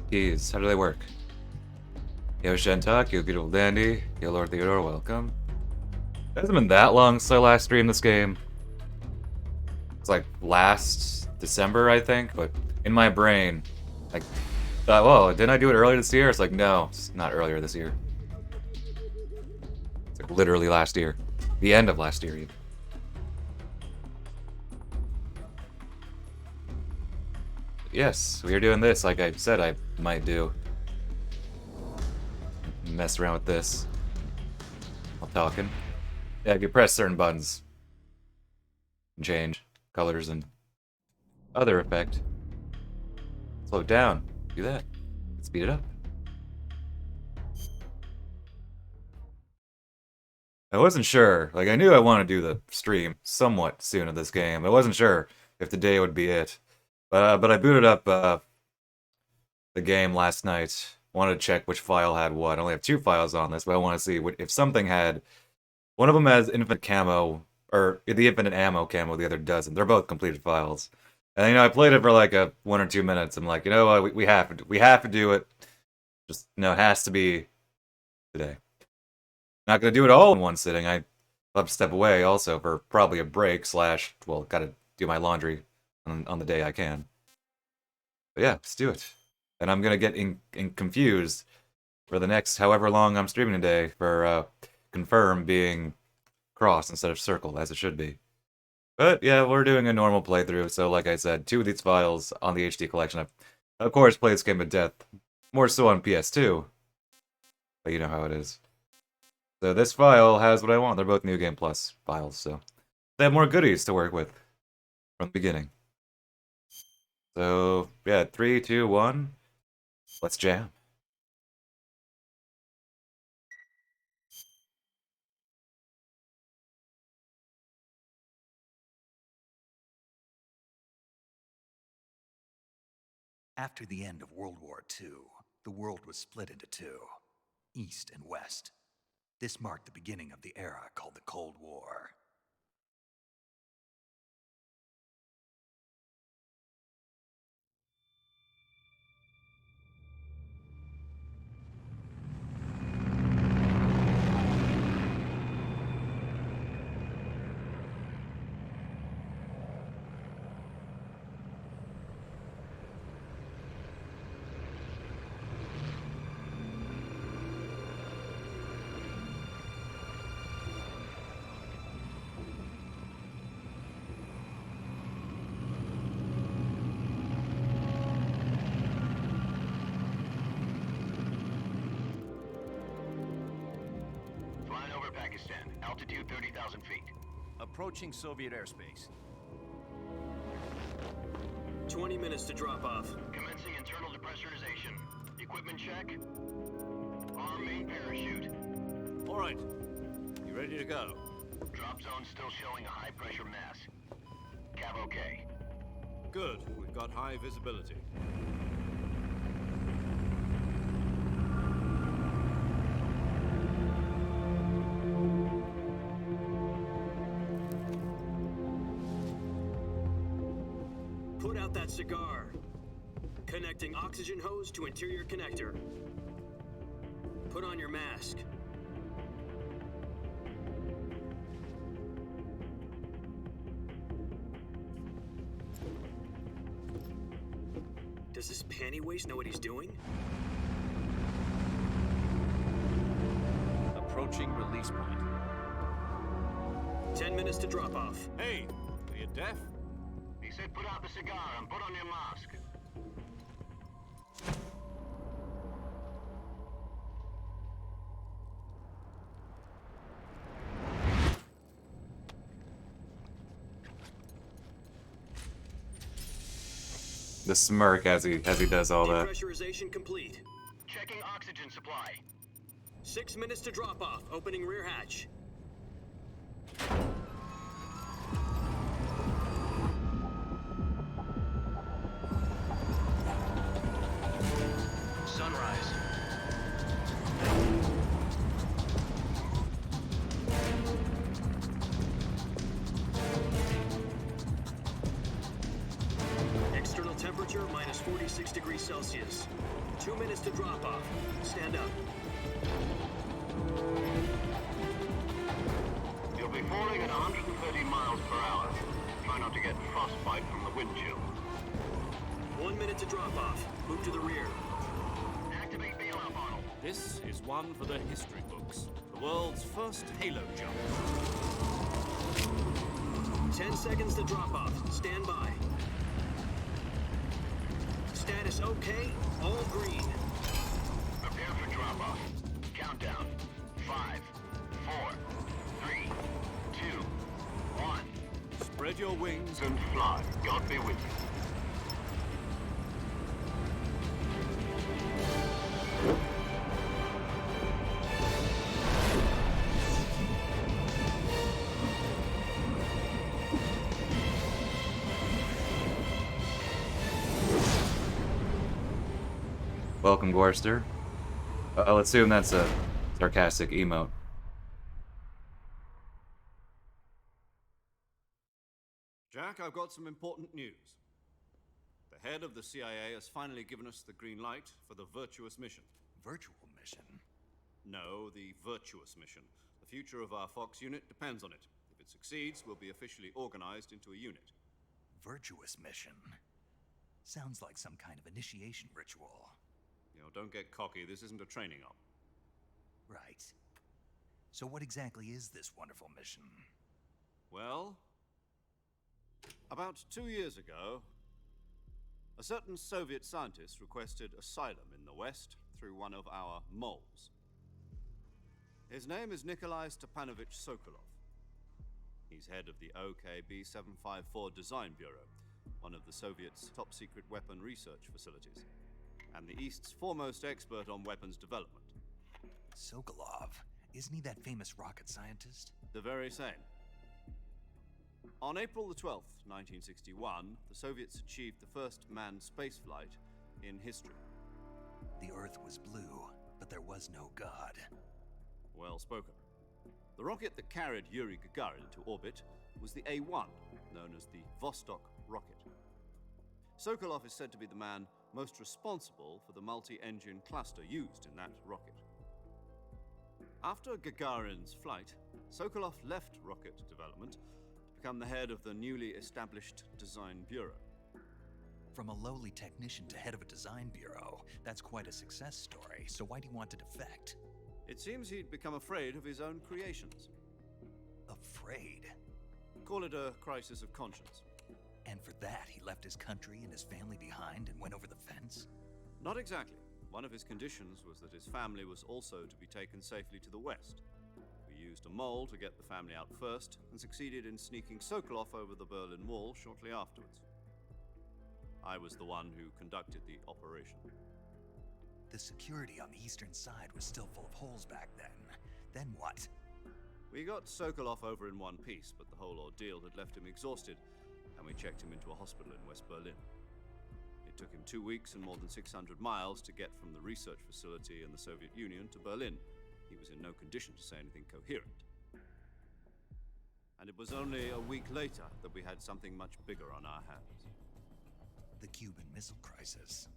Keys, how do they work? Yo Shentak, yo beautiful dandy, yo Lord Theodore, welcome. It hasn't been that long since I last streamed this game. It's like last December, I think, but in my brain, I thought, whoa, didn't I do it earlier this year? It's like, no, it's not earlier this year. It's like literally last year. The end of last year, even. Yes, we are doing this like I said I might do. Mess around with this while talking. Yeah, if you press certain buttons, change colors and other effect. Slow it down. Do that. Speed it up. I wasn't sure. Like, I knew I wanted to do the stream somewhat soon of this game. I wasn't sure if the day would be it. But I booted up the game last night. Wanted to check which file had what. I only have 2 files on this, but I want to see if something had. One of them has infinite camo, or the infinite ammo camo, the other doesn't. They're both completed files. And I played it for like 1 or 2 minutes. I'm like, you know what, we have to do it. Just it has to be today. Not gonna do it all in one sitting. I have to step away also for probably a break slash. Well, gotta do my laundry on the day I can. But yeah, let's do it. And I'm gonna get confused for the next however long I'm streaming today for confirm being cross instead of circle as it should be. But yeah, we're doing a normal playthrough. So like I said, 2 of these files on the HD collection. I've of course played this game to death, more so on PS2. But you know how it is. So this file has what I want. They're both New Game Plus files, so they have more goodies to work with from the beginning. So yeah, 3, 2, 1. Let's jam. After the end of World War II, the world was split into two, East and West. This marked the beginning of the era called the Cold War. Pakistan, altitude 30,000 feet. Approaching Soviet airspace. 20 minutes to drop off. Commencing internal depressurization. Equipment check. Arm main parachute. All right. You ready to go? Drop zone still showing a high pressure mass. Cav okay. Good. We've got high visibility. Put out that cigar. Connecting oxygen hose to interior connector. Put on your mask. Does this panty waste know what he's doing? Approaching release point. 10 minutes to drop off. Hey, are you deaf? He said put out the cigar and put on your mask. The smirk as he does all that. Depressurization complete. Checking oxygen supply. 6 minutes to drop off. Opening rear hatch. Sunrise. External temperature minus 46 degrees Celsius. 2 minutes to drop off. Stand up. You'll be falling at 130 miles per hour. Try not to get frostbite from the wind chill. 1 minute to drop off. Move to the rear. Activate bailout bottle. This is one for the history books. The world's first halo jump. 10 seconds to drop off. Stand by. Status okay. All green. Prepare for drop off. Countdown. 5, 4, 3, 2, 1. Spread your wings. And fly. God be with you. Welcome, Gorster. Let's assume that's a sarcastic emote. Jack, I've got some important news. The head of the CIA has finally given us the green light for the virtuous mission. Virtual mission? No, the virtuous mission. The future of our Fox unit depends on it. If it succeeds, we'll be officially organized into a unit. Virtuous mission? Sounds like some kind of initiation ritual. You know, don't get cocky. This isn't a training op. Right. So what exactly is this wonderful mission? Well, about 2 years ago, a certain Soviet scientist requested asylum in the West through one of our moles. His name is Nikolai Stepanovich Sokolov. He's head of the OKB-754 Design Bureau, one of the Soviets' top-secret weapon research facilities, and the East's foremost expert on weapons development. Sokolov? Isn't he that famous rocket scientist? The very same. On April the 12th, 1961, the Soviets achieved the first manned spaceflight in history. The Earth was blue, but there was no God. Well spoken. The rocket that carried Yuri Gagarin into orbit was the A-1, known as the Vostok rocket. Sokolov is said to be the man most responsible for the multi-engine cluster used in that rocket. After Gagarin's flight, Sokolov left rocket development to become the head of the newly established Design Bureau. From a lowly technician to head of a design bureau, that's quite a success story, so why do you want to defect? It seems he'd become afraid of his own creations. Afraid? Call it a crisis of conscience. And for that, he left his country and his family behind and went over the fence? Not exactly. One of his conditions was that his family was also to be taken safely to the West. We used a mole to get the family out first, and succeeded in sneaking Sokolov over the Berlin Wall shortly afterwards. I was the one who conducted the operation. The security on the eastern side was still full of holes back then. Then what? We got Sokolov over in one piece, but the whole ordeal had left him exhausted, and we checked him into a hospital in West Berlin. It took him 2 weeks and more than 600 miles to get from the research facility in the Soviet Union to Berlin. He was in no condition to say anything coherent. And it was only a week later that we had something much bigger on our hands. The Cuban Missile Crisis.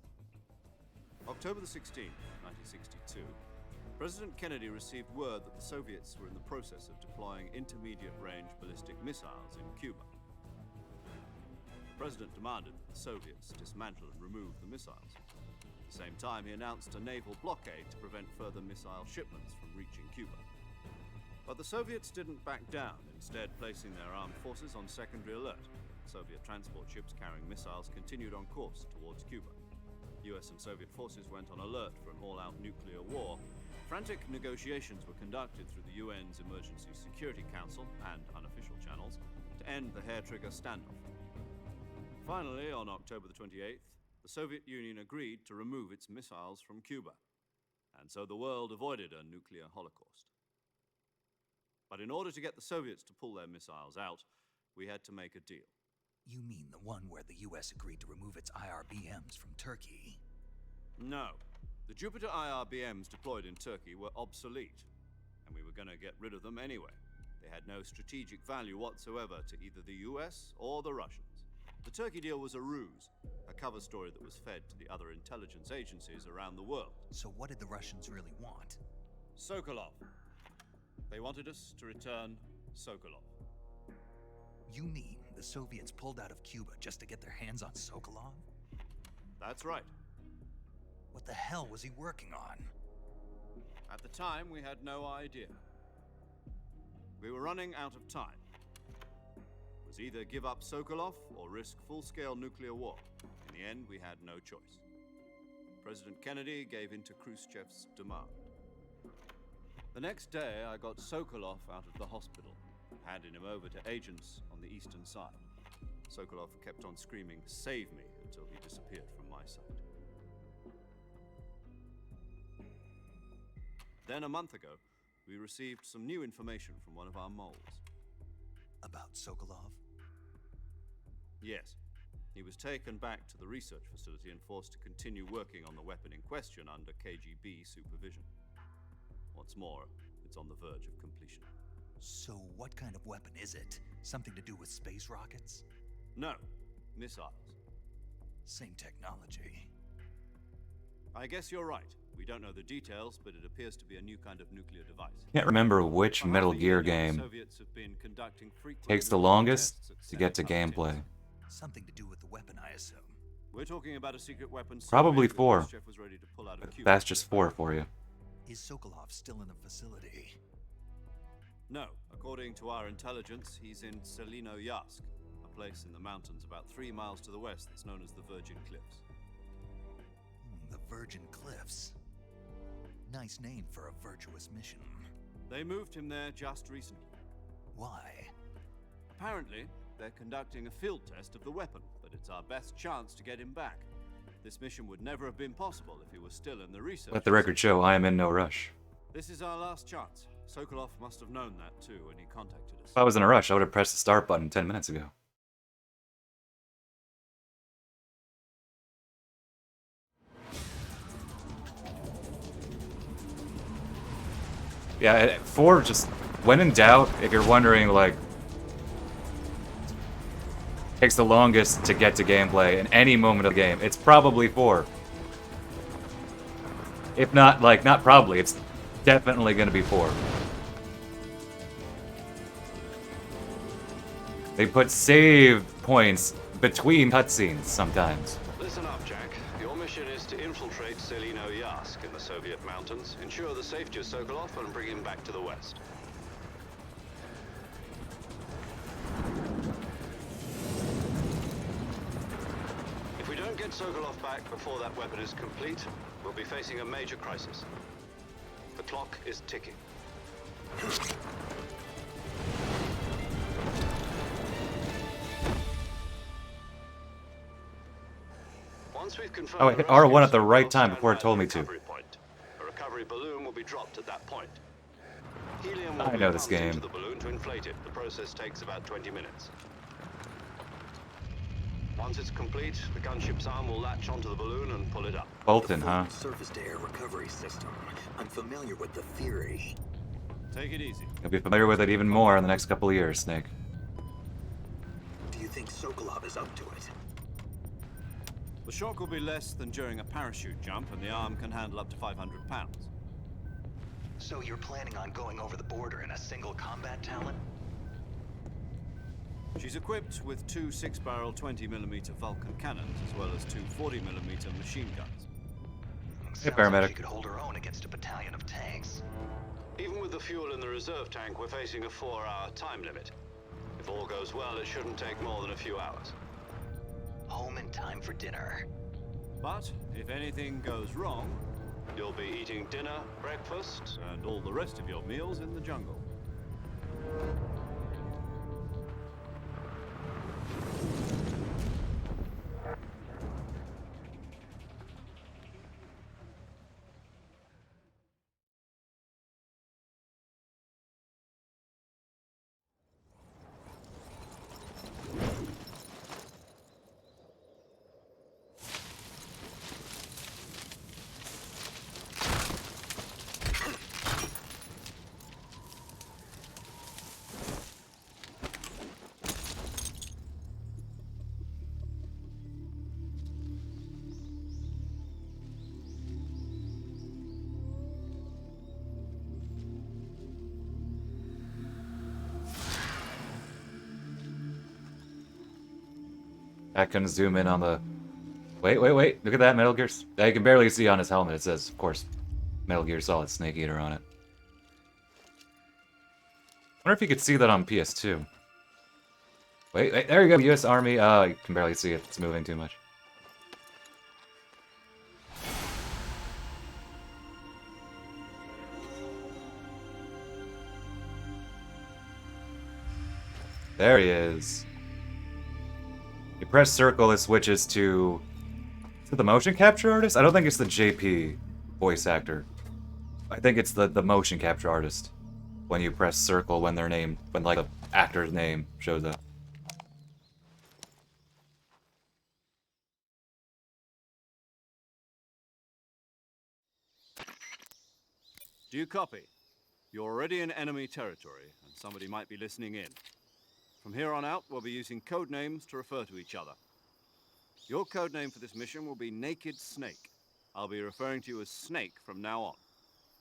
October the 16th, 1962, President Kennedy received word that the Soviets were in the process of deploying intermediate-range ballistic missiles in Cuba. The President demanded that the Soviets dismantle and remove the missiles. At the same time, he announced a naval blockade to prevent further missile shipments from reaching Cuba. But the Soviets didn't back down, instead placing their armed forces on secondary alert. Soviet transport ships carrying missiles continued on course towards Cuba. US and Soviet forces went on alert for an all-out nuclear war. Frantic negotiations were conducted through the UN's Emergency Security Council and unofficial channels to end the hair-trigger standoff. Finally, on October the 28th, the Soviet Union agreed to remove its missiles from Cuba, and so the world avoided a nuclear holocaust. But in order to get the Soviets to pull their missiles out, we had to make a deal. You mean the one where the US agreed to remove its IRBMs from Turkey? No. The Jupiter IRBMs deployed in Turkey were obsolete, and we were going to get rid of them anyway. They had no strategic value whatsoever to either the US or the Russians. The Turkey deal was a ruse, a cover story that was fed to the other intelligence agencies around the world. So what did the Russians really want? Sokolov. They wanted us to return Sokolov. You mean the Soviets pulled out of Cuba just to get their hands on Sokolov? That's right. What the hell was he working on? At the time, we had no idea. We were running out of time. It was either give up Sokolov or risk full-scale nuclear war. In the end, we had no choice. President Kennedy gave in to Khrushchev's demand. The next day, I got Sokolov out of the hospital, handing him over to agents on the eastern side. Sokolov kept on screaming, "Save me," until he disappeared from my sight. Then a month ago, we received some new information from one of our moles. About Sokolov? Yes. He was taken back to the research facility and forced to continue working on the weapon in question under KGB supervision. What's more, it's on the verge of completion. So what kind of weapon is it? Something to do with space rockets? No, missiles. Same technology. I guess you're right. We don't know the details, but it appears to be a new kind of nuclear device. Can't remember which For half Metal a Gear year now, the game Soviets have been conducting frequent takes the nuclear longest tests at to get to Senate gameplay. Palatinos. Something to do with the weapon, I assume. We're talking about a secret weapon. so Probably big that 4. Khrushchev was ready to pull out of Cuba. That's just 4 for you. Is Sokolov still in the facility? No, according to our intelligence, he's in Selino Yask, a place in the mountains about 3 miles to the west that's known as the Virgin Cliffs. The Virgin Cliffs. Nice name for a virtuous mission. They moved him there just recently. Why? Apparently, they're conducting a field test of the weapon, but it's our best chance to get him back. This mission would never have been possible if he was still in the research. Let the record show I am in no rush. This is our last chance. Sokolov must have known that too when he contacted us. If I was in a rush, I would have pressed the start button 10 minutes ago. Yeah, 4 just, when in doubt, if you're wondering, like, takes the longest to get to gameplay in any moment of the game, it's probably 4. If not, like, not probably, it's definitely gonna be 4. They put save points between cutscenes sometimes. Listen up, Jack. Your mission is to infiltrate Selino Yask in the Soviet mountains, ensure the safety of Sokolov, and bring him back to the west. If we don't get Sokolov back before that weapon is complete, we'll be facing a major crisis. The clock is ticking. Once we've confirmed Oh, I hit R1 at the right time before it told me to. Point. A recovery balloon will be dropped at that point. Helium will I be know this pumped game. into the balloon to inflate it. The process takes about 20 minutes. Once it's complete, the gunship's arm will latch onto the balloon and pull it up. Bolton, huh? Surface-to-air recovery system. I'm familiar with the theory. Take it easy. You'll be familiar with it even more in the next couple of years, Snake. Do you think Sokolov is up to it? The shock will be less than during a parachute jump, and the arm can handle up to 500 pounds. So you're planning on going over the border in a single combat talent? She's equipped with 2 6-barrel 20mm Vulcan cannons, as well as 2 40mm machine guns. Hey, paramedic. She could hold her own against a battalion of tanks. Even with the fuel in the reserve tank, we're facing a 4-hour time limit. If all goes well, it shouldn't take more than a few hours. Home in time for dinner. But if anything goes wrong, You'll be eating dinner, breakfast, and all the rest of your meals in the jungle. I can zoom in on the... Wait. Look at that, Metal Gear... You can barely see on his helmet. It says, of course, Metal Gear Solid Snake Eater on it. Wonder if you could see that on PS2. Wait, there you go, U.S. Army. Oh, you can barely see it. It's moving too much. There he is. You press circle, it switches to... Is it the motion capture artist? I don't think it's the JP voice actor. I think it's the motion capture artist. When you press circle when their name... When, like, the actor's name shows up. Do you copy? You're already in enemy territory, and somebody might be listening in. From here on out, we'll be using code names to refer to each other. Your code name for this mission will be Naked Snake. I'll be referring to you as Snake from now on.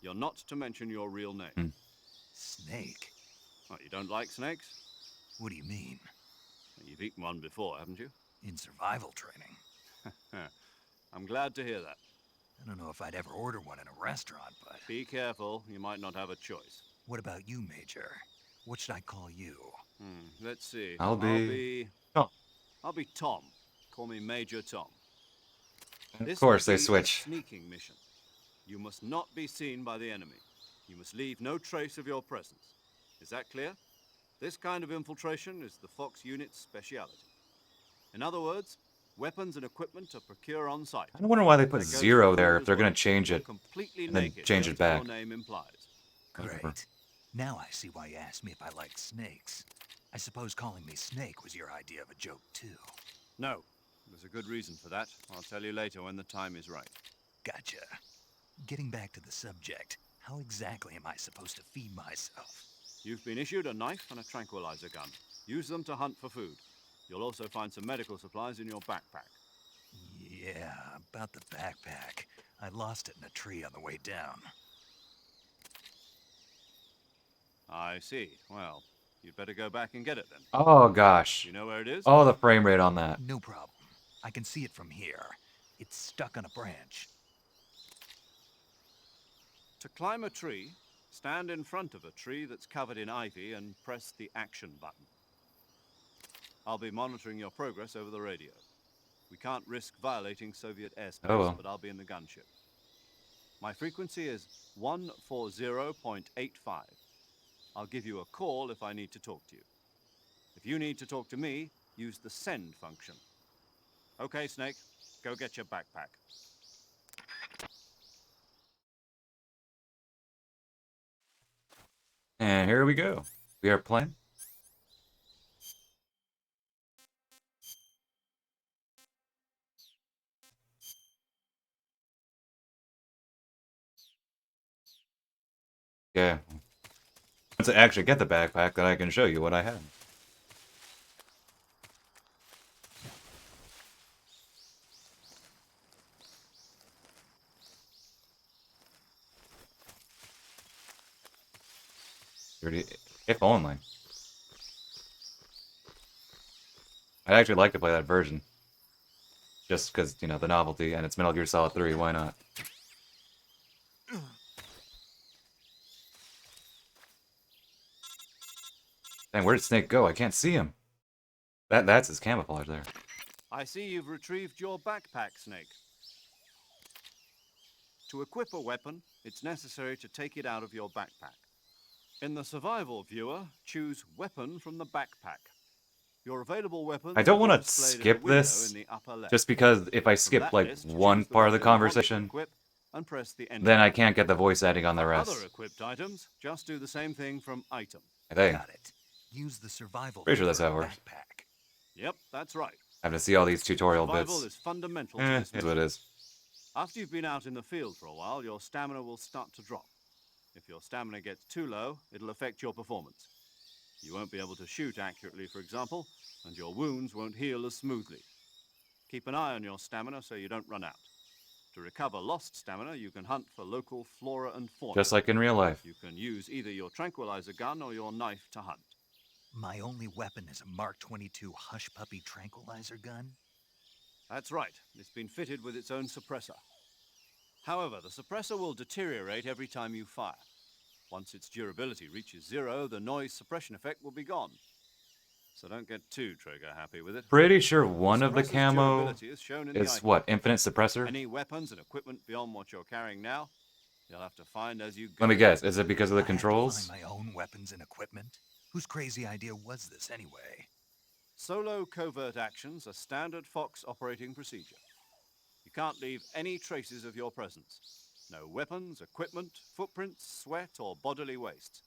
You're not to mention your real name. Snake? What, you don't like snakes? What do you mean? You've eaten one before, haven't you? In survival training? I'm glad to hear that. I don't know if I'd ever order one in a restaurant, but... Be careful, you might not have a choice. What about you, Major? What should I call you? Let's see. I'll be Tom. I'll be Tom. Call me Major Tom. Of course, they This will be a switch. sneaking mission. You must not be seen by the enemy. You must leave no trace of your presence. Is that clear? This kind of infiltration is the Fox unit's speciality. In other words, weapons and equipment are procure on site. I wonder why they put That goes 0 for there you if as they're well. going to change You're it. completely and then naked, change it just as back. Your name implies. Whatever. Great. Now I see why you asked me if I liked snakes. I suppose calling me Snake was your idea of a joke, too. No, there's a good reason for that. I'll tell you later when the time is right. Gotcha. Getting back to the subject, how exactly am I supposed to feed myself? You've been issued a knife and a tranquilizer gun. Use them to hunt for food. You'll also find some medical supplies in your backpack. Yeah, about the backpack. I lost it in a tree on the way down. I see. Well, you'd better go back and get it then. Oh, gosh. You know where it is? Oh, the frame rate on that. No problem. I can see it from here. It's stuck on a branch. To climb a tree, stand in front of a tree that's covered in ivy and press the action button. I'll be monitoring your progress over the radio. We can't risk violating Soviet airspace, Oh, well. but I'll be in the gunship. My frequency is 140.85. I'll give you a call if I need to talk to you. If you need to talk to me, use the send function. Okay, Snake, go get your backpack. And here we go. We are playing. Yeah. Once I actually get the backpack, then I can show you what I have. If only. I'd actually like to play that version. Just because, you know, the novelty, and it's Metal Gear Solid 3, why not? Dang, where did Snake go? I can't see him. That's his camouflage there. I see you've retrieved your backpack, Snake. To equip a weapon, it's necessary to take it out of your backpack. In the survival viewer, choose Weapon from the backpack. Your available weapons I don't will want be to displayed in a skip window this, in the upper left. just because if I From skip, that like, list, one choose the part of the weapon you want to conversation, equip and press the enter then I button. can't get the voice adding on the rest. Other equipped items, just do the same thing from Item. I think. Got it. Use the survival Pretty sure that's viewer how it works. backpack. Yep, that's right. Having to see all these tutorial Survival bits. is fundamental to Eh, this is what it mission. is. After you've been out in the field for a while, your stamina will start to drop. If your stamina gets too low, it'll affect your performance. You won't be able to shoot accurately, for example, and your wounds won't heal as smoothly. Keep an eye on your stamina so you don't run out. To recover lost stamina, you can hunt for local flora and fauna. Just like in real life. You can use either your tranquilizer gun or your knife to hunt. My only weapon is a Mark 22 Hush Puppy tranquilizer gun? That's right. It's been fitted with its own suppressor. However, the suppressor will deteriorate every time you fire. Once its durability reaches 0, the noise suppression effect will be gone. So don't get too trigger happy with it. Pretty sure one of the suppressor's camo durability is shown in the is, item. what, infinite suppressor? Any weapons and equipment beyond what you're carrying now, you'll have to find as you go. Let me guess, is it because of the I had to controls? find my own weapons and equipment? Whose crazy idea was this anyway? Solo covert actions are standard Fox operating procedure. You can't leave any traces of your presence. No weapons, equipment, footprints, sweat, or bodily waste.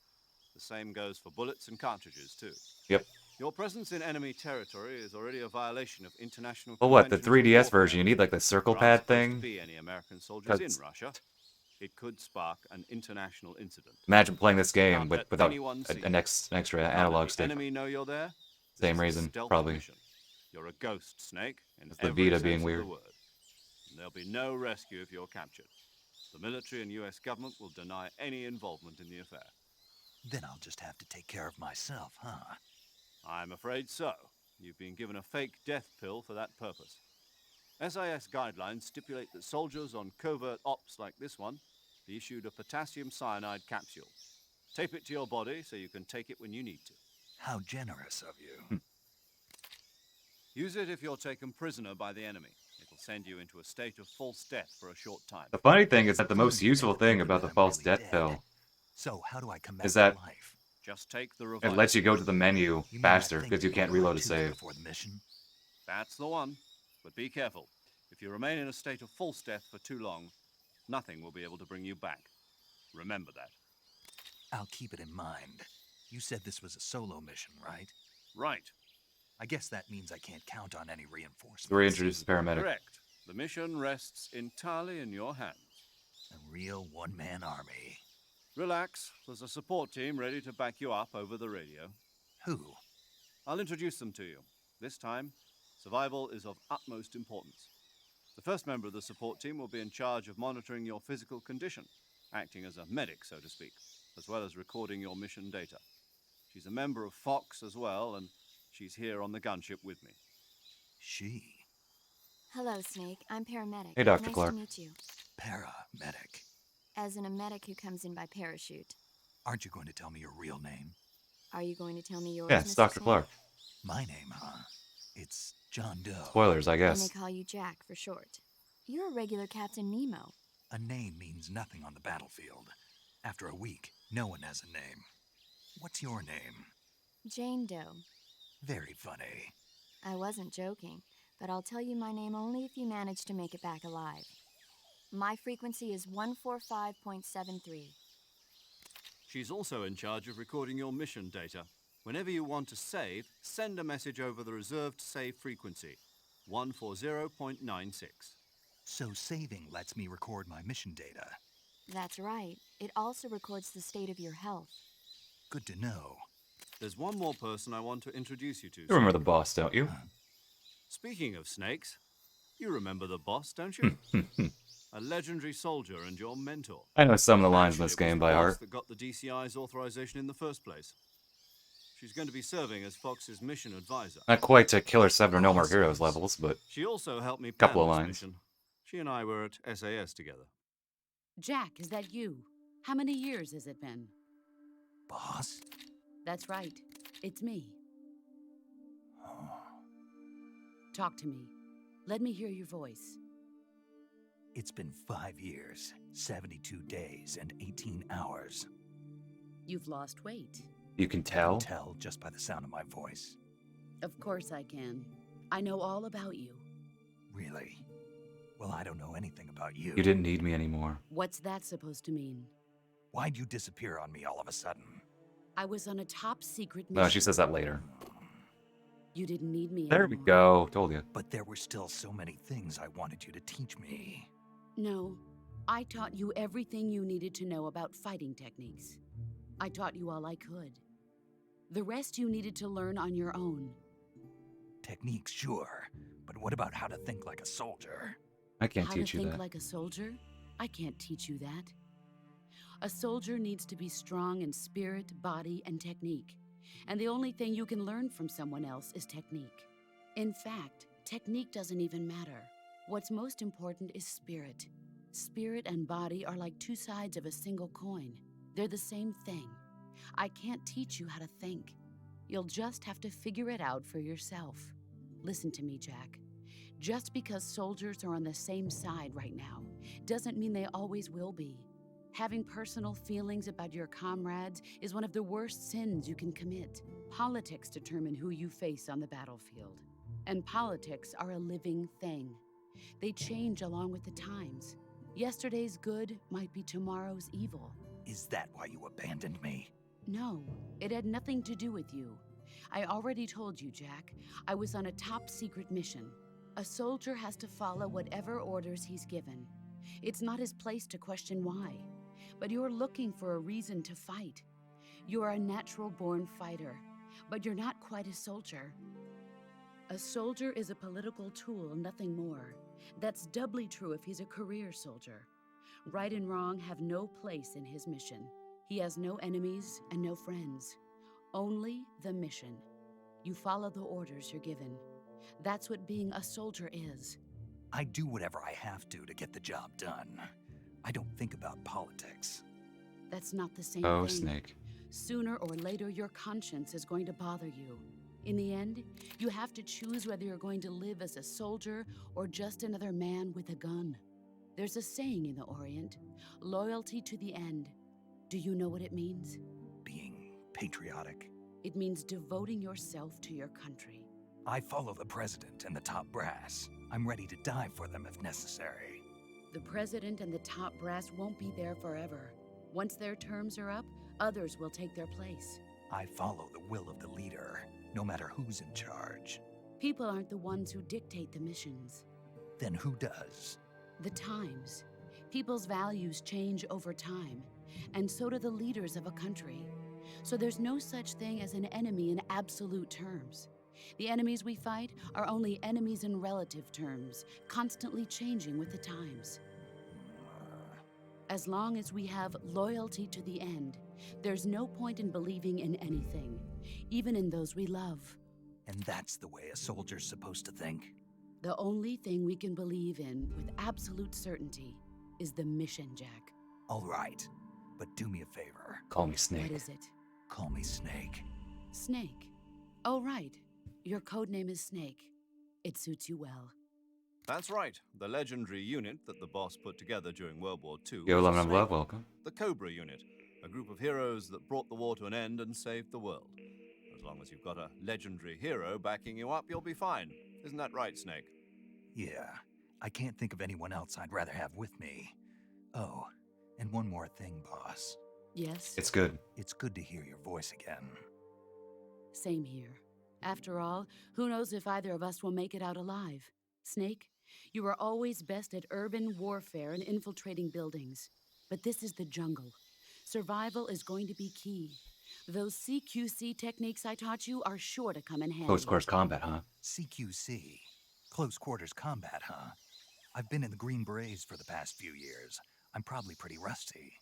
The same goes for bullets and cartridges, too. Yep. Your presence in enemy territory is already a violation of international Well, what, the conventions of 3DS warfare. version, you need like the circle There aren't pad supposed to thing? be any American soldiers 'Cause- in Russia. it could spark an international incident. Imagine playing this game Can't let without anyone see an extra Can't let analog the stick. enemy know you're there. Same This is a reason, stealth probably. mission. You're a ghost, Snake, in It's the every Vita sense being of weird. the word. And there'll be no rescue if you're captured. The military and US government will deny any involvement in the affair. Then I'll just have to take care of myself, huh? I'm afraid so. You've been given a fake death pill for that purpose. SIS guidelines stipulate that soldiers on covert ops like this one be issued a potassium cyanide capsule. Tape it to your body so you can take it when you need to. How generous of you. Use it if you're taken prisoner by the enemy. It'll send you into a state of false death for a short time. The funny thing is that the most You useful make the thing thinking about that the I'm false really death dead. pill So how do I come back is that to life? Just take the it revive. lets you go to the menu You mean faster that thing because you you can't put reload a tooth save. before the mission? That's the one. But be careful. If you remain in a state of false death for too long, nothing will be able to bring you back. Remember that. I'll keep it in mind. You said this was a solo mission, right? Right. I guess that means I can't count on any reinforcements. So reintroduce the paramedic. Correct. The mission rests entirely in your hands. A real one-man army. Relax. There's a support team ready to back you up over the radio. Who? I'll introduce them to you. This time, survival is of utmost importance. The first member of the support team will be in charge of monitoring your physical condition, acting as a medic, so to speak, as well as recording your mission data. She's a member of Fox as well, and she's here on the gunship with me. She. Hello, Snake. I'm paramedic. Hey, Dr. Nice Clark. to meet you. Paramedic. As in a medic who comes in by parachute. Aren't you going to tell me your real name? Are you going to tell me yours, Yeah, it's Mr. Dr. Snake? Clark. My name, huh? It's John Doe. Spoilers, I And guess. they call you Jack for short. You're a regular Captain Nemo. A name means nothing on the battlefield. After a week, no one has a name. What's your name? Jane Doe. Very funny. I wasn't joking, but I'll tell you my name only if you manage to make it back alive. My frequency is 145.73. She's also in charge of recording your mission data. Whenever you want to save, send a message over the reserved save frequency, 140.96. So saving lets me record my mission data. That's right. It also records the state of your health. Good to know. There's one more person I want to introduce you to. You remember the boss, don't you? Speaking of snakes, you remember the boss, don't you? A legendary soldier and your mentor. I know some of the lines in Actually, this it was game the by boss heart. that got the DCI's authorization in the first place. She's going to be serving as Fox's mission advisor. Not quite to Killer 7 or No More Heroes levels, but She also helped me Couple plan of this lines. mission. She and I were at SAS together. Jack, is that you? How many years has it been? Boss? That's right. It's me. Oh. Talk to me. Let me hear your voice. It's been 5 years, 72 days, and 18 hours. You've lost weight. you can I tell. can tell just by the sound of my voice. Of course I can. I know all about you. Really? Well, I don't know anything about you. You didn't need me anymore. What's that supposed to mean? Why'd you disappear on me all of a sudden? I was on a top secret mission. No, she says that later. You didn't need me There we anymore. go. Told you. But there were still so many things I wanted you to teach me. No. I taught you everything you needed to know about fighting techniques. I taught you all I could. The rest you needed to learn on your own. Techniques, sure. But what about how to think like a soldier? I can't How teach to you think that. like a soldier? I can't teach you that. A soldier needs to be strong in spirit, body, and technique. And the only thing you can learn from someone else is technique. In fact, technique doesn't even matter. What's most important is spirit. Spirit and body are like two sides of a single coin. They're the same thing. I can't teach you how to think. You'll just have to figure it out for yourself. Listen to me, Jack. Just because soldiers are on the same side right now doesn't mean they always will be. Having personal feelings about your comrades is one of the worst sins you can commit. Politics determine who you face on the battlefield. And politics are a living thing. They change along with the times. Yesterday's good might be tomorrow's evil. Is that why you abandoned me? No, it had nothing to do with you. I already told you, Jack. I was on a top secret mission. A soldier has to follow whatever orders he's given. It's not his place to question why. But you're looking for a reason to fight. You're a natural-born fighter, but you're not quite a soldier. A soldier is a political tool, nothing more. That's doubly true if he's a career soldier. Right and wrong have no place in his mission. He has no enemies and no friends. Only the mission. You follow the orders you're given. That's what being a soldier is. I do whatever I have to get the job done. I don't think about politics. That's not the same Oh, thing. Snake. Sooner or later, your conscience is going to bother you. In the end, you have to choose whether you're going to live as a soldier or just another man with a gun. There's a saying in the Orient, loyalty to the end. Do you know what it means? Being patriotic. It means devoting yourself to your country. I follow the president and the top brass. I'm ready to die for them if necessary. The president and the top brass won't be there forever. Once their terms are up, others will take their place. I follow the will of the leader, no matter who's in charge. People aren't the ones who dictate the missions. Then who does? The times. People's values change over time, and so do the leaders of a country. So there's no such thing as an enemy in absolute terms. The enemies we fight are only enemies in relative terms, constantly changing with the times. As long as we have loyalty to the end, there's no point in believing in anything, even in those we love. And that's the way a soldier's supposed to think? The only thing we can believe in with absolute certainty is the mission, Jack. All right, but do me a favor. Call me Snake. What is it? Call me Snake. Snake. Oh, right. Your code name is Snake. It suits you well. That's right. The legendary unit that the boss put together during World War II. Yo, was a Lemon of snake. Love, welcome. The Cobra unit, a group of heroes that brought the war to an end and saved the world. As long as you've got a legendary hero backing you up, you'll be fine. Isn't that right, Snake? Yeah, I can't think of anyone else I'd rather have with me. Oh, and one more thing, boss. Yes? It's good. It's good to hear your voice again. Same here. After all, who knows if either of us will make it out alive? Snake, you are always best at urban warfare and infiltrating buildings. But this is the jungle. Survival is going to be key. Those CQC techniques I taught you are sure to come in handy. Close quarters combat, huh? CQC. Close quarters combat, huh? I've been in the Green Berets for the past few years. I'm probably pretty rusty.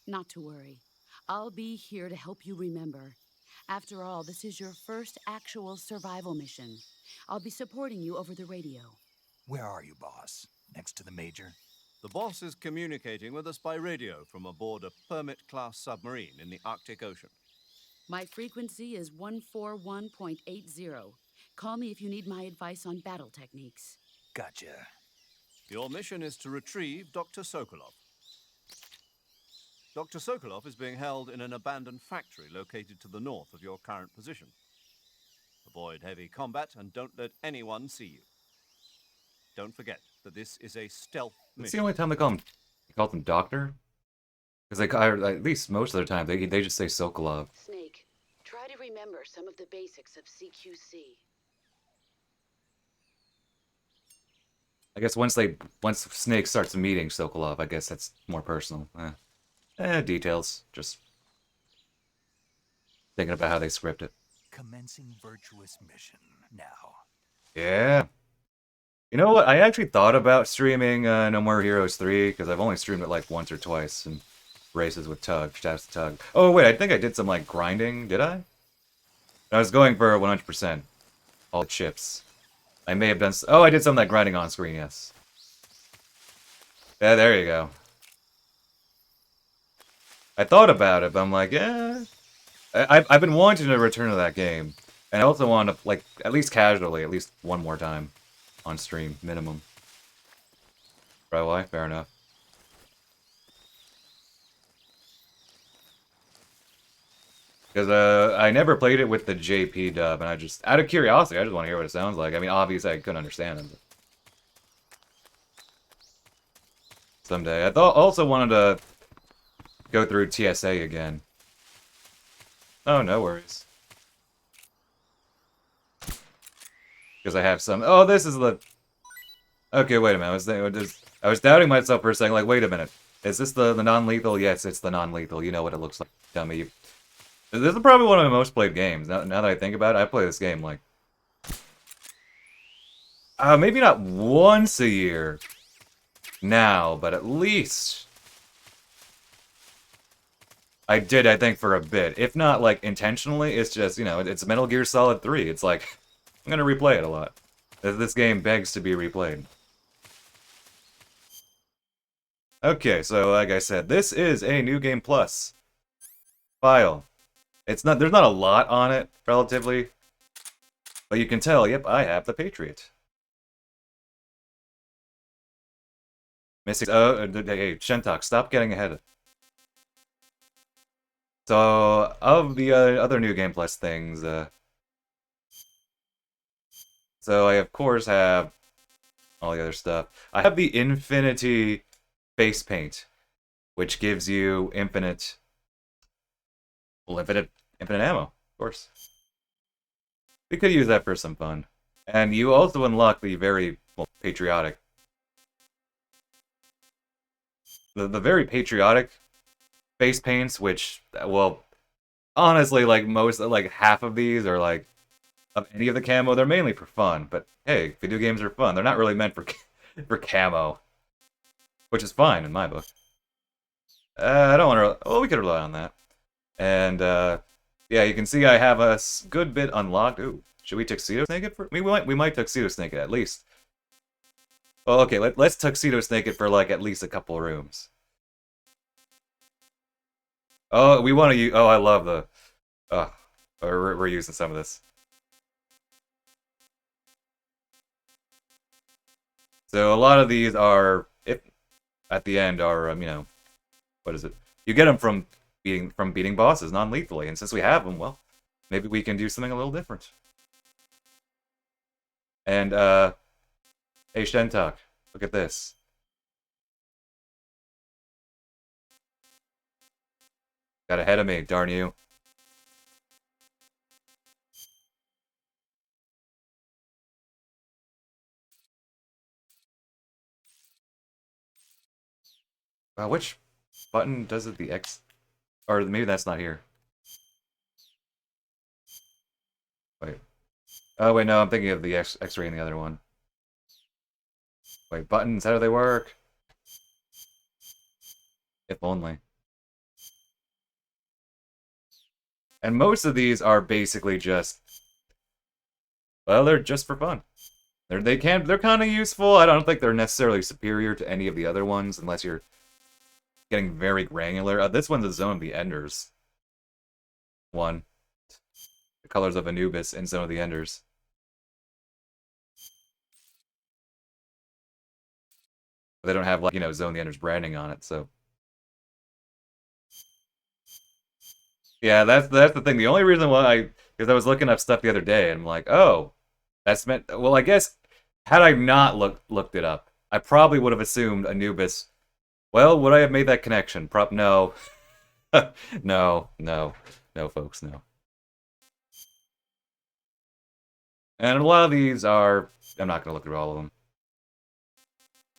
Not to worry. I'll be here to help you remember. After all, this is your first actual survival mission. I'll be supporting you over the radio. Where are you, boss? Next to the Major? The boss is communicating with us by radio from aboard a Permit-class submarine in the Arctic Ocean. My frequency is 141.80. Call me if you need my advice on battle techniques. Gotcha. Your mission is to retrieve Dr. Sokolov. Dr. Sokolov is being held in an abandoned factory located to the north of your current position. Avoid heavy combat and don't let anyone see you. Don't forget that this is a stealth It's mission. the only time they call them Doctor. Because at least most of the time they just say Sokolov. Snake, try to remember some of the basics of CQC. I guess once Snake starts meeting Sokolov, I guess that's more personal. Details. Just thinking about how they script it. Commencing virtuous mission now. Yeah. You know what? I actually thought about streaming No More Heroes 3, because I've only streamed it like once or twice, and races with Tug, shouts to Tug. Oh wait, I think I did some like grinding, did I? I was going for 100%. All the chips. I may have done oh, I did some of that grinding on screen, yes. Yeah, there you go. I thought about it, but I'm like, yeah. I've been wanting to return to that game. And I also want to, like, at least casually, at least one more time. On stream, minimum. Right, why? Fair enough. Because I never played it with the JP dub, and I just, out of curiosity, I just want to hear what it sounds like. I mean, obviously I couldn't understand it. But someday. I also wanted to go through TSA again. Oh, no worries. Because I have some... Oh, this is the... Okay, wait a minute. I was doubting myself for a second. Like, wait a minute. Is this the non-lethal? Yes, it's the non-lethal. You know what it looks like, dummy. This is probably one of my most played games. Now that I think about it, I play this game like maybe not once a year now, but at least I did. I think for a bit, if not like intentionally. It's just it's Metal Gear Solid 3. It's like I'm gonna replay it a lot. This game begs to be replayed. Okay, so like I said, this is a New Game Plus file. It's not. There's not a lot on it, relatively. But you can tell, yep, I have the Patriot. Missing. Oh, hey, Shentok, stop getting ahead. So, of the other New Game Plus things, so I of course have all the other stuff. I have the Infinity face paint, which gives you infinite ammo, of course. We could use that for some fun. And you also unlock the very patriotic, the very patriotic face paints, which, well, honestly, like like half of these are like of any of the camo. They're mainly for fun, but hey, video games are fun. They're not really meant for for camo, which is fine in my book. I don't want to. Well, we could rely on that. And yeah, you can see I have a good bit unlocked. Ooh, should we tuxedo snake it for? We might tuxedo snake it at least. Well, okay, let's tuxedo snake it for like at least a couple rooms. Oh, we want to use. Oh, I love the. Oh, we're using some of this. So a lot of these are, if at the end, are what is it? You get them from beating bosses non-lethally, and since we have them, well, maybe we can do something a little different. And hey Shentok, look at this. Got ahead of me, darn you. Which button does it? The X, or maybe that's not here. Wait. Oh wait, no, I'm thinking of the X-ray in the other one. Wait, buttons, how do they work? If only. And most of these are basically just, well, they're just for fun. They're kind of useful. I don't think they're necessarily superior to any of the other ones, unless you're getting very granular. This one's a Zone of the Enders one. The colors of Anubis and Zone of the Enders. But they don't have, like, Zone of the Enders branding on it, so. Yeah, that's the thing. The only reason why because I was looking up stuff the other day, and I'm like, oh, that's meant. Well, I guess had I not looked it up, I probably would have assumed Anubis. Well, would I have made that connection? No, no, folks, no. And a lot of these are. I'm not gonna look through all of them.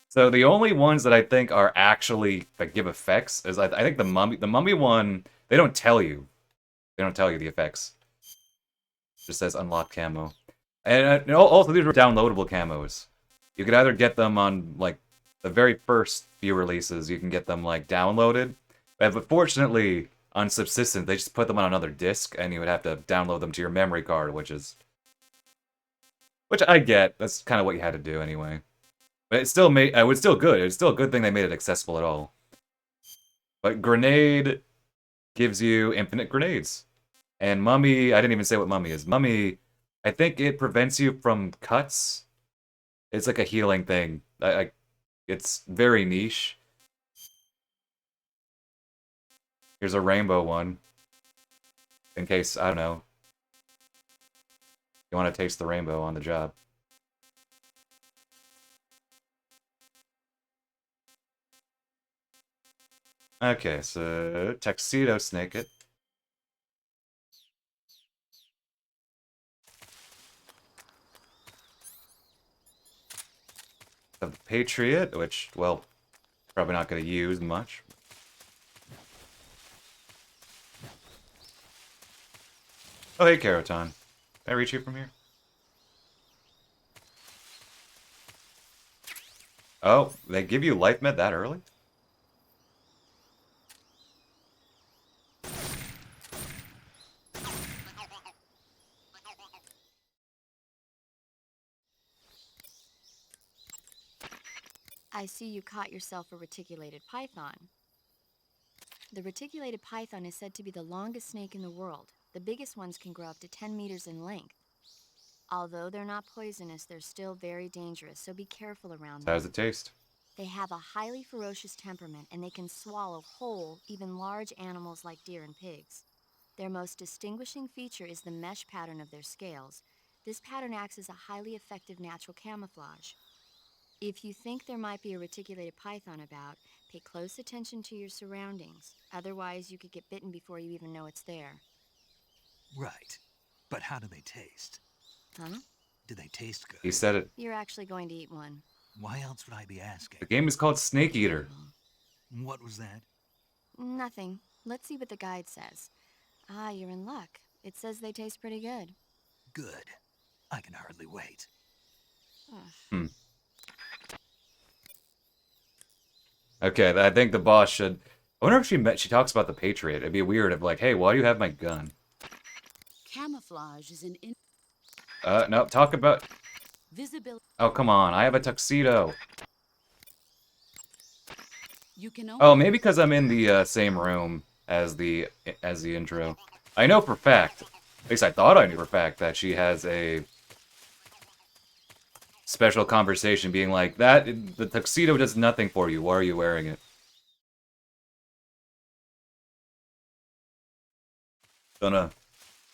So the only ones that I think are actually that give effects is I think the mummy one. They don't tell you. They don't tell you the effects. It just says unlocked camo. And also these are downloadable camos. You could either get them on like the very first few releases. You can get them like downloaded, but fortunately on Subsistence they just put them on another disc, and you would have to download them to your memory card, which I get. That's kind of what you had to do anyway. But it still made it was still good. It's still a good thing they made it accessible at all. But Grenade gives you infinite grenades. And Mummy, I didn't even say what Mummy is. Mummy, I think it prevents you from cuts. It's like a healing thing. It's very niche. Here's a rainbow one. In case, I don't know, you want to taste the rainbow on the job. Okay, so Tuxedo Snake it. Patriot, which, well, probably not going to use much. Oh, hey, Keraton. Can I reach you from here? Oh, they give you life med that early? I see you caught yourself a reticulated python. The reticulated python is said to be the longest snake in the world. The biggest ones can grow up to 10 meters in length. Although they're not poisonous, they're still very dangerous, so be careful around How does them. it taste? They have a highly ferocious temperament, and they can swallow whole, even large animals like deer and pigs. Their most distinguishing feature is the mesh pattern of their scales. This pattern acts as a highly effective natural camouflage. If you think there might be a reticulated python about, pay close attention to your surroundings. Otherwise, you could get bitten before you even know it's there. Right. But how do they taste? Huh? Do they taste good? He said it. You're actually going to eat one. Why else would I be asking? The game is called Snake Eater. What was that? Nothing. Let's see what the guide says. Ah, you're in luck. It says they taste pretty good. Good. I can hardly wait. Ugh. Okay, I think the boss should... I wonder if she talks about the Patriot. It'd be weird if like, hey, why do you have my gun? Camouflage is an No, talk about... visibility. Oh, come on, I have a tuxedo. You can only Oh, maybe because I'm in the same room as the intro. I know for fact, at least I thought I knew for fact, that she has a special conversation being like, that, the tuxedo does nothing for you, why are you wearing it? Don't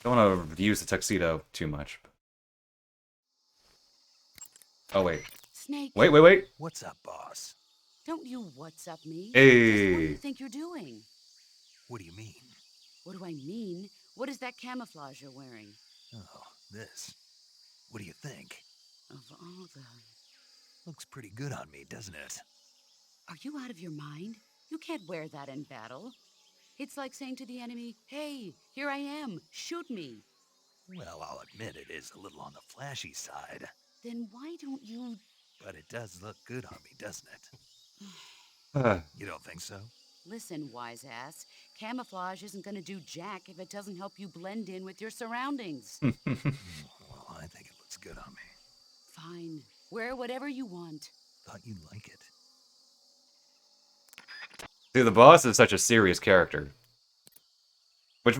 want to use the tuxedo too much. Oh, wait. Snake. Wait. What's up, boss? Don't you what's up me? Hey. Just what do you think you're doing? What do you mean? What do I mean? What is that camouflage you're wearing? Oh, this. What do you think? Of all the... Looks pretty good on me, doesn't it? Are you out of your mind? You can't wear that in battle. It's like saying to the enemy, hey, here I am, shoot me. Well, I'll admit it is a little on the flashy side. Then why don't you... But it does look good on me, doesn't it? Uh, You don't think so? Listen, wise ass, camouflage isn't gonna do jack if it doesn't help you blend in with your surroundings. Well, I think it looks good on me. Fine, wear whatever you want. Thought you'd like it. See, the boss is such a serious character. Which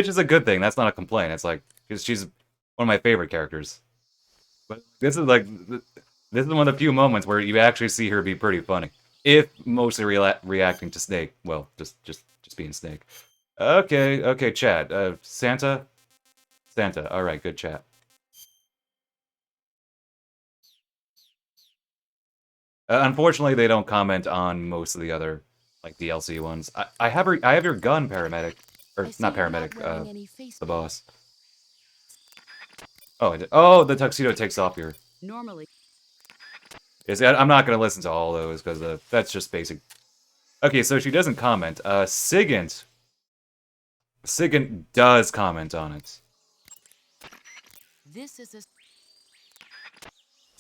is a good thing, that's not a complaint. It's like, she's one of my favorite characters. But this is like, this is one of the few moments where you actually see her be pretty funny. If mostly reacting to Snake. Well, just being Snake. Okay, chat. Santa? Santa, alright, good chat. Unfortunately, they don't comment on most of the other, like, DLC ones. I have your gun, paramedic. Or, I see not you're paramedic, wearing any face the paint. boss. Oh, oh, the tuxedo takes off here. Normally, I'm not going to listen to all those, because that's just basic. Okay, so she doesn't comment. Sigint does comment on it. this is a...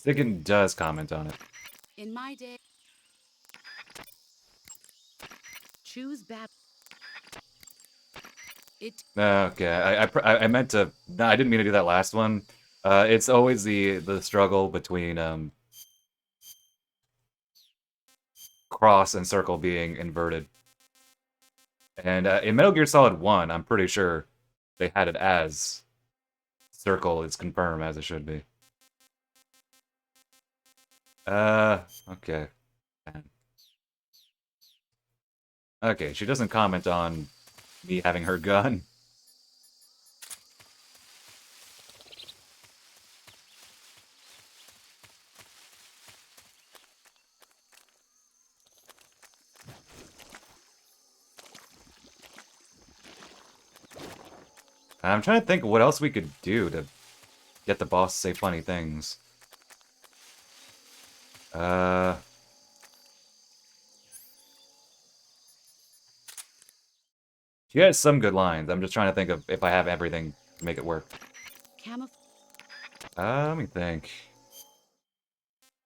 Sigint does comment on it. In my day... Choose battle. It... Okay, I meant to... No, I didn't mean to do that last one. It's always the struggle between cross and circle being inverted. And in Metal Gear Solid 1, I'm pretty sure they had it as circle is confirmed as it should be. Okay. Okay, she doesn't comment on me having her gun. I'm trying to think of what else we could do to get the boss to say funny things. She has some good lines. I'm just trying to think of if I have everything to make it work. Let me think.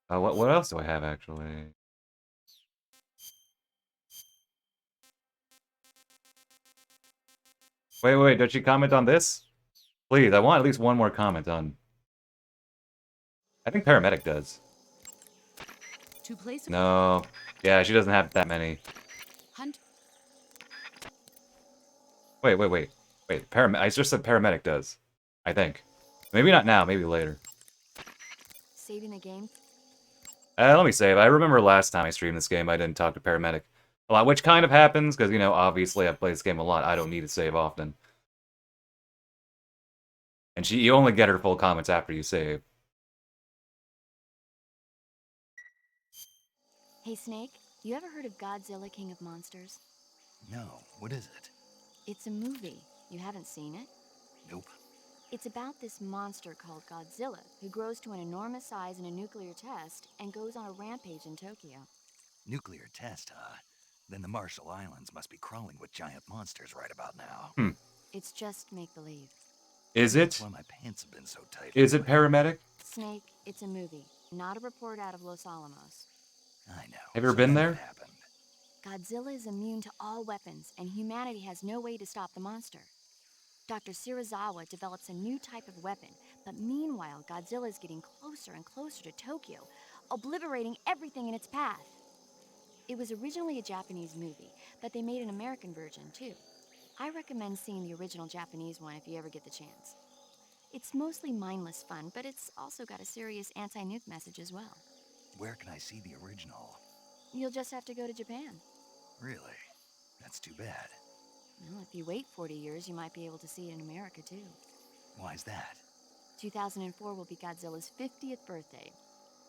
What else do I have, actually? Wait, did she comment on this? Please, I want at least one more comment on... I think Paramedic does. To place a No. Yeah, she doesn't have that many. hunt. Wait. I just said Paramedic does. I think. Maybe not now, maybe later. Saving the game? Let me save. I remember last time I streamed this game, I didn't talk to Paramedic a lot, which kind of happens, because, you know, obviously I've played this game a lot. I don't need to save often. And you only get her full comments after you save. Hey, Snake, you ever heard of Godzilla King of Monsters? No, what is it? It's a movie. You haven't seen it? Nope. It's about this monster called Godzilla, who grows to an enormous size in a nuclear test and goes on a rampage in Tokyo. Nuclear test, huh? Then the Marshall Islands must be crawling with giant monsters right about now. It's just make-believe. Is That's it? why my pants have been so tight. Is it lately. Paramedic? Snake, it's a movie, not a report out of Los Alamos. I know. Have you ever So been then there? what happened? Godzilla is immune to all weapons, and humanity has no way to stop the monster. Dr. Shirazawa develops a new type of weapon, but meanwhile, Godzilla is getting closer and closer to Tokyo, obliterating everything in its path. It was originally a Japanese movie, but they made an American version too. I recommend seeing the original Japanese one if you ever get the chance. It's mostly mindless fun, but it's also got a serious anti-nuke message as well. Where can I see the original? You'll just have to go to Japan. Really? That's too bad. Well, if you wait 40 years, you might be able to see it in America too. Why's that? 2004 will be Godzilla's 50th birthday.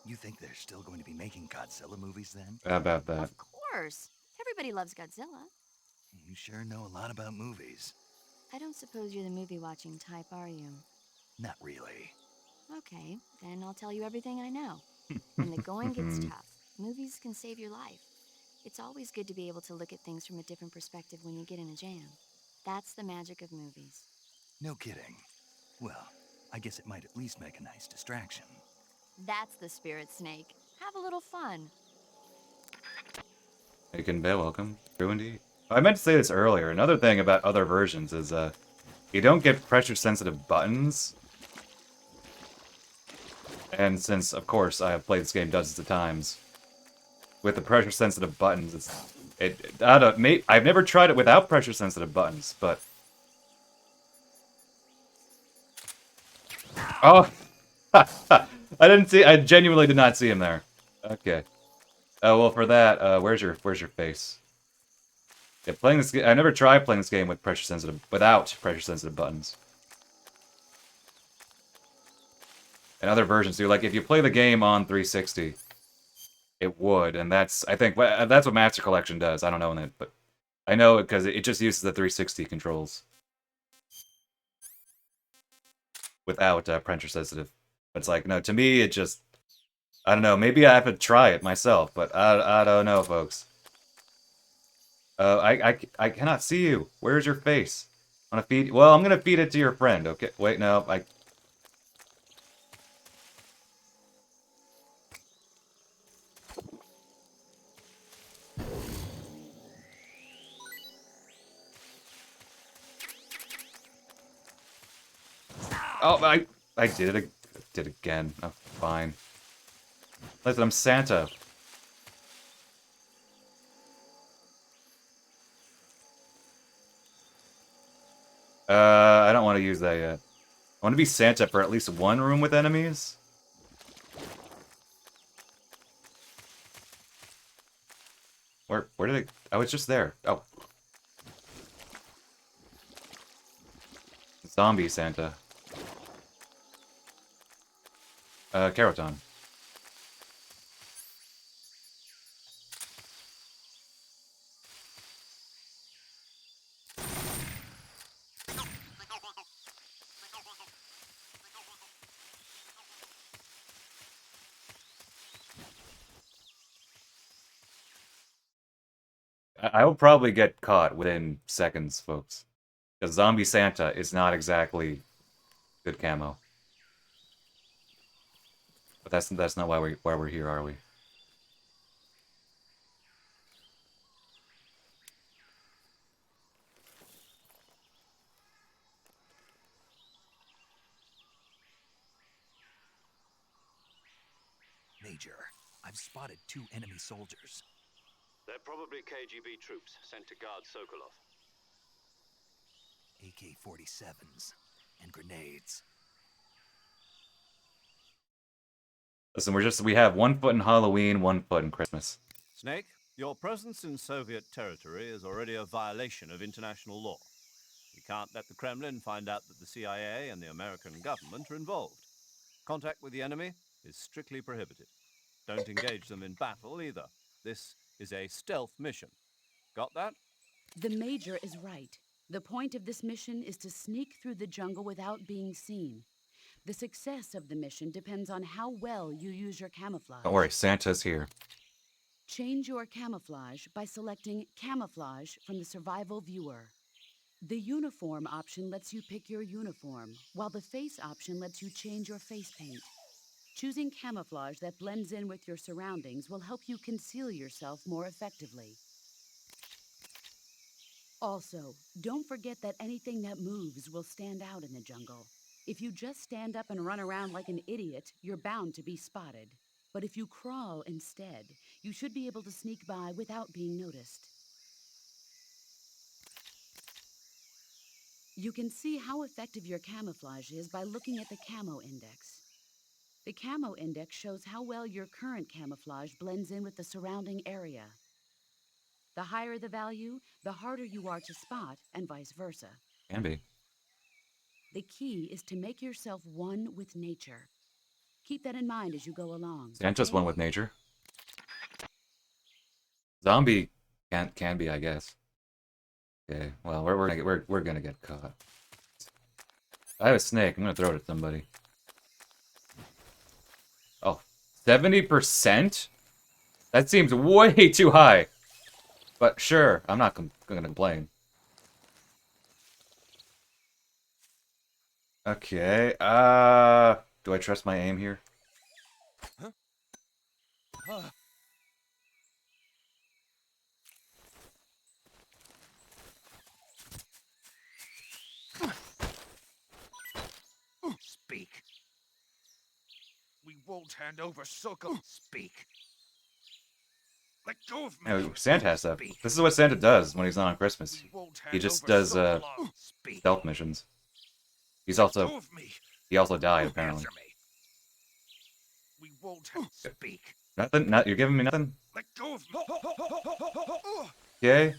You think they're still going to be making Godzilla movies then? How about that? Of course! Everybody loves Godzilla. You sure know a lot about movies. I don't suppose you're the movie-watching type, are you? Not really. Okay, then I'll tell you everything I know. When the going gets tough, movies can save your life. It's always good to be able to look at things from a different perspective when you get in a jam. That's the magic of movies. No kidding. Well, I guess it might at least make a nice distraction. That's the spirit, Snake. Have a little fun. Aiken Bay, welcome. True indeed. I meant to say this earlier. Another thing about other versions is, you don't get pressure-sensitive buttons. And since, of course, I have played this game dozens of times, with the pressure-sensitive buttons, I've never tried it without pressure-sensitive buttons, but... Oh! I genuinely did not see him there. Okay. Oh, well, for that, where's your face? Yeah, I never tried playing this game without pressure-sensitive buttons. And other versions do. Like, if you play the game on 360, it would, and that's what Master Collection does. I don't know it, but I know it because it just uses the 360 controls without pressure-sensitive. But it's like, no, to me, it just... I don't know, maybe I have to try it myself, but I don't know, folks. I cannot see you. Where's your face? I'm gonna feed it to your friend, okay? Wait, no, Oh, I did it again. Oh, fine. Listen, I'm Santa. I don't want to use that yet. I want to be Santa for at least one room with enemies. Where did it... I was just there. Oh. Zombie Santa. Caroton. I will probably get caught within seconds, folks. Because Zombie Santa is not exactly good camo. But that's not why we're here, are we? Major, I've spotted 2 enemy soldiers. They're probably KGB troops sent to guard Sokolov. AK-47s and grenades. Listen, we have 1 foot in Halloween, 1 foot in Christmas. Snake, your presence in Soviet territory is already a violation of international law. We can't let the Kremlin find out that the CIA and the American government are involved. Contact with the enemy is strictly prohibited. Don't engage them in battle either. This is a stealth mission. Got that? The Major is right. The point of this mission is to sneak through the jungle without being seen. The success of the mission depends on how well you use your camouflage. Don't worry, Santa's here. Change your camouflage by selecting Camouflage from the Survival Viewer. The Uniform option lets you pick your uniform, while the Face option lets you change your face paint. Choosing camouflage that blends in with your surroundings will help you conceal yourself more effectively. Also, don't forget that anything that moves will stand out in the jungle. If you just stand up and run around like an idiot, you're bound to be spotted. But if you crawl instead, you should be able to sneak by without being noticed. You can see how effective your camouflage is by looking at the Camo Index. The Camo Index shows how well your current camouflage blends in with the surrounding area. The higher the value, the harder you are to spot, and vice versa. Can be. The key is to make yourself one with nature. Keep that in mind as you go along. Santa's one with nature. Zombie can be, I guess. Okay, well, we're gonna get caught. I have a snake. I'm gonna throw it at somebody. Oh, 70%? That seems way too high. But sure, I'm not gonna complain. Okay, do I trust my aim here? Speak. We won't hand over Sokol. Speak. Let go of me. No, Santa has stuff. This is what Santa does when he's not on Christmas. He just does stealth missions. He also died apparently. We won't speak. Nothing? You're giving me nothing? Let go of me. Okay.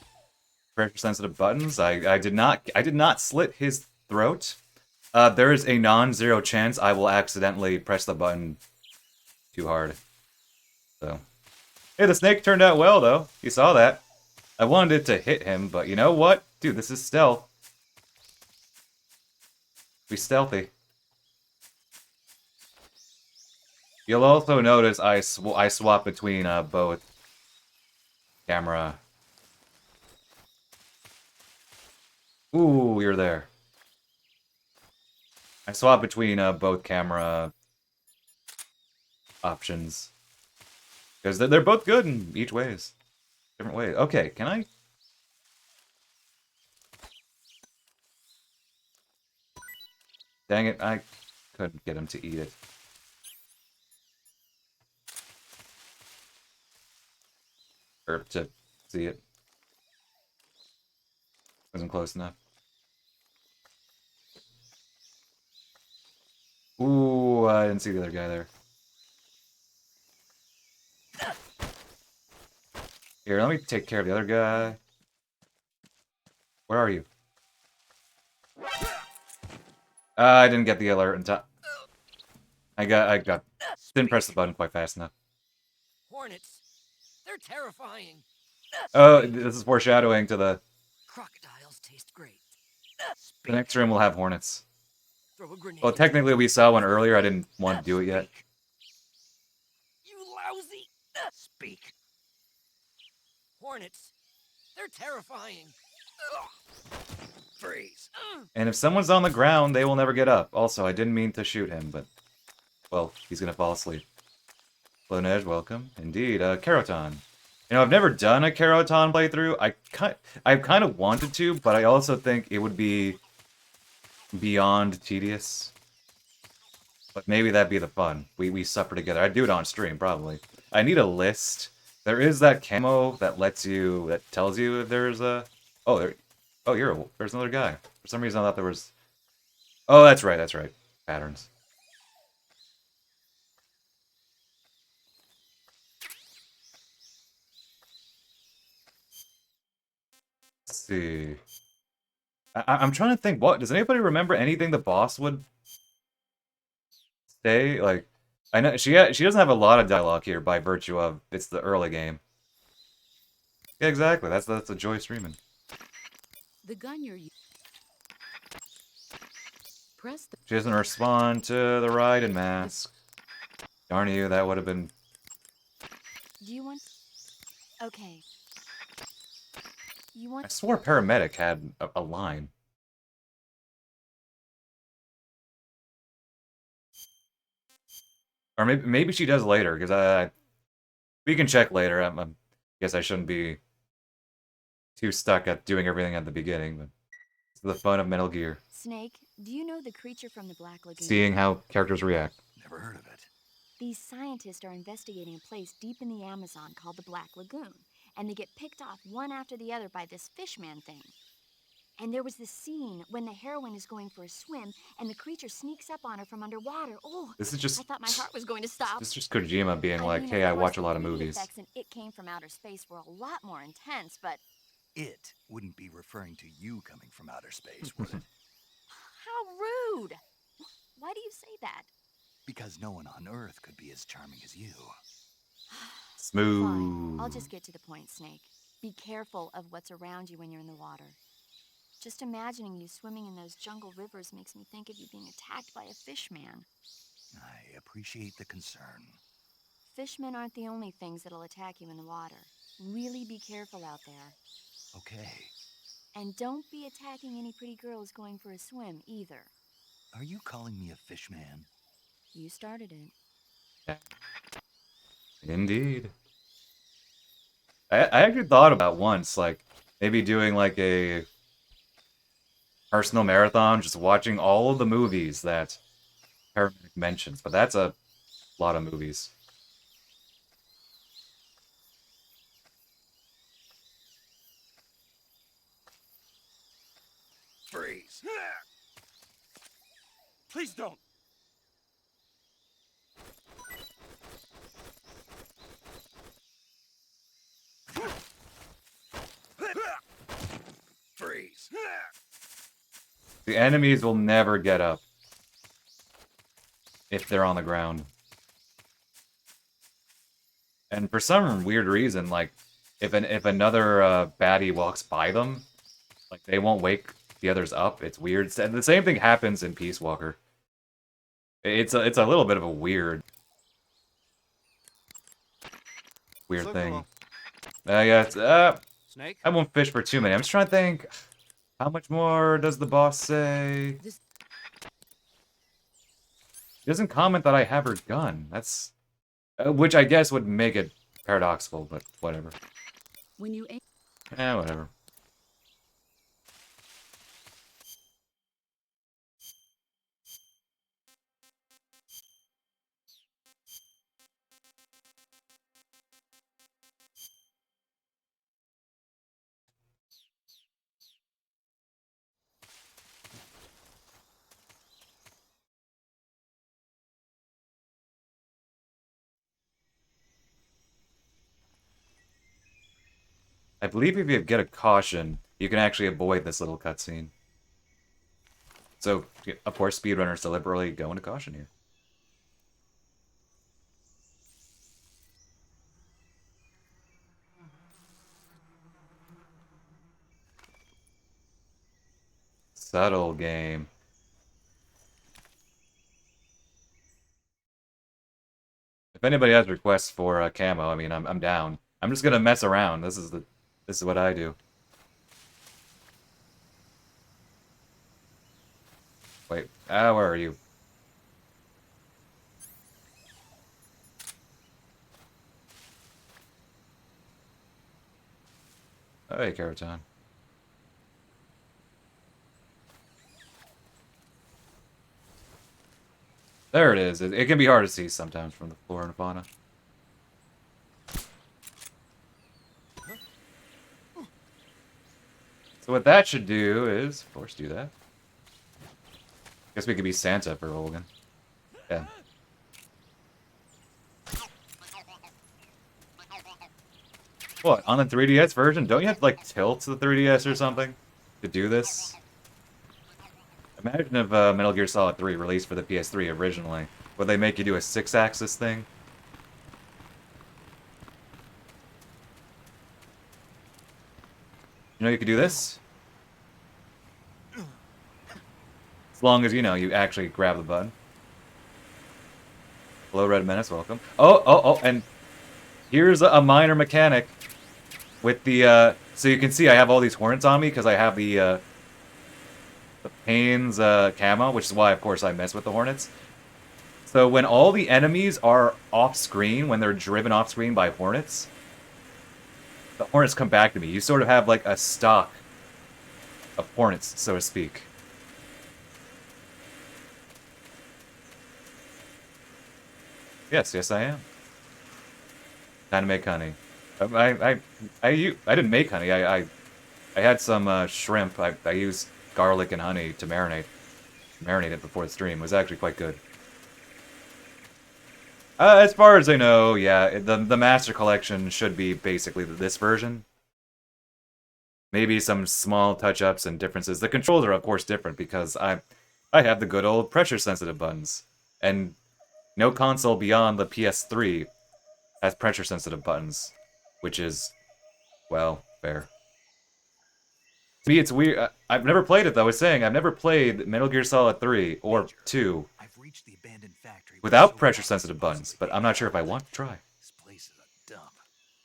Pressure sensitive buttons. I did not slit his throat. There is a non-zero chance I will accidentally press the button too hard. So, hey, the snake turned out well though. You saw that. I wanted it to hit him, but you know what? Dude, this is stealth. Be stealthy. You'll also notice I swap between both camera. Ooh, you're there. I swap between both camera options because they're both good in each ways, different ways. Okay, can I? Dang it! I couldn't get him to eat it. Or to see it. Wasn't close enough. Ooh, I didn't see the other guy there. Here, let me take care of the other guy. Where are you? I didn't get the alert in time. I didn't press the button quite fast enough. Hornets. They're terrifying. Oh, this is foreshadowing to the Crocodiles taste great. next room will have hornets. Throw a grenade. Well, technically we saw one earlier. I didn't want to do it yet. You lousy. Speak. Hornets. They're terrifying. Freeze. And if someone's on the ground, they will never get up. Also, I didn't mean to shoot him, but... Well, he's gonna fall asleep. Flonej, welcome. Indeed, Karoton. You know, I've never done a Karoton playthrough. I kind of wanted to, but I also think it would be beyond tedious. But maybe that'd be the fun. We suffer together. I'd do it on stream, probably. I need a list. There is that camo that lets you... that tells you if there's a... Oh, there... Oh, there's another guy. For some reason I thought there was... Oh, that's right, that's right. Patterns. Let's see. I'm trying to think, what... Does anybody remember anything the boss would say? Like, I know she doesn't have a lot of dialogue here by virtue of it's the early game. Yeah, exactly. That's the joy of streaming. The gun you're using. Press the. She doesn't respond to the Raiden mask. Darn you, that would have been... Do you want... Okay. You I want... swore paramedic had a line. Or maybe she does later, because we can check later. I guess I shouldn't be too stuck at doing everything at the beginning, but it's the fun of Metal Gear. Snake, do you know the creature from the Black Lagoon? Seeing how characters react. Never heard of it. These scientists are investigating a place deep in the Amazon called the Black Lagoon, and they get picked off one after the other by this fishman thing. And there was this scene when the heroine is going for a swim, and the creature sneaks up on her from underwater. Oh, This is just... I thought my heart was going to stop. This is just Kojima being like, mean, hey, of I course, watch a the lot of 3D movies. effects in It Came from Outer Space were a lot more intense, but It wouldn't be referring to you coming from outer space, would it? how rude! Why do you say that? Because no one on Earth could be as charming as you. Smooth. Fine, I'll just get to the point, Snake. Be careful of what's around you when you're in the water. Just imagining you swimming in those jungle rivers makes me think of you being attacked by a fishman. I appreciate the concern. Fishmen aren't the only things that'll attack you in the water. Really be careful out there. Okay. And don't be attacking any pretty girls going for a swim, either. Are you calling me a fish man? You started it. Indeed. I actually thought about once, like, maybe doing like a personal marathon, just watching all of the movies that Paramedic mentions, but that's a lot of movies. Freeze. Please don't. Freeze. The enemies will never get up if they're on the ground. And for some weird reason, like, if another baddie walks by them, like, they won't wake the others up. It's weird. And the same thing happens in Peace Walker. It's a little bit of a weird thing. Yeah, it's, Snake? I won't fish for too many. I'm just trying to think, how much more does the boss say? This. He doesn't comment that I have her gun. That's... which I guess would make it paradoxical, but whatever. When you aim. Whatever. I believe if you get a caution, you can actually avoid this little cutscene. So, of course, speedrunners deliberately go into caution here. Subtle game. If anybody has requests for camo, I mean, I'm down. I'm just gonna mess around. This is what I do. Wait, where are you? Oh, hey, Keraton. There it is. It can be hard to see sometimes from the flora and fauna. So what that should do is, of course, do that. Guess we could be Santa for Olgan. Yeah. What, on the 3DS version? Don't you have to, like, tilt the 3DS or something to do this? Imagine if Metal Gear Solid 3 released for the PS3 originally. Would they make you do a 6-axis thing? You know you could do this? As long as, you know, you actually grab the button. Hello, Red Menace, welcome. Oh, and here's a minor mechanic with the, so you can see I have all these hornets on me because I have the Pain's camo, which is why, of course, I mess with the hornets. So when all the enemies are off-screen, when they're driven off-screen by hornets, the hornets come back to me. You sort of have, like, a stock of hornets, so to speak. Yes, I am. Time to make honey. I didn't make honey. I had some shrimp. I used garlic and honey to marinate it before the stream. It was actually quite good. As far as I know, yeah, the Master Collection should be basically this version. Maybe some small touch-ups and differences. The controls are, of course, different because I have the good old pressure-sensitive buttons. And no console beyond the PS3 has pressure-sensitive buttons, which is, well, fair. To me, it's weird. I've never played it, though. I was saying, I've never played Metal Gear Solid 3 or 2 I've reached the abandoned factory without pressure-sensitive buttons, but I'm not sure if I want to try. This place is a dump.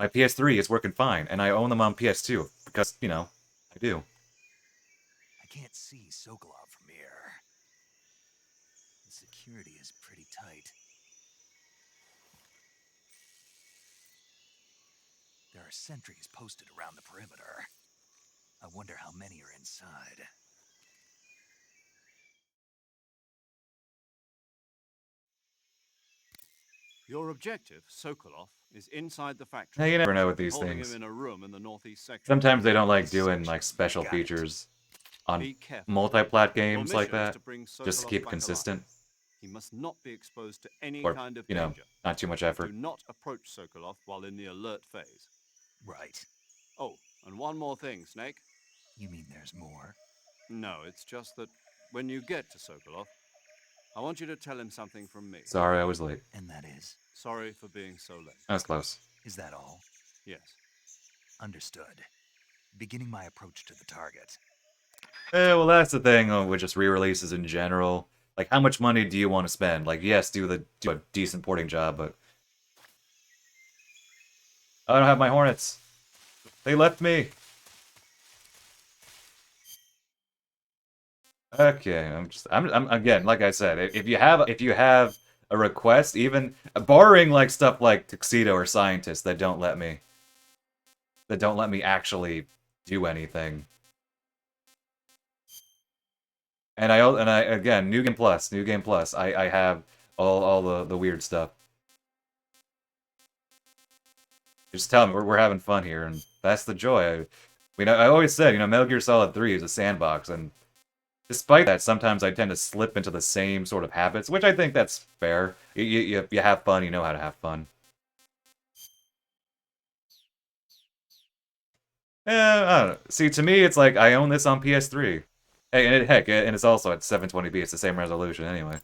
My PS3 is working fine, and I own them on PS2, because, you know, I do. I can't see Sokolov from here. The security is pretty tight. There are sentries posted around the perimeter. I wonder how many are inside. Your objective, Sokolov, is inside the factory. Now, you never know with these Holding things. him in a room in the northeast section. Sometimes they don't like doing, like, special Got it. features on Be careful. multi-plat Your games like mission is that, to bring just to Sokolov keep it back consistent, alive. He must not be exposed to any or, kind of you know, danger. not too much effort. Do not approach Sokolov while in the alert phase. Right. Oh, and one more thing, Snake. You mean there's more? No, it's just that when you get to Sokolov, I want you to tell him something from me. Sorry I was late. And that is? Sorry for being so late. That was close. Is that all? Yes. Understood. Beginning my approach to the target. Well, that's the thing with just re-releases in general. Like, how much money do you want to spend? Like, yes, do a decent porting job, but... I don't have my hornets. They left me. Okay, I'm again, like I said, if you have a request, even barring like stuff like Tuxedo or Scientist that don't let me actually do anything. And I again, New Game Plus, I have all the weird stuff. Just tell me we're having fun here, and that's the joy. I always said, you know, Metal Gear Solid 3 is a sandbox, and despite that, sometimes I tend to slip into the same sort of habits, which I think that's fair. You have fun, you know how to have fun. Yeah, I don't know. See, to me, it's like I own this on PS3. Hey, and it's also at 720p. It's the same resolution anyway.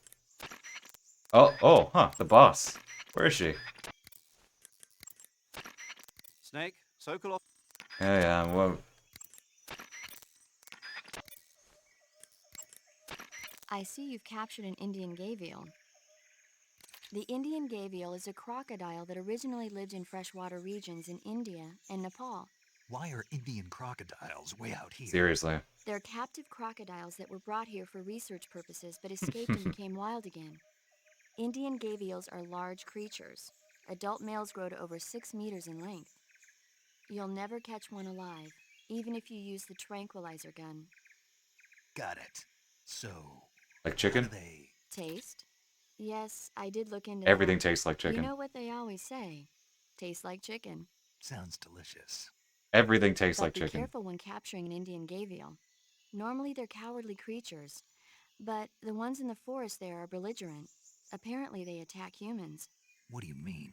Oh, the boss. Where is she? Snake, Sokolov. Yeah, well, I see you've captured an Indian gavial. The Indian gavial is a crocodile that originally lived in freshwater regions in India and Nepal. Why are Indian crocodiles way out here? Seriously. They're captive crocodiles that were brought here for research purposes but escaped and became wild again. Indian gavials are large creatures. Adult males grow to over 6 meters in length. You'll never catch one alive, even if you use the tranquilizer gun. Got it. So, Like how chicken? do they... Taste? Yes, I did look into Everything that. tastes like You chicken. know what they always say. Tastes like chicken. Sounds delicious. Everything tastes But like be chicken. careful when capturing an Indian gavial. Normally they're cowardly creatures, but the ones in the forest there are belligerent. Apparently they attack humans. What do you mean?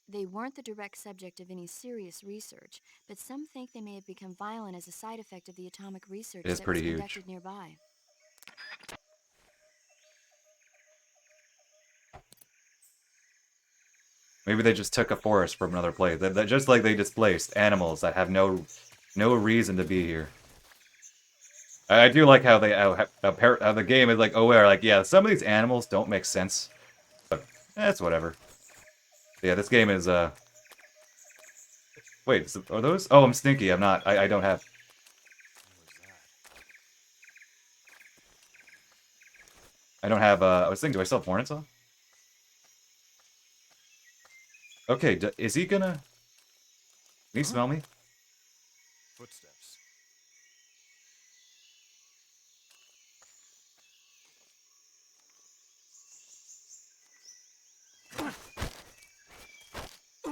They weren't the direct subject of any serious research, but some think they may have become violent as a side effect of the atomic research It is that was pretty huge. conducted nearby. Maybe they just took a forest from another place. Just like they displaced animals that have no reason to be here. I do like how they how the game is like aware, like, yeah, some of these animals don't make sense, but that's whatever. Yeah, this game is wait, are those? Oh, I'm stinky. I'm not. I don't have. I don't have. I was thinking, do I still have hornets on? Okay, is he gonna? Can he smell me? Footsteps.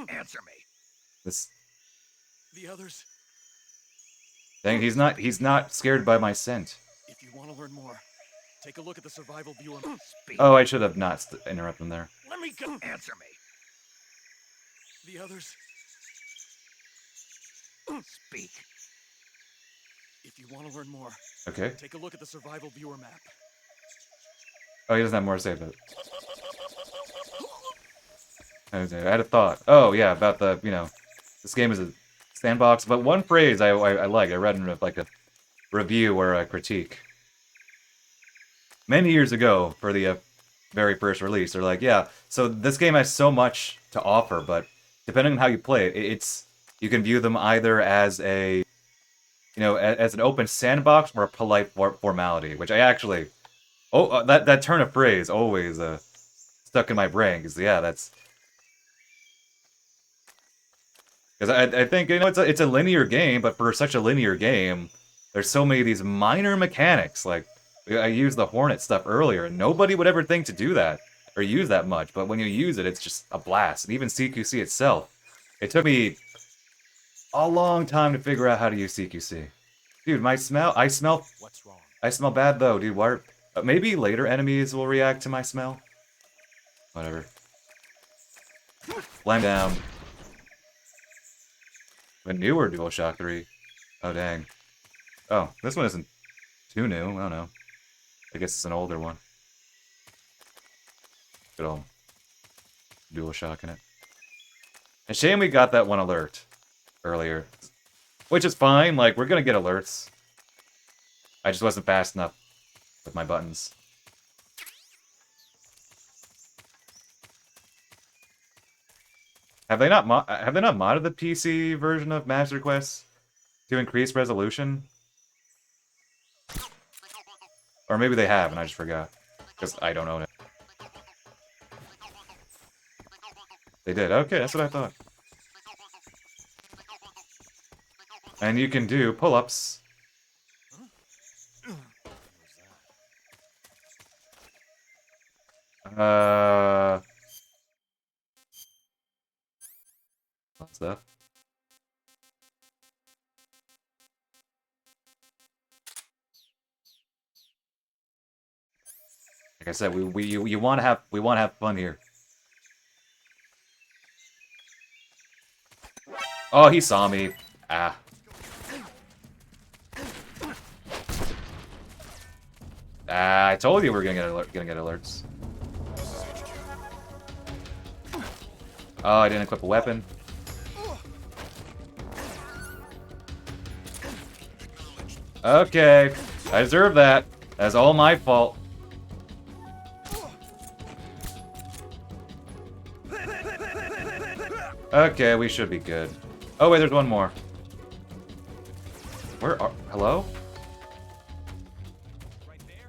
Answer me. This. The others, Dang, he's not. He's not scared by my scent. if you want to learn more, take a look at the survival viewer. Speak. Oh, I should have not interrupted him there. Let me go. Answer me. The others, Speak. if you want to learn more, Okay. take a look at the survival viewer map. Oh, he doesn't have more to say about it. I had a thought. Oh, yeah, about the, this game is a sandbox. But one phrase I like, I read in like a review or a critique. Many years ago, for the very first release, they're like, yeah, so this game has so much to offer, but depending on how you play it, you can view them either as a, as an open sandbox or a polite formality, which I actually, that turn of phrase always stuck in my brain, because, yeah, that's, because I think, it's a linear game, but for such a linear game, there's so many of these minor mechanics. Like, I used the Hornet stuff earlier, and nobody would ever think to do that, or use that much, but when you use it, it's just a blast. And even CQC itself, it took me a long time to figure out how to use CQC. Dude, I smell What's wrong? I smell bad, though, dude. Why maybe later enemies will react to my smell? Whatever. Slam down. A newer DualShock 3. Oh, dang. Oh, this one isn't too new. I don't know. I guess it's an older one. Good old DualShock in it. A shame we got that one alert earlier. Which is fine, like, we're gonna get alerts. I just wasn't fast enough with my buttons. Have they not modded the PC version of Master Quest to increase resolution? Or maybe they have and I just forgot. Because I don't own it. They did. Okay, that's what I thought. And you can do pull-ups. Stuff. Like I said, we want to have fun here. Oh, he saw me. Ah. I told you we were gonna get alerts. Oh, I didn't equip a weapon. Okay, I deserve that. That's all my fault. Okay, we should be good. Oh wait, there's one more. Where are... Hello? Right there.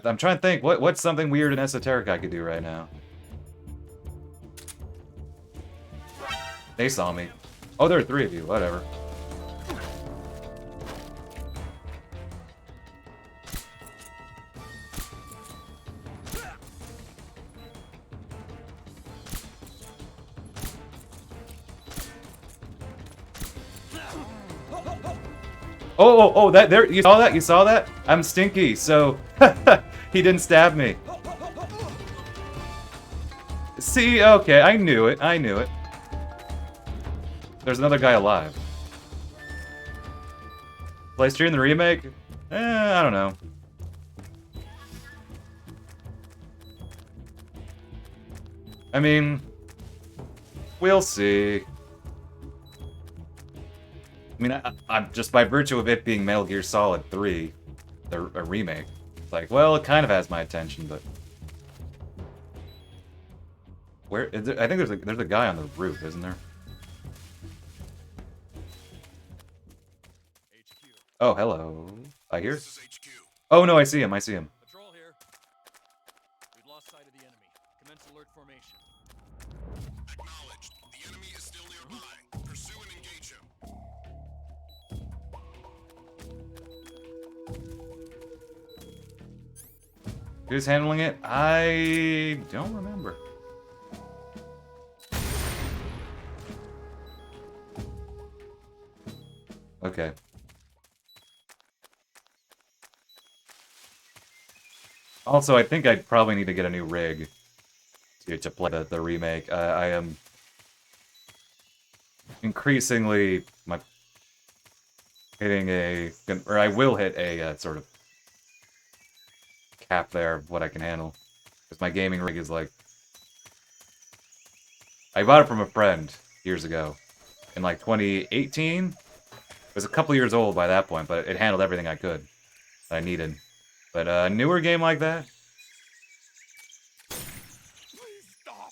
I'm trying to think. What's something weird and esoteric I could do right now? They saw me. Oh, there are 3 of you. Whatever. Oh, that there, you saw that? You saw that? I'm stinky, so he didn't stab me. See, okay, I knew it. There's another guy alive. Play stream the remake? I don't know. I mean, we'll see. I mean, I'm just by virtue of it being Metal Gear Solid 3, a remake. It's like, well, it kind of has my attention, but where is it? I think there's a guy on the roof, isn't there? HQ. Oh, hello. I hear. This is HQ. Oh no, I see him. Patrol here. We've lost sight of the enemy. Commence alert formation. Acknowledged. The enemy is still nearby. Pursue and engage him. Who's handling it? I don't remember. Okay. Also, I think I'd probably need to get a new rig to play the remake. I am increasingly hitting or I will hit a sort of cap there of what I can handle. Because my gaming rig is like... I bought it from a friend years ago. In like 2018? It was a couple years old by that point, but it handled everything I could. That I needed. But a newer game like that? Please stop.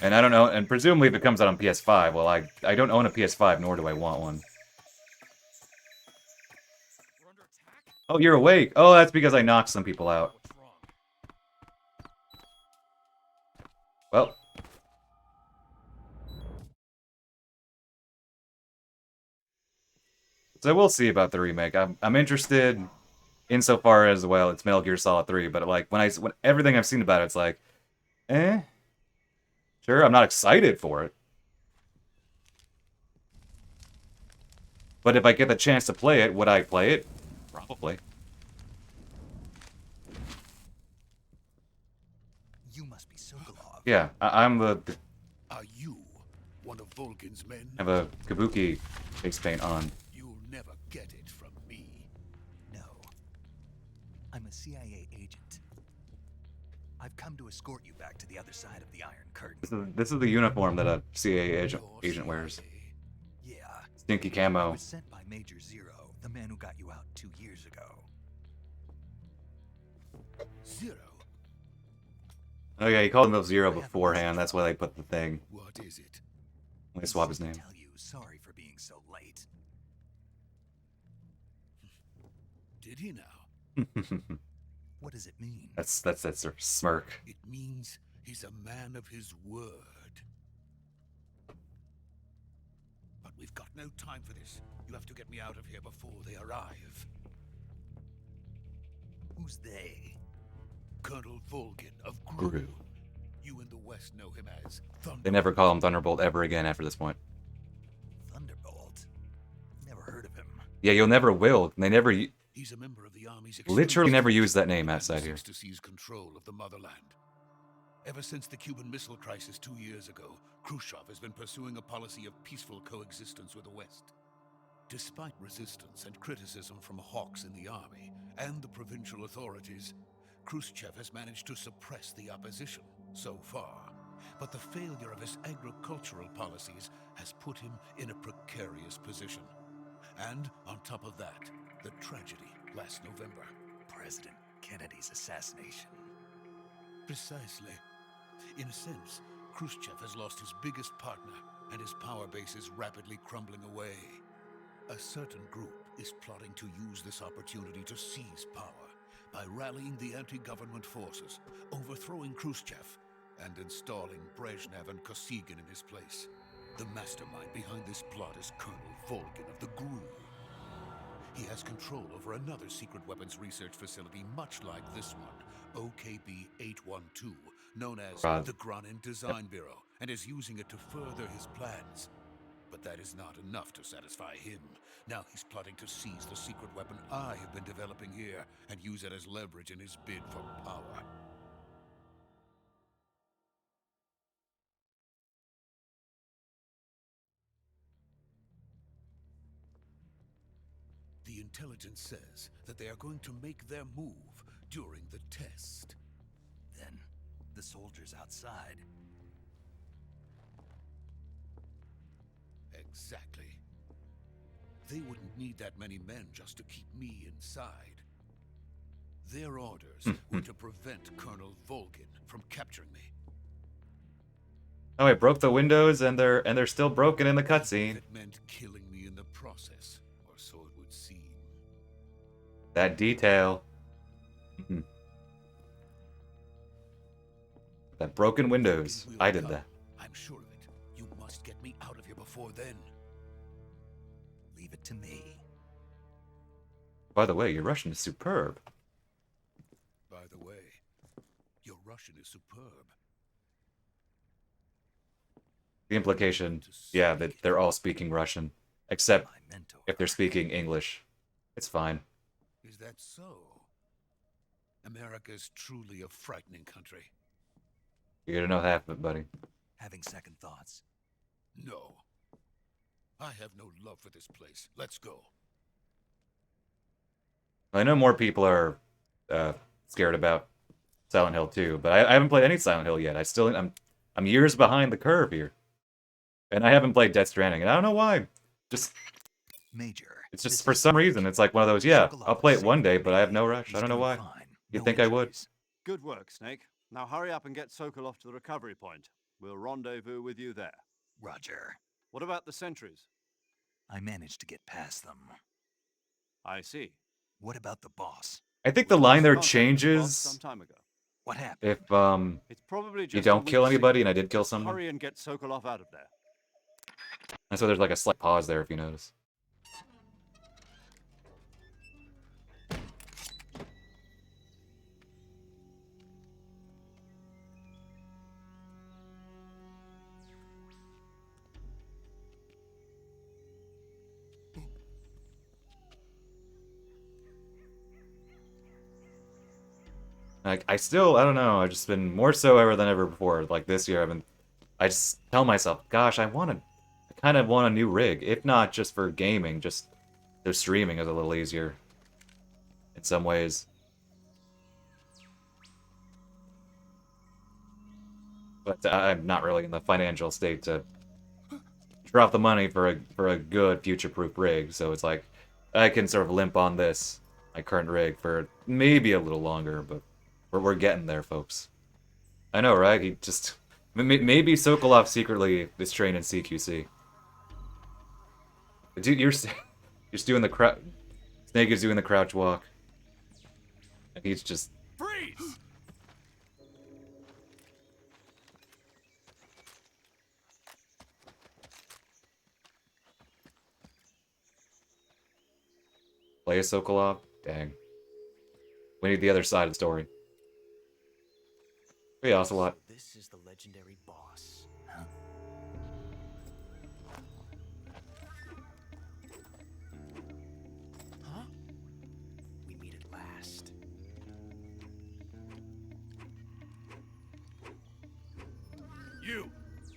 And I don't know, and presumably if it comes out on PS5, well, I don't own a PS5, nor do I want one. We're under attack? Oh, you're awake. Oh, that's because I knocked some people out. What's wrong? Well. So we'll see about the remake. I'm interested insofar as, well, it's Metal Gear Solid 3, but like when everything I've seen about it, it's like, eh. Sure, I'm not excited for it. But if I get the chance to play it, would I play it? Probably. You must be Sokolov. Yeah, I'm Are you one of Volkin's men? I have a Kabuki face paint on. You'll never get it from me. No. I'm a CIA agent. I've come to escort you back to the other side of the Iron Curtain. This is the uniform that a CIA agent wears. Yeah. Stinky I camo. was sent by Major Zero, the man who got you out 2 years ago. Zero. Oh yeah, he called himself Zero beforehand. That's why they put the thing. What is it? Let me swap his name. Tell you sorry for being so late. Did he now? What does it mean? That's that sort of smirk. It means he's a man of his word. But we've got no time for this. You have to get me out of here before they arrive. Who's they? Colonel Volgin of Gru. Gru. You in the West know him as Thunder. They never call him Thunderbolt ever again after this point. Thunderbolt? Never heard of him. Yeah, you'll never will. They never, He's a member of the army's literally never exclusive use that name and outside here. seeks to seize control of the motherland. Ever since the Cuban Missile Crisis 2 years ago, Khrushchev has been pursuing a policy of peaceful coexistence with the West. Despite resistance and criticism from hawks in the army and the provincial authorities, Khrushchev has managed to suppress the opposition so far. But the failure of his agricultural policies has put him in a precarious position. And on top of that, the tragedy last November. President Kennedy's assassination. Precisely. In a sense, Khrushchev has lost his biggest partner, and his power base is rapidly crumbling away. A certain group is plotting to use this opportunity to seize power by rallying the anti-government forces, overthrowing Khrushchev, and installing Brezhnev and Kosygin in his place. The mastermind behind this plot is Colonel Volgin of the GRU. He has control over another secret weapons research facility much like this one, OKB-812, known as the Granin Design Bureau, and is using it to further his plans. But that is not enough to satisfy him. Now he's plotting to seize the secret weapon I have been developing here and use it as leverage in his bid for power. The intelligence says that they are going to make their move during the test. Then, the soldiers outside. Exactly. They wouldn't need that many men just to keep me inside. Their orders were to prevent Colonel Volgin from capturing me. Oh, I broke the windows, and they're still broken in the cutscene. It meant killing me in the process, or so it would seem. That detail. That broken windows. I did that. I'm sure of it. You must get me out of here before then. Leave it to me. By the way, your Russian is superb. By the way, your Russian is superb. The implication, yeah, that they're all speaking Russian, except if they're speaking English. It's fine. Is that so? America is truly a frightening country. You're gonna know half of it, buddy. Having second thoughts. No. I have no love for this place. Let's go. I know more people are scared about Silent Hill 2, but I haven't played any Silent Hill yet. I'm years behind the curve here. And I haven't played Death Stranding, and I don't know why. Just Major. It's just for some reason it's like one of those, yeah, I'll play it one day, but I have no rush. I don't know why. You'd think I would. Good work, Snake. Now hurry up and get Sokolov to the recovery point. We'll rendezvous with you there. Roger. What about the sentries? I managed to get past them. I see. What about the boss? I think the line there changes Some time ago. What happened? if it's probably you just don't kill anybody and I did kill someone. Hurry and get Sokolov out of there. And so there's like a slight pause there if you notice. Like, I don't know, I've just been more so ever than ever before. Like this year, I just tell myself, gosh, I kind of want a new rig. If not just for gaming, just so streaming is a little easier in some ways. But I'm not really in the financial state to drop the money for a good future-proof rig. So it's like, I can sort of limp on this, my current rig, for maybe a little longer, but we're getting there, folks. I know, right? He just... Maybe Sokolov secretly is trained in CQC. Dude, you're just doing the crouch... Snake is doing the crouch walk. And he's just... Freeze! Play a Sokolov? Dang. We need the other side of the story. Hey, Ocelot. So this is the legendary boss. Huh? Huh? We meet at last.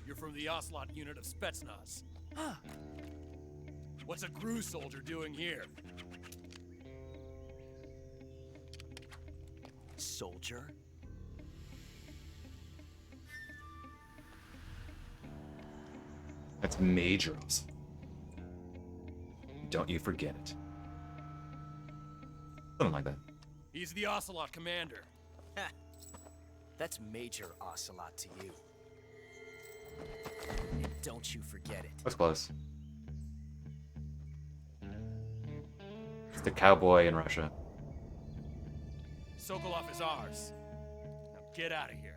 You're from the Ocelot unit of Spetsnaz. Huh. What's a GRU soldier doing here? Soldier? That's Majors. Don't you forget it. Something like that. He's the Ocelot commander. That's Major Ocelot to you. And don't you forget it. That's close. It's the cowboy in Russia. Sokolov is ours. Now get out of here.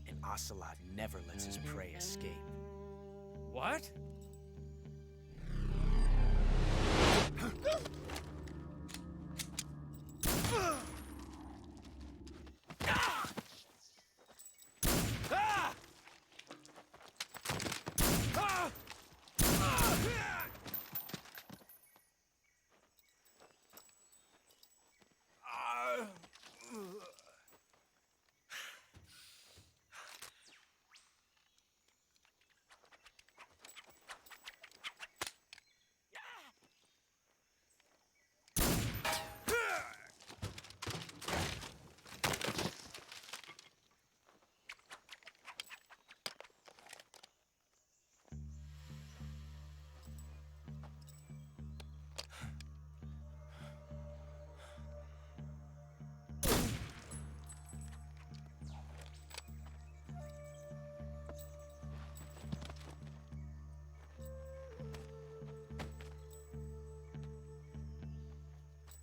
And Ocelot never lets his prey escape. What?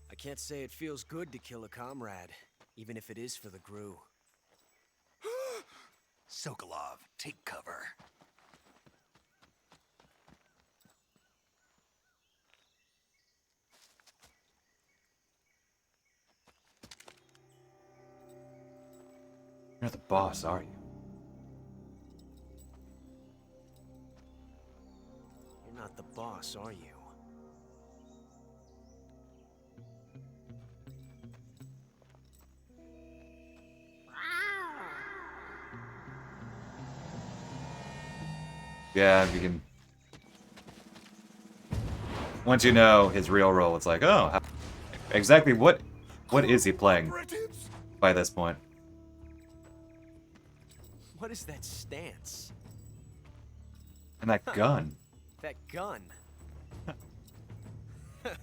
I can't say it feels good to kill a comrade, even if it is for the GRU. Sokolov, take cover. You're not the boss, are you? You're not the boss, are you? Yeah, you can. Once you know his real role, it's like, oh, exactly what is he playing by this point? What is that stance? And that gun. That gun? You're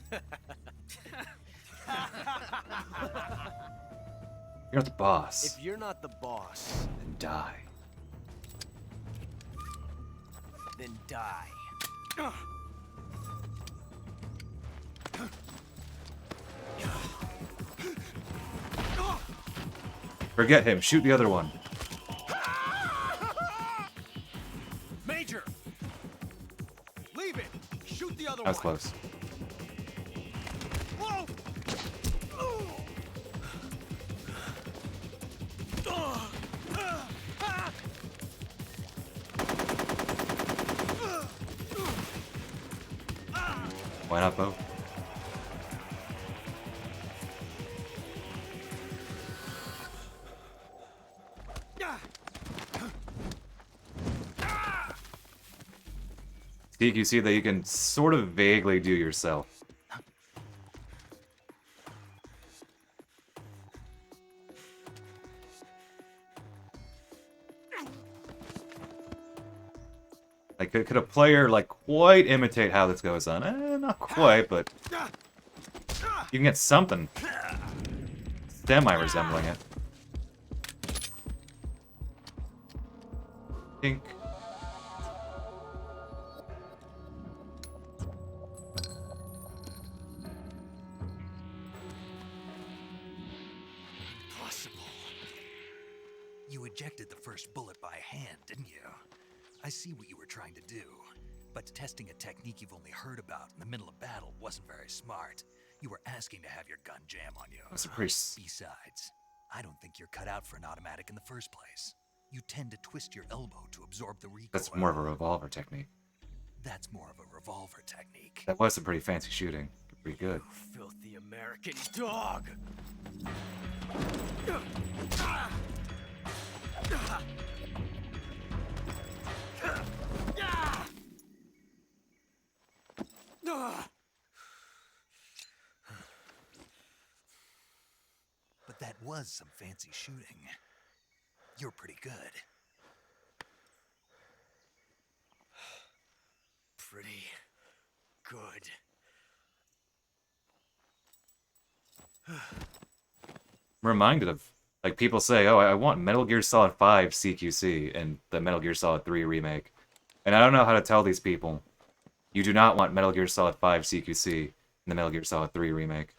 not the boss. If you're not the boss, Then die. then die. Forget him. Shoot the other one. Major! Leave it! Shoot the other That was one! close. Whoa! Why not both? Steve, you see that you can sort of vaguely do yourself. Like, could a player, like, quite imitate how this goes on? Not quite, but you can get something semi-resembling it. Think. Impossible. You ejected the first bullet by hand, didn't you? I see what you were trying to do, but testing a technique you've only heard about in the middle of battle wasn't very smart. You were asking to have your gun jam on you. That's a pretty Besides, I don't think you're cut out for an automatic in the first place. You tend to twist your elbow to absorb the recoil. That's more of a revolver technique. That's more of a revolver technique. That was some pretty fancy shooting. Pretty good. Filthy American dog! But that was some fancy shooting. You're pretty good. Pretty good. I'm reminded of, like, people say, oh, I want Metal Gear Solid 5 CQC and the Metal Gear Solid 3 remake. And I don't know how to tell these people, you do not want Metal Gear Solid 5 CQC in the Metal Gear Solid 3 remake.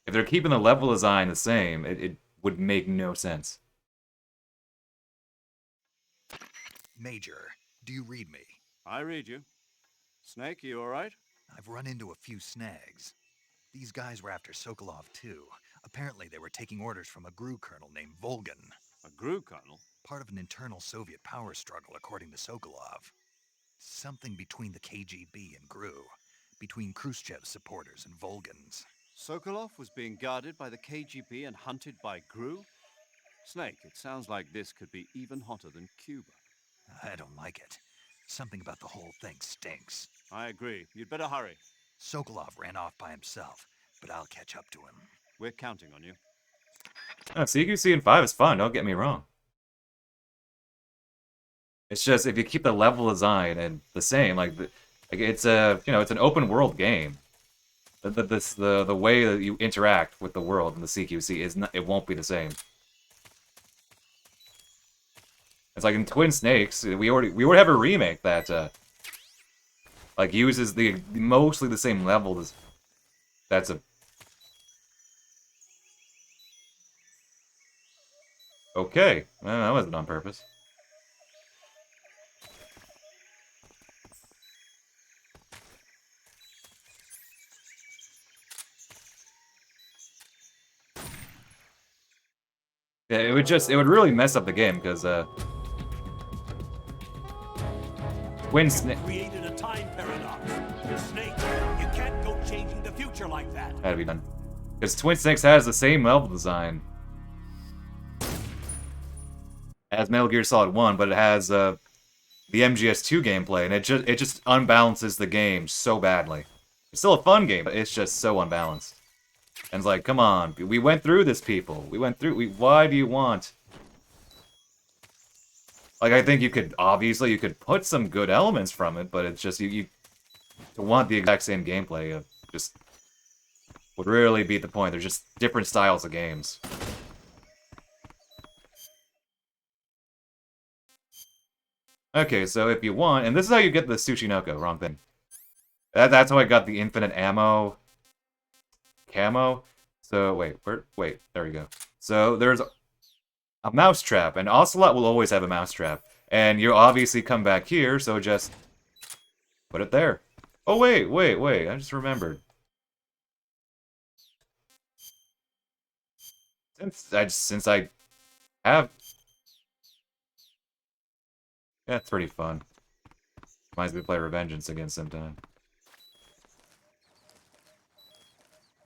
If they're keeping the level design the same, it would make no sense. Major, do you read me? I read you. Snake, you alright? I've run into a few snags. These guys were after Sokolov too. Apparently they were taking orders from a GRU colonel named Volgan. A GRU colonel? Part of an internal Soviet power struggle, according to Sokolov. Something between the KGB and GRU. Between Khrushchev's supporters and Volgan's. Sokolov was being guarded by the KGB and hunted by GRU? Snake, it sounds like this could be even hotter than Cuba. I don't like it. Something about the whole thing stinks. I agree. You'd better hurry. Sokolov ran off by himself, but I'll catch up to him. We're counting on you. CQC in 5 is fun, don't get me wrong. It's just, if you keep the level design and the same, like it's a, it's an open world game. The way that you interact with the world in the CQC is not, it won't be the same. It's like in Twin Snakes, we already have a remake that like uses the mostly the same level as that's a okay. Well, that wasn't on purpose. Yeah, it would really mess up the game because Twin Snake Created a time paradox. Snake, you can't go changing the future like that. had to be done. Because Twin Snakes has the same level design as Metal Gear Solid 1, but it has the MGS2 gameplay, and it just unbalances the game so badly. It's still a fun game, but it's just so unbalanced. And it's like, come on, we went through this, people. Why do you want? Like, I think you could put some good elements from it, but it's just, you to want the exact same gameplay, just would really beat the point. They're just different styles of games. Okay, so if you want, and this is how you get the Tsushinoko, wrong thing. That's how I got the infinite ammo camo. So, wait, there we go. So, there's a mousetrap, and Ocelot will always have a mousetrap. And you obviously come back here, so just put it there. Oh, wait, I just remembered. Since I have... Yeah, it's pretty fun. Reminds me to play Revengeance again sometime.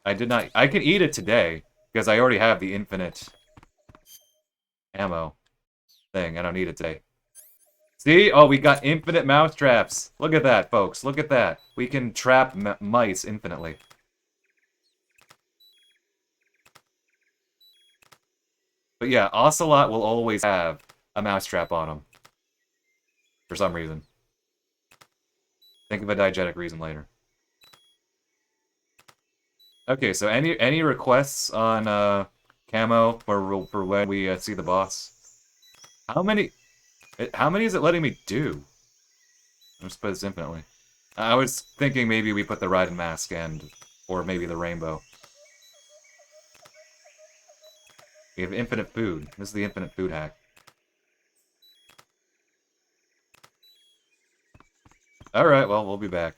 I can eat it today, because I already have the infinite ammo thing. I don't need it today. See? Oh, we got infinite mouse traps. Look at that, folks. Look at that. We can trap mice infinitely. But yeah, Ocelot will always have a mousetrap on him. For some reason. Think of a diegetic reason later. Okay, so any requests on camo for when we see the boss? How many is it letting me do? I'm just put this infinitely. I was thinking maybe we put the Raiden mask or maybe the rainbow. We have infinite food. This is the infinite food hack. Alright, well, we'll be back.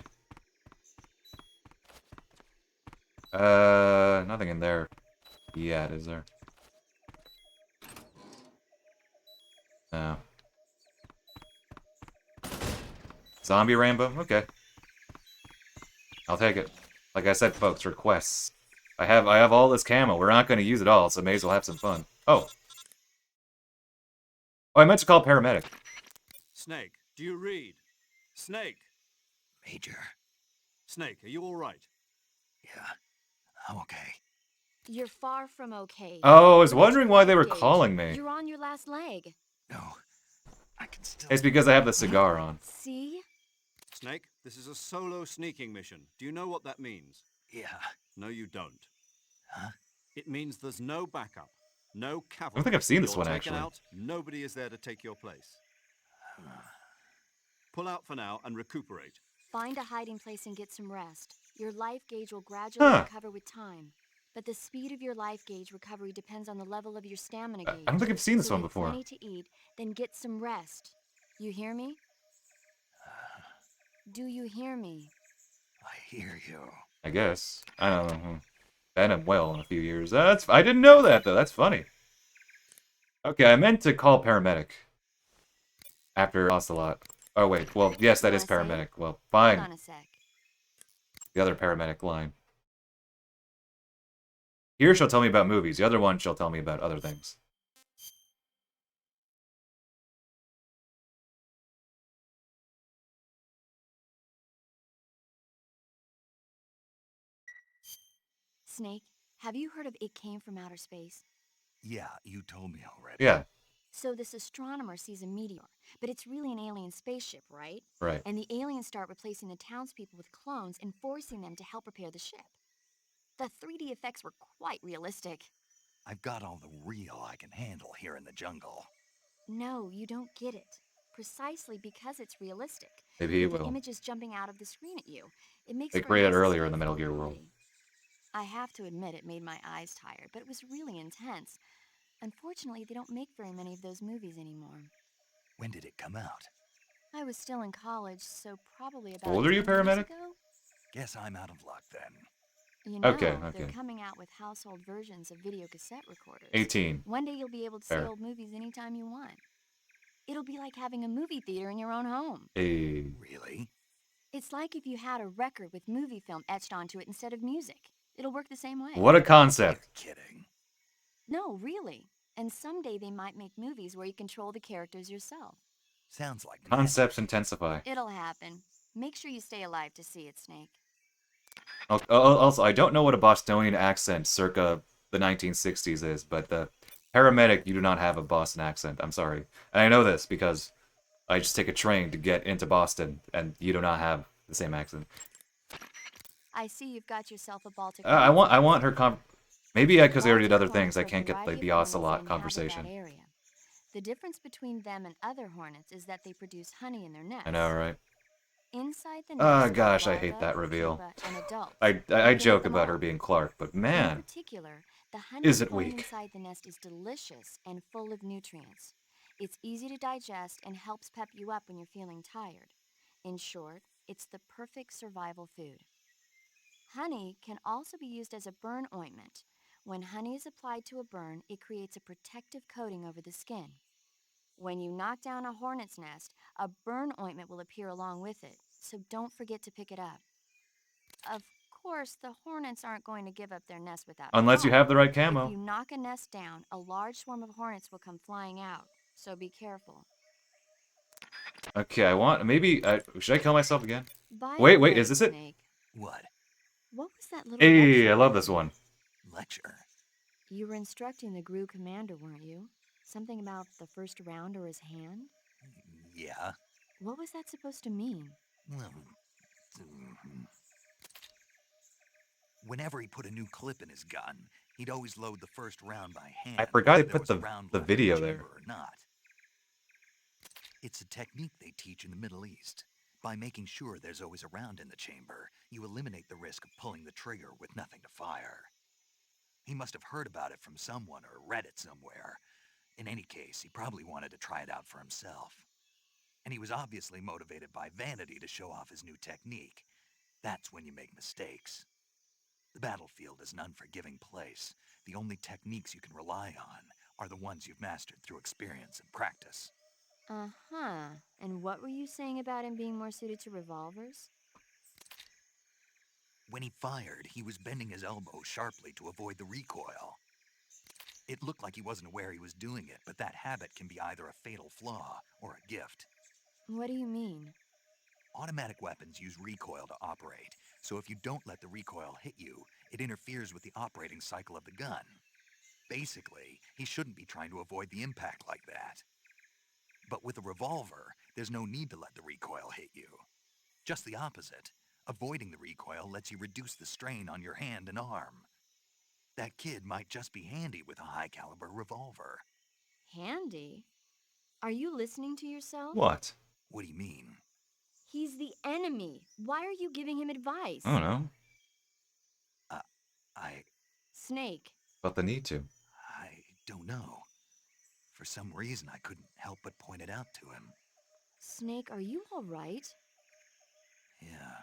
Nothing in there yet, is there? No. Zombie rainbow? Okay. I'll take it. Like I said, folks, requests. I have all this camo. We're not going to use it all, so may as well have some fun. Oh. Oh, I meant to call paramedic. Snake, do you read? Snake! Major. Snake, are you alright? Yeah, I'm okay. You're far from okay. Oh, I was wondering why they were calling me. You're on your last leg. No, I can still... It's because I have the cigar on. See? Snake, this is a solo sneaking mission. Do you know what that means? Yeah. No, you don't. Huh? It means there's no backup, no cavalry. I don't think I've seen this You're one, taken actually. out, nobody is there to take your place. Pull out for now and recuperate. Find a hiding place and get some rest. Your life gauge will gradually Huh. recover with time. But the speed of your life gauge recovery depends on the level of your stamina I gauge. don't think I've seen this So one eat before. plenty to eat, then get some rest. You hear me? Do you hear me? I hear you. I guess. I don't know. Been him well in a few years. I didn't know that, though. That's funny. Okay, I meant to call paramedic. After Ocelot. Oh, wait. Well, yes, that You is wanna say it? paramedic. Well, Hold fine. on a sec. The other paramedic line. Here she'll tell me about movies. The other one she'll tell me about other things. Snake, have you heard of It Came from Outer Space? Yeah, you told me already. Yeah, So this astronomer sees a meteor, but it's really an alien spaceship, right? right. And the aliens start replacing the townspeople with clones and forcing them to help repair the ship. The 3D effects were quite realistic. I've got all the real I can handle here in the jungle. No, you don't get it. Precisely because it's realistic. Maybe he With the will. images jumping out of the screen at you, it makes They for a created nice earlier in the steady Metal Gear world. quality. I have to admit it made my eyes tired, but it was really intense. Unfortunately, they don't make very many of those movies anymore. When did it come out? I was still in college, so probably How about old are you, 10 years paramedic? ago. Guess I'm out of luck then. You know, Okay, they're okay. coming out with household versions of video cassette recorders. 18. One day you'll be able to see Fair. old movies anytime you want. It'll be like having a movie theater in your own home. Hey. Really? It's like if you had a record with movie film etched onto it instead of music. It'll work the same way. What a concept. You're kidding. No, really. And someday they might make movies where you control the characters yourself. Sounds like Concepts magic. intensify. It'll happen. Make sure you stay alive to see it, Snake. Also, I don't know what a Bostonian accent circa the 1960s is, but the paramedic, you do not have a Boston accent. I'm sorry. And I know this because I just take a train to get into Boston, and you do not have the same accent. I see you've got yourself a Baltic. I want her maybe because I already did other Baltic things, I hornets are a can't get variety like of the hornets that Ocelot inhabit conversation. that area. The difference between them and other hornets is that they produce honey in their nests. I know, right? Inside the nest Oh are gosh, I larvae, hate that reveal. pupa, and adults. I You can joke eat them about her all. being Clark, but In man, particular, the honey is it flowing weak. inside the nest is delicious and full of nutrients. It's easy to digest and helps pep you up when you're feeling tired. In short, it's the perfect survival food. Honey can also be used as a burn ointment. When honey is applied to a burn, it creates a protective coating over the skin. When you knock down a hornet's nest, a burn ointment will appear along with it, so don't forget to pick it up. Of course, the hornets aren't going to give up their nest without Unless you help. have the right If camo. you knock a nest down, a large swarm of hornets will come flying out, so be careful. Okay, should I kill myself again? By Wait, the wait, way, is this it? Snake, What? what was that little Hey, lecture I love you this were one. Lecture? You were instructing the GRU commander, weren't you? Something about the first round or his hand? Yeah. What was that supposed to mean? Well, whenever he put a new clip in his gun, he'd always load the first round by hand. I forgot whether they there put was a round the left in video chamber there. or not. It's a technique they teach in the Middle East. By making sure there's always a round in the chamber, you eliminate the risk of pulling the trigger with nothing to fire. He must have heard about it from someone or read it somewhere. In any case, he probably wanted to try it out for himself. And he was obviously motivated by vanity to show off his new technique. That's when you make mistakes. The battlefield is an unforgiving place. The only techniques you can rely on are the ones you've mastered through experience and practice. Uh-huh. And what were you saying about him being more suited to revolvers? When he fired, he was bending his elbow sharply to avoid the recoil. It looked like he wasn't aware he was doing it, but that habit can be either a fatal flaw or a gift. What do you mean? Automatic weapons use recoil to operate, so if you don't let the recoil hit you, it interferes with the operating cycle of the gun. Basically, he shouldn't be trying to avoid the impact like that. But with a revolver, there's no need to let the recoil hit you. Just the opposite. Avoiding the recoil lets you reduce the strain on your hand and arm. That kid might just be handy with a high-caliber revolver. Handy? Are you listening to yourself? What? What do you mean? He's the enemy. Why are you giving him advice? I don't know. I Snake. Felt the need to. don't know. For some reason, I couldn't help but point it out to him. Snake, are you all right? Yeah.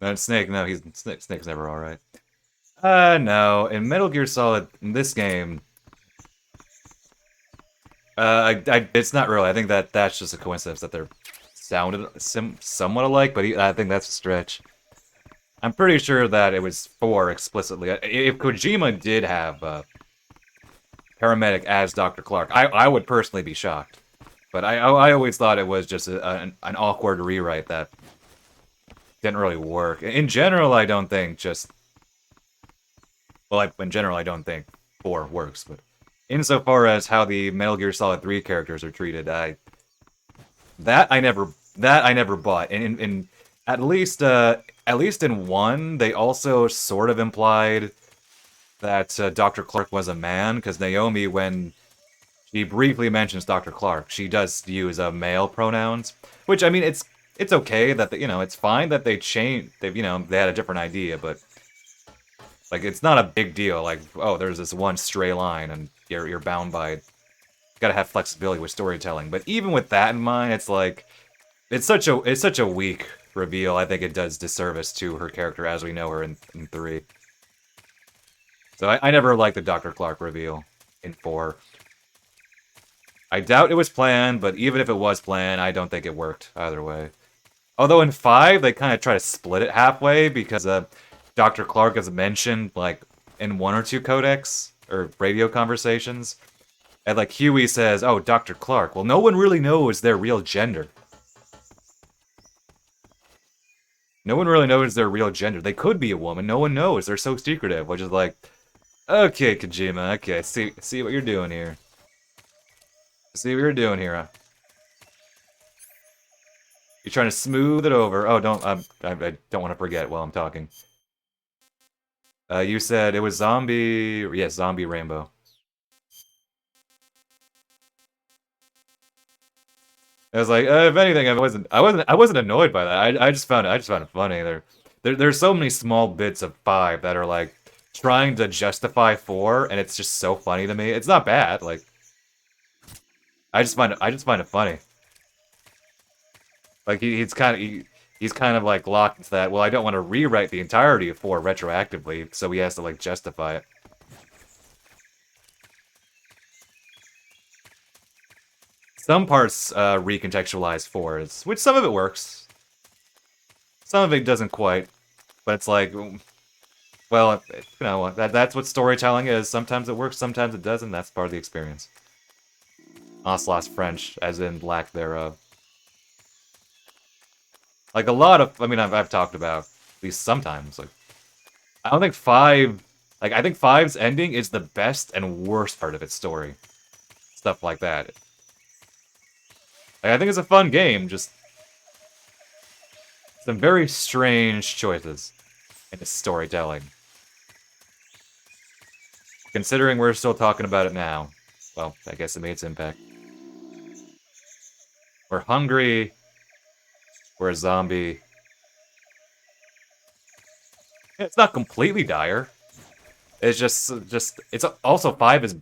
That Snake, no, Snake's never alright. No. In Metal Gear Solid, in this game, it's not really. I think that's just a coincidence that they're sounded somewhat alike, but I think that's a stretch. I'm pretty sure that it was 4 explicitly. If Kojima did have paramedic as Dr. Clark, I would personally be shocked. But I always thought it was just an awkward rewrite that didn't really work. In general, I don't think just... Well, in general, I don't think 4 works, but insofar as how the Metal Gear Solid 3 characters are treated, that I never bought. And in at least in 1, they also sort of implied that Dr. Clark was a man, because Naomi, when she briefly mentions Dr. Clark, she does use male pronouns, which I mean it's okay that it's fine that they changed. They had a different idea, but like it's not a big deal. Like, oh, there's this one stray line, and you're bound by it. Gotta have flexibility with storytelling. But even with that in mind, it's like it's such a weak reveal. I think it does disservice to her character as we know her in 3. So I never liked the Dr. Clark reveal in 4. I doubt it was planned, but even if it was planned, I don't think it worked either way. Although in 5, they kind of try to split it halfway because Dr. Clark is mentioned like in 1 or 2 codecs or radio conversations. And like Huey says, "Oh, Dr. Clark." Well, no one really knows their real gender. No one really knows their real gender. They could be a woman. No one knows. They're so secretive, which is like, okay, Kojima. Okay, see what you're doing here. See what you're doing here. Huh? You're trying to smooth it over. Oh, I don't want to forget while I'm talking. You said it was zombie. Yes, zombie rainbow. I was like, if anything, I wasn't annoyed by that. I just found it funny. There's so many small bits of 5 that are like trying to justify 4, and it's just so funny to me. It's not bad. Like, I just find it funny. Like he's kind of like locked into that. Well, I don't want to rewrite the entirety of 4 retroactively, so he has to like justify it. Some parts recontextualize 4s, which some of it works. Some of it doesn't quite, but it's like, well, that's what storytelling is. Sometimes it works, sometimes it doesn't. That's part of the experience. Ocelot's French, as in lack thereof. Like a lot of, I mean, I've talked about, at least sometimes, like, I don't think 5, like, I think 5's ending is the best and worst part of its story. Stuff like that. Like, I think it's a fun game, just some very strange choices in its storytelling. Considering we're still talking about it now, well, I guess it made its impact. We're hungry. We're a zombie. Yeah, it's not completely dire. It's just it's also 5 is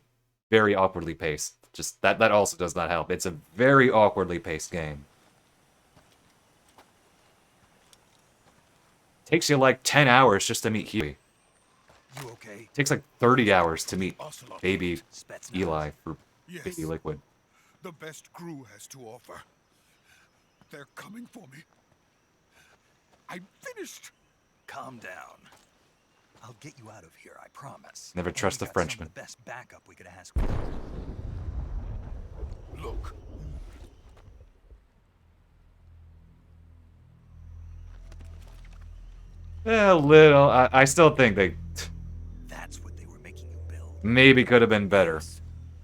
very awkwardly paced. Just that also does not help. It's a very awkwardly paced game. Takes you like 10 hours just to meet Huey. You okay? Takes like 30 hours to meet Ocelot. baby Spetsnaz. Eli for Yes. baby Liquid. The best crew has to offer. They're coming for me. I'm finished. Calm down. I'll get you out of here, I promise. Never And trust we a got Frenchman. Some of the best backup we could ask. Look. A little. I still think they That's what they were making you build. maybe could have been better.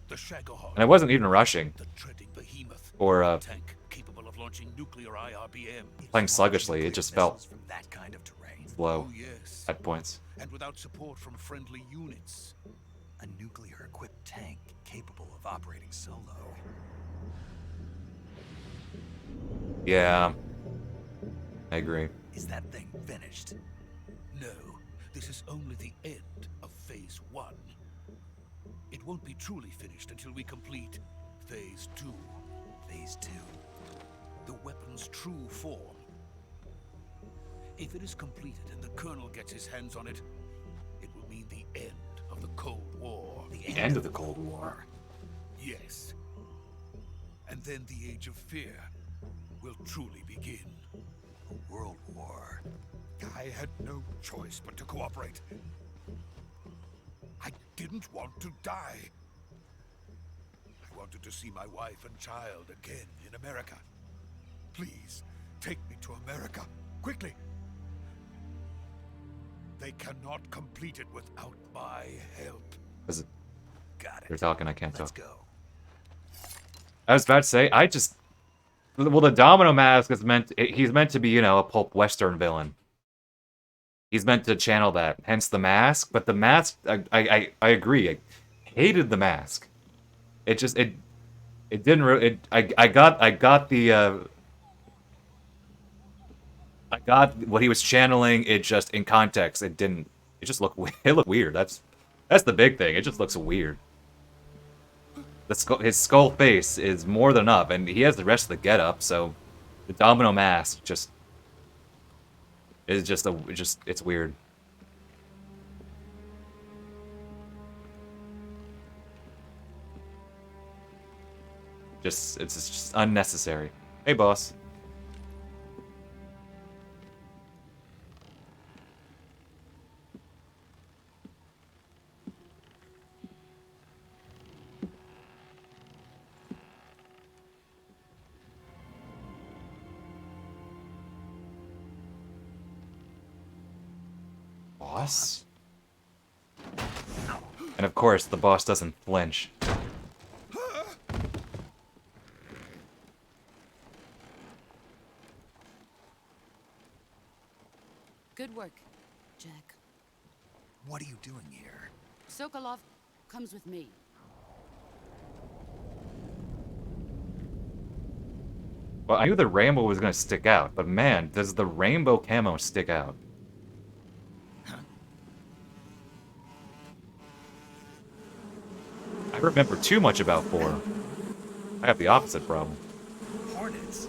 The Shagahar. And I wasn't even rushing The treading behemoth. or Tank capable of launching nuclear IRBM. playing sluggishly. It just felt From that kind of terrain. slow Oh yes. at points. and without support from friendly units. A nuclear-equipped tank capable of operating solo. Yeah. I agree. Is that thing finished? No, this is only the end of Phase 1. It won't be truly finished until we complete Phase 2. Phase 2. The weapon's true form. If it is completed and the Colonel gets his hands on it, it will mean the end of the Cold War. The end of the Cold War? Yes. And then the Age of Fear will truly begin. A world war. I had no choice but to cooperate. I didn't want to die. I wanted to see my wife and child again in America. Please, take me to America, quickly. They cannot complete it without my help. Is it? Got it. They're talking, I can't Let's talk. go. I was about to say, well, the Domino Mask is he's meant to be, you know, a pulp western villain. He's meant to channel that, hence the mask. But the mask, I agree. I hated the mask. It just, it didn't really, I got what he was channeling. It just, in context, it just looked, it looked weird. That's the big thing. It just looks weird. His skull face is more than enough, and he has the rest of the getup. So, the Domino Mask just is it's weird. It's just unnecessary. Hey, boss. Boss? And of course, the boss doesn't flinch. Good work, Jack. What are you doing here? Sokolov comes with me. Well, I knew the rainbow was gonna stick out, but man, does the rainbow camo stick out. I remember too much about 4. I have the opposite problem. Hornets.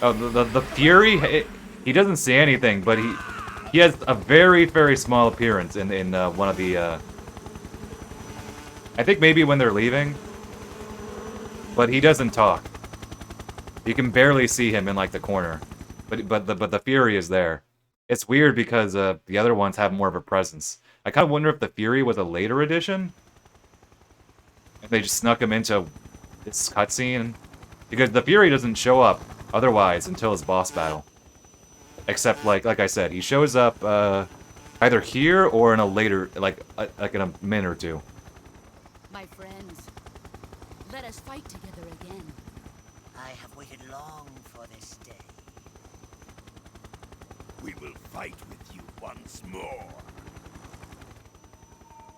Oh, the Fury, he doesn't say anything, but he has a very, very small appearance in one of the, I think maybe when they're leaving, but he doesn't talk. You can barely see him in, like, the corner, but the Fury is there. It's weird because the other ones have more of a presence. I kind of wonder if the Fury was a later addition, and they just snuck him into this cutscene, because the Fury doesn't show up otherwise until his boss battle. Except, like I said, he shows up either here or in a later, like in a minute or two. My friends, let us fight together again. I have waited long for this day. We will fight with you once more.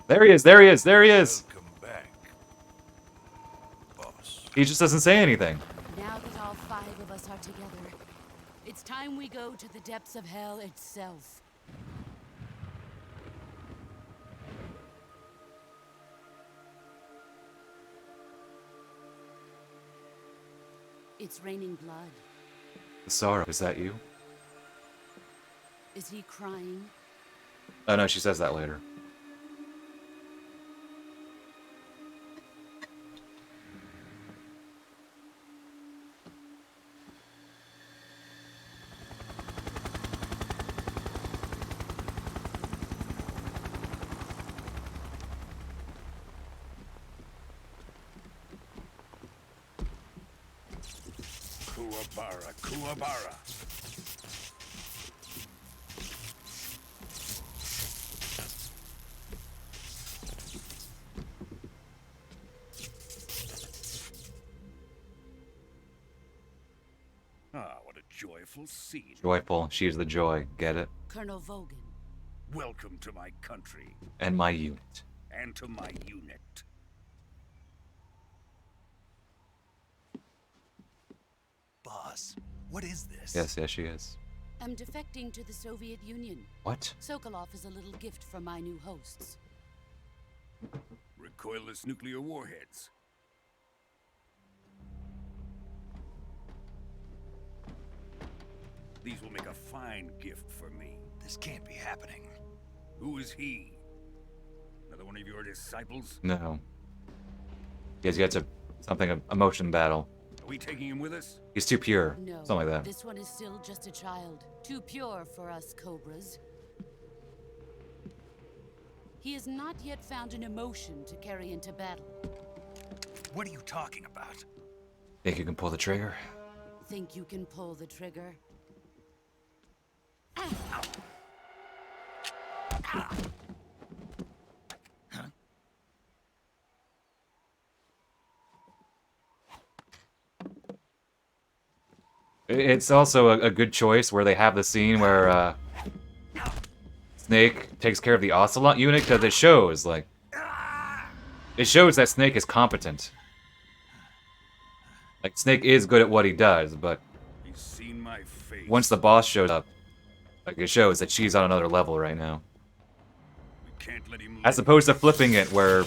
There he is, there he is, there he is! Welcome back, boss. He just doesn't say anything. Now that all 5 of us are together, it's time we go to the depths of hell itself. It's raining blood. Sorrow, is that you? Is he crying? Oh no, she says that later. Kuwabara, Kuwabara. joyful scene. Joyful. She's the joy. Get it? Colonel Vogan. Welcome to my country. And my unit. And to my unit. Boss, what is this? Yes, yes, she is. I'm defecting to the Soviet Union. What? Sokolov is a little gift from my new hosts. Recoilless nuclear warheads. These will make a fine gift for me. This can't be happening. Who is he? Another one of your disciples? No. He has something, a motion battle. Are we taking him with us? He's too pure. No, something like that. This one is still just a child. Too pure for us Cobras. He has not yet found an emotion to carry into battle. What are you talking about? Think you can pull the trigger? Think you can pull the trigger? It's also a good choice where they have the scene where Snake takes care of the Ocelot unit, because it shows, like... It shows that Snake is competent. Like, Snake is good at what he does, but... He's seen my face. Once the boss shows up, like, it shows that she's on another level right now. We can't let him As opposed to flipping it, where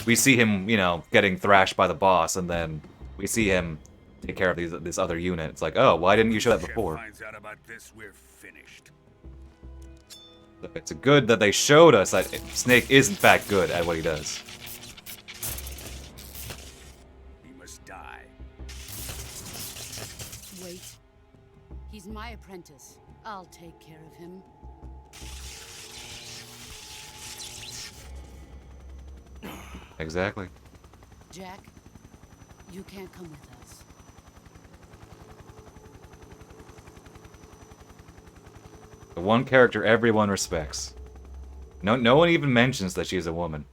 we see him, you know, getting thrashed by the boss, and then we see him take care of this other unit. It's like, oh, why didn't you show that before? Finds out about this, we're finished. It's good that they showed us that Snake is in fact good at what he does. He must die. Wait. He's my apprentice. I'll take care of him. Exactly. Jack, you can't come with us. The one character everyone respects. No one even mentions that she's a woman.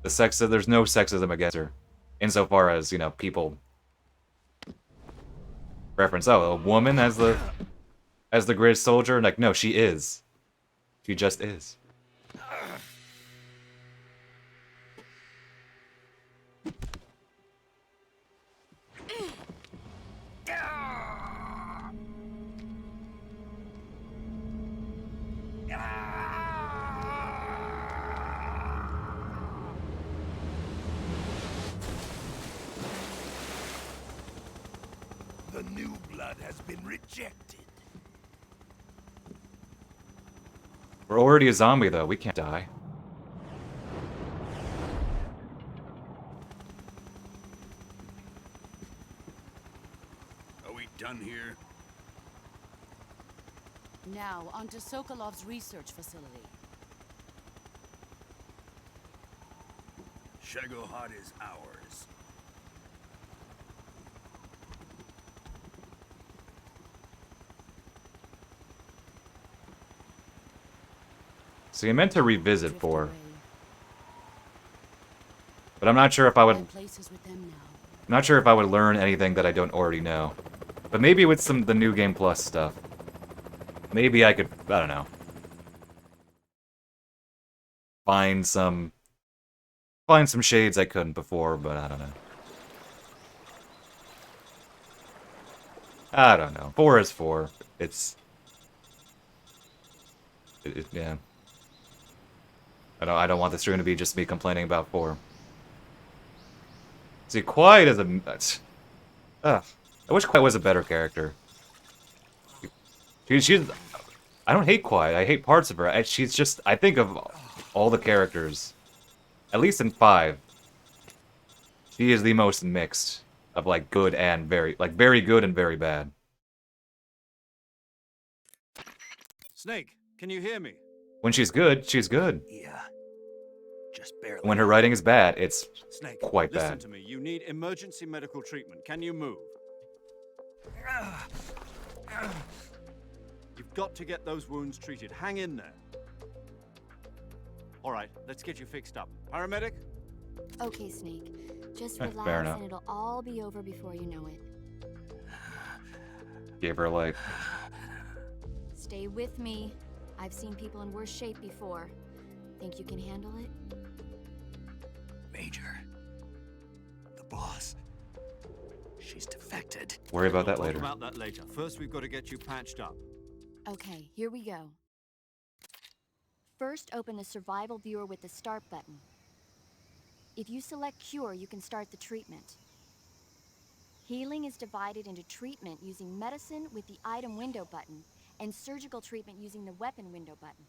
There's no sexism against her. Insofar as, you know, people reference, oh, a woman as the greatest soldier? Like, no, she is. She just is. The new blood has been rejected. We're already a zombie, though. We can't die. Are we done here? Now, onto Sokolov's research facility. Shagohod is ours. So you meant to revisit 4. But I'm not sure if I would... I'm not sure if I would learn anything that I don't already know. But maybe with the New Game Plus stuff. Maybe I could, I don't know. Find some shades I couldn't before, but I don't know. I don't know. 4 is 4. Yeah. I don't want the stream to be just me complaining about 4. See, Quiet is I wish Quiet was a better character. She's... I don't hate Quiet. I hate parts of her. She's just... I think of all the characters, at least in 5, she is the most mixed of, like, good and very... Like, very good and very bad. Snake, can you hear me? When she's good, she's good. Yeah. Just barely. When her writing is bad, it's Snake, quite listen bad. to me. You need emergency medical treatment. Can you move? You've got to get those wounds treated. Hang in there. All right, let's get you fixed up. Paramedic? Okay, Snake. Just Fair relax enough. and it'll all be over before you know it. Gave her a light. Stay with me. I've seen people in worse shape before. Think you can handle it? Major. The boss. She's defected. Worry about that Talk later. about that later. First, we've got to get you patched up. Okay, here we go. First, open the survival viewer with the start button. If you select cure, you can start the treatment. Healing is divided into treatment using medicine with the item window button and surgical treatment using the weapon window button.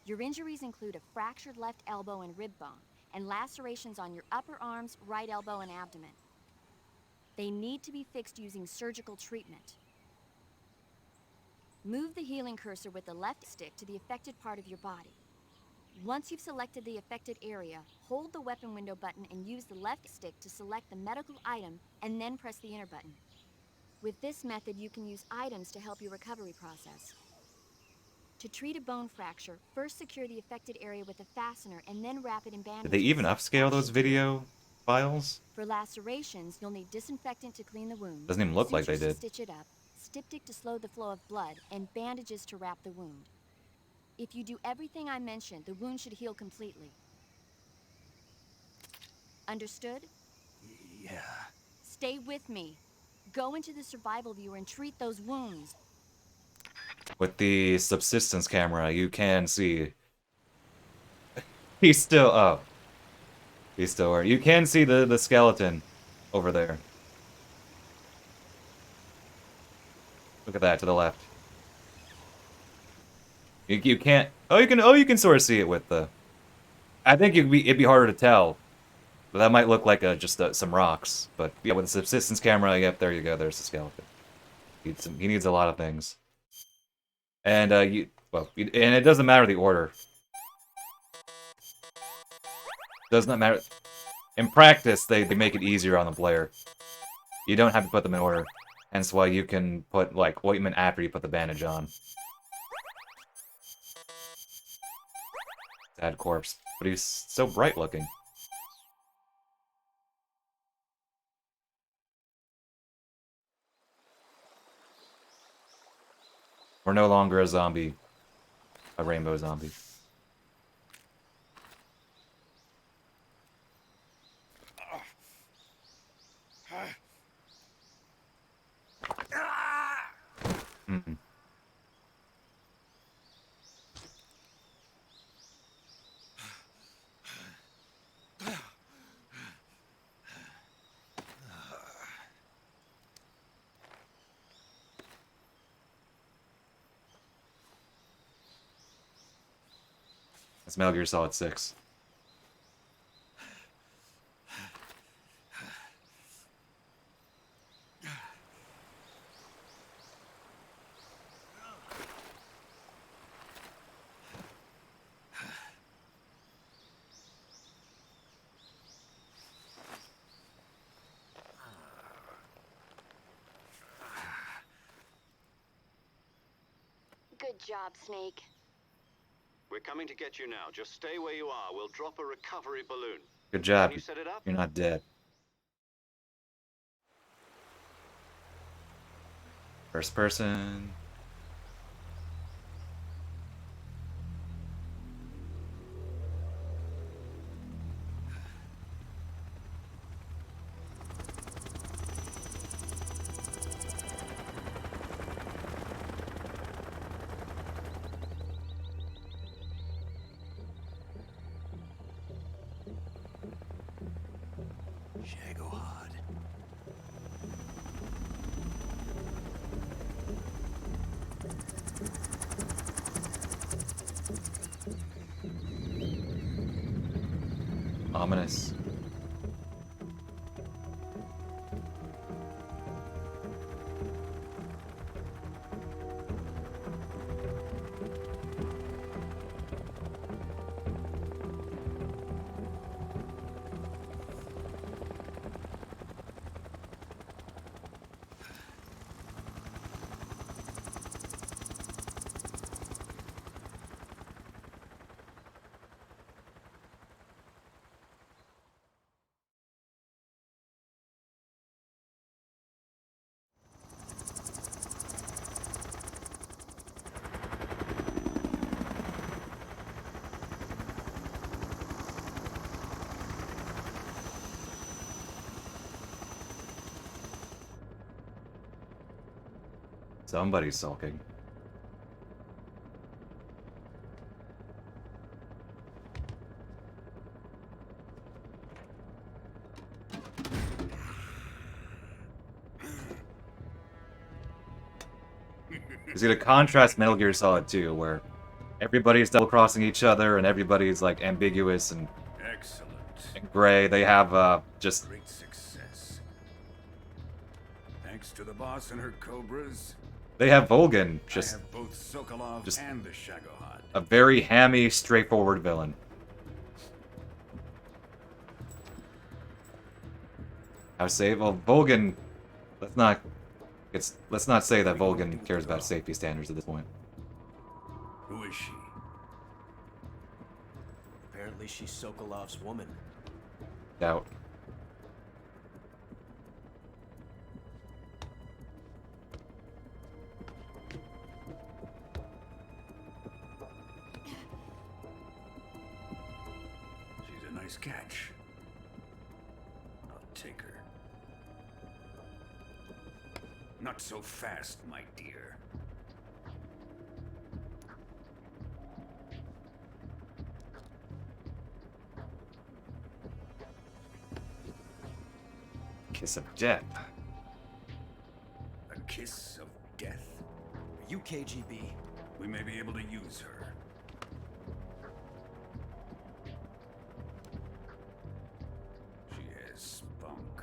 Your injuries include a fractured left elbow and rib bone, and lacerations on your upper arms, right elbow, and abdomen. They need to be fixed using surgical treatment. Move the healing cursor with the left stick to the affected part of your body. Once you've selected the affected area, hold the weapon window button and use the left stick to select the medical item and then press the enter button. With this method, you can use items to help your recovery process. To treat a bone fracture, first secure the affected area with a fastener and then wrap it in bandages. Did they even upscale those video files? For lacerations, you'll need disinfectant to clean the wound. Doesn't even look like they sutures did. to stitch it up, styptic to slow the flow of blood, and bandages to wrap the wound. If you do everything I mentioned, the wound should heal completely. Understood? Yeah. Stay with me. Go into the survival viewer and treat those wounds. With the subsistence camera, you can see. He's still. Oh. He's still where. You can see the skeleton over there. Look at that to the left. You can't. Oh, you can. Oh, you can sort of see it with the. I think it'd be harder to tell. But that might look like just some rocks. But yeah, with the subsistence camera, yep, there you go. There's the skeleton. He needs a lot of things. And and it doesn't matter the order. Does not matter. In practice, they make it easier on the player. You don't have to put them in order. Hence why you can put like ointment after you put the bandage on. Sad corpse, but he's so bright looking. We're no longer a zombie. A rainbow zombie. Mm-mm. It's Metal Gear Solid 6. Good job, Snake. We're coming to get you now. Just stay where you are. We'll drop a recovery balloon. Good job. Can you set it up? You're not dead. First person. Shagohod. Ominous. Somebody's sulking. It's gonna contrast Metal Gear Solid 2, where everybody's double-crossing each other and everybody's like ambiguous and Excellent. gray. They have just Great success. Thanks to the boss and her cobras. they have Volgan, I just have both Sokolov just- and the Shagohod. a very hammy, straightforward villain. How say? Well, Volgan. Let's not say that Volgan cares about safety standards at this point. Who is she? Apparently she's Sokolov's woman. Doubt. She's a nice catch. I'll take her. Not so fast, my dear. Kiss of death. A kiss of death. Are you KGB? We may be able to use her. She has spunk.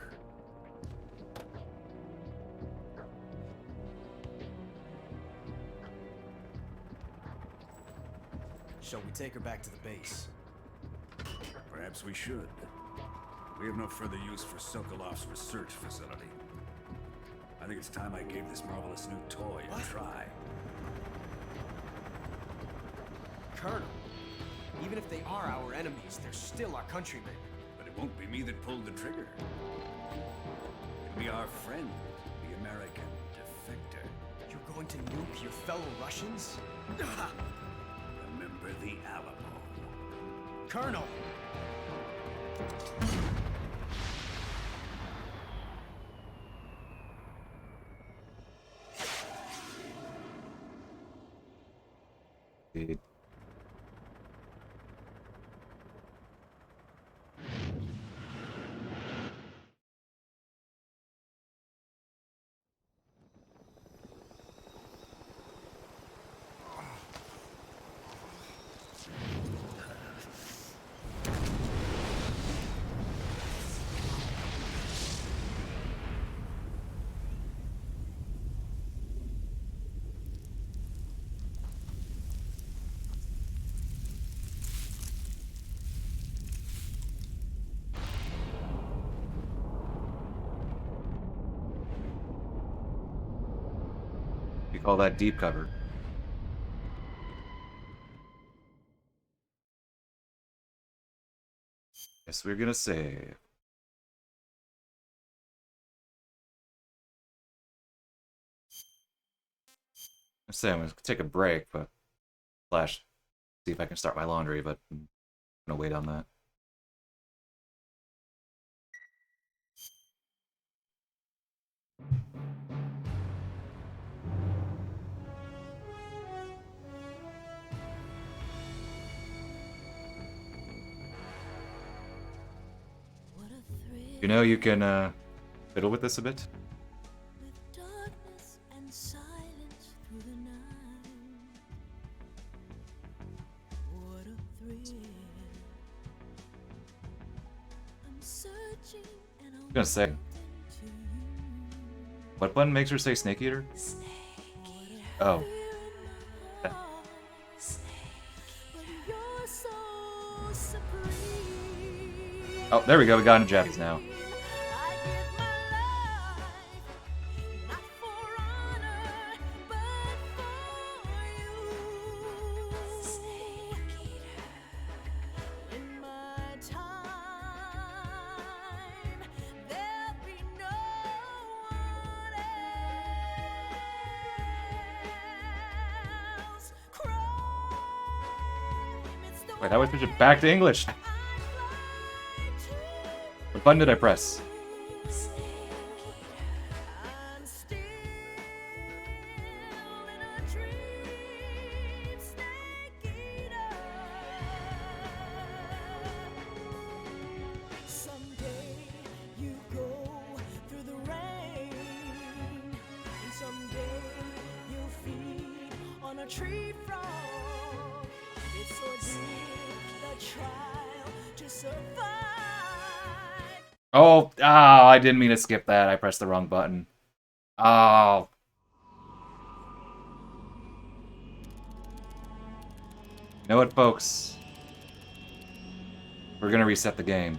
Shall we take her back to the base? Perhaps we should. We have no further use for Sokolov's research facility. I think it's time I gave this marvelous new toy a try. Colonel, even if they are our enemies, they're still our countrymen. But it won't be me that pulled the trigger. It'll be our friend, the American defector. You're going to nuke your fellow Russians? Remember the Alamo. Colonel! Indeed. We call that deep cover. Yes, we're gonna save. I say I'm gonna take a break, but slash see if I can start my laundry, but I'm gonna wait on that. You know, you can fiddle with this a bit. Darkness and silence through the night. What a thrill. I'm searching and I'm gonna say. What button makes her say Snake Eater? Oh. Oh, there we go. We got into Japanese now. Wait, I was switching back to English. What button did I press? on a tree frog. It's ordeal, the trial to survive. Oh, I didn't mean to skip that. I pressed the wrong button. Oh. You know what, folks? We're gonna reset the game.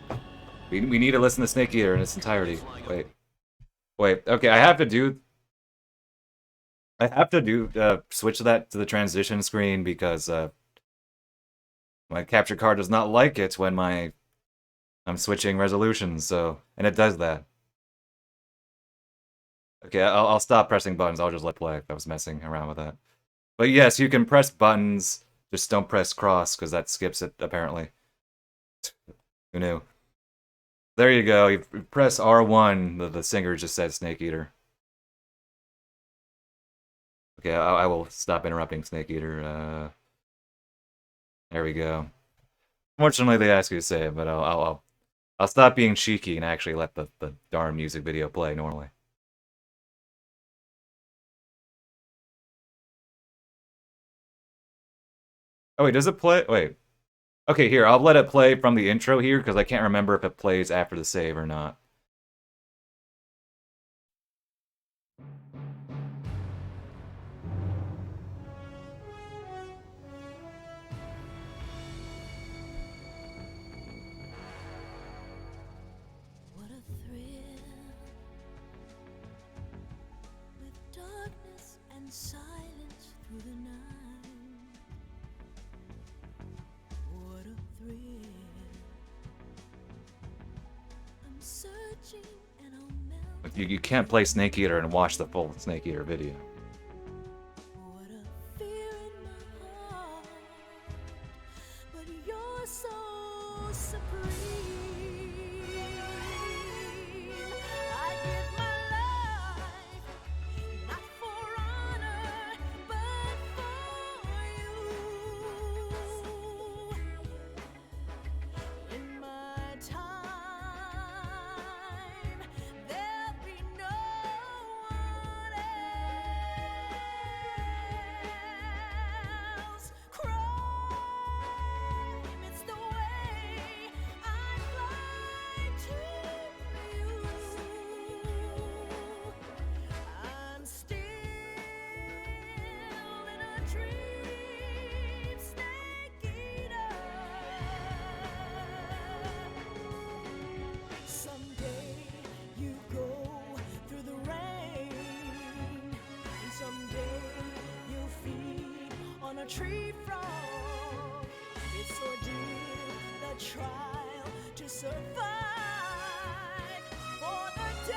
We need to listen to Snake Eater in its entirety. Wait. Okay, I have to do switch that to the transition screen because my capture card does not like it when I'm switching resolutions. So, and it does that. Okay, I'll stop pressing buttons. I'll just let play. I was messing around with that. But yes, you can press buttons. Just don't press cross because that skips it apparently. Who knew? There you go. You press R1. The singer just said Snake Eater. Okay, I will stop interrupting Snake Eater. There we go. Fortunately, they ask you to say it, but I'll stop being cheeky and actually let the darn music video play normally. Oh wait, does it play? Wait. Okay, here, I'll let it play from the intro here because I can't remember if it plays after the save or not. What a thrill, with darkness and silence through the night. What a thrill, I'm searching and I'll melt. But you can't play Snake Eater and watch the full Snake Eater video. What a fear in my heart, but you're so supreme. I give my life, not for honor, but for you. In my time, there'll be no one else. Crime, it's the way I fly to you. I'm still in a dream, Snake Eater. Someday you go through the rain, and someday you'll feed on a tree frog. It's ordeal, the trial to survive. For the day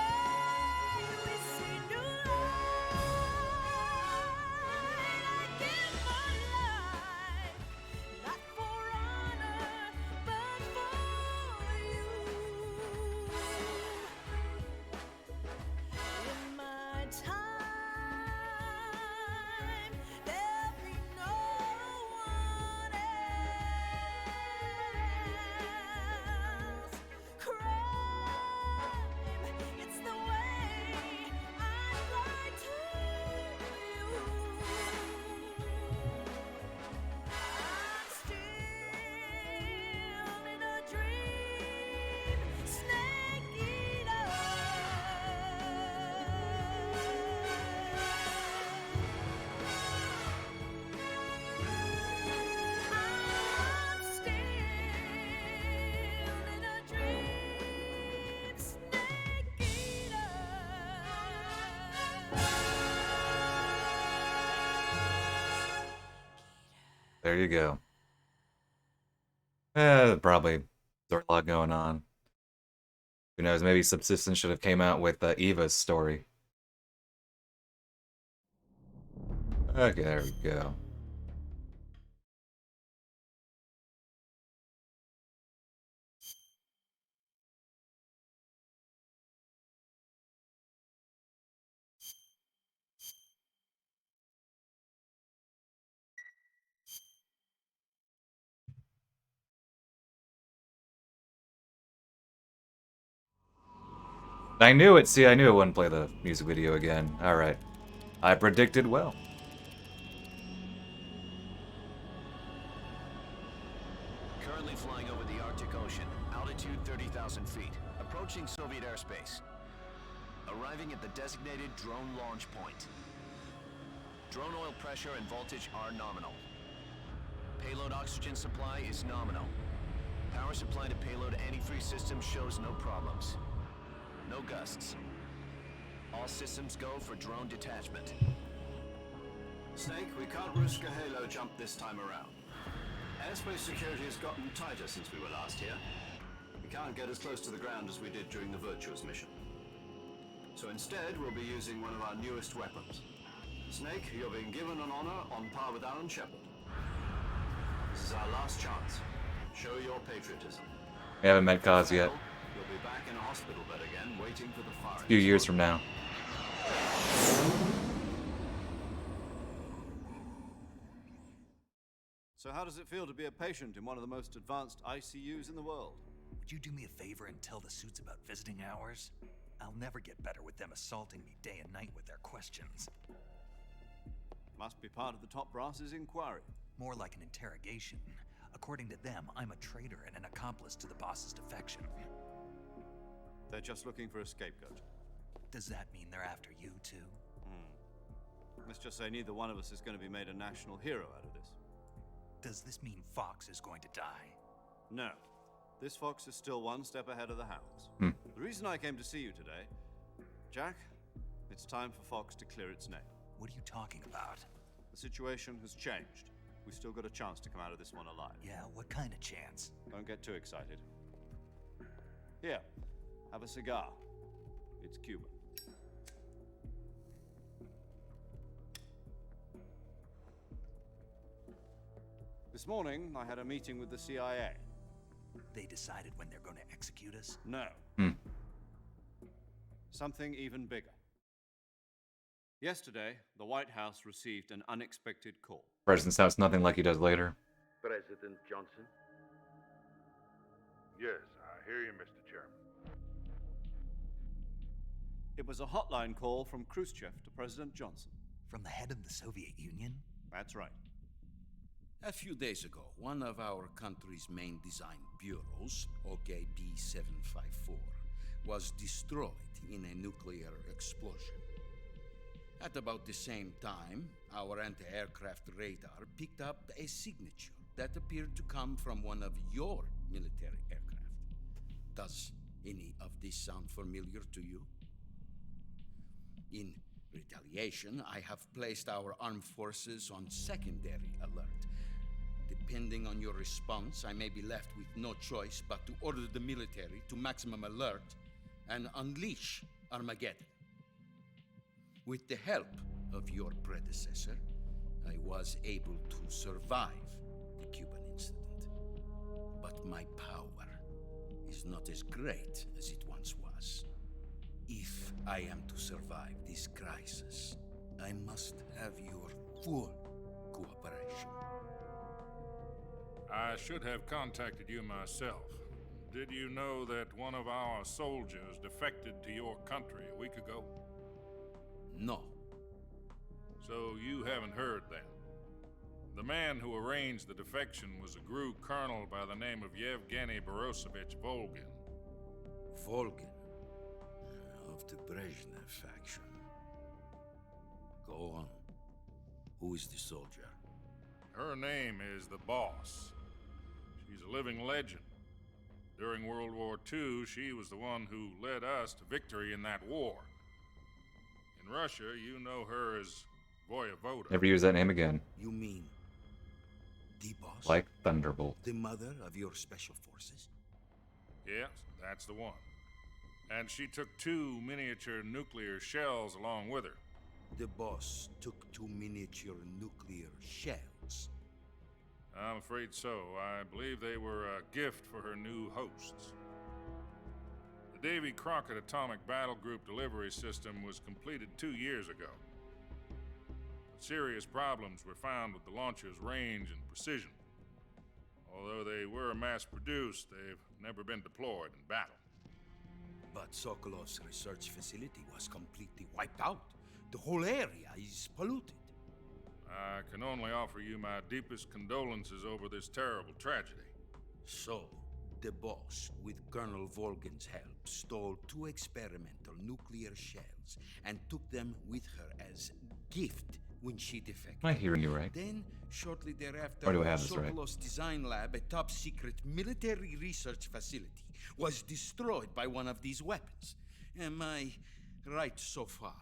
we see new light, I give my life, not for honor, but for you. In my time, there'll be no one else. Crime, it's the way I fly to you. I'm still in a dream, Snake Eater. I'm still in a dream, Snake Eater. There you go. Probably there's a lot going on. Who knows? Maybe Subsistence should have came out with Eva's story. Okay, there we go. I knew it. See, I knew it wouldn't play the music video again. Alright. I predicted well. approaching Soviet airspace. Arriving at the designated drone launch point. Drone oil pressure and voltage are nominal. Payload oxygen supply is nominal. Power supply to payload antifreeze system shows no problems. No gusts. All systems go for drone detachment. Snake, we can't risk a halo jump this time around. Airspace security has gotten tighter since we were last here. We can't get as close to the ground as we did during the Virtuous mission. So instead, we'll be using one of our newest weapons. Snake, you're being given an honor on par with Alan Shepard. This is our last chance. Show your patriotism. We haven't met Kaz yet. You'll be back in a hospital bed again, waiting for the firing. A few years from now. So how does it feel to be a patient in one of the most advanced ICUs in the world? Would you do me a favor and tell the suits about visiting hours? I'll never get better with them assaulting me day and night with their questions. Must be part of the top brass's inquiry. More like an interrogation. According to them, I'm a traitor and an accomplice to the boss's defection. They're just looking for a scapegoat. Does that mean they're after you too? Let's just say neither one of us is going to be made a national hero out of this. Does this mean Fox is going to die? No. This Fox is still one step ahead of the Hounds. The reason I came to see you today, Jack, it's time for Fox to clear its name. What are you talking about? The situation has changed. We've still got a chance to come out of this one alive. Yeah, what kind of chance? Don't get too excited. Here, have a cigar. It's Cuban. This morning, I had a meeting with the CIA. They decided when they're going to execute us? No. Something even bigger. Yesterday, the White House received an unexpected call. President sounds nothing like he does later. President Johnson? Yes, I hear you, Mr. Chairman. It was a hotline call from Khrushchev to President Johnson. From the head of the Soviet Union? That's right. A few days ago, one of our country's main design bureaus, OKB 754, was destroyed in a nuclear explosion. At about the same time, our anti-aircraft radar picked up a signature that appeared to come from one of your military aircraft. Does any of this sound familiar to you? In retaliation, I have placed our armed forces on secondary alert. Depending on your response, I may be left with no choice but to order the military to maximum alert and unleash Armageddon. With the help of your predecessor, I was able to survive the Cuban incident. But my power is not as great as it once was. If I am to survive this crisis, I must have your full cooperation. I should have contacted you myself. Did you know that one of our soldiers defected to your country a week ago? No. So you haven't heard then. The man who arranged the defection was a GRU colonel by the name of Yevgeny Borisovich Volgin. Volgin? Of the Brezhnev faction. Go on. Who is the soldier? Her name is the Boss. She's a living legend. During World War II, she was the one who led us to victory in that war. In Russia, you know her as Voyevoda. Never use that name again. You mean the Boss? Like Thunderbolt. The mother of your special forces? Yes, that's the one. And she took 2 miniature nuclear shells along with her. The Boss took 2 miniature nuclear shells? I'm afraid so. I believe they were a gift for her new hosts. The Davy Crockett Atomic Battle Group delivery system was completed 2 years ago. But serious problems were found with the launcher's range and precision. Although they were mass-produced, they've never been deployed in battle. But Sokolov's research facility was completely wiped out. The whole area is polluted. I can only offer you my deepest condolences over this terrible tragedy. So, the boss, with Colonel Volgin's help, stole 2 experimental nuclear shells and took them with her as gift when she defected. Am I hearing you right? Then, shortly thereafter, Or do I have this right? Sokolov's design lab, a top-secret military research facility, was destroyed by one of these weapons. Am I right so far?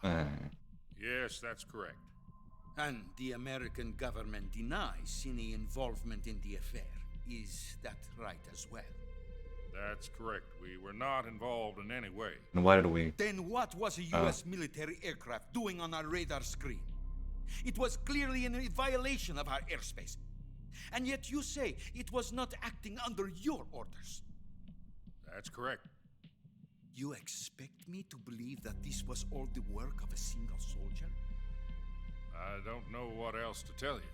Yes, that's correct. And the American government denies any involvement in the affair. Is that right as well? That's correct. We were not involved in any way. And why did we? Then what was a U.S. military aircraft doing on our radar screen? It was clearly in a violation of our airspace. And yet you say it was not acting under your orders. That's correct. You expect me to believe that this was all the work of a single soldier? I don't know what else to tell you.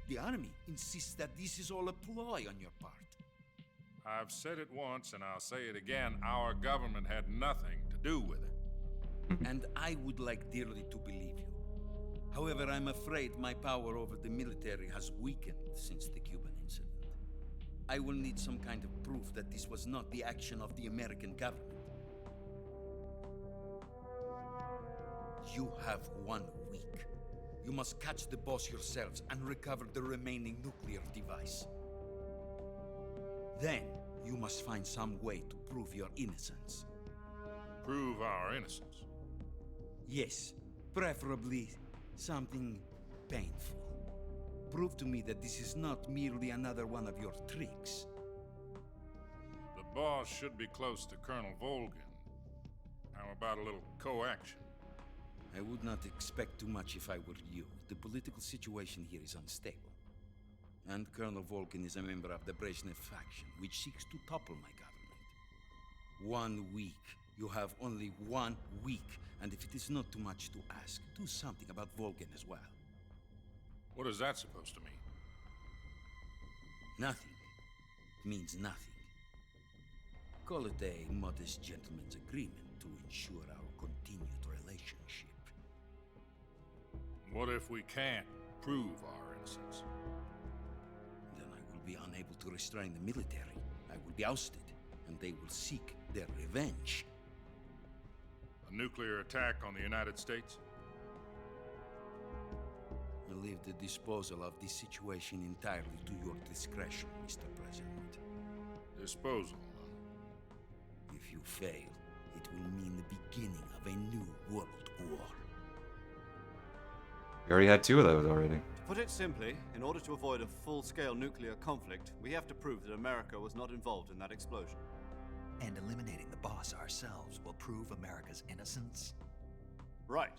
The Army insists that this is all a ploy on your part. I've said it once and I'll say it again. Our government had nothing to do with it. And I would like dearly to believe you. However, I'm afraid my power over the military has weakened since the Cuban incident. I will need some kind of proof that this was not the action of the American government. You have 1 week. You must catch the boss yourselves and recover the remaining nuclear device. Then, you must find some way to prove your innocence. Prove our innocence? Yes, preferably something painful. Prove to me that this is not merely another one of your tricks. The boss should be close to Colonel Volgin. How about a little co-action? I would not expect too much if I were you. The political situation here is unstable. And Colonel Volgin is a member of the Brezhnev faction, which seeks to topple my government. 1 week. You have only 1 week. And if it is not too much to ask, do something about Volgin as well. What is that supposed to mean? Nothing. It means nothing. Call it a modest gentleman's agreement to ensure our continued relationship. What if we can't prove our innocence? Then I will be unable to restrain the military. I will be ousted, and they will seek their revenge. A nuclear attack on the United States? I leave the disposal of this situation entirely to your discretion, Mr. President. Disposal? If you fail, it will mean the beginning of a new world war. We already had 2 of those already. To put it simply, in order to avoid a full-scale nuclear conflict, we have to prove that America was not involved in that explosion. And eliminating the boss ourselves will prove America's innocence? Right.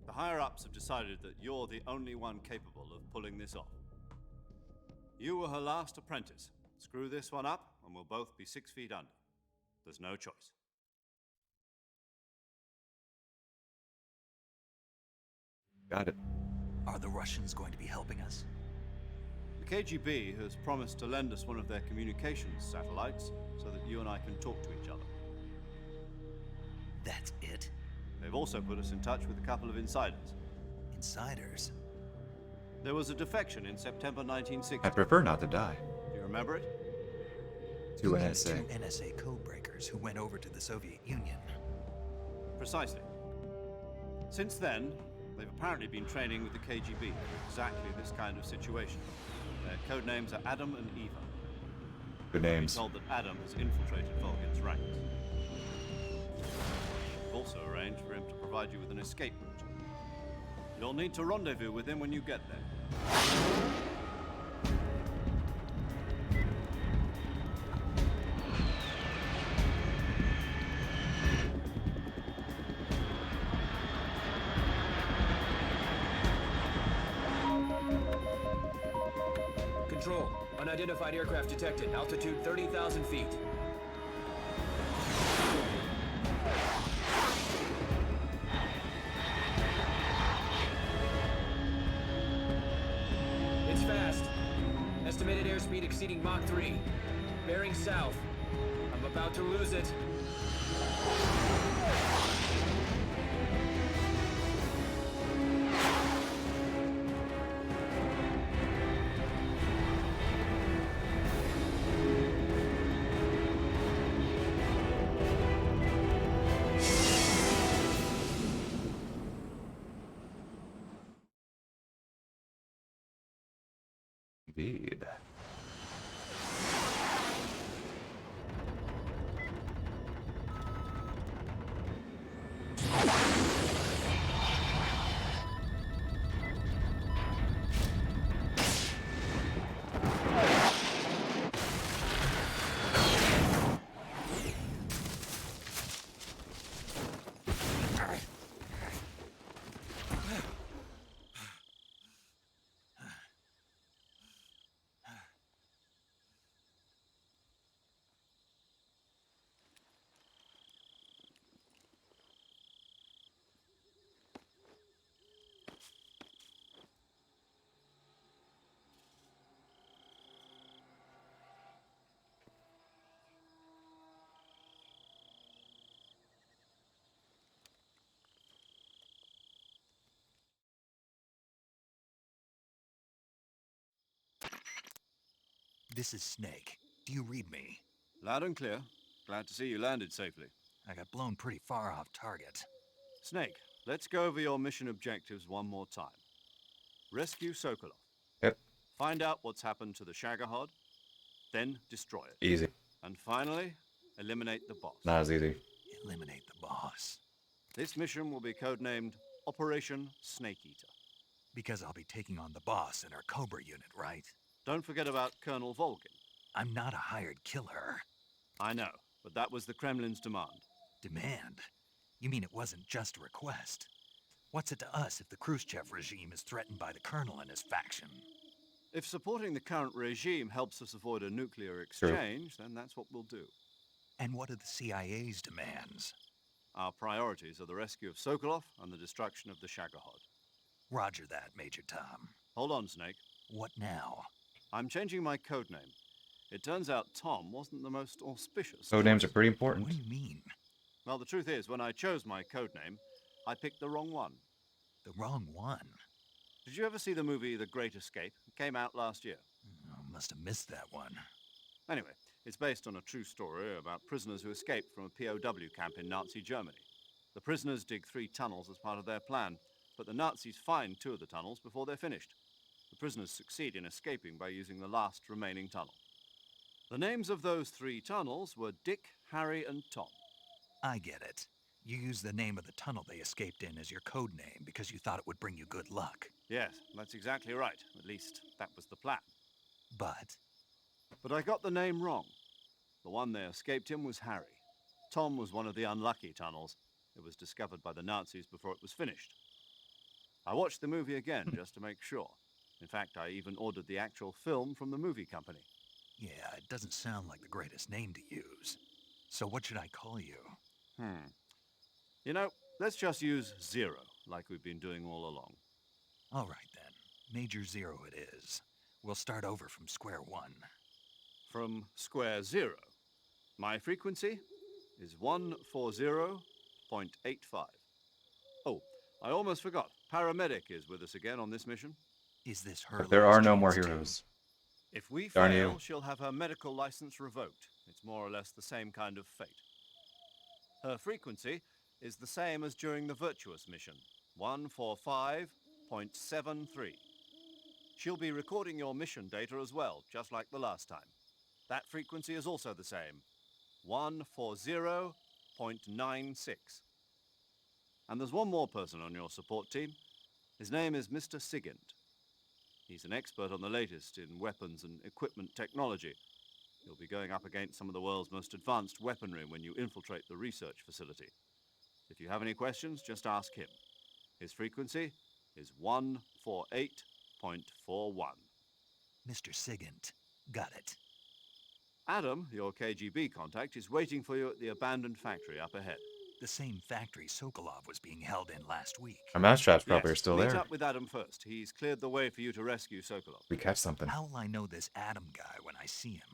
The higher-ups have decided that you're the only one capable of pulling this off. You were her last apprentice. Screw this one up, and we'll both be 6 feet under. There's no choice. Got it. Are the Russians going to be helping us? The KGB has promised to lend us one of their communications satellites so that you and I can talk to each other. That's it? They've also put us in touch with a couple of insiders. Insiders? There was a defection in September 1960. I prefer not to die. Do you remember it? 2 NSA. 2 NSA codebreakers who went over to the Soviet Union. Precisely. Since then, they've apparently been training with the KGB for exactly this kind of situation. Their code names are Adam and Eva. Good names. We're told that Adam has infiltrated Volgin's ranks. We've also arranged for him to provide you with an escape route. You'll need to rendezvous with him when you get there. Control. Unidentified aircraft detected. Altitude 30,000 feet. It's fast. Estimated airspeed exceeding Mach 3. Bearing south. I'm about to lose it. Indeed. This is Snake. Do you read me? Loud and clear. Glad to see you landed safely. I got blown pretty far off target. Snake, let's go over your mission objectives one more time. Rescue Sokolov. Yep. Find out what's happened to the Shagohod, then destroy it. Easy. And finally, eliminate the boss. Not as easy. Eliminate the boss. This mission will be codenamed Operation Snake Eater. Because I'll be taking on the boss in our Cobra unit, right? Don't forget about Colonel Volgin. I'm not a hired killer. I know, but that was the Kremlin's demand. Demand? You mean it wasn't just a request? What's it to us if the Khrushchev regime is threatened by the Colonel and his faction? If supporting the current regime helps us avoid a nuclear exchange, then that's what we'll do. And what are the CIA's demands? Our priorities are the rescue of Sokolov and the destruction of the Shagohod. Roger that, Major Tom. Hold on, Snake. What now? I'm changing my codename. It turns out Tom wasn't the most auspicious. Codenames are pretty important. What do you mean? Well, the truth is, when I chose my codename, I picked the wrong one. The wrong one? Did you ever see the movie The Great Escape? It came out last year. Oh, must have missed that one. Anyway, it's based on a true story about prisoners who escaped from a POW camp in Nazi Germany. The prisoners dig 3 tunnels as part of their plan, but the Nazis find 2 of the tunnels before they're finished. The prisoners succeed in escaping by using the last remaining tunnel. The names of those 3 tunnels were Dick, Harry, and Tom. I get it. You used the name of the tunnel they escaped in as your code name because you thought it would bring you good luck. Yes, that's exactly right. At least, that was the plan. But I got the name wrong. The one they escaped in was Harry. Tom was one of the unlucky tunnels. It was discovered by the Nazis before it was finished. I watched the movie again just to make sure. In fact, I even ordered the actual film from the movie company. yeah, it doesn't sound like the greatest name to use. So what should I call you? You know, let's just use Zero, like we've been doing all along. All right then. Major Zero it is. We'll start over from square one. From square 0. My frequency is 140.85. Oh, I almost forgot. Paramedic is with us again on this mission. Is this her? But there are no last more chance to- heroes. If we Darn fail, you. she'll have her medical license revoked. It's more or less the same kind of fate. Her frequency is the same as during the Virtuous mission, 145.73. She'll be recording your mission data as well, just like the last time. That frequency is also the same, 140.96. And there's one more person on your support team. His name is Mr. Sigint. He's an expert on the latest in weapons and equipment technology. You'll be going up against some of the world's most advanced weaponry when you infiltrate the research facility. If you have any questions, just ask him. His frequency is 148.41. Mr. Sigint. Got it. Adam, your KGB contact, is waiting for you at the abandoned factory up ahead. The same factory Sokolov was being held in last week. Our mousetraps probably Yes, are still meet there. up with Adam first. He's cleared the way for you to rescue Sokolov. We catch something. How will I know this Adam guy when I see him?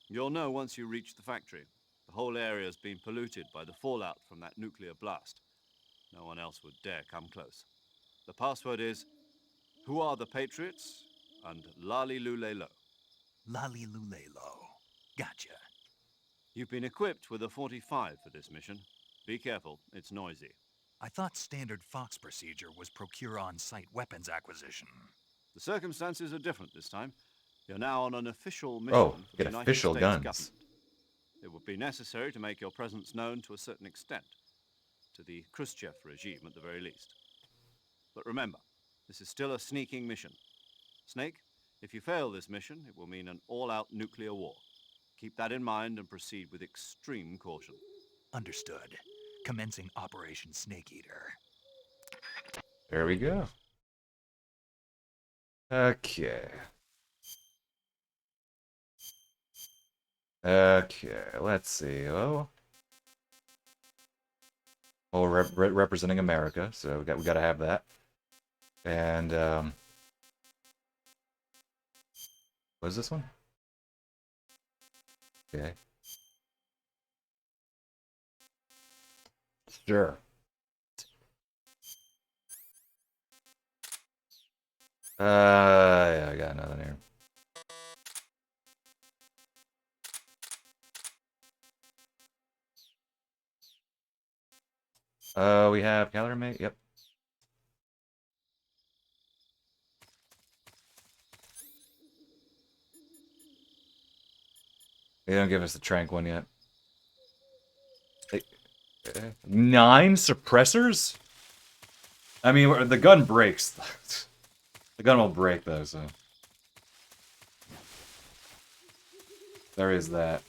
You'll know once you reach the factory. The whole area's been polluted by the fallout from that nuclear blast. No one else would dare come close. The password is, "Who are the Patriots?" and Lali Lule Lo. Lali Lule Lo. Gotcha. You've been equipped with a 45 for this mission. Be careful, it's noisy. I thought standard Fox procedure was procure on-site weapons acquisition. The circumstances are different this time. You're now on an official mission Oh, for the get United official States guns. government. It would be necessary to make your presence known to a certain extent, to the Khrushchev regime at the very least. But remember, this is still a sneaking mission. Snake, if you fail this mission, it will mean an all-out nuclear war. Keep that in mind and proceed with extreme caution. Understood. Commencing Operation Snake Eater. There we go. Okay. Okay, let's see. Oh, well, representing America, so we got to have that. And what is this one? Okay. Sure. Yeah, I got nothing here. We have calendar mate. Yep. They don't give us the trank one yet. 9 suppressors? I mean, the gun breaks. The gun will break, though, so... There is that.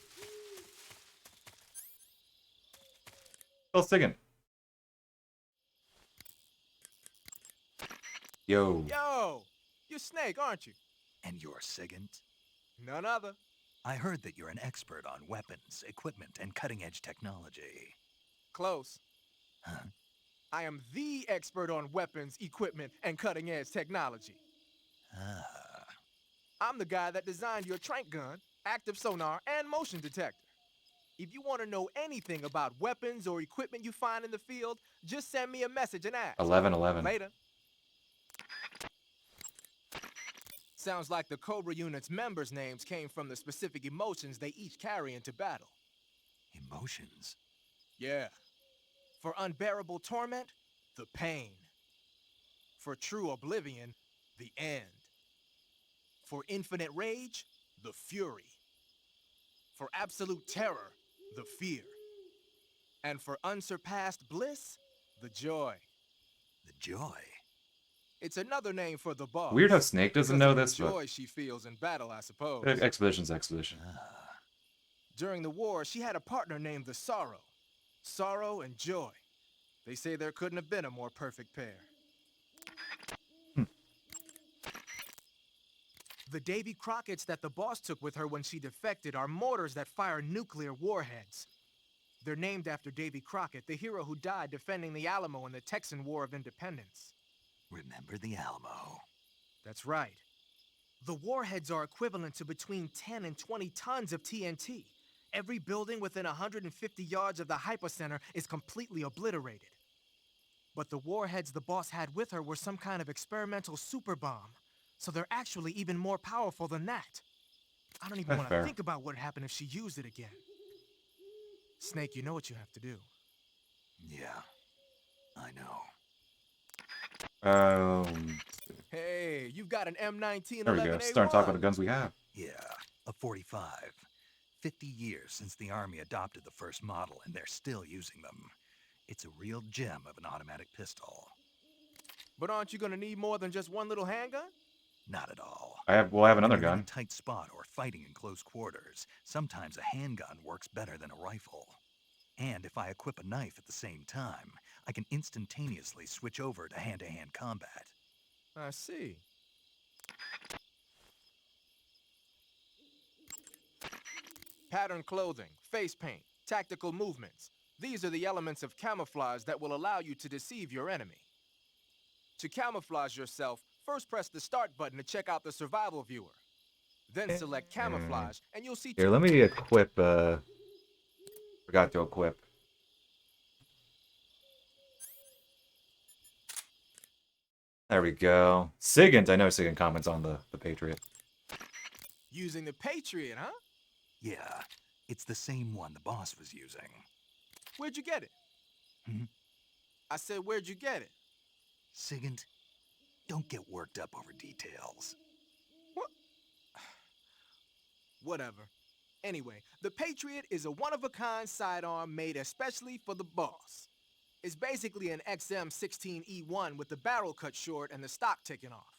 Still singing. Yo. Yo! You're Snake, aren't you? And you're Sigint? None other. I heard that you're an expert on weapons, equipment, and cutting-edge technology. Close. Huh? I am the expert on weapons, equipment, and cutting-edge technology. Ah. I'm the guy that designed your trank gun, active sonar, and motion detector. If you want to know anything about weapons or equipment you find in the field, just send me a message and ask. 11-11. Later. Sounds like the Cobra unit's members' names came from the specific emotions they each carry into battle. Emotions? Yeah. For unbearable torment, the pain. For true oblivion, the end. For infinite rage, the fury. For absolute terror, the fear. And for unsurpassed bliss, the joy. The joy? It's another name for the boss. Weird how Snake doesn't because know of the this, but... joy she feels in battle, I suppose. Expedition's expedition. During the war, she had a partner named the Sorrow. Sorrow and joy. They say there couldn't have been a more perfect pair. The Davy Crockett's that the boss took with her when she defected are mortars that fire nuclear warheads. They're named after Davy Crockett, the hero who died defending the Alamo in the Texan War of Independence. Remember the Alamo. That's right. The warheads are equivalent to between 10 and 20 tons of TNT. Every building within 150 yards of the hypocenter is completely obliterated. But the warheads the boss had with her were some kind of experimental super bomb. So they're actually even more powerful than that. I don't even want to think about what would happen if she used it again. Snake, you know what you have to do. Yeah, I know. Hey, you've got an M1911A1. There we go. Starting to talk about the guns we have. Yeah, a 45. 50 years since the Army adopted the first model, and they're still using them. It's a real gem of an automatic pistol. But aren't you gonna need more than just one little handgun? Not at all. We'll have another When you're gun. in a tight spot or fighting in close quarters, sometimes a handgun works better than a rifle. And if I equip a knife at the same time, I can instantaneously switch over to hand-to-hand combat. I see. Pattern clothing, face paint, tactical movements. These are the elements of camouflage that will allow you to deceive your enemy. To camouflage yourself, first press the start button to check out the survival viewer. Then select camouflage, and you'll see... Here, let me equip, forgot to equip. There we go. Sigint, I know Sigint comments on the Patriot. Using the Patriot, huh? Yeah, it's the same one the boss was using. Where'd you get it? I said, where'd you get it? Sigint, don't get worked up over details. What? Whatever. Anyway, the Patriot is a one-of-a-kind sidearm made especially for the boss. It's basically an XM16E1 with the barrel cut short and the stock taken off.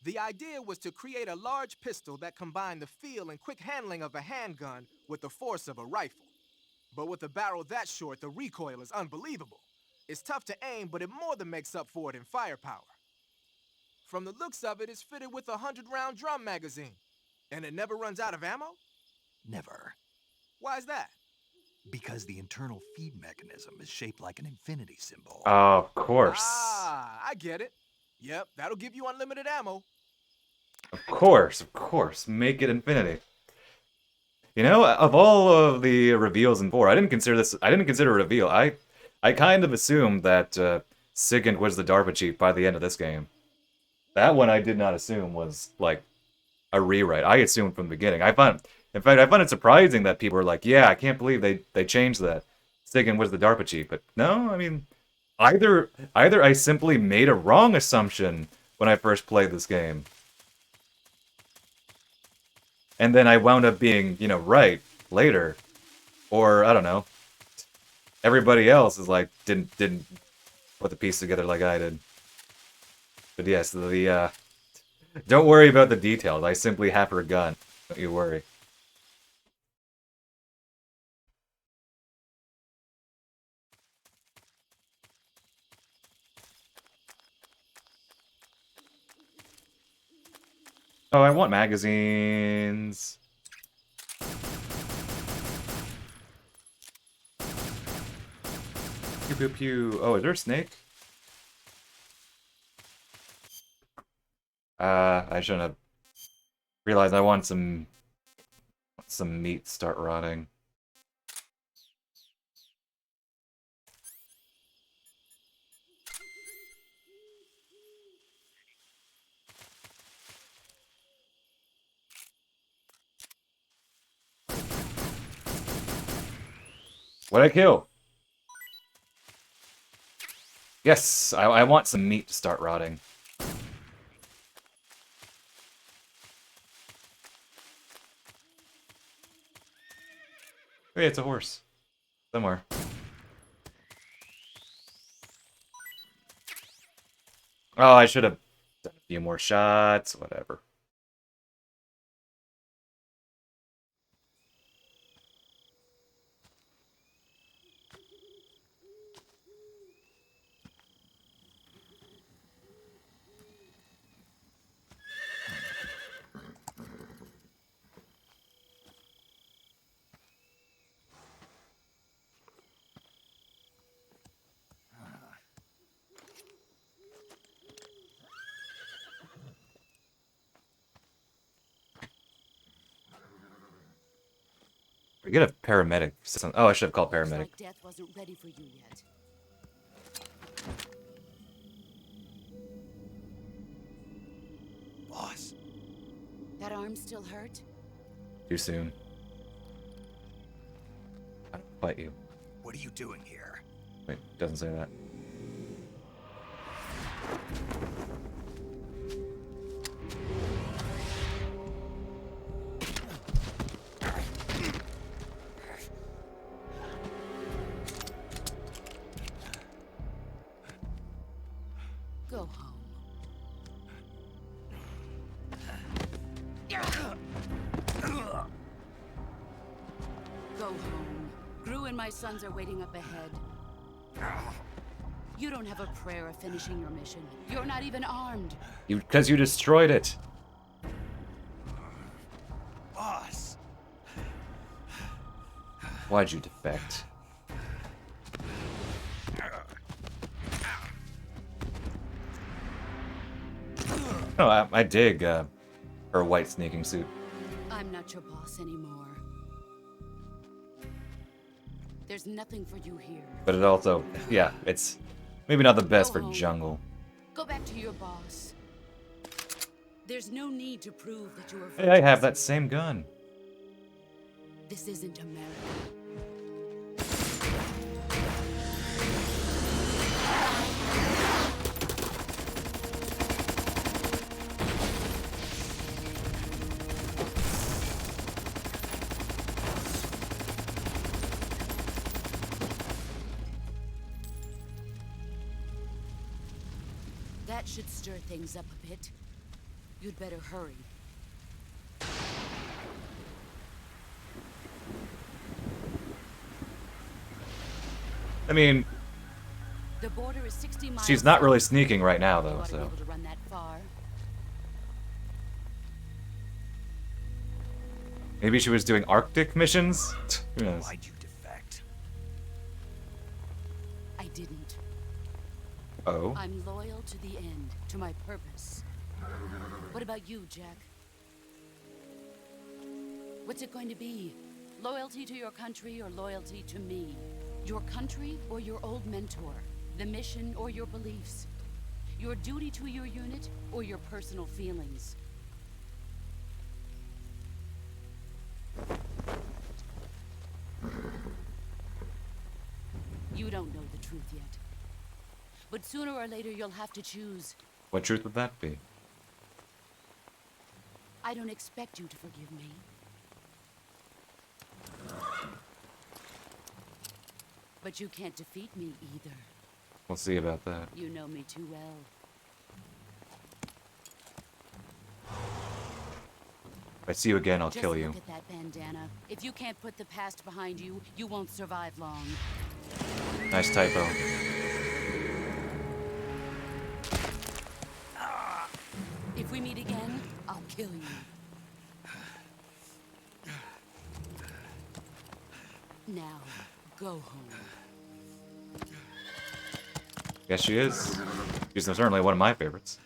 The idea was to create a large pistol that combined the feel and quick handling of a handgun with the force of a rifle. But with a barrel that short, the recoil is unbelievable. It's tough to aim, but it more than makes up for it in firepower. From the looks of it, it's fitted with a 100-round drum magazine. And it never runs out of ammo? Never. Why's that? Because the internal feed mechanism is shaped like an infinity symbol. Of course. Ah, I get it. Yep, that'll give you unlimited ammo. Of course. Make it infinity. You know, of all of the reveals in 4, I didn't consider a reveal. I kind of assumed that Sigint was the DARPA chief by the end of this game. That one I did not assume was, like, a rewrite. I assumed from the beginning. I find it surprising that people were like, yeah, I can't believe they changed that. Sigint was the DARPA chief. But no, I mean, either I simply made a wrong assumption when I first played this game. And then I wound up being, you know, right later. Or, I don't know. Everybody else is like, didn't put the piece together like I did. But yes, don't worry about the details. I simply have her gun. Don't you worry. Oh, I want magazines. Pew pew pew. Oh, is there a snake? I shouldn't have realized I want some meat to start rotting. What'd I kill? Yes, I want some meat to start rotting. Hey, it's a horse. Somewhere. Oh, I should have done a few more shots, whatever. We get a paramedic. Oh, I should have called paramedic. Like death wasn't ready for you yet. Boss. That arm still hurt? Too soon. I don't fight you. What are you doing here? Wait, doesn't say that. Go home. Go home. Gru and my sons are waiting up ahead. You don't have a prayer of finishing your mission. You're not even armed. Because you destroyed it. Boss. Why'd you defect? Oh, I dig her white sneaking suit. I'm not your boss anymore. There's nothing for you here. But it also, yeah, it's maybe not the best for Go home. jungle. Go back to your boss. There's no need to prove that you are. Hey, I have that same gun. This isn't America. That should stir things up a bit. You'd better hurry. I mean, The border is 60 miles. she's not really south. sneaking right now, You though, ought to be so. able to run that far. Maybe she was doing Arctic missions? Who knows? Why'd you defect? I didn't. Oh. I'm loyal to the end, to my purpose. What about you, Jack? What's it going to be? Loyalty to your country or loyalty to me? Your country or your old mentor? The mission or your beliefs? Your duty to your unit or your personal feelings? You don't know the truth yet. But sooner or later you'll have to choose. What truth would that be? I don't expect you to forgive me. But you can't defeat me either. We'll see about that. You know me too well. If I see you again, I'll Just kill you. look at that bandana. If you can't put the past behind you, you won't survive long. Nice typo. If we meet again, I'll kill you. Now, go home. Yes, she is. She's certainly one of my favorites.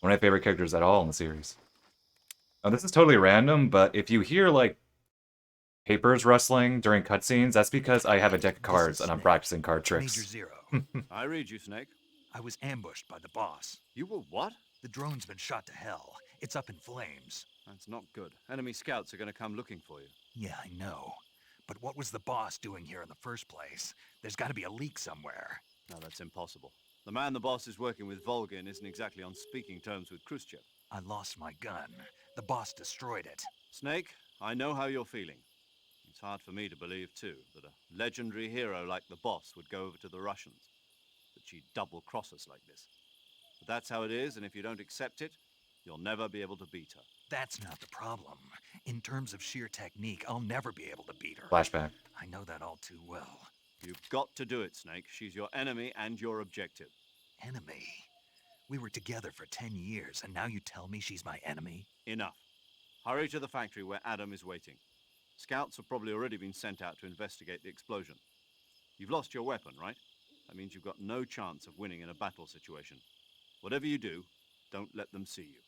One of my favorite characters at all in the series. Oh, this is totally random, but if you hear, like, papers rustling during cutscenes, that's because I have a deck of cards and I'm practicing card tricks. Major Zero. I read you, Snake. I was ambushed by the boss. You were what? The drone's been shot to hell. It's up in flames. That's not good. Enemy scouts are going to come looking for you. Yeah, I know. But what was the boss doing here in the first place? There's got to be a leak somewhere. No, that's impossible. The man the boss is working with, Volgin, isn't exactly on speaking terms with Khrushchev. I lost my gun. The boss destroyed it. Snake, I know how you're feeling. It's hard for me to believe, too, that a legendary hero like the boss would go over to the Russians. That she'd double-cross us like this. But that's how it is, and if you don't accept it, you'll never be able to beat her. That's not the problem. In terms of sheer technique, I'll never be able to beat her. Flashback. I know that all too well. You've got to do it, Snake. She's your enemy and your objective. Enemy? We were together for 10 years, and now you tell me she's my enemy? Enough. Hurry to the factory where Adam is waiting. Scouts have probably already been sent out to investigate the explosion. You've lost your weapon, right? That means you've got no chance of winning in a battle situation. Whatever you do, don't let them see you.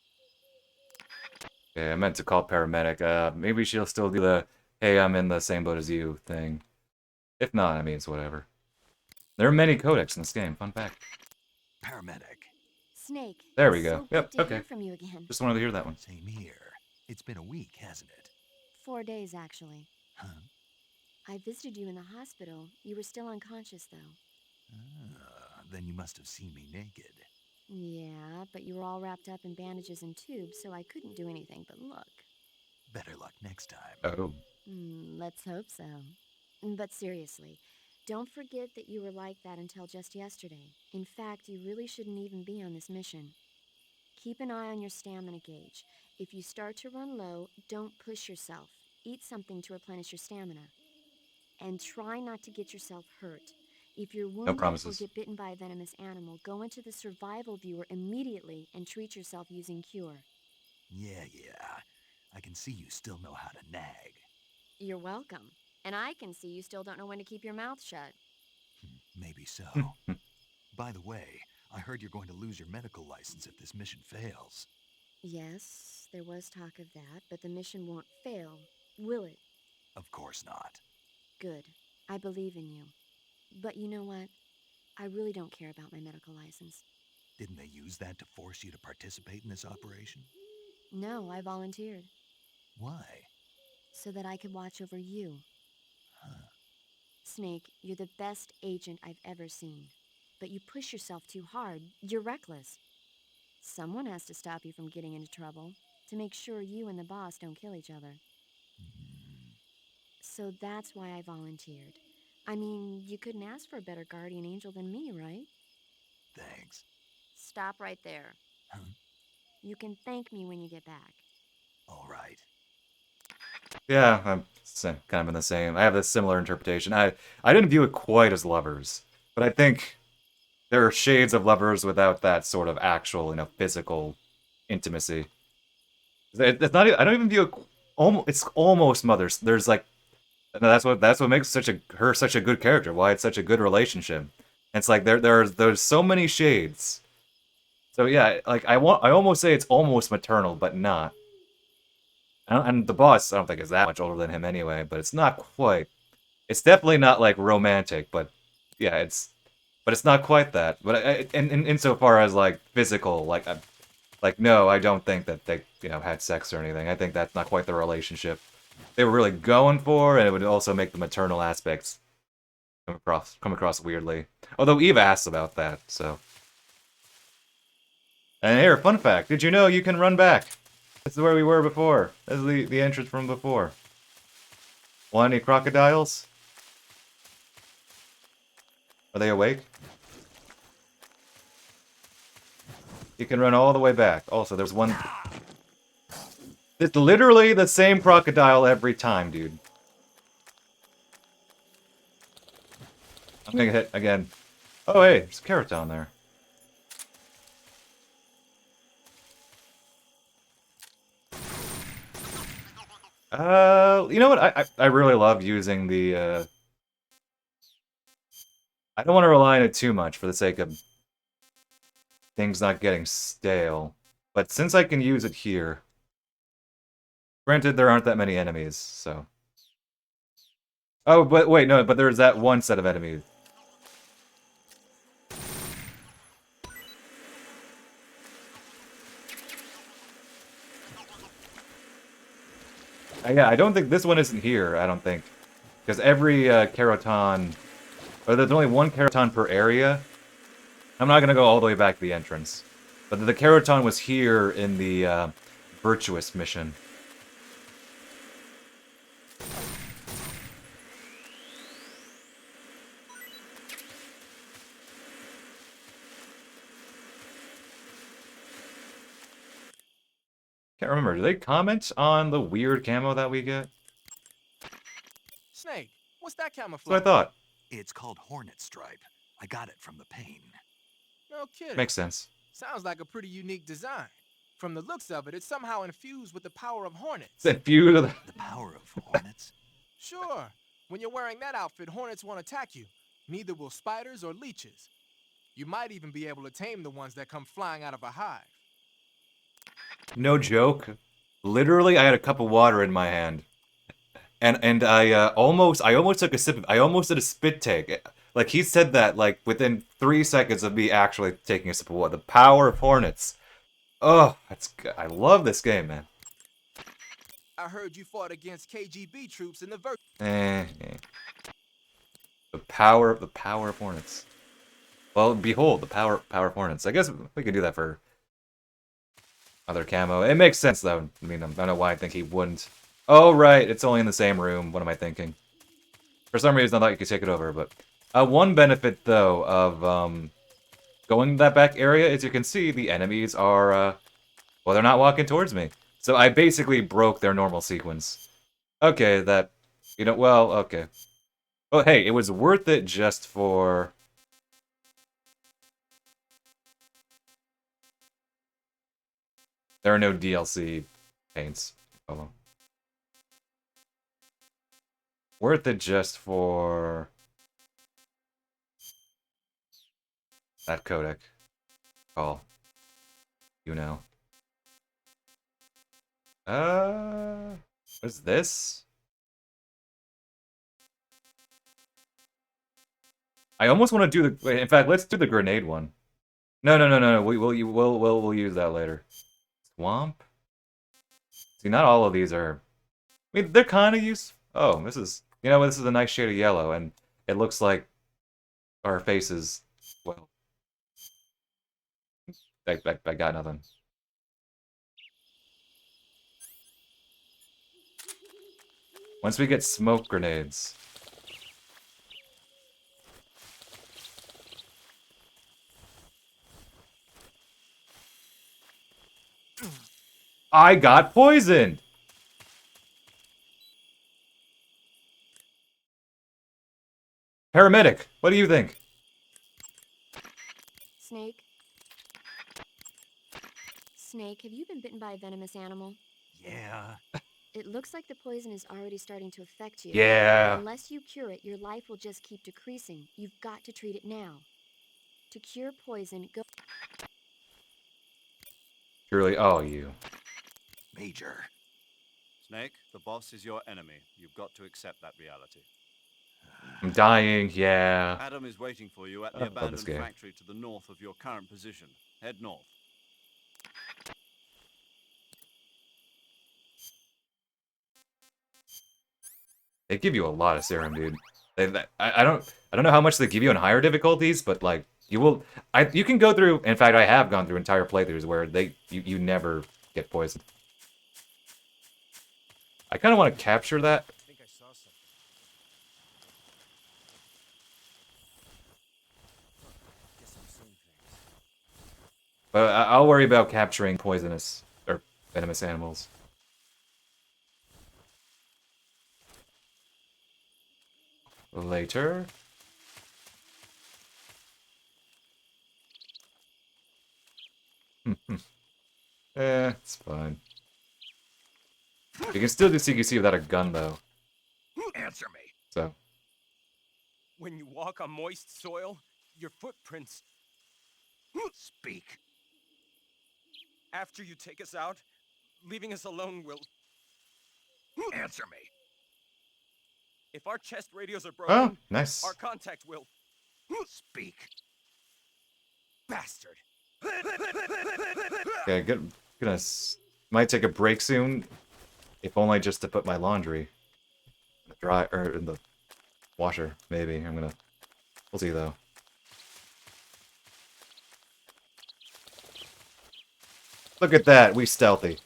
Yeah, I meant to call paramedic. Maybe she'll still do the, hey, I'm in the same boat as you thing. If not, I mean, it's whatever. There are many codecs in this game. Fun fact. Paramedic. Snake. There we go. So Yep, good to okay. hear from you again. Just wanted to hear that one. Same here. It's been a week, hasn't it? 4 days, actually. Huh? I visited you in the hospital. You were still unconscious, though. Then you must have seen me naked. Yeah, but you were all wrapped up in bandages and tubes, so I couldn't do anything but look. Better luck next time. Oh. Let's hope so. But seriously, don't forget that you were like that until just yesterday. In fact, you really shouldn't even be on this mission. Keep an eye on your stamina gauge. If you start to run low, don't push yourself. Eat something to replenish your stamina. And try not to get yourself hurt. If you're wounded or promises. get bitten by a venomous animal, go into the survival viewer immediately and treat yourself using Cure. Yeah. I can see you still know how to nag. You're welcome. And I can see you still don't know when to keep your mouth shut. Maybe so. By the way, I heard you're going to lose your medical license if this mission fails. Yes, there was talk of that, but the mission won't fail, will it? Of course not. Good. I believe in you. But you know what? I really don't care about my medical license. Didn't they use that to force you to participate in this operation? No, I volunteered. Why? So that I could watch over you. Huh. Snake, you're the best agent I've ever seen. But you push yourself too hard. You're reckless. Someone has to stop you from getting into trouble, to make sure you and the boss don't kill each other. So that's why I volunteered. I mean, you couldn't ask for a better guardian angel than me, right? Thanks. Stop right there. Huh? You can thank me when you get back. All right. Yeah, I'm kind of in the same. I have this similar interpretation. I didn't view it quite as lovers, but I think there are shades of lovers without that sort of actual, physical intimacy. It's not. I don't even view it. Almost, it's almost mothers. There's like, and that's what makes her such a good character. Why it's such a good relationship. It's like there's so many shades. So yeah, like I almost say it's almost maternal, but not. And the boss, I don't think is that much older than him anyway, but it's not quite. It's definitely not like romantic, but yeah, but it's not quite that. But insofar as like physical, like no, I don't think that they had sex or anything. I think that's not quite the relationship they were really going for, and it would also make the maternal aspects come across weirdly. Although Eve asked about that, so. And here, fun fact: did you know you can run back? This is where we were before. This is the entrance from before. Want any crocodiles? Are they awake? You can run all the way back. Also, there's one... It's literally the same crocodile every time, dude. I'm gonna hit again. Oh, hey, there's a carrot down there. You know what? I really love using the, I don't want to rely on it too much for the sake of things not getting stale. But since I can use it here... Granted, there aren't that many enemies, so... Oh, but wait, no, but there's that one set of enemies. Yeah, I don't think this one isn't here, I don't think. Because every Keraton... Or there's only one Keraton per area. I'm not going to go all the way back to the entrance. But the Keraton was here in the Virtuous mission. Can't remember. Do they comment on the weird camo that we get? Snake, what's that camouflage? That's what I thought. It's called Hornet Stripe. I got it from the pain. No kidding. Makes sense. Sounds like a pretty unique design. From the looks of it, it's somehow infused with the power of hornets. It's infused with the power of hornets? Sure. When you're wearing that outfit, hornets won't attack you. Neither will spiders or leeches. You might even be able to tame the ones that come flying out of a hive. No joke. Literally, I had a cup of water in my hand. And I almost took a sip. I almost did a spit take. Like, he said that, like, within 3 seconds of me actually taking a sip of water. The power of hornets. Oh, I love this game, man. I heard you fought against KGB troops in the The power of hornets. Well, behold, the power of hornets. I guess we could do that for other camo. It makes sense, though. I mean, I don't know why I think he wouldn't. Oh, right, it's only in the same room. What am I thinking? For some reason, I thought you could take it over, but... one benefit, though, of going to that back area is you can see the enemies are, well, they're not walking towards me. So I basically broke their normal sequence. Okay, that... well, okay. Well, hey, it was worth it just for... There are no DLC paints. Oh, well. Worth it just for... that codec. Call. You know. What is this? I almost want to do the... Wait, in fact, let's do the grenade one. No. We'll use that later. Swamp? See, not all of these are... I mean, they're kind of useful. Oh, this is... You know what? This is a nice shade of yellow, and it looks like our faces... Well... I got nothing. Once we get smoke grenades... I got poisoned! Paramedic, what do you think? Snake? Snake, have you been bitten by a venomous animal? Yeah. It looks like the poison is already starting to affect you. Yeah. Unless you cure it, your life will just keep decreasing. You've got to treat it now. To cure poison, go... Purely, oh, you. Major. Snake, the boss is your enemy. You've got to accept that reality. I'm dying, yeah. Adam is waiting for you at I the love this abandoned game. factory to the north of your current position. Head north. They give you a lot of serum, dude. I don't know how much they give you in higher difficulties, but like you can go through. In fact, I have gone through entire playthroughs where you never get poisoned. I kind of want to capture that. I think I saw something. Guess I'm seeing things. But I'll worry about capturing poisonous or venomous animals. Later. It's fine. You can still do CQC without a gun, though. Answer me. So. When you walk on moist soil, your footprints speak. After you take us out, leaving us alone will... Answer me. If our chest radios are broken, Oh, nice. our contact will... Speak. Bastard. Okay, might take a break soon, if only just to put my laundry in the in the washer. Maybe we'll see though. Look at that, we stealthy.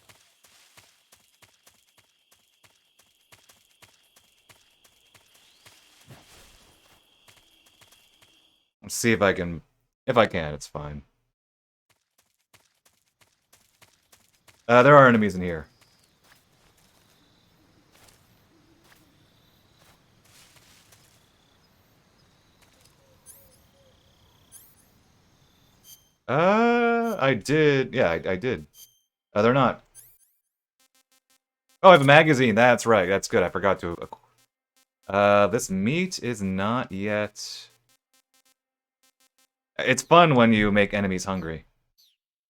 Let's see if I can. If I can, it's fine. There are enemies in here. I did. Yeah, I did. They're not. Oh, I have a magazine. That's right. That's good. I forgot to. This meat is not yet. It's fun when you make enemies hungry.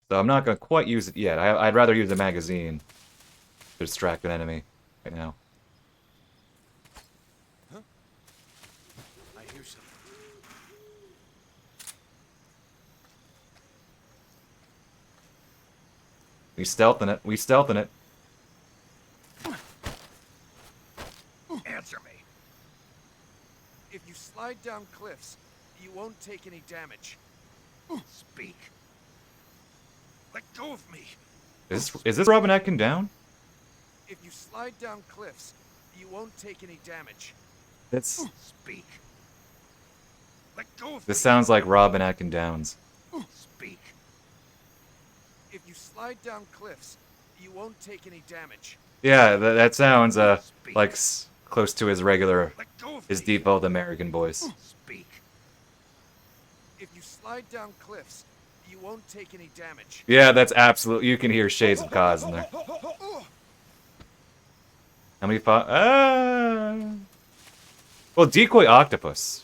So I'm not going to quite use it yet. I'd rather use a magazine to distract an enemy right now. Huh? I hear something. We stealthing it. We stealthing it. Answer me. If you slide down cliffs, you won't take any damage. Speak. Let go of me. Is this Robin Atkin down? If you slide down cliffs, you won't take any damage. It's. Speak. Let go of This me. sounds like Robin Atkin Downs. Speak. If you slide down cliffs, you won't take any damage. Yeah, that sounds like close to his default American voice. Speak. If you slide down cliffs, you won't take any damage. Yeah, that's absolute. You can hear shades of Kaz in there. How many well, decoy octopus.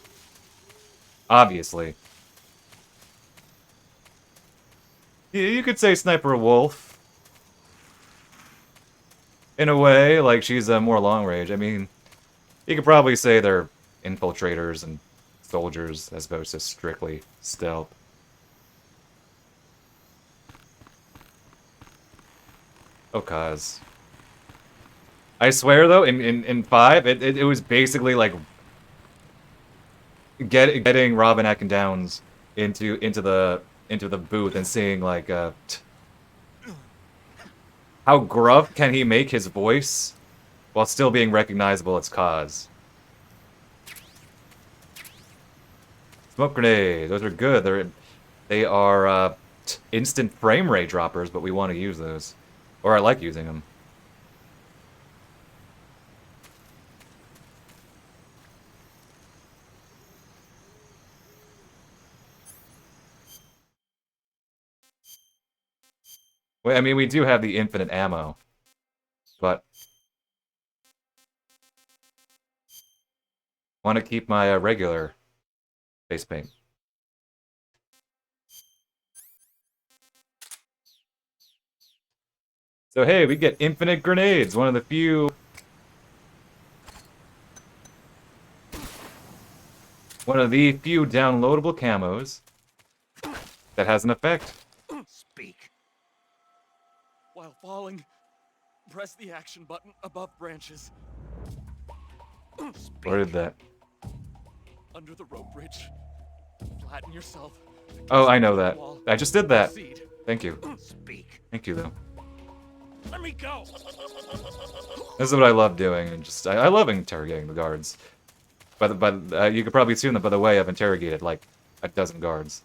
Obviously. You could say sniper wolf. In a way, like she's more long range. I mean, you could probably say they're infiltrators and soldiers as opposed to strictly stealth. Oh, Kaz. I swear though, in 5, it was basically like getting Robin Atkin Downs into the booth and seeing like how gruff can he make his voice while still being recognizable as Kaz. Smoke grenades, those are good. They are instant frame rate droppers, but we want to use those. Or I like using them. Well, I mean, we do have the infinite ammo, but want to keep my regular face paint. So hey, we get infinite grenades, one of the few downloadable camos that has an effect. Speak. While falling, press the action button above branches. Where did that? Under the rope bridge. Flatten yourself. Oh, I know that. Wall. I just did that. Proceed. Thank you. Speak. Thank you, though. Let me go. This is what I love doing, and just I love interrogating the guards. But you could probably assume that by the way I've interrogated like a dozen guards.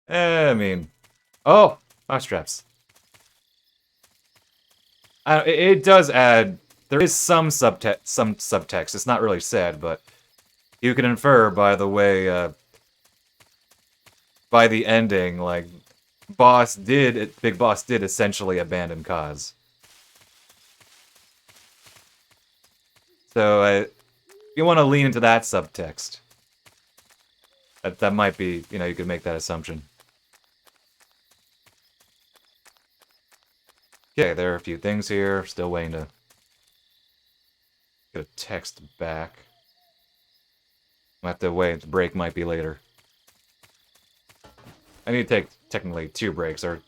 I mean, oh, mouse traps. It does add. There is some subtext. It's not really said, but you can infer by the way, by the ending, like Big Boss did essentially abandon Kaz. So you want to lean into that subtext. That might be, you know, you could make that assumption. Okay, there are a few things here. Still waiting to get a text back. I'll have to wait. The break might be later. I need to take, technically, 2 breaks, or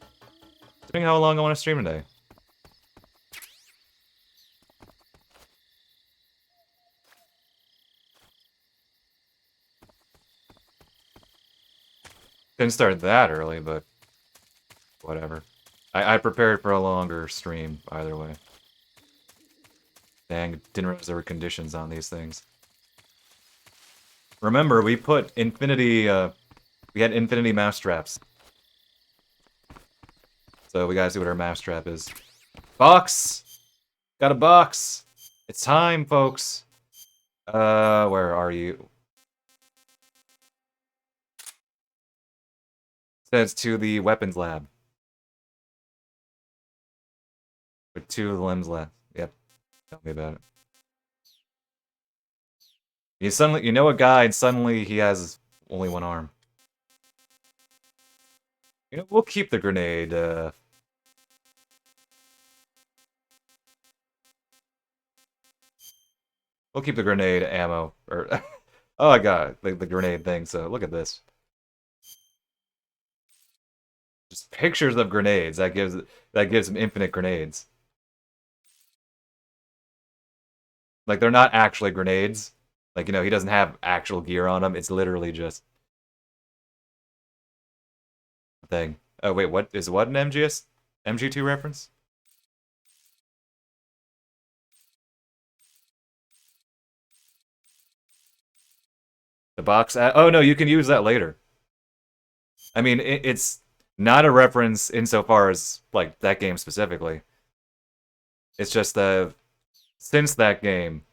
depending how long I want to stream today. Didn't start that early, but whatever. I prepared for a longer stream, either way. Dang, didn't realize there were conditions on these things. Remember, we put infinity, we had infinity mousetraps. So we gotta see what our mousetrap is. Box! Got a box! It's time, folks! Where are you? Says to the weapons lab. With 2 limbs left. Yep. Tell me about it. You know a guy, and suddenly he has only 1 arm. You know, we'll keep the grenade, we'll keep the grenade ammo, or... oh, I got it, the grenade thing, so look at this. Just pictures of grenades, that gives him infinite grenades. Like, they're not actually grenades. Like, you know, he doesn't have actual gear on him, it's literally just... a thing. Oh, wait, what an MG2 reference? The box... oh, no, you can use that later. I mean, it's not a reference insofar as, like, that game specifically. It's just since that game,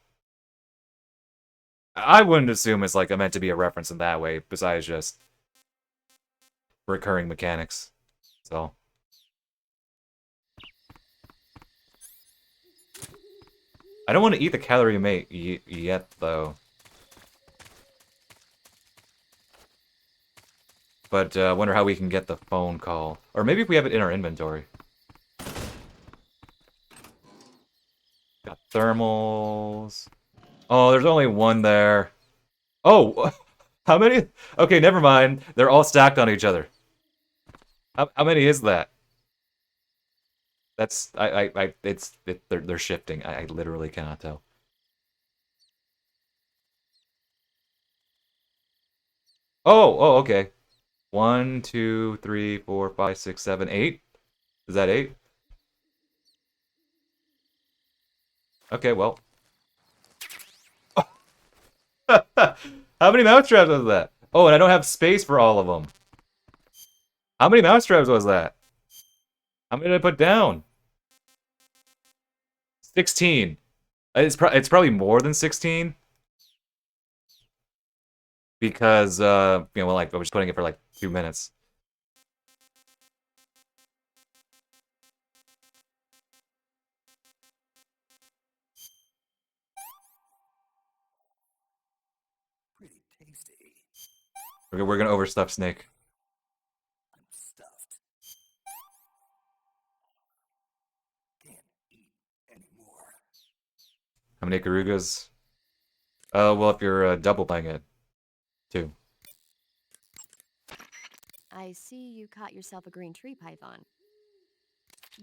I wouldn't assume it's, like, meant to be a reference in that way, besides just recurring mechanics. So... I don't want to eat the calorie mate yet, though. But I wonder how we can get the phone call. Or maybe if we have it in our inventory. Got thermals. Oh, there's only 1 there. Oh! How many? Okay, never mind. They're all stacked on each other. How many is that? That's... they're shifting. I literally cannot tell. Oh, okay. 1, 2, 3, 4, 5, 6, 7, 8. Is that 8? Okay, well. How many mousetraps was that? Oh, and I don't have space for all of them. How many mousetraps was that? How many did I put down? 16. It's probably more than 16. Because, well, like, I was putting it for like 2 minutes. Pretty tasty. Okay, we're gonna overstuff Snake. I'm stuffed. Can't eat anymore. How many Ikarugas? Well, if you're double playing it, 2. I see you caught yourself a green tree python.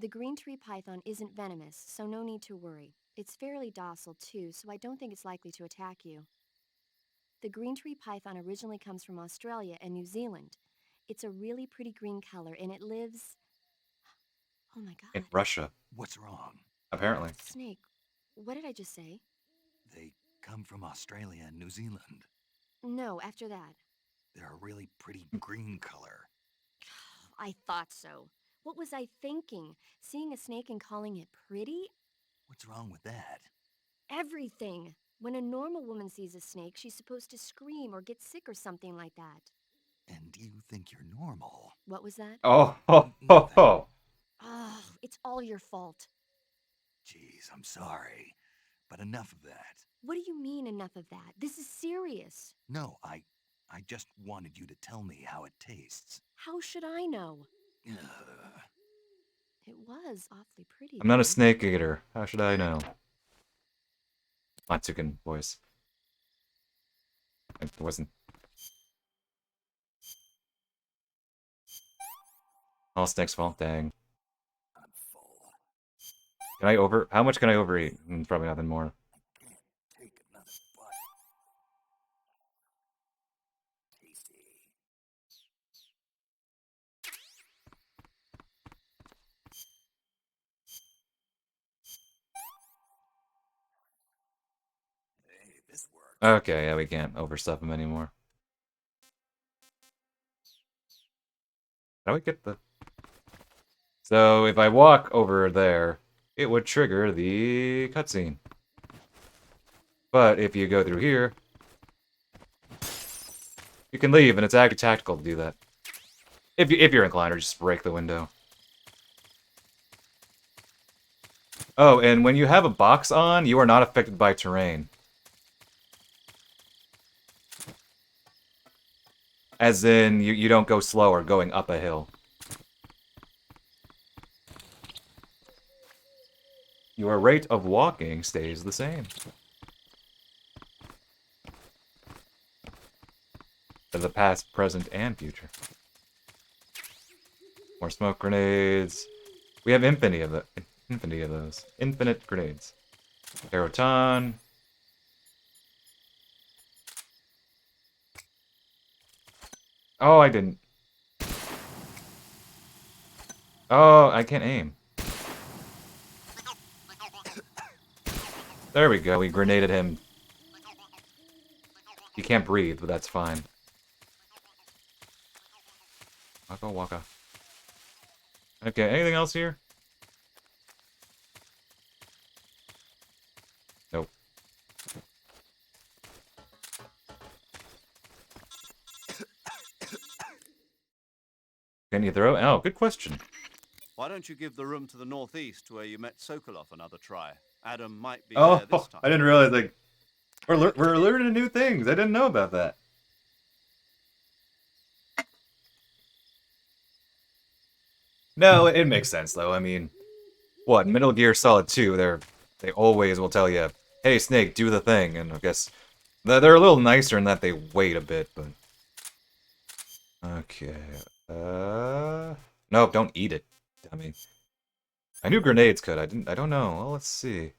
The green tree python isn't venomous, so no need to worry. It's fairly docile too, so I don't think it's likely to attack you. The green tree python originally comes from Australia and New Zealand. It's a really pretty green color, and it lives... Oh my god. In Russia. What's wrong? Apparently. Snake, what did I just say? They come from Australia and New Zealand. No, after that. They're a really pretty green color. I thought so. What was I thinking? Seeing a snake and calling it pretty? What's wrong with that? Everything. When a normal woman sees a snake, she's supposed to scream or get sick or something like that. And you think you're normal? What was that? Oh, ho, ho, ho. Oh, it's all your fault. Jeez, I'm sorry. But enough of that. What do you mean, enough of that? This is serious. No, I just wanted you to tell me how it tastes. How should I know? Ugh. It was awfully pretty. I'm not a snake eater. How should I know? Matsukin voice. It wasn't. All snakes' fault. Dang. I'm full. Can I how much can I overeat? Probably nothing more. I can't take another bite. Tasty. Hey, this works. Okay, yeah, we can't overstuff him anymore. How do I get the... So, if I walk over there, it would trigger the cutscene. But if you go through here, you can leave, and it's actually tactical to do that. If you're inclined, or just break the window. Oh, and when you have a box on, you are not affected by terrain. As in, you don't go slower going up a hill. Your rate of walking stays the same. For the past, present, and future. More smoke grenades. We have infinity of those. Infinite grenades. Aeroton. Oh, I didn't. Oh, I can't aim. There we go, we grenaded him. He can't breathe, but that's fine. Waka waka. Okay, anything else here? Nope. Can you throw? Oh, good question. Why don't you give the room to the northeast where you met Sokolov another try? Adam might be Oh, there this time. I didn't realize, like, we're learning new things. I didn't know about that. No, it makes sense, though. I mean, what, Metal Gear Solid 2, they always will tell you, hey, Snake, do the thing, and I guess they're a little nicer in that they wait a bit, but... Okay, nope, don't eat it, dummy. I knew grenades could, I don't know. Well, let's see.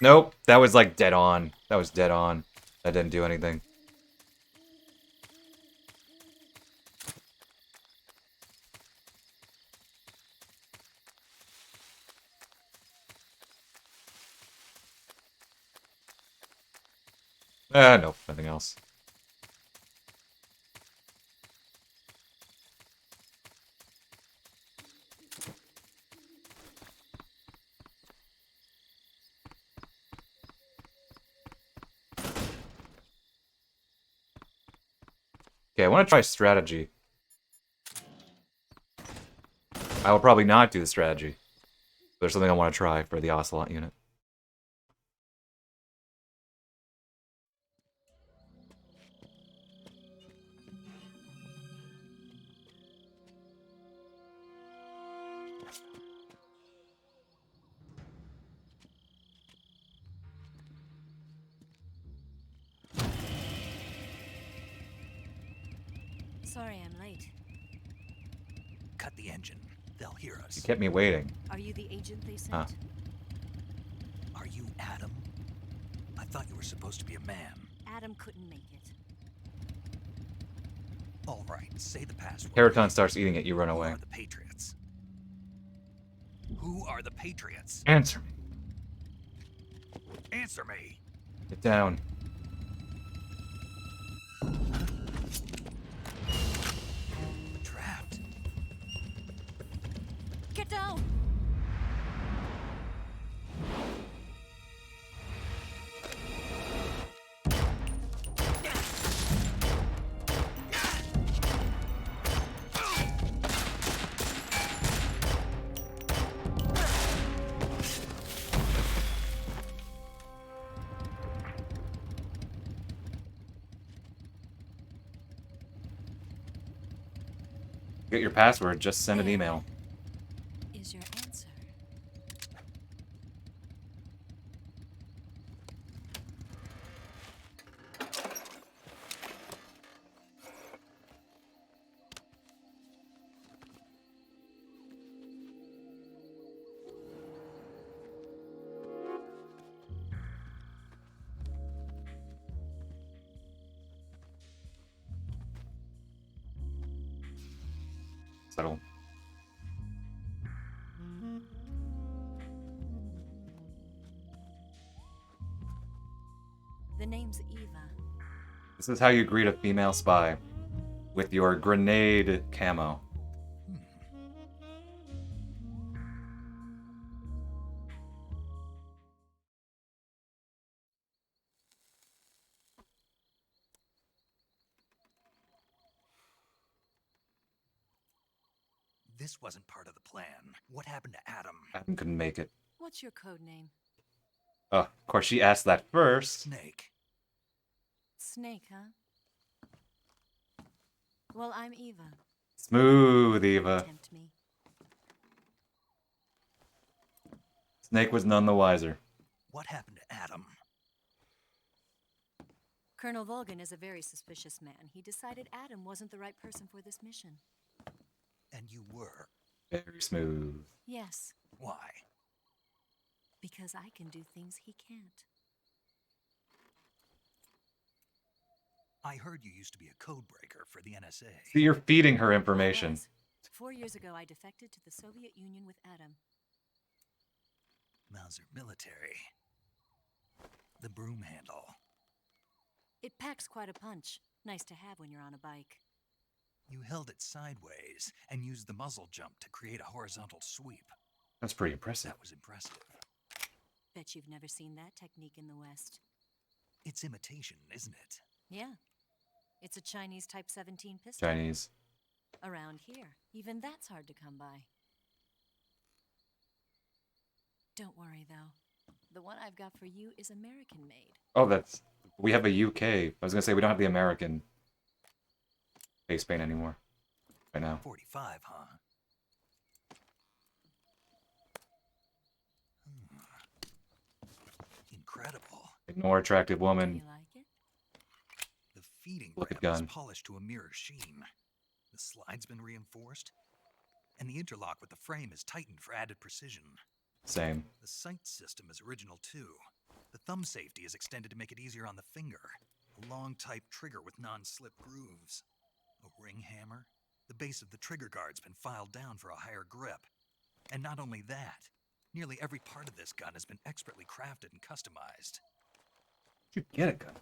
Nope, that was like dead on. That was dead on. That didn't do anything. Nope, nothing else. Okay, I want to try strategy. I will probably not do the strategy. There's something I want to try for the Ocelot unit. Sorry I'm late. Cut the engine. They'll hear us. You kept me waiting. Are you the agent they sent? Huh. Are you Adam? I thought you were supposed to be a man. Adam couldn't make it. All right, say the password. Keraton starts eating it, you run away. Who are the Patriots? Who are the Patriots? Answer me. Answer me. Get down. Trapped. Get down! Get your password, just send an email. Is your answer. Settle. The name's Eva. This is how you greet a female spy. With your grenade camo. This wasn't part of the plan. What happened to Adam? Adam couldn't make it. What's your code name? Oh, of course she asked that first. Snake. Snake, huh? Well, I'm Eva. Smooth, Eva. Tempt me. Snake was none the wiser. What happened to Adam? Colonel Volgan is a very suspicious man. He decided Adam wasn't the right person for this mission. And you were? Very smooth. Yes. Why? Because I can do things he can't. I heard you used to be a codebreaker for the NSA. See, you're feeding her information. 4 years ago, I defected to the Soviet Union with Adam. Mauser military. The broom handle. It packs quite a punch. Nice to have when you're on a bike. You held it sideways and used the muzzle jump to create a horizontal sweep. That's pretty impressive. That was impressive. Bet you've never seen that technique in the West. It's imitation, isn't it? Yeah. It's a Chinese Type 17 pistol. Chinese. Around here, even that's hard to come by. Don't worry, though. The one I've got for you is American-made. Oh, that's... We have a UK. I was gonna say, we don't have the American face paint anymore. Right now. 45, huh? Incredible. Ignore attractive woman. You like it? The feeding Look at rail is gun. polished to a mirror sheen. The slide's been reinforced, and the interlock with the frame is tightened for added precision. Same. The sight system is original too. The thumb safety is extended to make it easier on the finger. A long type trigger with non-slip grooves. A ring hammer. The base of the trigger guard's been filed down for a higher grip. And not only that, nearly every part of this gun has been expertly crafted and customized. Where'd you get a gun?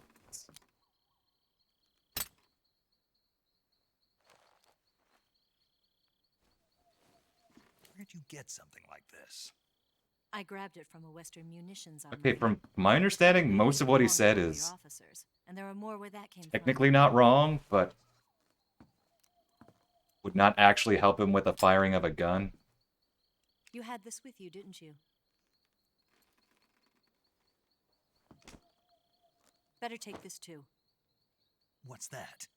Where'd you get something like this? I grabbed it from a Western munitions armory. Okay, from my understanding, most of what he said is officers, and there are more where that came technically not wrong, but would not actually help him with the firing of a gun. You had this with you, didn't you? Better take this too. What's that?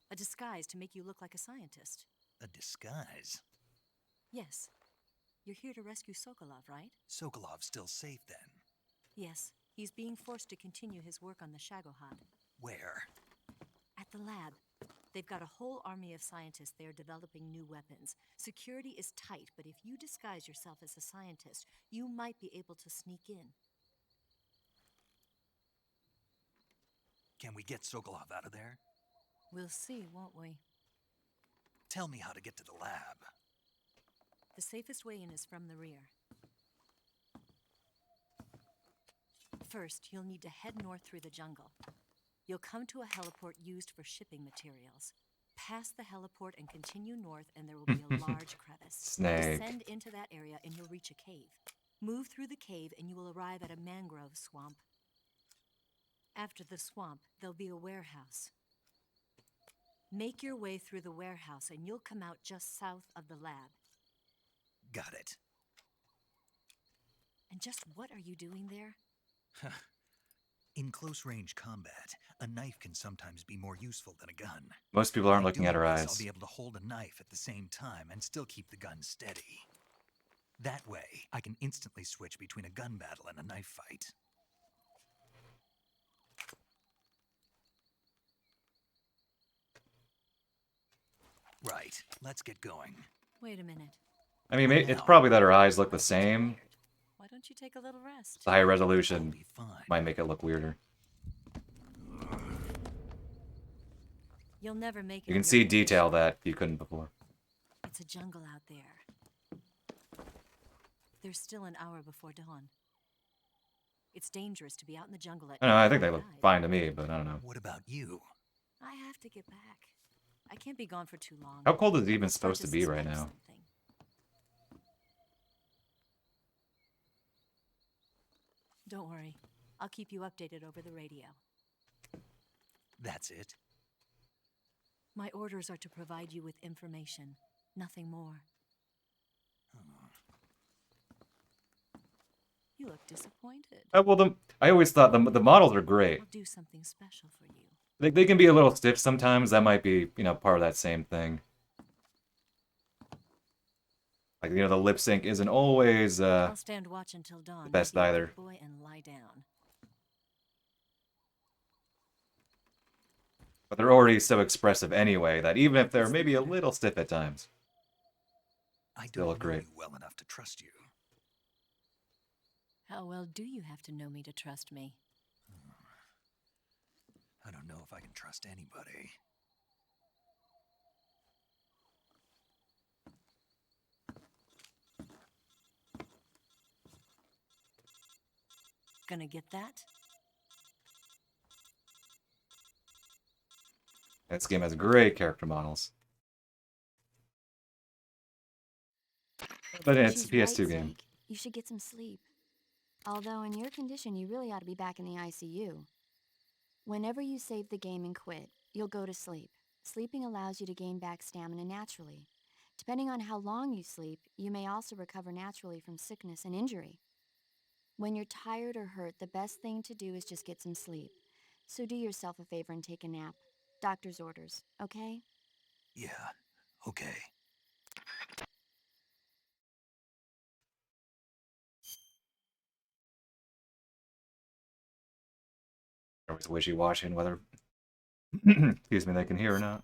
A disguise to make you look like a scientist. A disguise? Yes. You're here to rescue Sokolov, right? Sokolov's still safe then? Yes. He's being forced to continue his work on the Shagohod. Where? At the lab. They've got a whole army of scientists there developing new weapons. Security is tight, but if you disguise yourself as a scientist, you might be able to sneak in. Can we get Sokolov out of there? We'll see, won't we? Tell me how to get to the lab. The safest way in is from the rear. First, you'll need to head north through the jungle. You'll come to a heliport used for shipping materials. Pass the heliport and continue north, and there will be a large crevice. Snake. Descend into that area, and you'll reach a cave. Move through the cave, and you will arrive at a mangrove swamp. After the swamp, there'll be a warehouse. Make your way through the warehouse, and you'll come out just south of the lab. Got it. And just what are you doing there? In close-range combat, a knife can sometimes be more useful than a gun. Most people aren't By looking at her doing this, eyes. I'll be able to hold a knife at the same time and still keep the gun steady. That way, I can instantly switch between a gun battle and a knife fight. Right, let's get going. Wait a minute. I mean, it's probably that her eyes look the same. Why don't you take a little rest? The higher resolution might make it look weirder. You'll never make it. You can see detail that you couldn't before. It's a jungle out there. There's still an hour before dawn. It's dangerous to be out in the jungle at I don't know, I think night. they look fine to me, but I don't know. What about you? I have to get back. I can't be gone for too long. How cold is it even I'll start supposed to be right suspect now? something. Don't worry. I'll keep you updated over the radio. That's it? My orders are to provide you with information, nothing more. You look disappointed. Well, I always thought the models are great. I'll do something special for you. They can be a little stiff sometimes. That might be, part of that same thing. Like, the lip sync isn't always I'll stand watch until dawn. the best Be a good either. boy and lie down. But they're already so expressive anyway that even if they're maybe a little stiff at times, I still don't look know great. you well enough to trust you. How well do you have to know me to trust me? I don't know if I can trust anybody. Gonna get that? This game has great character models. But it's a She's right, PS2 game. Snake. You should get some sleep. Although in your condition, you really ought to be back in the ICU. Whenever you save the game and quit, you'll go to sleep. Sleeping allows you to gain back stamina naturally. Depending on how long you sleep, you may also recover naturally from sickness and injury. When you're tired or hurt, the best thing to do is just get some sleep. So do yourself a favor and take a nap. Doctor's orders, okay? Yeah, okay. Always wishy-washy on whether, excuse me, they can hear or not.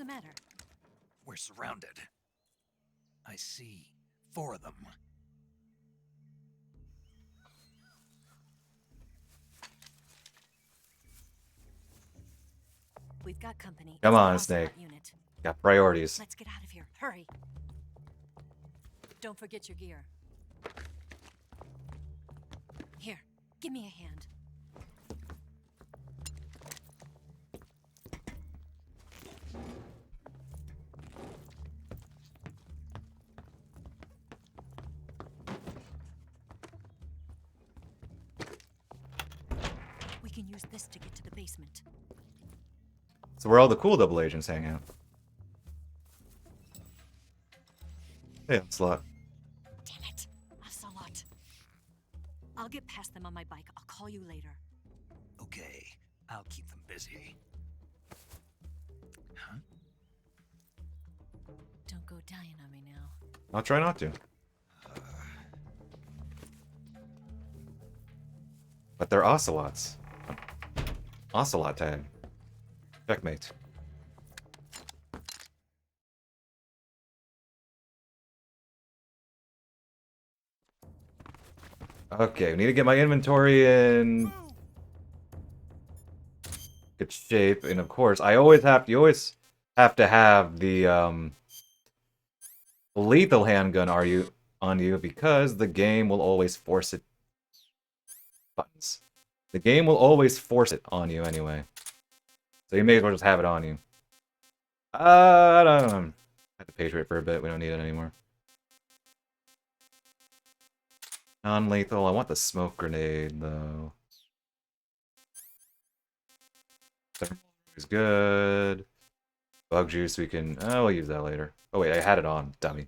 the matter? We're surrounded. I see 4 of them. We've got company. Come It's the on, Ocelot Snake. Unit. Got priorities. Let's get out of here. Hurry. Don't forget your gear. Here, give me a hand. We can use this to get to the basement. So where all the cool double agents hang out. Hey, Slot. Damn it, Ocelot. I'll get past them on my bike. I'll call you later. Okay, I'll keep them busy. Huh? Don't go dying on me now. I'll try not to. But they're ocelots. Ocelot tag. Checkmate. Okay, we need to get my inventory in good shape, and of course, you always have to have the lethal handgun on you because the game will always force it. Buttons. The game will always force it on you anyway. So you may as well just have it on you. I don't know. I have to page rate for a bit. We don't need it anymore. Non-lethal. I want the smoke grenade, though. Thermal is good. Bug juice, we can... Oh, we'll use that later. Oh, wait, I had it on. Dummy.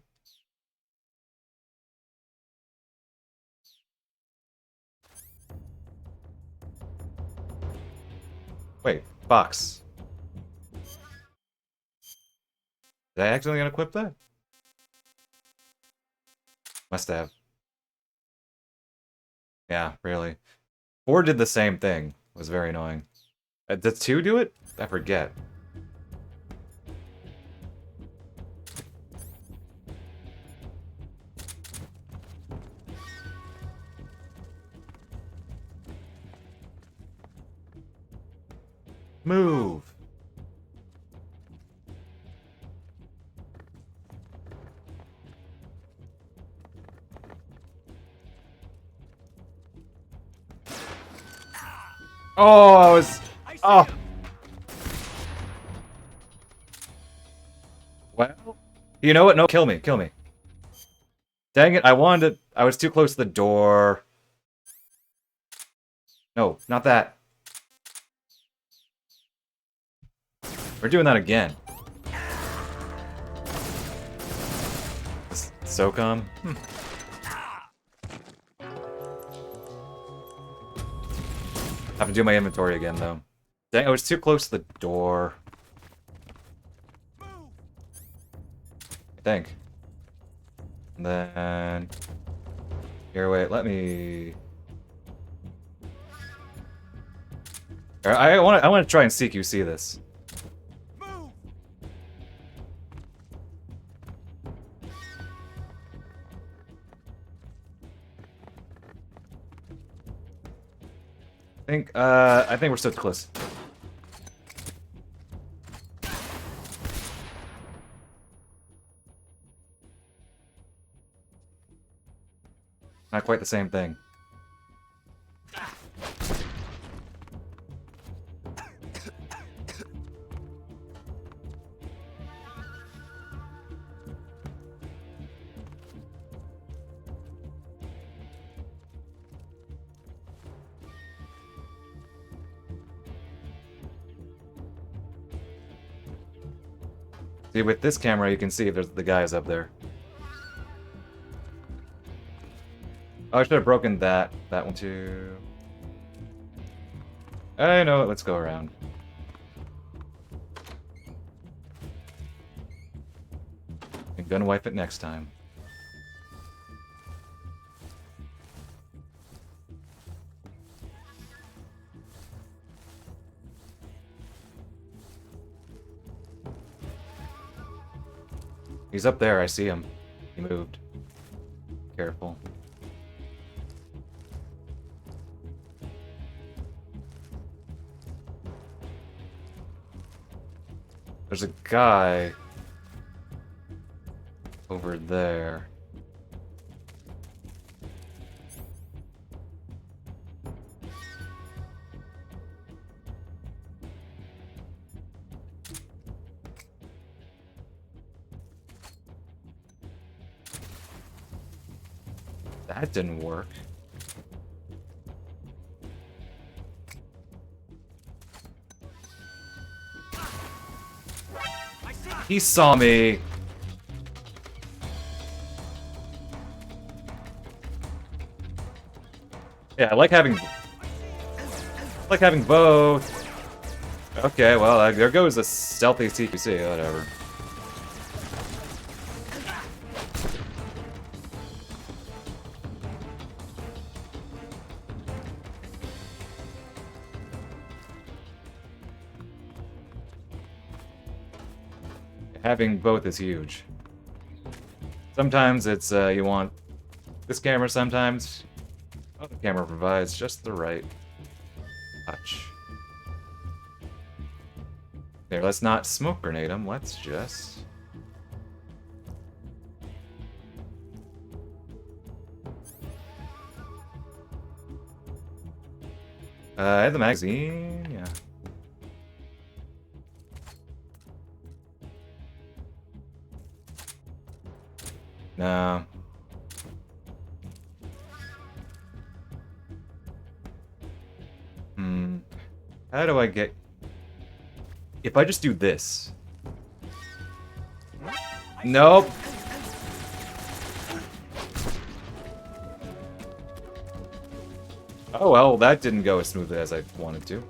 Wait, box. Did I accidentally unequip that? Must have. Yeah, really. 4 did the same thing. It was very annoying. Does 2 do it? I forget. Move! Oh, I was... Oh! Well... You know what? No, kill me. Kill me. Dang it, I wanted to... I was too close to the door. No, not that. We're doing that again. SOCOM? Have to do my inventory again, though. Dang, I was too close to the door. I think. And then... Here, wait, let me... I want to try and CQC this. I think we're still close. Not quite the same thing. See, with this camera, you can see if there's the guys up there. Oh, I should have broken that one too. I know it, let's go around. And gun wipe it next time. He's up there, I see him. He moved. Careful. There's a guy over there. That didn't work. He saw me. Yeah, I like having both. Okay, well, there goes a stealthy CQC, whatever. Having both is huge. Sometimes it's, you want this camera, sometimes other camera provides just the right touch. There, let's not smoke grenade him, let's just... I have the magazine, yeah. No. How do I get... If I just do this... Nope. Oh well, that didn't go as smoothly as I wanted to.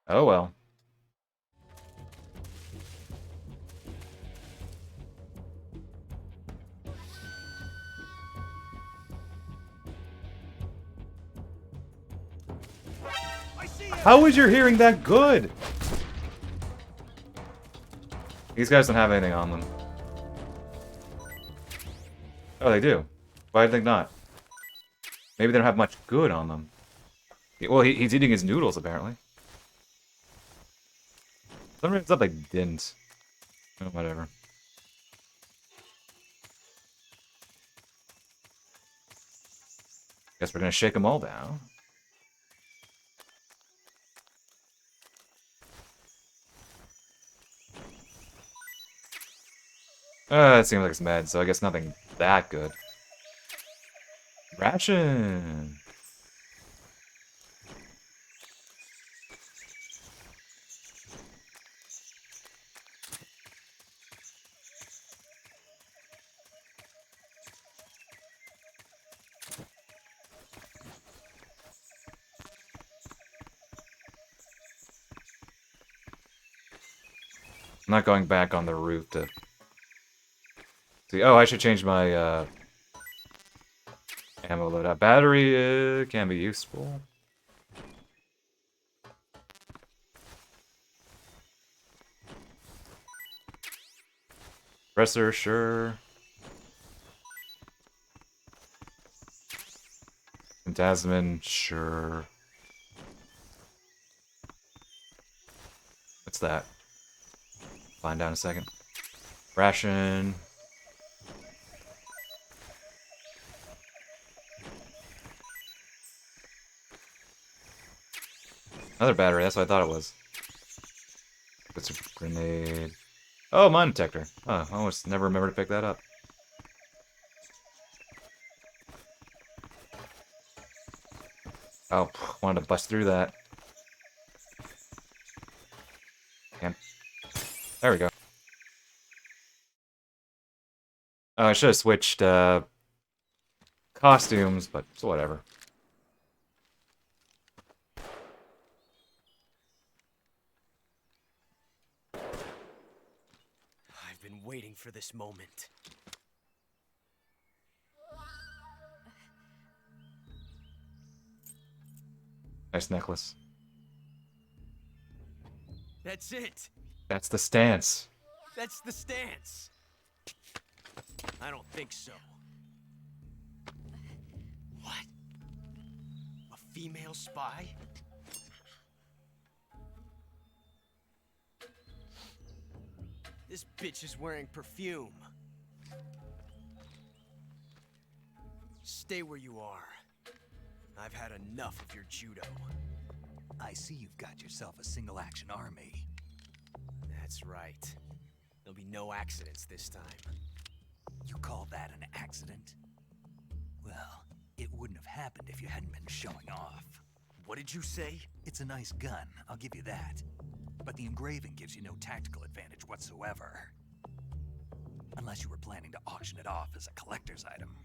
Oh well. How is your hearing that good? These guys don't have anything on them. Oh, they do. Why do they not? Maybe they don't have much good on them. Well, he's eating his noodles, apparently. Some reason they didn't. Oh, whatever. Guess we're gonna shake them all down. It seems like it's med, so I guess nothing that good. Ration! I'm not going back on the roof to... See, oh, I should change my, ammo loadout. Battery, can be useful. Presser, sure. Phantasmin, sure. What's that? Find down a second. Ration. Another battery, that's what I thought it was. It's a grenade. Oh, mine detector. Oh, I almost never remember to pick that up. Oh, wanted to bust through that. Can't. There we go. Oh, I should have switched, costumes, but it's whatever. I've been waiting for this moment. Nice necklace. That's it. That's the stance. That's the stance. I don't think so. What? A female spy? This bitch is wearing perfume. Stay where you are. I've had enough of your judo. I see you've got yourself a single-action army. That's right. There'll be no accidents this time. You call that an accident? Well, it wouldn't have happened if you hadn't been showing off. What did you say? It's a nice gun, I'll give you that. But the engraving gives you no tactical advantage whatsoever. Unless you were planning to auction it off as a collector's item.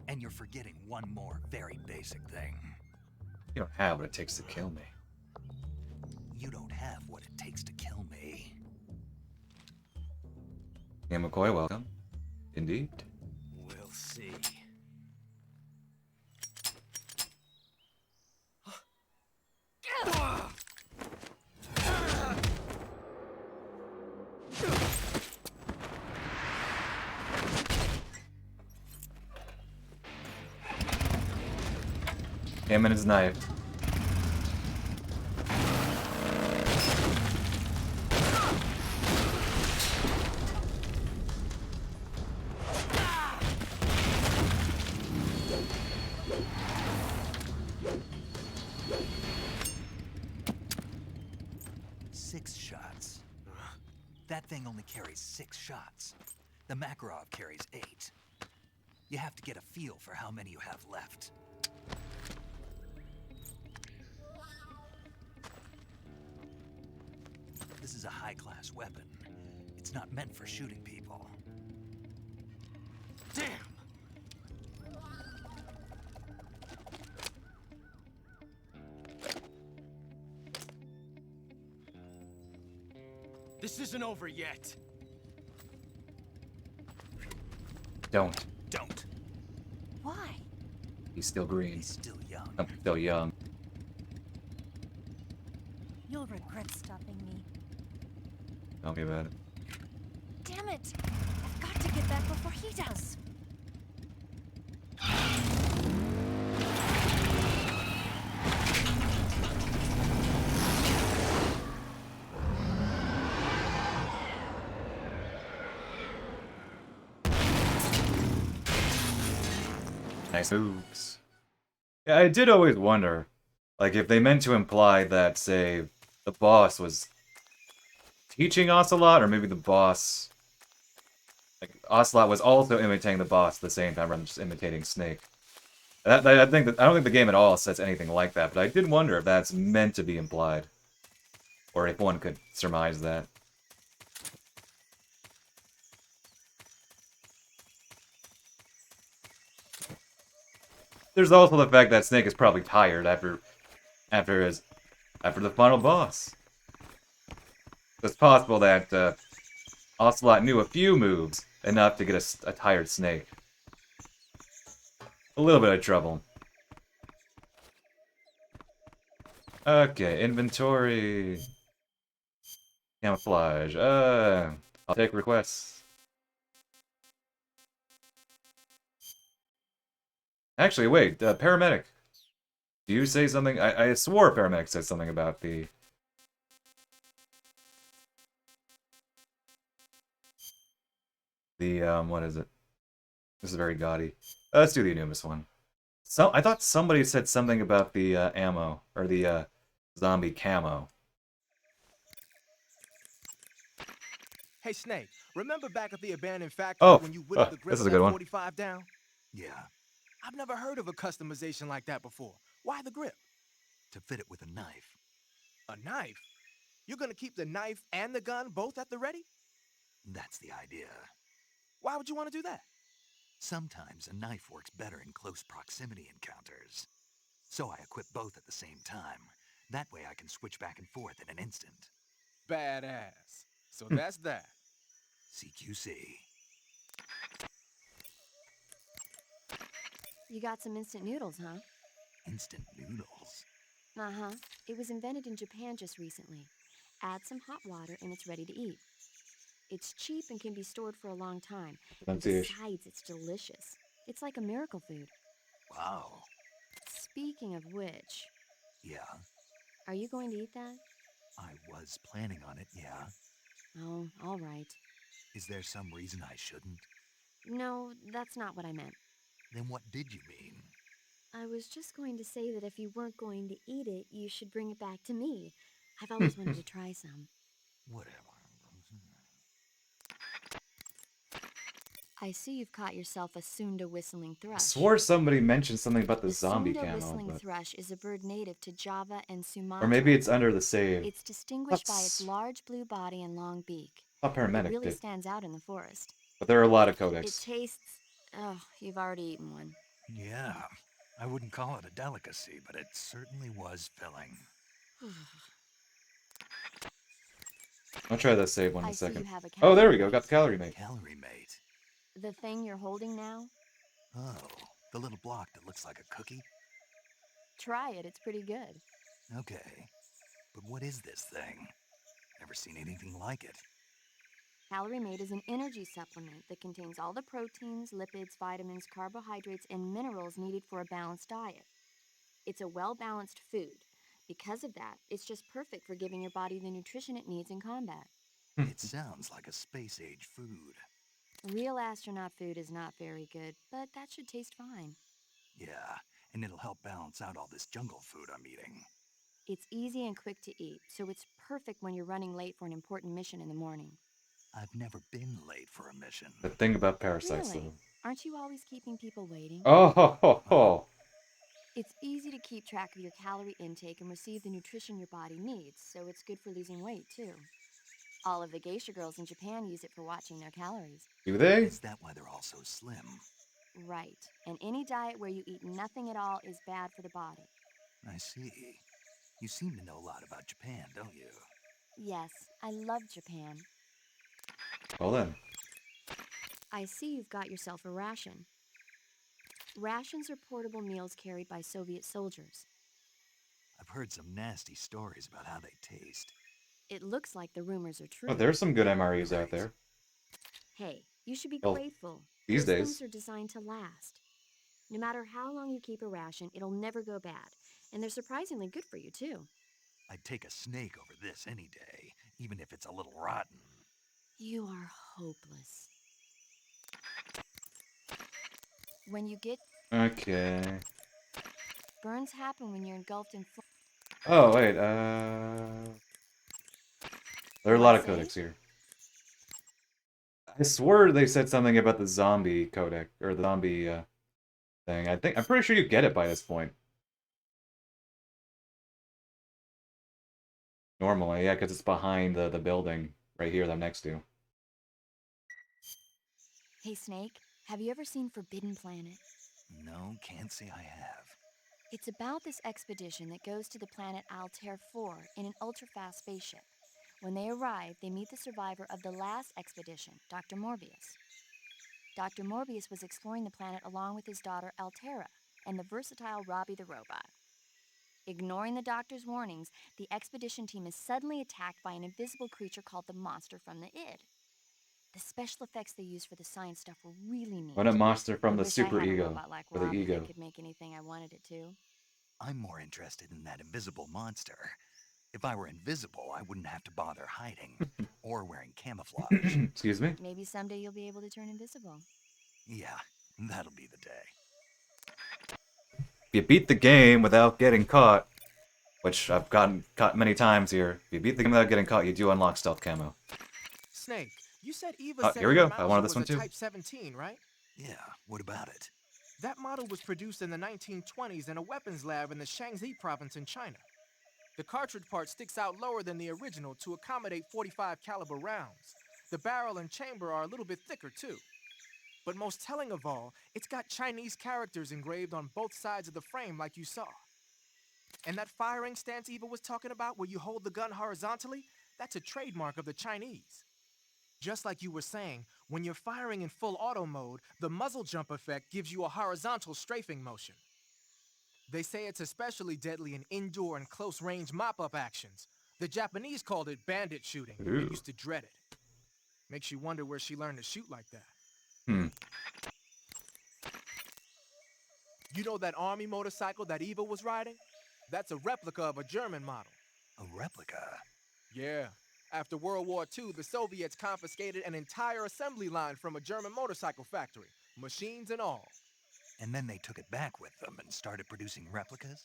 And you're forgetting one more very basic thing. You don't have what it takes to kill me. You don't have what it takes to kill me. Yeah, McCoy, welcome. Indeed. We'll see. Him and his knife. Six shots. That thing only carries 6 shots. The Makarov carries 8. You have to get a feel for how many you have left. This is a high-class weapon. It's not meant for shooting people. Damn! This isn't over yet. Don't. Don't. Why? He's still green. He's still young. I'm still young. You'll regret stopping me. Tell me about it. Damn it! I've got to get back before he does. Nice moves. Yeah, I did always wonder, like, if they meant to imply that, say, the boss was teaching Ocelot, or maybe the boss, like, Ocelot was also imitating the boss at the same time, rather than just imitating Snake. I don't think the game at all says anything like that, but I did wonder if that's meant to be implied, or if one could surmise that. There's also the fact that Snake is probably tired after the final boss. It's possible that Ocelot knew a few moves enough to get a tired Snake. A little bit of trouble. Okay, inventory. Camouflage. I'll take requests. Actually, wait, paramedic. Do you say something? I swore paramedic said something about the... what is it? This is very gaudy. Let's do the Anubis one. I thought somebody said something about the ammo, or the zombie camo. Hey, Snake, remember back at the abandoned factory when you whittled the grip this is a of good that one. 45 down? Yeah, I've never heard of a customization like that before. Why the grip? to fit it with a knife. A knife? You're gonna keep the knife and the gun both at the ready? That's the idea. Why would you want to do that? Sometimes a knife works better in close proximity encounters. So I equip both at the same time. That way I can switch back and forth in an instant. Badass. So that's that. CQC. You got some instant noodles, huh? Instant noodles? Uh-huh. It was invented in Japan just recently. Add some hot water and it's ready to eat. It's cheap and can be stored for a long time. And Pronunciation. besides, it's delicious. It's like a miracle food. Wow. Speaking of which, Yeah, are you going to eat that? I was planning on it, yeah. Oh, all right. Is there some reason I shouldn't? No, that's not what I meant. Then what did you mean? I was just going to say that if you weren't going to eat it, you should bring it back to me. I've always wanted to try some. Whatever. I see you've caught yourself a Sunda whistling I thrush. swore somebody mentioned something about the zombie Sunda camo, whistling but... thrush is a bird native to Java and Or maybe Sumatra. it's under the save. It's distinguished by its large blue body and long beak. Thought It Paramedic really did. stands out in the forest. But there are a lot of It codecs. tastes... Oh, you've already eaten one. Yeah, I wouldn't call it a delicacy, but it certainly was filling. I'll try that save one in I a see you second. have a Oh, there calorie we go. mate. Got the calorie mate. Calorie mate? The thing you're holding now? Oh, the little block that looks like a cookie? Try it, it's pretty good. Okay, but what is this thing? Never seen anything like it. Calorie Mate is an energy supplement that contains all the proteins, lipids, vitamins, carbohydrates, and minerals needed for a balanced diet. It's a well-balanced food. Because of that, it's just perfect for giving your body the nutrition it needs in combat. It sounds like a space-age food. Real astronaut food is not very good, but that should taste fine. Yeah, and it'll help balance out all this jungle food I'm eating. It's easy and quick to eat, so it's perfect when you're running late for an important mission in the morning. I've never been late for a mission. The thing about parasites, Really? though. Aren't you always keeping people waiting? Oh, ho, ho, ho. It's easy to keep track of your calorie intake and receive the nutrition your body needs, so it's good for losing weight, too. All of the geisha girls in Japan use it for watching their calories. Do they? Is that why they're all so slim? Right. And any diet where you eat nothing at all is bad for the body. I see. You seem to know a lot about Japan, don't you? Yes, I love Japan. Well then. I see you've got yourself a ration. Rations are portable meals carried by Soviet soldiers. I've heard some nasty stories about how they taste. It looks like the rumors are true. Oh, there's some good MREs out there. Hey, you should be Well, grateful. these Those days. things are designed to last. No matter how long you keep a ration, it'll never go bad. And they're surprisingly good for you, too. I'd take a snake over this any day, even if it's a little rotten. You are hopeless. When you get... Okay. Burns happen when you're engulfed in... Oh, wait, there are a lot of What, codecs say? here. I swore they said something about the zombie codec, or the zombie, thing. I'm pretty sure you get it by this point. Normally, yeah, because it's behind the building right here that I'm next to. Hey, Snake, have you ever seen Forbidden Planet? No, can't say I have. It's about this expedition that goes to the planet Altair 4 in an ultra-fast spaceship. When they arrive, they meet the survivor of the last expedition, Dr. Morbius. Dr. Morbius was exploring the planet along with his daughter Altera and the versatile Robbie the robot. Ignoring the doctor's warnings, the expedition team is suddenly attacked by an invisible creature called the Monster from the Id. The special effects they used for the science stuff were really neat. What a monster from I the wish super I had a ego, robot like or the Robbie ego. that could make anything I wanted it to. I'm more interested in that invisible monster. If I were invisible, I wouldn't have to bother hiding or wearing camouflage. Excuse me? Maybe someday you'll be able to turn invisible. Yeah, that'll be the day. If you beat the game without getting caught, which I've gotten caught many times here, if you beat the game without getting caught, you do unlock stealth camo. Snake, you said Eva said Here we her go. I Mauser wanted this was one a too. Type 17, right? Yeah, what about it? That model was produced in the 1920s in a weapons lab in the Shaanxi province in China. The cartridge part sticks out lower than the original to accommodate 45 caliber rounds. The barrel and chamber are a little bit thicker too. But most telling of all, it's got Chinese characters engraved on both sides of the frame like you saw. And that firing stance Eva was talking about where you hold the gun horizontally, that's a trademark of the Chinese. Just like you were saying, when you're firing in full auto mode, the muzzle jump effect gives you a horizontal strafing motion. They say it's especially deadly in indoor and close-range mop-up actions. The Japanese called it bandit shooting and Ooh. used to dread it. Makes you wonder where she learned to shoot like that. Hmm. You know that army motorcycle that Eva was riding? That's a replica of a German model. A replica? Yeah. After World War II, the Soviets confiscated an entire assembly line from a German motorcycle factory, machines and all. And then they took it back with them and started producing replicas?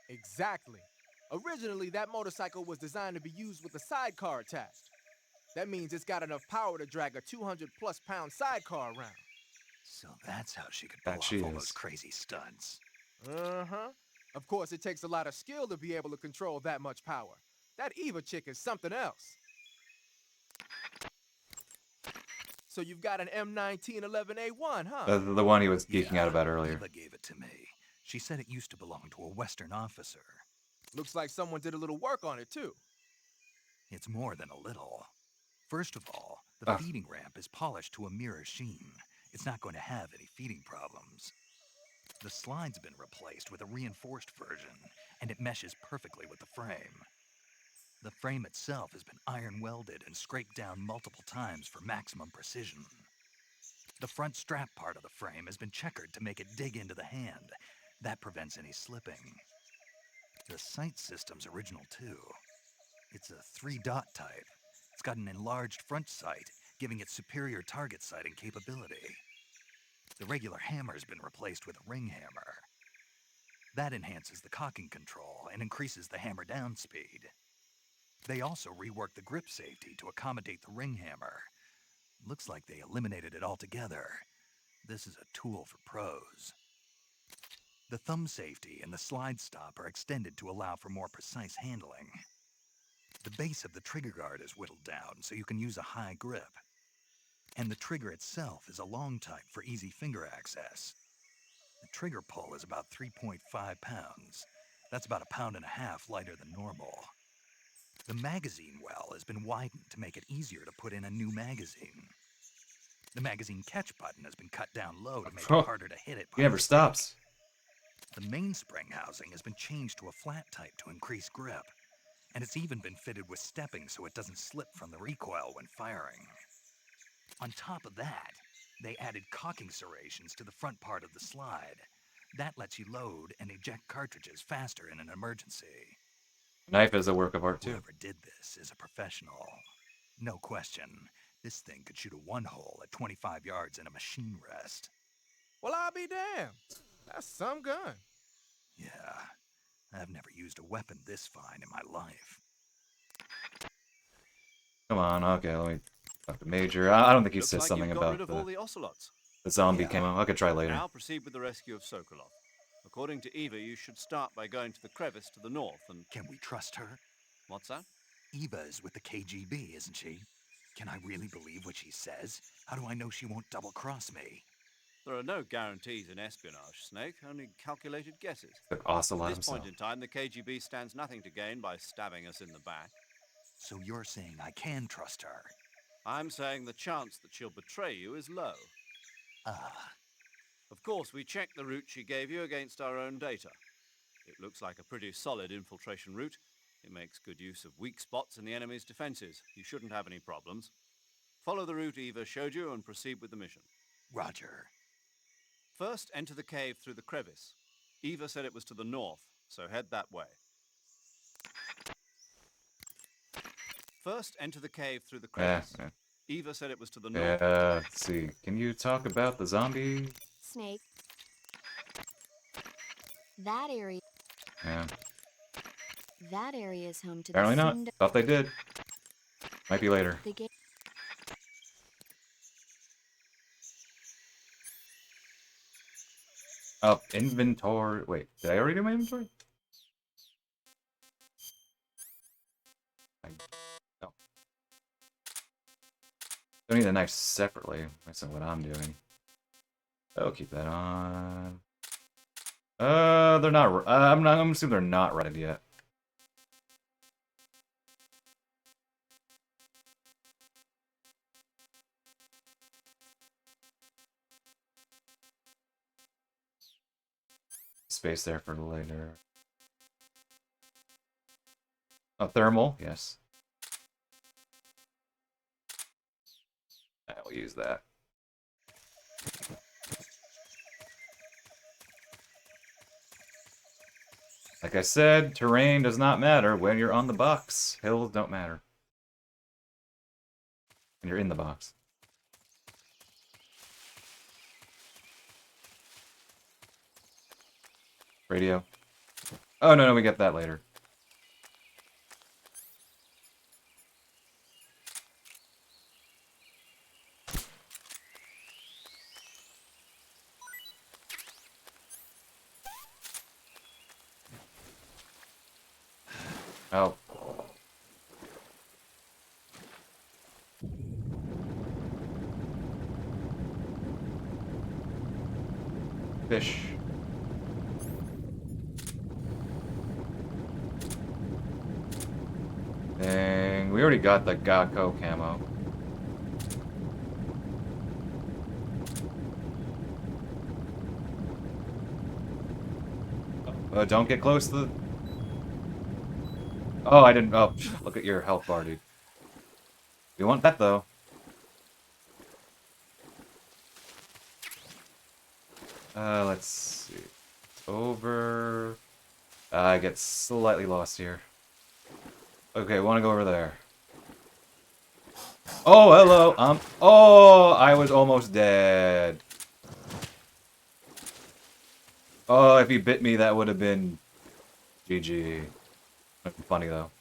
Exactly. Originally, that motorcycle was designed to be used with a sidecar attached. That means it's got enough power to drag a 200-plus pound sidecar around. So that's how she could pull off all those crazy stunts. Uh-huh. Of course, it takes a lot of skill to be able to control that much power. That Eva chick is something else. So you've got an M1911A1, huh? The one he was geeking out about earlier. Eva gave it to me. She said it used to belong to a Western officer. Looks like someone did a little work on it, too. It's more than a little. First of all, the feeding ramp is polished to a mirror sheen. It's not going to have any feeding problems. The slide's been replaced with a reinforced version, and it meshes perfectly with the frame. The frame itself has been iron welded and scraped down multiple times for maximum precision. The front strap part of the frame has been checkered to make it dig into the hand. That prevents any slipping. The sight system's original too. It's a 3-dot type. It's got an enlarged front sight, giving it superior target sighting capability. The regular hammer's been replaced with a ring hammer. That enhances the cocking control and increases the hammer down speed. They also reworked the grip safety to accommodate the ring hammer. Looks like they eliminated it altogether. This is a tool for pros. The thumb safety and the slide stop are extended to allow for more precise handling. The base of the trigger guard is whittled down so you can use a high grip. And the trigger itself is a long type for easy finger access. The trigger pull is about 3.5 pounds. That's about 1.5 pounds lighter than normal. The magazine well has been widened to make it easier to put in a new magazine. The magazine catch button has been cut down low to make it harder to hit it. He never stops. The mainspring housing has been changed to a flat type to increase grip. And it's even been fitted with stepping so it doesn't slip from the recoil when firing. On top of that, they added cocking serrations to the front part of the slide. That lets you load and eject cartridges faster in an emergency. Knife is a work of art too. Whoever did this is a professional. No question, this thing could shoot a 1-hole at 25 yards in a machine rest. Well, I'll be damned. That's some gun. Yeah, I've never used a weapon this fine in my life. Come on, okay, let me talk to Major. I don't think he Looks says like something you've got about rid of all the ocelots. the zombie camo. I could try later. Now proceed with the rescue of Sokolov. According to Eva, you should start by going to the crevice to the north and... Can we trust her? What's that? Eva is with the KGB, isn't she? Can I really believe what she says? How do I know she won't double-cross me? There are no guarantees in espionage, Snake, only calculated guesses. But Ocelot At this point himself. in time, the KGB stands nothing to gain by stabbing us in the back. So you're saying I can trust her? I'm saying the chance that she'll betray you is low. Of course, we checked the route she gave you against our own data. It looks like a pretty solid infiltration route. It makes good use of weak spots in the enemy's defenses. You shouldn't have any problems. Follow the route Eva showed you and proceed with the mission. Roger. First, enter the cave through the crevice. Eva said it was to the north, so head that way. First, enter the cave through the crevice. Yeah. Eva said it was to the north. Let's see. Can you talk about the zombie? Snake. That area. Yeah. That area is home to Apparently the not. Thought they did. Might be later. The gate. Oh, inventory. Wait, did I already do my inventory? No. Don't need the knife separately. That's not what I'm doing. Oh, keep that on. They're not. I'm assuming they're not ready yet. space there for later. Oh, thermal, yes. I'll use that. Like I said, terrain does not matter when you're on the box. Hills don't matter. When you're in the box. Radio. Oh, no, we get that later. Oh. Fish. Dang, we already got the Gakko camo. Don't get close to the... Oh, I didn't... Oh, look at your health bar, dude. We want that, though. Let's see. Over... I get slightly lost here. Okay, I want to go over there. Oh, hello. Oh, I was almost dead. Oh, if he bit me, that would have been GG. That'd be funny, though.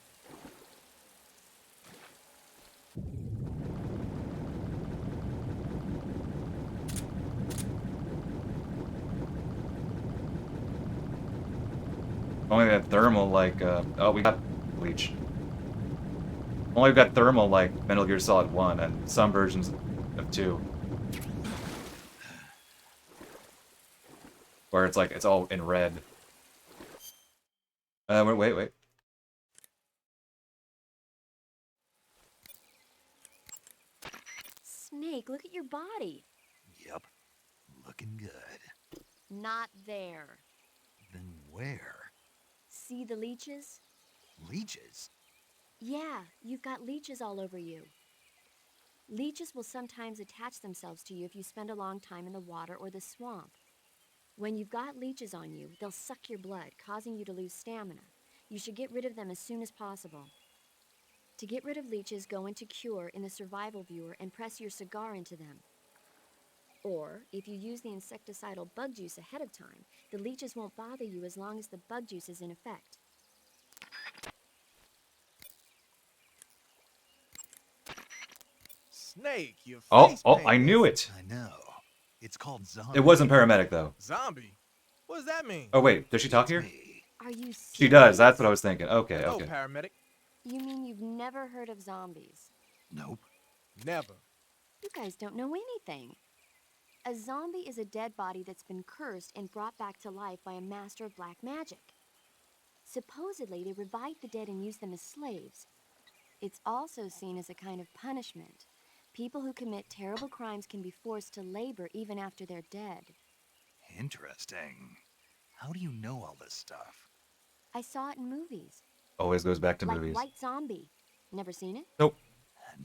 Only that thermal, like, oh, we got bleach. Only got thermal, like, Metal Gear Solid 1 and some versions of 2. Where it's like, it's all in red. Wait. Snake, look at your body. Yep. Looking good. Not there. Then where? See the leeches? Leeches? Yeah, you've got leeches all over you. Leeches will sometimes attach themselves to you if you spend a long time in the water or the swamp. When you've got leeches on you, they'll suck your blood, causing you to lose stamina. You should get rid of them as soon as possible. To get rid of leeches, go into Cure in the survival viewer and press your cigar into them. Or, if you use the insecticidal bug juice ahead of time, the leeches won't bother you as long as the bug juice is in effect. Snake, your Oh, face I paint knew is- it. I know. It's called zombie. It wasn't paramedic, though. Zombie? What does that mean? Oh, wait, does she talk here? Are you serious? She does, that's what I was thinking. Okay, Hello, okay. paramedic. You mean you've never heard of zombies? Nope. Never. You guys don't know anything. A zombie is a dead body that's been cursed and brought back to life by a master of black magic. Supposedly, they revive the dead and use them as slaves. It's also seen as a kind of punishment. People who commit terrible crimes can be forced to labor even after they're dead. Interesting. How do you know all this stuff? I saw it in movies. Always goes back to like movies. White Zombie. Never seen it? Nope.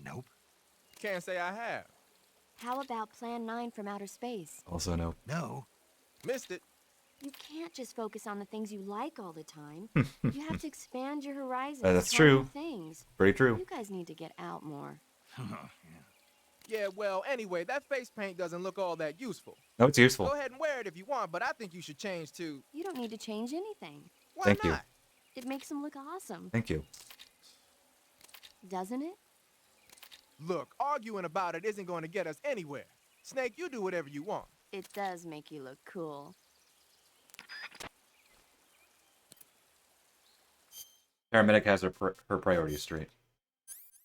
Nope. Can't say I have. How about Plan 9 from Outer Space? Also no. No. Missed it. You can't just focus on the things you like all the time. You have to expand your horizons. That's try true. new Things. Very true. You guys need to get out more. Yeah, well, anyway, that face paint doesn't look all that useful. No, it's useful. Go ahead and wear it if you want, but I think you should change to... You don't need to change anything. Why Thank not? you. It makes them look awesome. Thank you. Doesn't it? Look, arguing about it isn't going to get us anywhere. Snake, you do whatever you want. It does make you look cool. Paramedic has her priorities straight.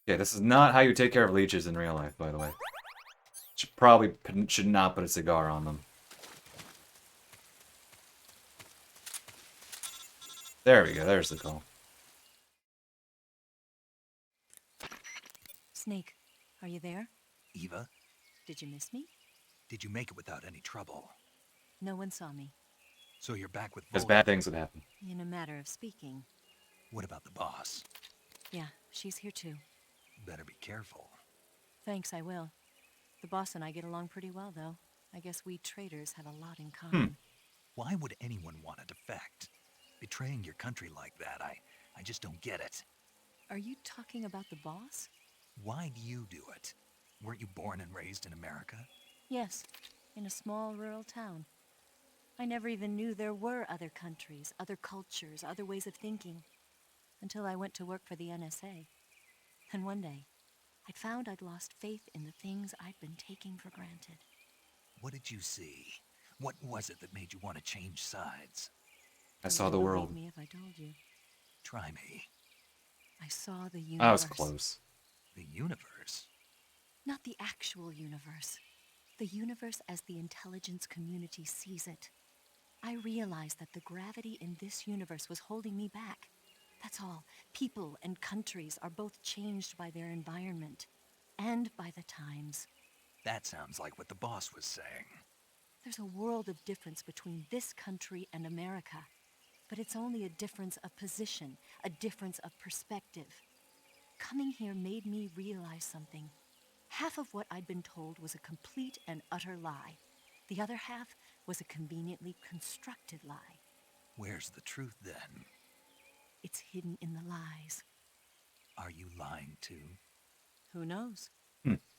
Okay, this is not how you take care of leeches in real life, by the way. Should not put a cigar on them. There we go, there's the call. Snake, are you there? Eva, Did you miss me? did you make it without any trouble? No one saw me. So you're back with Because Volk. bad things would happen. In a matter of speaking. What about the boss? Yeah, she's here too. Better be careful. Thanks, I will. The boss and I get along pretty well, though. I guess we traders have a lot in common. Why would anyone want to defect? Betraying your country like that, I just don't get it. Are you talking about the boss? Why do you do it? Weren't you born and raised in America? Yes, in a small rural town. I never even knew there were other countries, other cultures, other ways of thinking. Until I went to work for the NSA. And one day, I'd found I'd lost faith in the things I'd been taking for granted. What did you see? What was it that made you want to change sides? I saw the world. Believe me if I told you. Try me. I saw the universe. I was close. The universe? Not the actual universe. The universe as the intelligence community sees it. I realized that the gravity in this universe was holding me back. That's all. People and countries are both changed by their environment and by the times. That sounds like what the boss was saying. There's a world of difference between this country and America, but it's only a difference of position, a difference of perspective. Coming here made me realize something. Half of what I'd been told was a complete and utter lie. The other half was a conveniently constructed lie. Where's the truth then? It's hidden in the lies. Are you lying too? Who knows?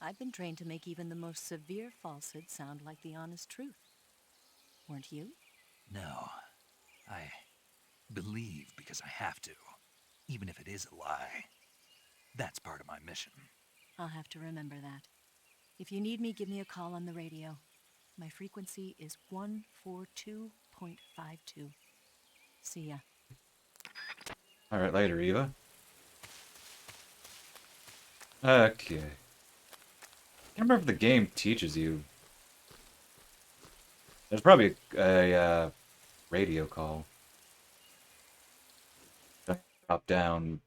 I've been trained to make even the most severe falsehood sound like the honest truth. Weren't you? No. I believe because I have to, even if it is a lie. That's part of my mission. I'll have to remember that. If you need me, give me a call on the radio. My frequency is 142.52. See ya. All right, later, Eva. Okay. I can't remember if the game teaches you. There's probably a radio call. Drop down.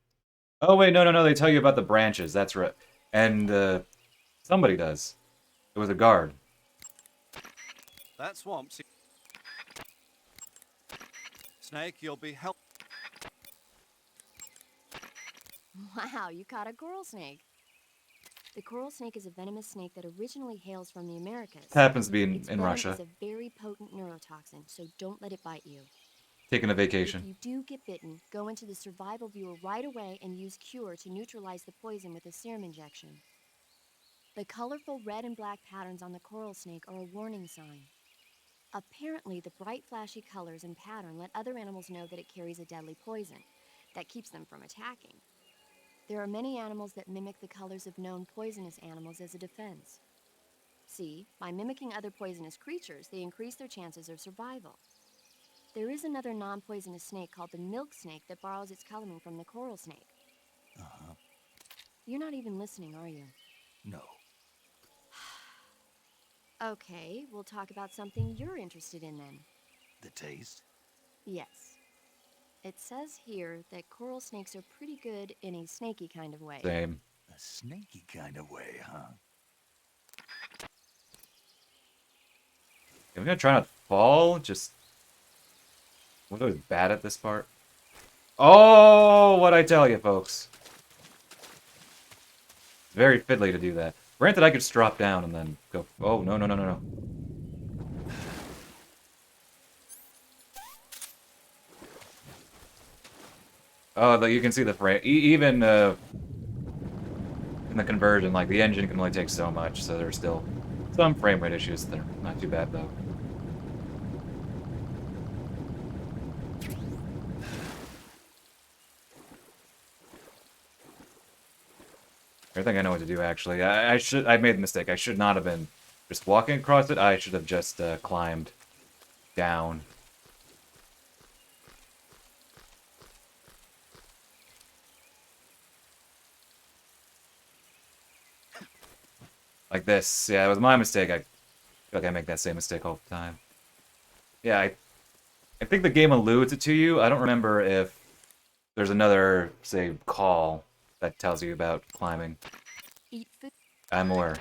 Oh wait, no. They tell you about the branches. That's right. And somebody does. It was a guard. That swamp. Snake, you'll be helped. Wow, you caught a coral snake. The coral snake is a venomous snake that originally hails from the Americas. Happens to be Its in venom Russia. is a very potent neurotoxin, so don't let it bite you. Taking a If vacation. you do get bitten, go into the survival viewer right away and use Cure to neutralize the poison with a serum injection. The colorful red and black patterns on the coral snake are a warning sign. Apparently, the bright flashy colors and pattern let other animals know that it carries a deadly poison that keeps them from attacking. There are many animals that mimic the colors of known poisonous animals as a defense. See, by mimicking other poisonous creatures, they increase their chances of survival. There is another non-poisonous snake called the milk snake that borrows its coloring from the coral snake. Uh-huh. You're not even listening, are you? No. Okay, we'll talk about something you're interested in then. The taste? Yes. It says here that coral snakes are pretty good in a snaky kind of way. Same. A snaky kind of way, huh? I'm gonna try not to fall. Just. I'm always bad at this part. Oh, what I tell you, folks. It's very fiddly to do that. Granted, I could just drop down and then go. Oh, no. Oh, you can see the frame. Even in the conversion, like, the engine can only take so much, so there's still some frame rate issues. They're not too bad, though. I think I know what to do, actually. I made the mistake. I should not have been just walking across it. I should have just climbed down. Like this. Yeah, it was my mistake. I feel like I make that same mistake all the time. Yeah, I think the game alludes it to you. I don't remember if there's another, say, call that tells you about climbing. Eat food. I'm aware.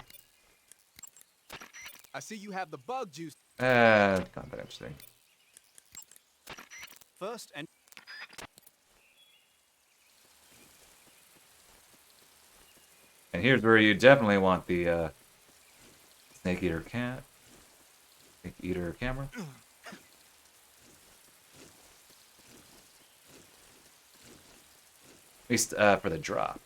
I see you have the bug juice. Not that interesting. First, and And here's where you definitely want the snake eater camera. At least for the drop.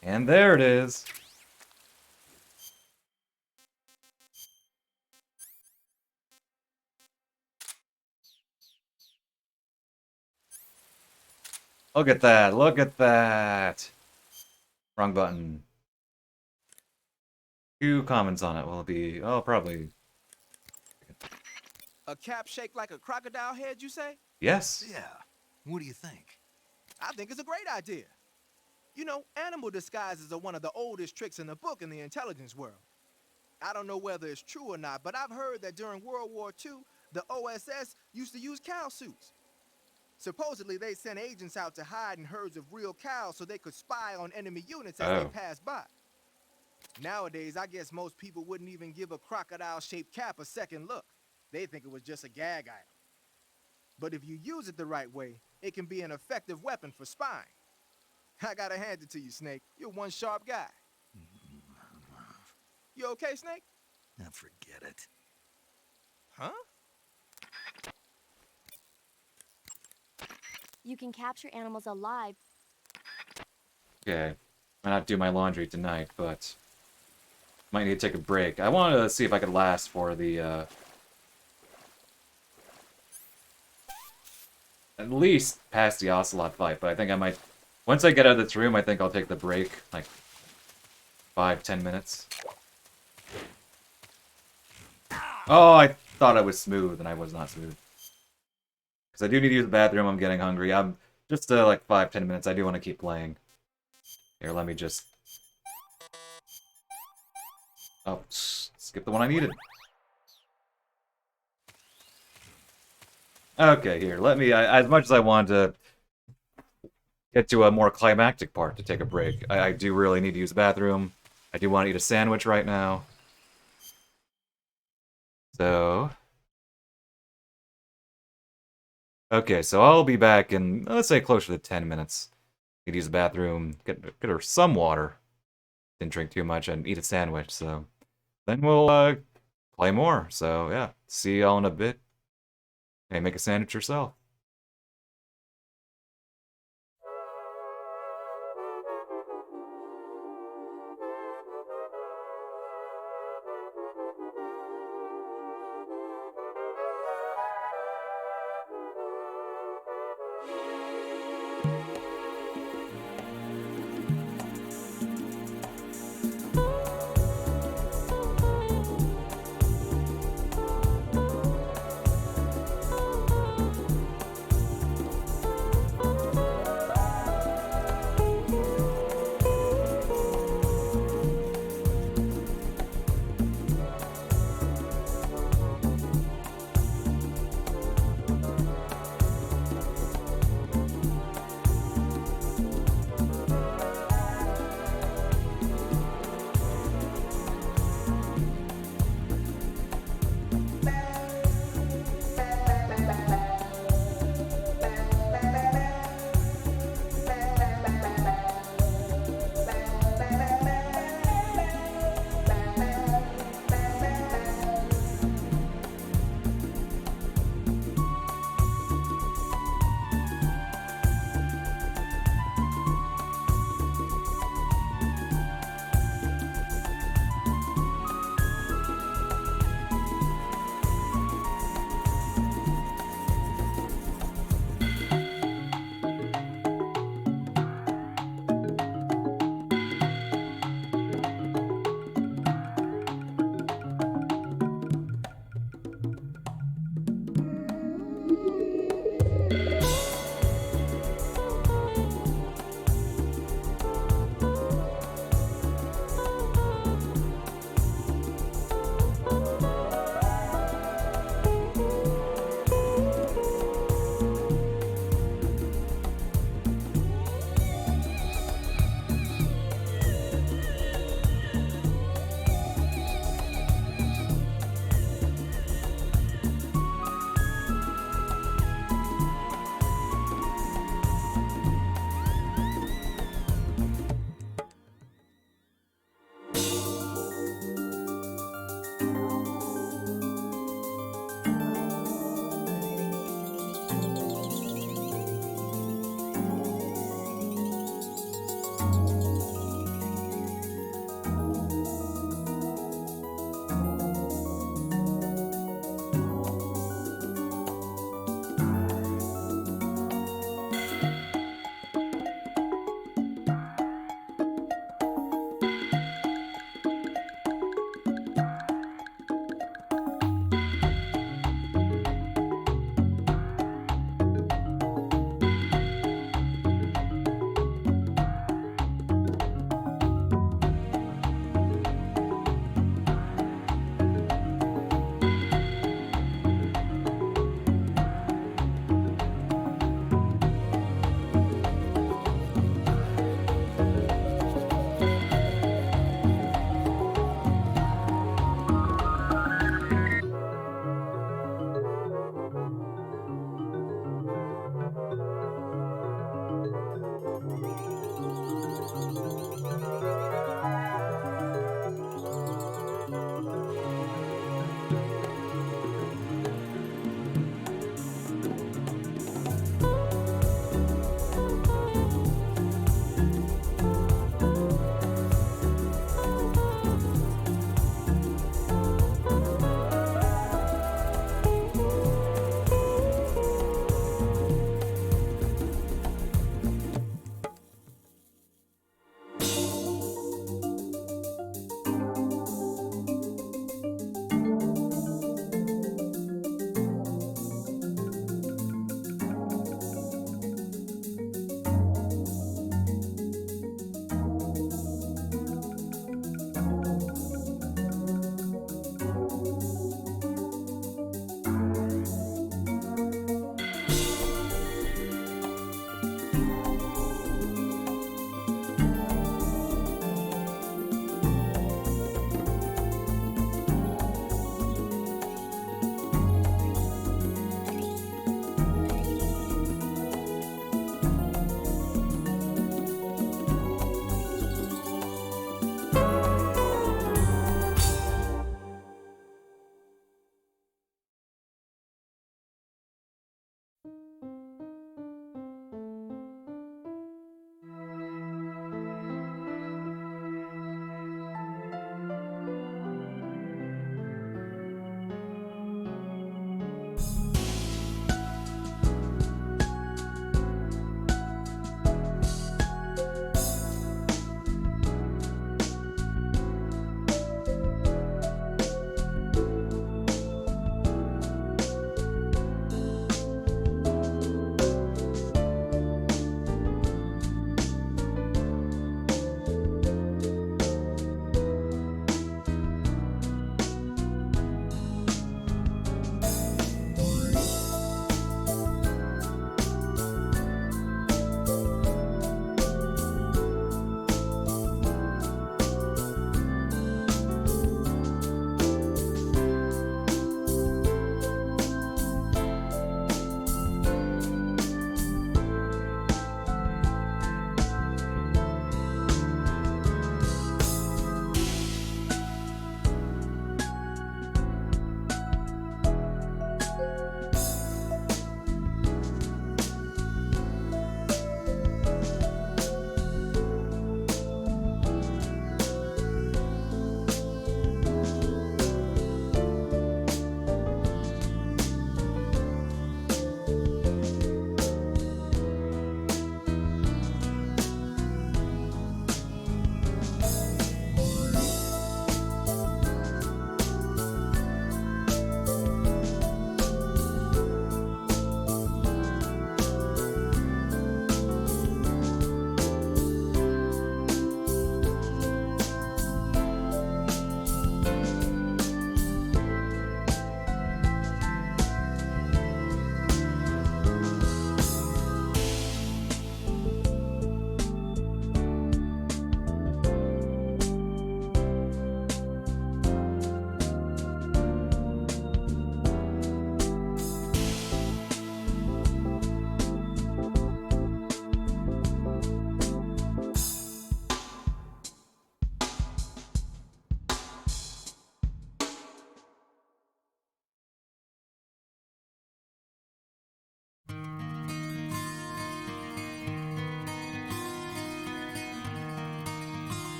And there it is. Look at that. Look at that. Wrong button. 2 comments on it will be, oh, probably. A cap shaped like a crocodile head, you say? Yes. Yeah. What do you think? I think it's a great idea. You know, animal disguises are one of the oldest tricks in the book in the intelligence world. I don't know whether it's true or not, but I've heard that during World War II, the OSS used to use cow suits. Supposedly, they sent agents out to hide in herds of real cows so they could spy on enemy units as they passed by. Nowadays, I guess most people wouldn't even give a crocodile-shaped cap a second look. They think it was just a gag item. But if you use it the right way, it can be an effective weapon for spying. I gotta hand it to you, Snake. You're one sharp guy. You okay, Snake? Now forget it. Huh? You can capture animals alive. Okay. Might not do my laundry tonight, but might need to take a break. I wanted to see if I could last for the at least past the Ocelot fight, but I think I might, once I get out of this room, I think I'll take the break, like 5-10 minutes. Oh, I thought I was smooth, and I was not smooth. Because I do need to use the bathroom, I'm getting hungry. I'm just like 5-10 minutes, I do want to keep playing. Here, let me just... Oh, skip the one I needed. Okay, here, let me, as much as I want to get to a more climactic part to take a break, I do really need to use the bathroom. I do want to eat a sandwich right now. So... Okay, so I'll be back in, let's say, closer to 10 minutes. Need to use the bathroom, get her some water. Didn't drink too much, and eat a sandwich, so... Then we'll, play more, so yeah. See y'all in a bit. Hey, make a sandwich yourself.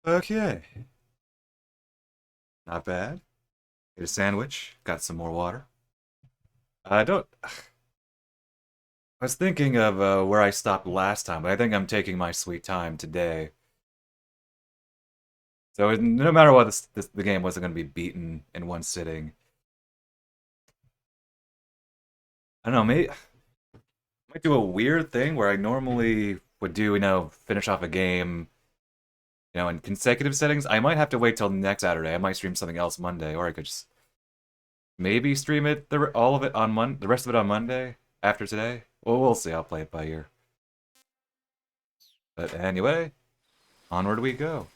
Okay. Not bad. Ate a sandwich. Got some more water. I don't. I was thinking of where I stopped last time, but I think I'm taking my sweet time today. So no matter what, the game wasn't going to be beaten in one sitting. I don't know, maybe might do a weird thing where I normally would do, finish off a game, in consecutive settings. I might have to wait till next Saturday. I might stream something else Monday, or I could just maybe stream it all of it on the rest of it on Monday after today. Well, we'll see. I'll play it by ear. But anyway, onward we go.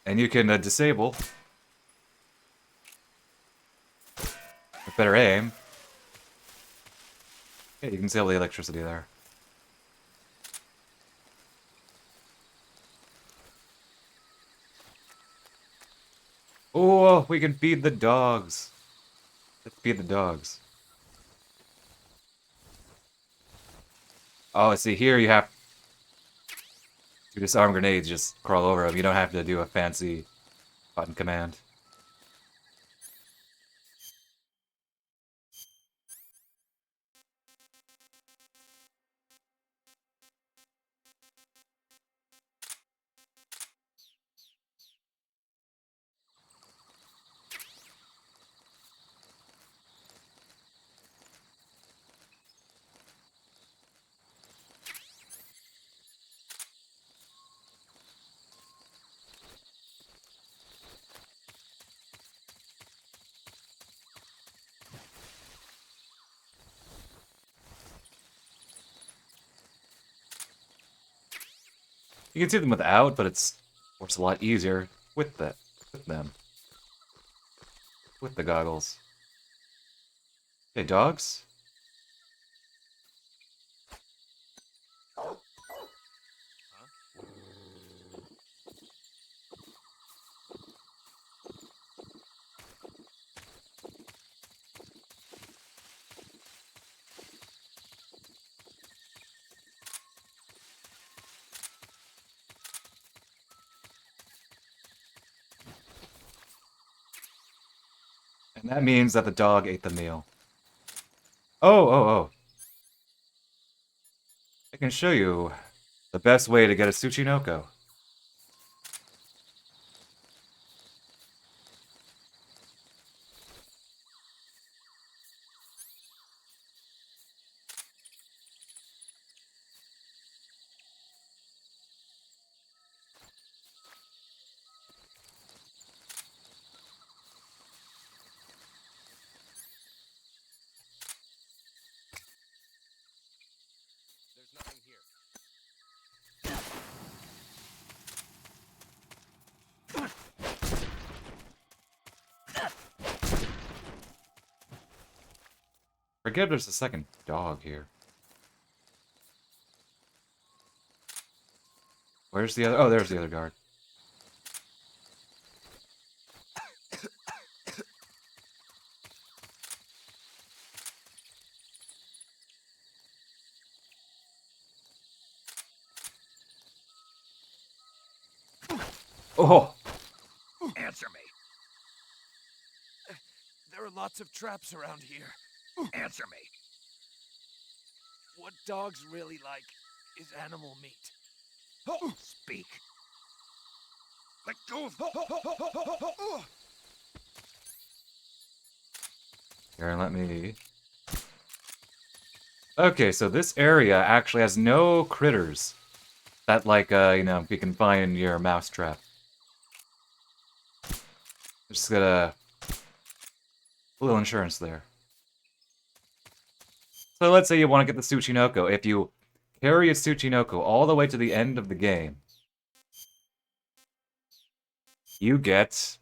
And you can disable with better aim. Yeah, you can disable the electricity there. Oh, we can feed the dogs. Let's feed the dogs. Oh, see, here you have to disarm grenades, just crawl over them. You don't have to do a fancy button command. You can see them without, but it's, of course, a lot easier with them. With the goggles. Hey, dogs? And that means that the dog ate the meal. Oh. I can show you the best way to get a Tsuchinoko. There's nothing here. Forget there's a second dog here. Where's the other? Oh, there's the other guard. Oh! Answer me. There are lots of traps around here. Answer me. What dogs really like is animal meat. Speak. Let go of... Here, let me... Okay, so this area actually has no critters that, you can find in your mousetrap. Just got a little insurance there. So let's say you want to get the Tsuchinoko. If you carry a Tsuchinoko all the way to the end of the game, you get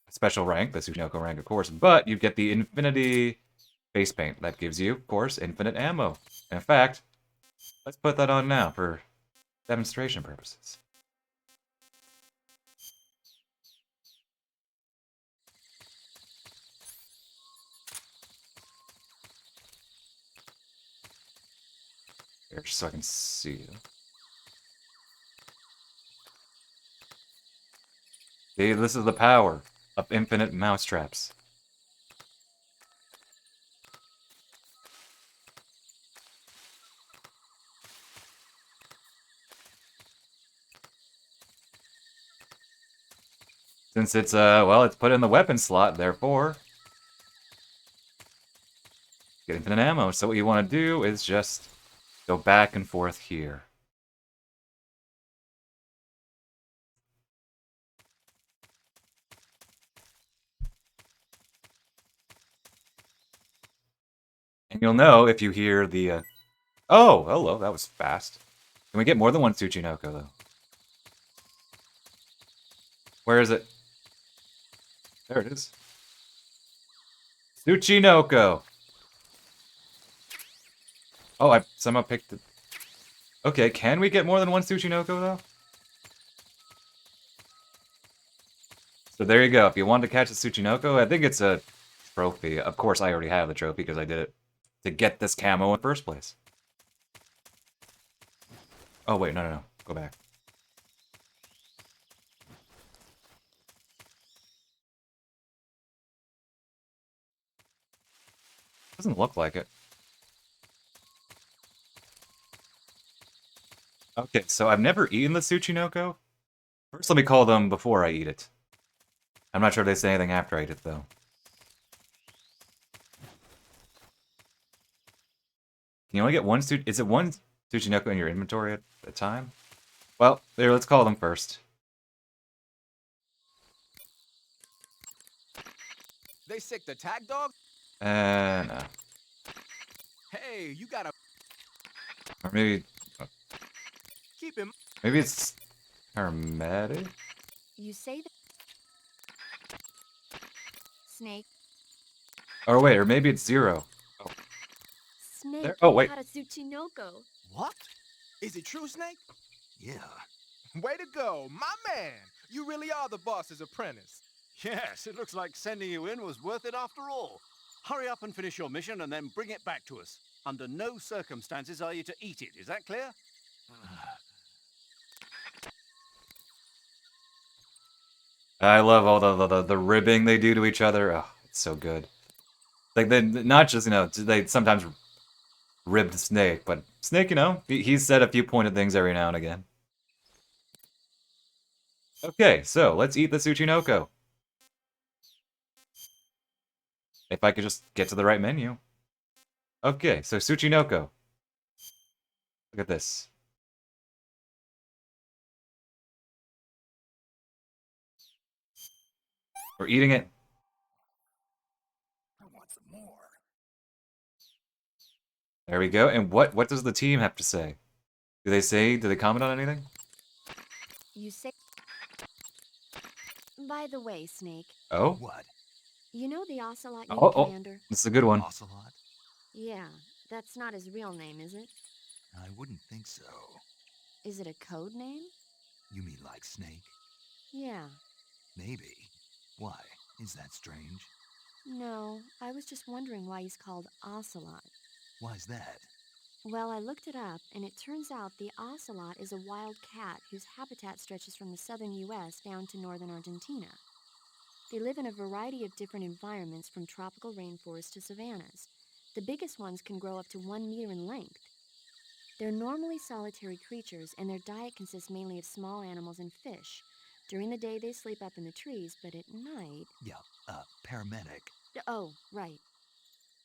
a special rank, the Tsuchinoko rank, of course, but you get the Infinity face paint. That gives you, of course, infinite ammo. And in fact, let's put that on now for demonstration purposes. Here, just so I can see you. See, this is the power of infinite mousetraps. Since it's, well, it's put in the weapon slot, therefore, get infinite ammo. So what you want to do is just go back and forth here. And you'll know if you hear the, oh, hello, that was fast. Can we get more than one Tsuchinoko, though? Where is it? There it is. Tsuchinoko! Oh, I somehow picked it. Okay, can we get more than one Tsuchinoko, though? So there you go. If you want to catch the Tsuchinoko, I think it's a trophy. Of course, I already have the trophy because I did it to get this camo in the first place. Oh, wait, no. Go back. Doesn't look like it. Okay, so I've never eaten the Tsuchinoko. First, let me call them before I eat it. I'm not sure if they say anything after I eat it, though. Can you only get one Is it one Tsuchinoko in your inventory at a time? Well, there, let's call them first. They sick the tag dog? No. Hey, you gotta Or maybe... keep him. Maybe it's paramedic? You say that. Snake. Or wait, or maybe it's Zero. Oh. Snake, There- oh, wait. you got a Tsuchinoko. What? Is it true, Snake? Yeah. Way to go, my man! You really are the boss's apprentice. Yes, it looks like sending you in was worth it after all. Hurry up and finish your mission and then bring it back to us. Under no circumstances are you to eat it, is that clear? I love all the ribbing they do to each other. Oh, it's so good. Like, they not just, they sometimes rib the Snake, but Snake, he's said a few pointed things every now and again. Okay, so let's eat the Tsuchinoko. If I could just get to the right menu. Okay, so Tsuchinoko. Look at this. We're eating it. I want some more. There we go. And what does the team have to say? Do they comment on anything? You say. By the way, Snake. Oh? What? You know the Ocelot Oh, unit commander? this is a good one. Ocelot? Yeah, that's not his real name, is it? I wouldn't think so. Is it a code name? You mean like Snake? Yeah. Maybe. Why? Is that strange? No, I was just wondering why he's called Ocelot. Why's that? Well, I looked it up, and it turns out the ocelot is a wild cat whose habitat stretches from the southern U.S. down to northern Argentina. They live in a variety of different environments, from tropical rainforests to savannas. The biggest ones can grow up to 1 meter in length. They're normally solitary creatures, and their diet consists mainly of small animals and fish. During the day, they sleep up in the trees, but at night... Yeah, paramedic. Oh, right.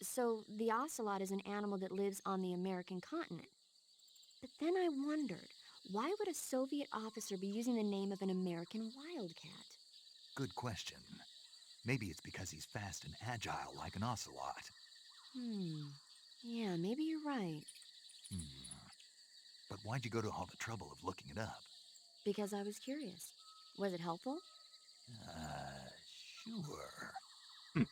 So, the ocelot is an animal that lives on the American continent. But then I wondered, why would a Soviet officer be using the name of an American wildcat? Good question. Maybe it's because he's fast and agile like an ocelot. Yeah, maybe you're right. But why'd you go to all the trouble of looking it up? Because I was curious. Was it helpful? Sure.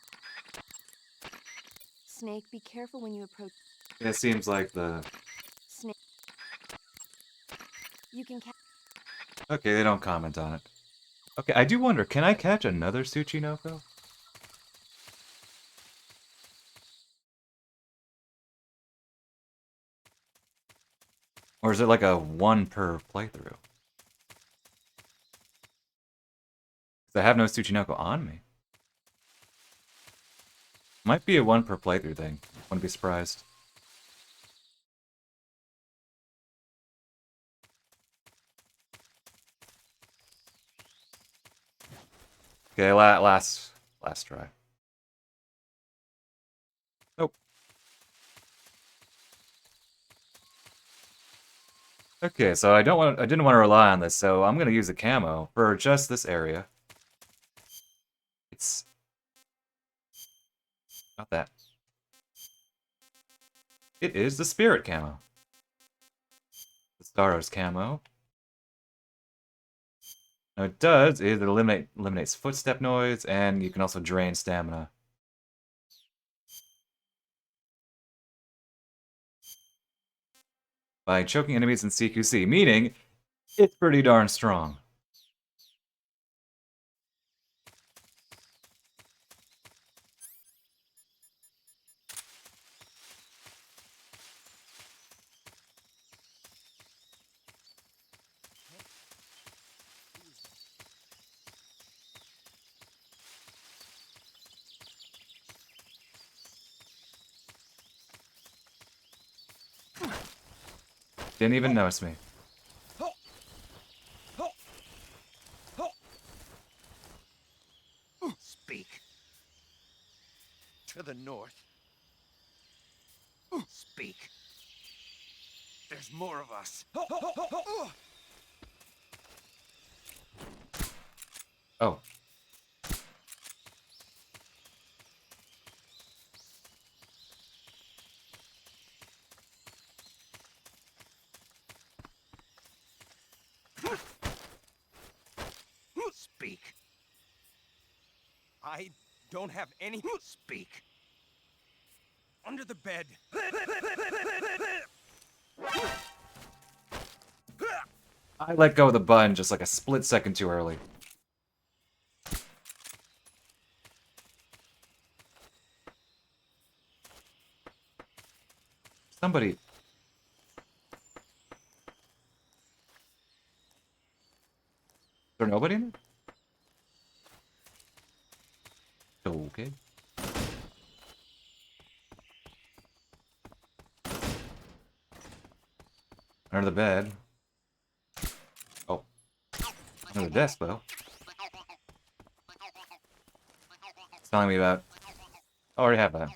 Snake, be careful when you approach... It seems like the... Snake. You can catch... Okay, they don't comment on it. Okay, I do wonder, can I catch another Tsuchinoko? Or is it like a 1 per playthrough? I have no Tsuchinoko on me. Might be a 1 per playthrough thing. Wouldn't be surprised. Okay, last try. Nope. Okay, so I didn't want to rely on this, so I'm gonna use a camo for just this area. It's not that. It is the spirit camo. The Staros camo. Now it does is it eliminates footstep noise, and you can also drain stamina. By choking enemies in CQC, meaning it's pretty darn strong. Didn't even notice me. Speak. To the north. Speak. There's more of us. Oh. Speak. I don't have any. Speak. Under the bed. I let go of the button just like a split second too early. Somebody. Is there nobody in it? Okay. Under the bed. Oh. Under the desk, though. It's telling me about... I already have that.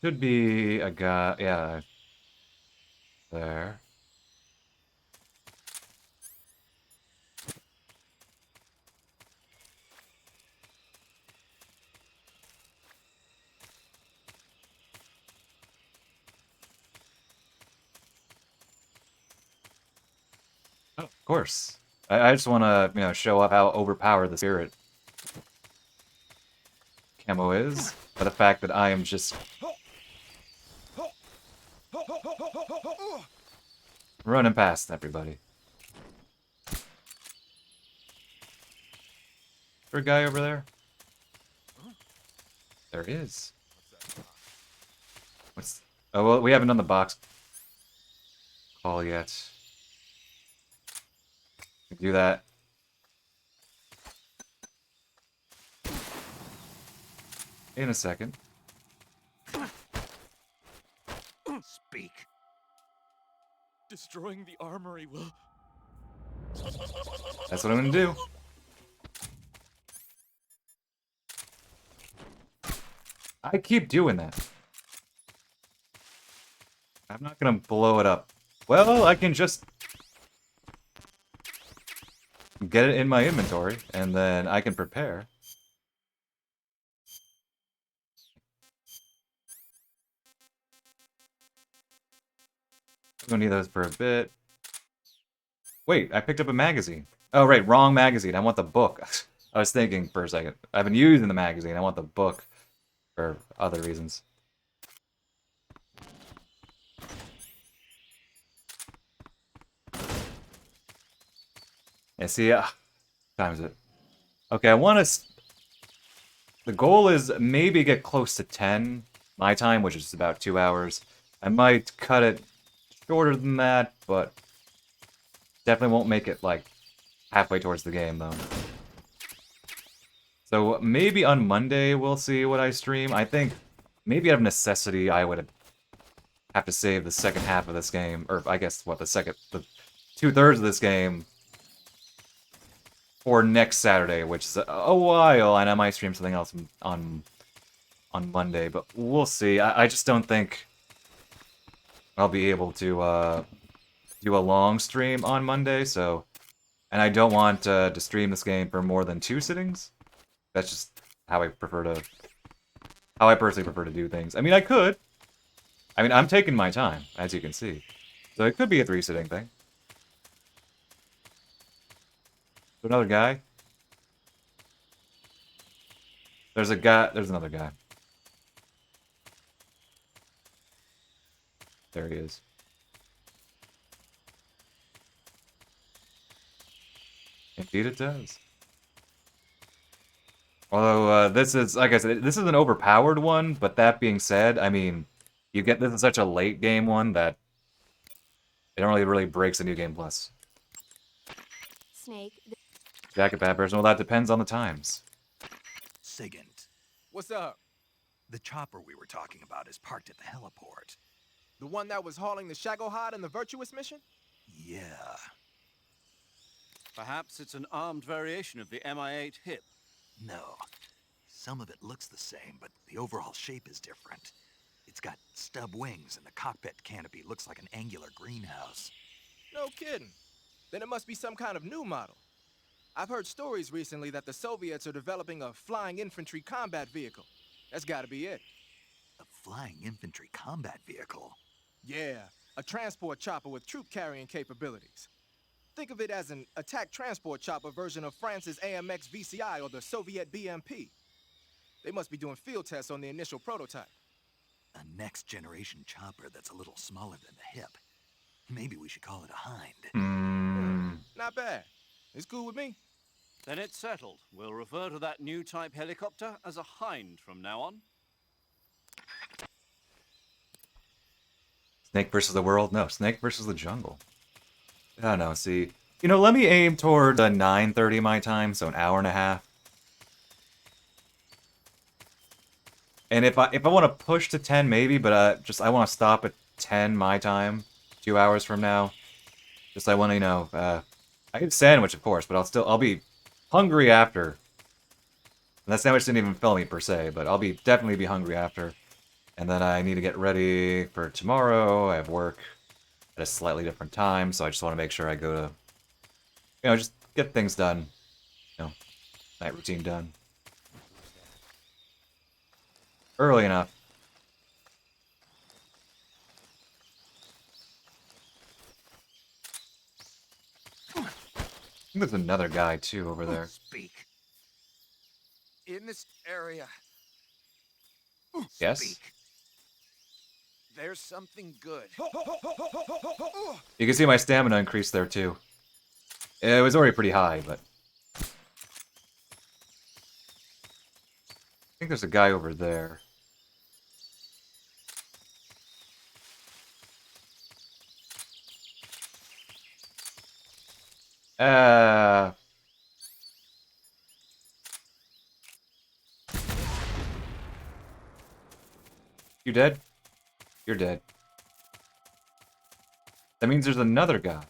Should be a guy... Yeah. There. Oh, of course. I just want to, show off how overpowered the spirit camo is, by the fact that I am just running past everybody. Is there a guy over there? There is. What's... Oh, well, we haven't done the box call yet. Do that. In a second. Speak. Destroying the armory will... That's what I'm gonna do. I keep doing that. I'm not gonna blow it up. Well, I can just get it in my inventory, and then I can prepare. I'm gonna need those for a bit. Wait, I picked up a magazine. Oh, right, wrong magazine. I want the book. I was thinking for a second. I've been using the magazine. I want the book for other reasons. Yeah, see, times it. Okay, I want to... The goal is maybe get close to 10 my time, which is about 2 hours. I might cut it shorter than that, but definitely won't make it, like, halfway towards the game, though. So maybe on Monday we'll see what I stream. I think maybe out of necessity I would have to save the second half of this game, or I guess, what, the 2/3 of this game for next Saturday, which is a while, and I might stream something else on Monday, but we'll see. I just don't think I'll be able to do a long stream on Monday, so... And I don't want to stream this game for more than 2 sittings. That's just how I personally prefer to do things. I mean, I could. I mean, I'm taking my time, as you can see. So it could be a 3-sitting thing. Another guy? There's another guy. There he is. Indeed it does. Although, this is, like I said, this is an overpowered one, but that being said, I mean, this is such a late game one that it only really breaks the New Game Plus. Snake. Jacket bad person, well, that depends on the times. Sigint, What's up? the chopper we were talking about is parked at the heliport. The one that was hauling the Shagohod in the Virtuous mission? Yeah. Perhaps it's an armed variation of the Mi-8 hip. No. Some of it looks the same, but the overall shape is different. It's got stub wings, and the cockpit canopy looks like an angular greenhouse. No kidding. Then it must be some kind of new model. I've heard stories recently that the Soviets are developing a flying infantry combat vehicle. That's gotta be it. A flying infantry combat vehicle? Yeah, a transport chopper with troop-carrying capabilities. Think of it as an attack transport chopper version of France's AMX VCI or the Soviet BMP. They must be doing field tests on the initial prototype. A next-generation chopper that's a little smaller than the hip. Maybe we should call it a Hind. Not bad. It's cool with me. Then it's settled. We'll refer to that new type helicopter as a Hind from now on. Snake versus the world? No, Snake versus the jungle. I don't know, see. You know, let me aim toward 9:30 my time, so an hour and a half. And if I want to push to 10, maybe, but I want to stop at 10 my time, 2 hours from now. Just I want to, you know, I get a sandwich, of course, but I'll be hungry after. And that sandwich didn't even fill me per se, but I'll definitely be hungry after. And then I need to get ready for tomorrow. I have work at a slightly different time, so I just want to make sure I go to, you know, just get things done. You know, night routine done. Early enough. I think there's another guy, too, over there. Speak. In this area. Yes? Speak. There's something good. You can see my stamina increased there, too. It was already pretty high, but... I think there's a guy over there. You dead? You're dead. That means there's another guy.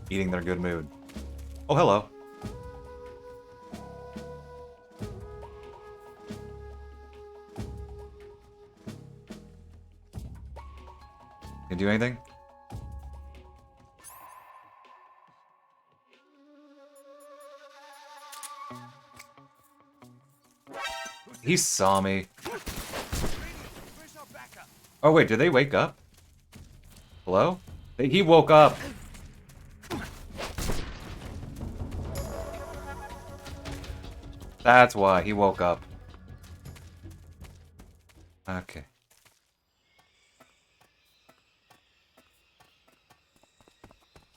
Eating their good mood. Oh, hello. Can you do anything? He saw me. Oh wait, did they wake up? Hello? He woke up. That's why he woke up. Okay.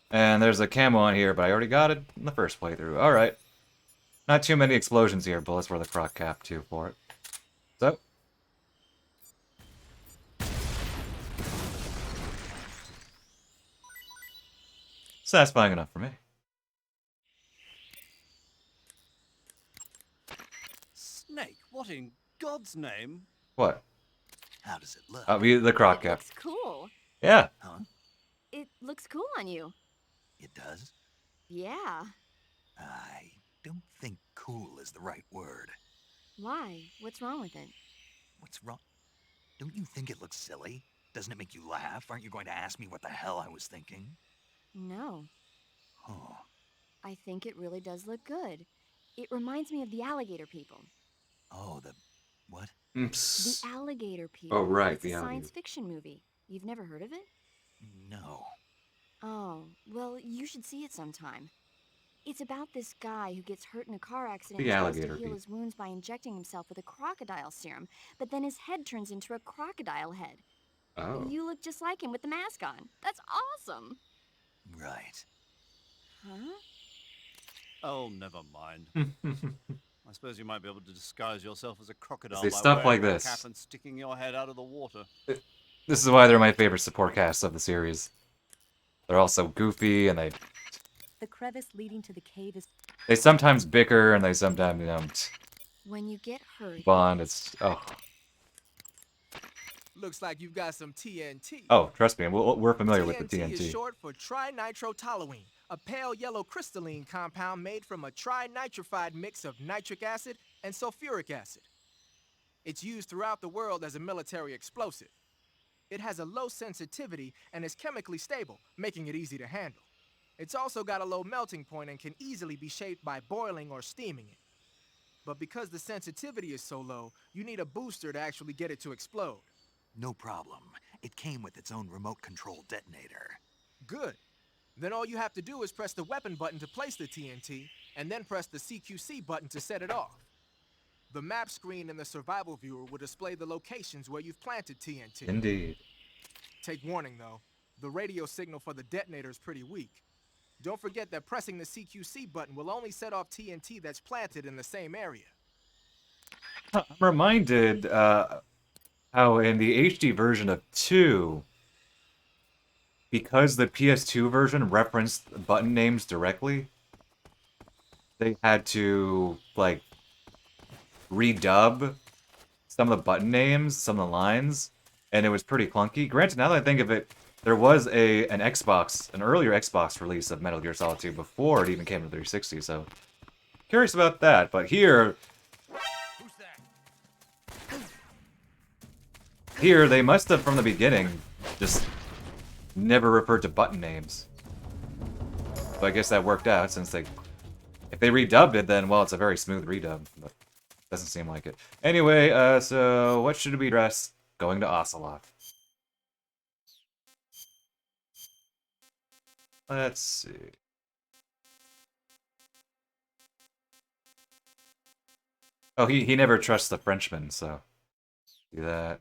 And there's a camo on here, but I already got it in the first playthrough. Alright. Not too many explosions here, but let's wear the croc cap too for it. So. Satisfying enough for me. Snake, what in God's name? What? How does it look? The croc It cap. looks cool. Yeah. Huh? It looks cool on you. It does? Yeah. I don't think cool is the right word. Why? What's wrong with it? What's wrong? Don't you think it looks silly? Doesn't it make you laugh? Aren't you going to ask me what the hell I was thinking? No. Oh. I think it really does look good. It reminds me of the alligator people. Oh, the what? The alligator people. Oh, right, It's the a alligator. science fiction movie. You've never heard of it? No. Oh, well, you should see it sometime. It's about this guy who gets hurt in a car accident The and tries alligator to heal people. his wounds by injecting himself with a crocodile serum, but then his head turns into a crocodile head. Oh. You look just like him with the mask on. That's awesome. Right. Huh? Oh, never mind. I suppose you might be able to disguise yourself as a crocodile See, by stuff wearing like a this. cap and sticking your head out of the water. This is why they're my favorite support casts of the series. They're also goofy, and The crevice leading to the cave is... they sometimes bicker, and they sometimes, you know, When you get hurt... bond. It's, oh. Looks like you've got some TNT. Oh, trust me, we're familiar with the TNT is TNT. short for trinitrotoluene, a pale yellow crystalline compound made from a trinitrified mix of nitric acid and sulfuric acid. It's used throughout the world as a military explosive. It has a low sensitivity and is chemically stable, making it easy to handle. It's also got a low melting point and can easily be shaped by boiling or steaming it. But because the sensitivity is so low, you need a booster to actually get it to explode. No problem. It came with its own remote control detonator. Good. Then all you have to do is press the weapon button to place the TNT, and then press the CQC button to set it off. The map screen in the survival viewer will display the locations where you've planted TNT. Indeed. Take warning, though. The radio signal for the detonator is pretty weak. Don't forget that pressing the CQC button will only set off TNT that's planted in the same area. I'm reminded how in the HD version of 2, because the PS2 version referenced button names directly, they had to, like, redub some of the button names, some of the lines, and it was pretty clunky. Granted, now that I think of it, there was an earlier Xbox release of Metal Gear Solid 2 before it even came to 360, so curious about that. But here, they must have, from the beginning, just never referred to button names. So I guess that worked out, since if they redubbed it, then, well, it's a very smooth redub, but doesn't seem like it. Anyway, so what should we dress going to Ocelot? Let's see. Oh, he never trusts the Frenchman, so do that.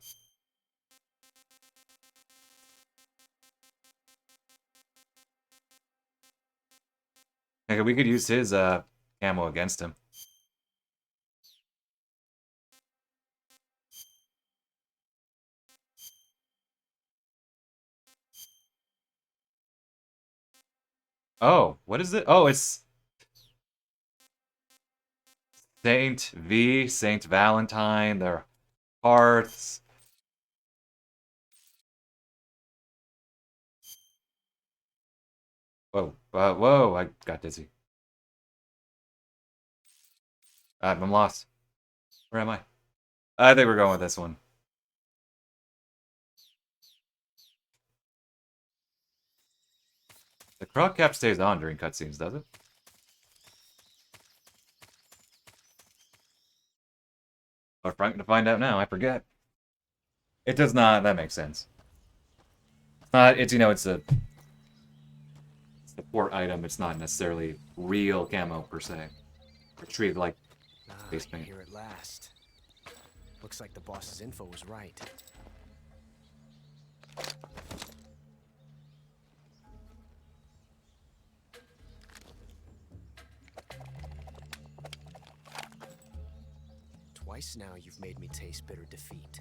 Okay, we could use his camo against him. Oh, what is it? Oh, it's Saint Valentine, their hearts. Whoa, whoa, I got dizzy. I'm lost. Where am I? I think we're going with this one. The croc cap stays on during cutscenes, does it? Or I'm gonna find out now, I forget. It does not, that makes sense. It's, you know, it's a support item, it's not necessarily real camo per se. Or treated like Face You're paint. here at last. Looks like the boss's info was right. Twice now you've made me taste bitter defeat.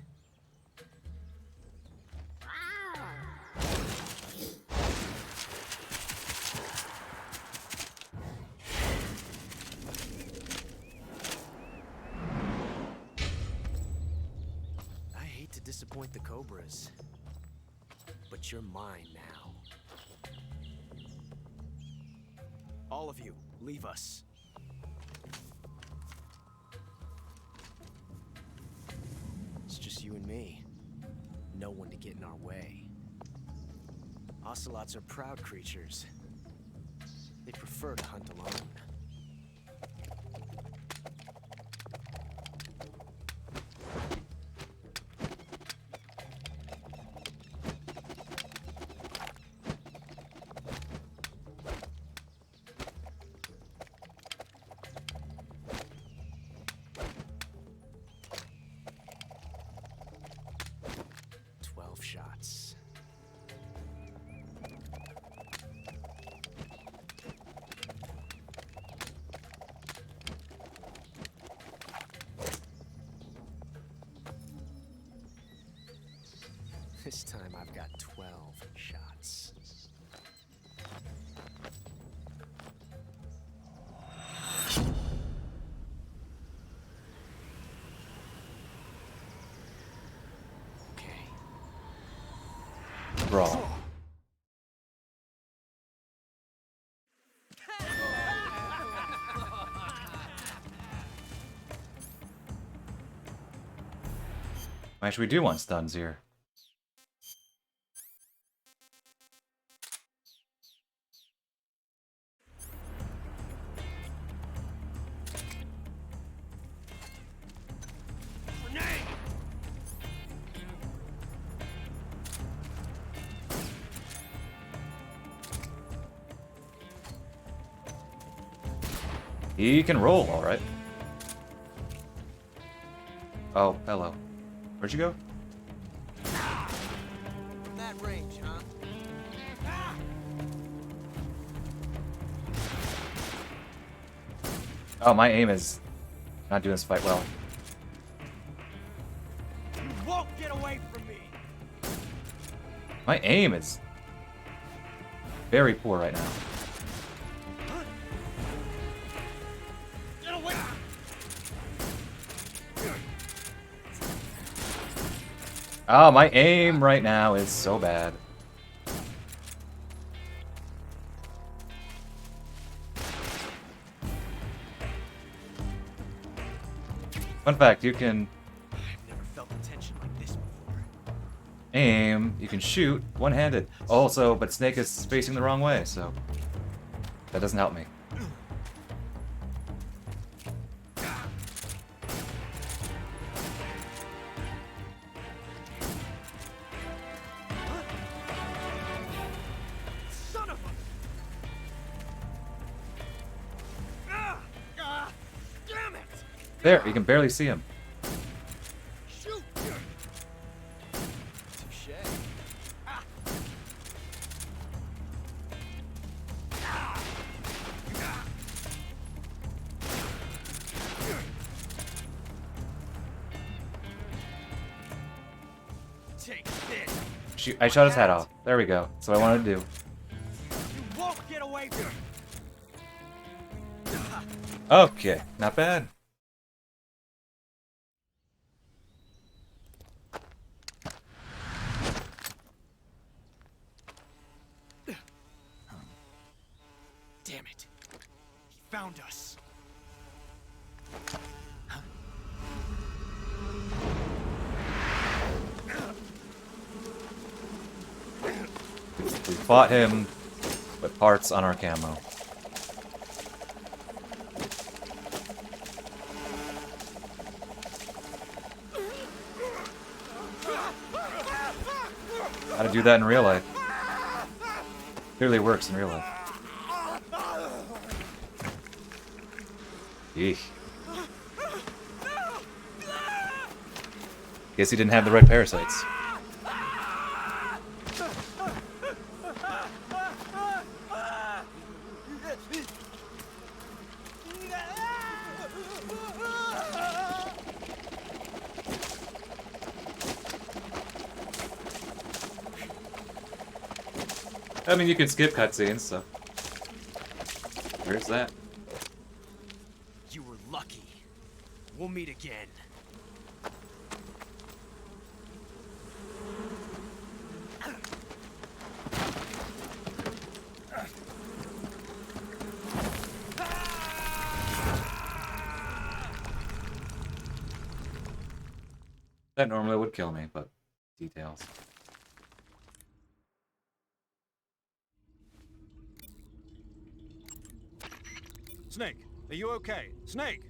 I hate to disappoint the Cobras, but you're mine now. All of you, leave us. It's just you and me. No one to get in our way. Ocelots are proud creatures. They prefer to hunt alone. Shots. This time I've got 12 shots. Brawl. Actually, we do want stuns here. He can roll, all right. Oh, hello. Where'd you go? From that range, huh? Oh, my aim is not doing this fight well. You won't get away from me. My aim is very poor right now. Get away. Oh, my aim right now is so bad. Fun fact, you can Never felt the tension like this before. aim, you can shoot one-handed. Also, but Snake is facing the wrong way, so that doesn't help me. Son of a... Damn it! There, you can barely see him. Shoot! Touche. Take this. Shoot, I shot his head off. There we go. That's what I wanted to do. You won't get away from me. Okay, not bad. Damn it. He found us. We fought him with parts on our camo. How to do that in real life. Clearly works in real life. Eesh. Guess he didn't have the right parasites. I mean, you can skip cutscenes, so there's that. You were lucky. We'll meet again. That normally would kill me, but details. Snake, are you okay? Snake!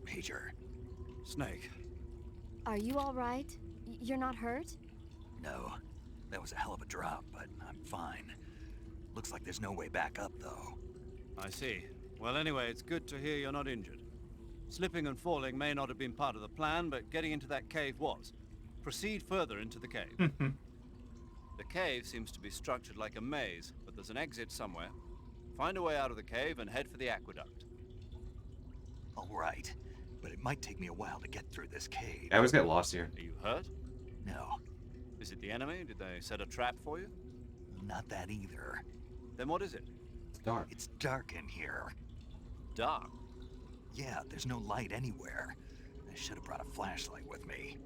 Major. Snake. Are you all right? You're not hurt? No. That was a hell of a drop, but I'm fine. Looks like there's no way back up, though. I see. Well, anyway, it's good to hear you're not injured. Slipping and falling may not have been part of the plan, but getting into that cave was. Proceed further into the cave. The cave seems to be structured like a maze, but there's an exit somewhere. Find a way out of the cave and head for the aqueduct. All right, but it might take me a while to get through this cave. I always get lost here. Are you hurt? No. Is it the enemy? Did they set a trap for you? Not that either. Then what is it? It's dark. It's dark in here. Dark? Yeah, there's no light anywhere. I should have brought a flashlight with me.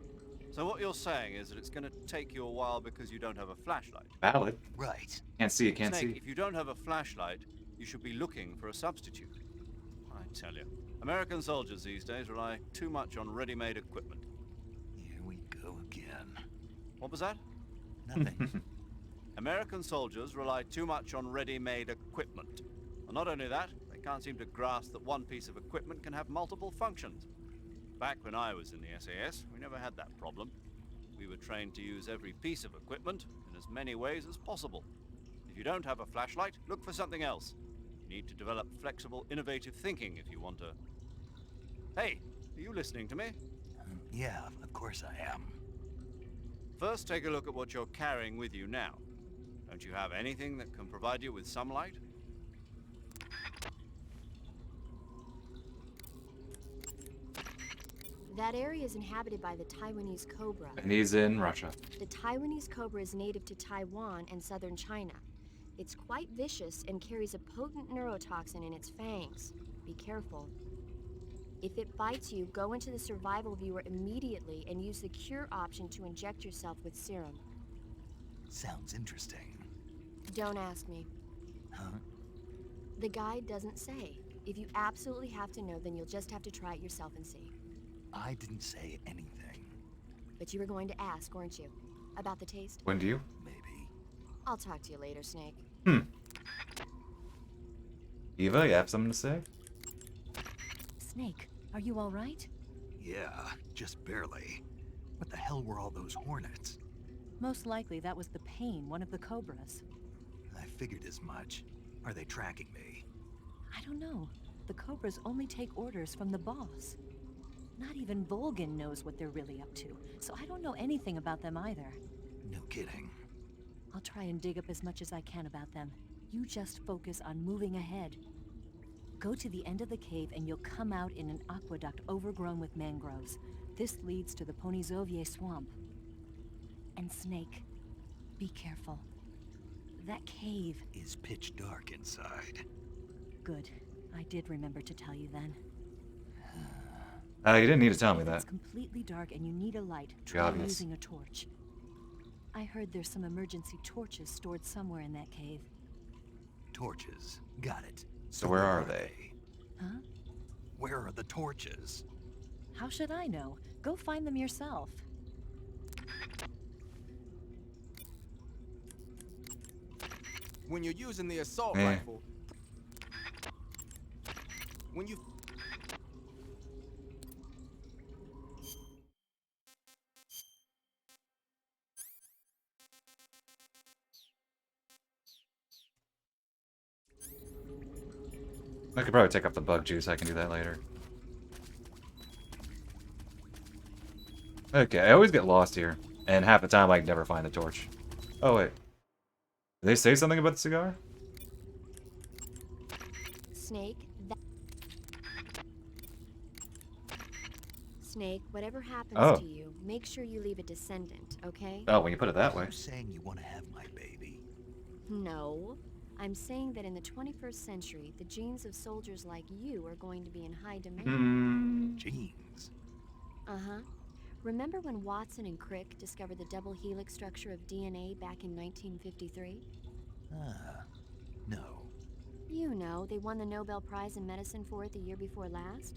So what you're saying is that it's going to take you a while because you don't have a flashlight? Valid. Right. Can't see, you can't Snake, see. if you don't have a flashlight, you should be looking for a substitute. I tell you, American soldiers these days rely too much on ready-made equipment. Here we go again. What was that? Nothing. American soldiers rely too much on ready-made equipment. And not only that, they can't seem to grasp that one piece of equipment can have multiple functions. Back when I was in the SAS, we never had that problem. We were trained to use every piece of equipment in as many ways as possible. If you don't have a flashlight, look for something else. You need to develop flexible, innovative thinking if you want to... Hey, are you listening to me? Yeah, of course I am. First, take a look at what you're carrying with you now. Don't you have anything that can provide you with some light? That area is inhabited by the Taiwanese cobra. And he's in Russia. The Taiwanese cobra is native to Taiwan and southern China. It's quite vicious and carries a potent neurotoxin in its fangs. Be careful. If it bites you, go into the survival viewer immediately and use the cure option to inject yourself with serum. Sounds interesting. Don't ask me. Huh? The guide doesn't say. If you absolutely have to know, then you'll just have to try it yourself and see. I didn't say anything. But you were going to ask, weren't you? About the taste? When do you? Maybe. I'll talk to you later, Snake. Eva, you have something to say? Snake, are you all right? Yeah, just barely. What the hell were all those hornets? Most likely that was the pain, one of the cobras. I figured as much. Are they tracking me? I don't know. The cobras only take orders from the boss. Not even Volgin knows what they're really up to, so I don't know anything about them either. No kidding. I'll try and dig up as much as I can about them. You just focus on moving ahead. Go to the end of the cave and you'll come out in an aqueduct overgrown with mangroves. This leads to the Ponizovye swamp. And Snake, be careful. That cave is pitch dark inside. Good. I did remember to tell you then. You didn't need to tell me If that. it's completely dark and you need a light, Pretty try obvious. using a torch. I heard there's some emergency torches stored somewhere in that cave. Torches. Got it. So where are they? Huh? Where are the torches? How should I know? Go find them yourself. When you're using the assault Eh. rifle, when you I could probably take off the bug juice. I can do that later. Okay, I always get lost here, and half the time I can never find the torch. Oh wait. Did they say something about the cigar? Snake, Snake, whatever happens Oh. to you, make sure you leave a descendant, okay? Oh, when you put it that way. Are you saying you want to have my baby? No. I'm saying that in the 21st century, the genes of soldiers like you are going to be in high demand. Genes? Uh-huh. Remember when Watson and Crick discovered the double helix structure of DNA back in 1953? No. You know, they won the Nobel Prize in Medicine for it the year before last.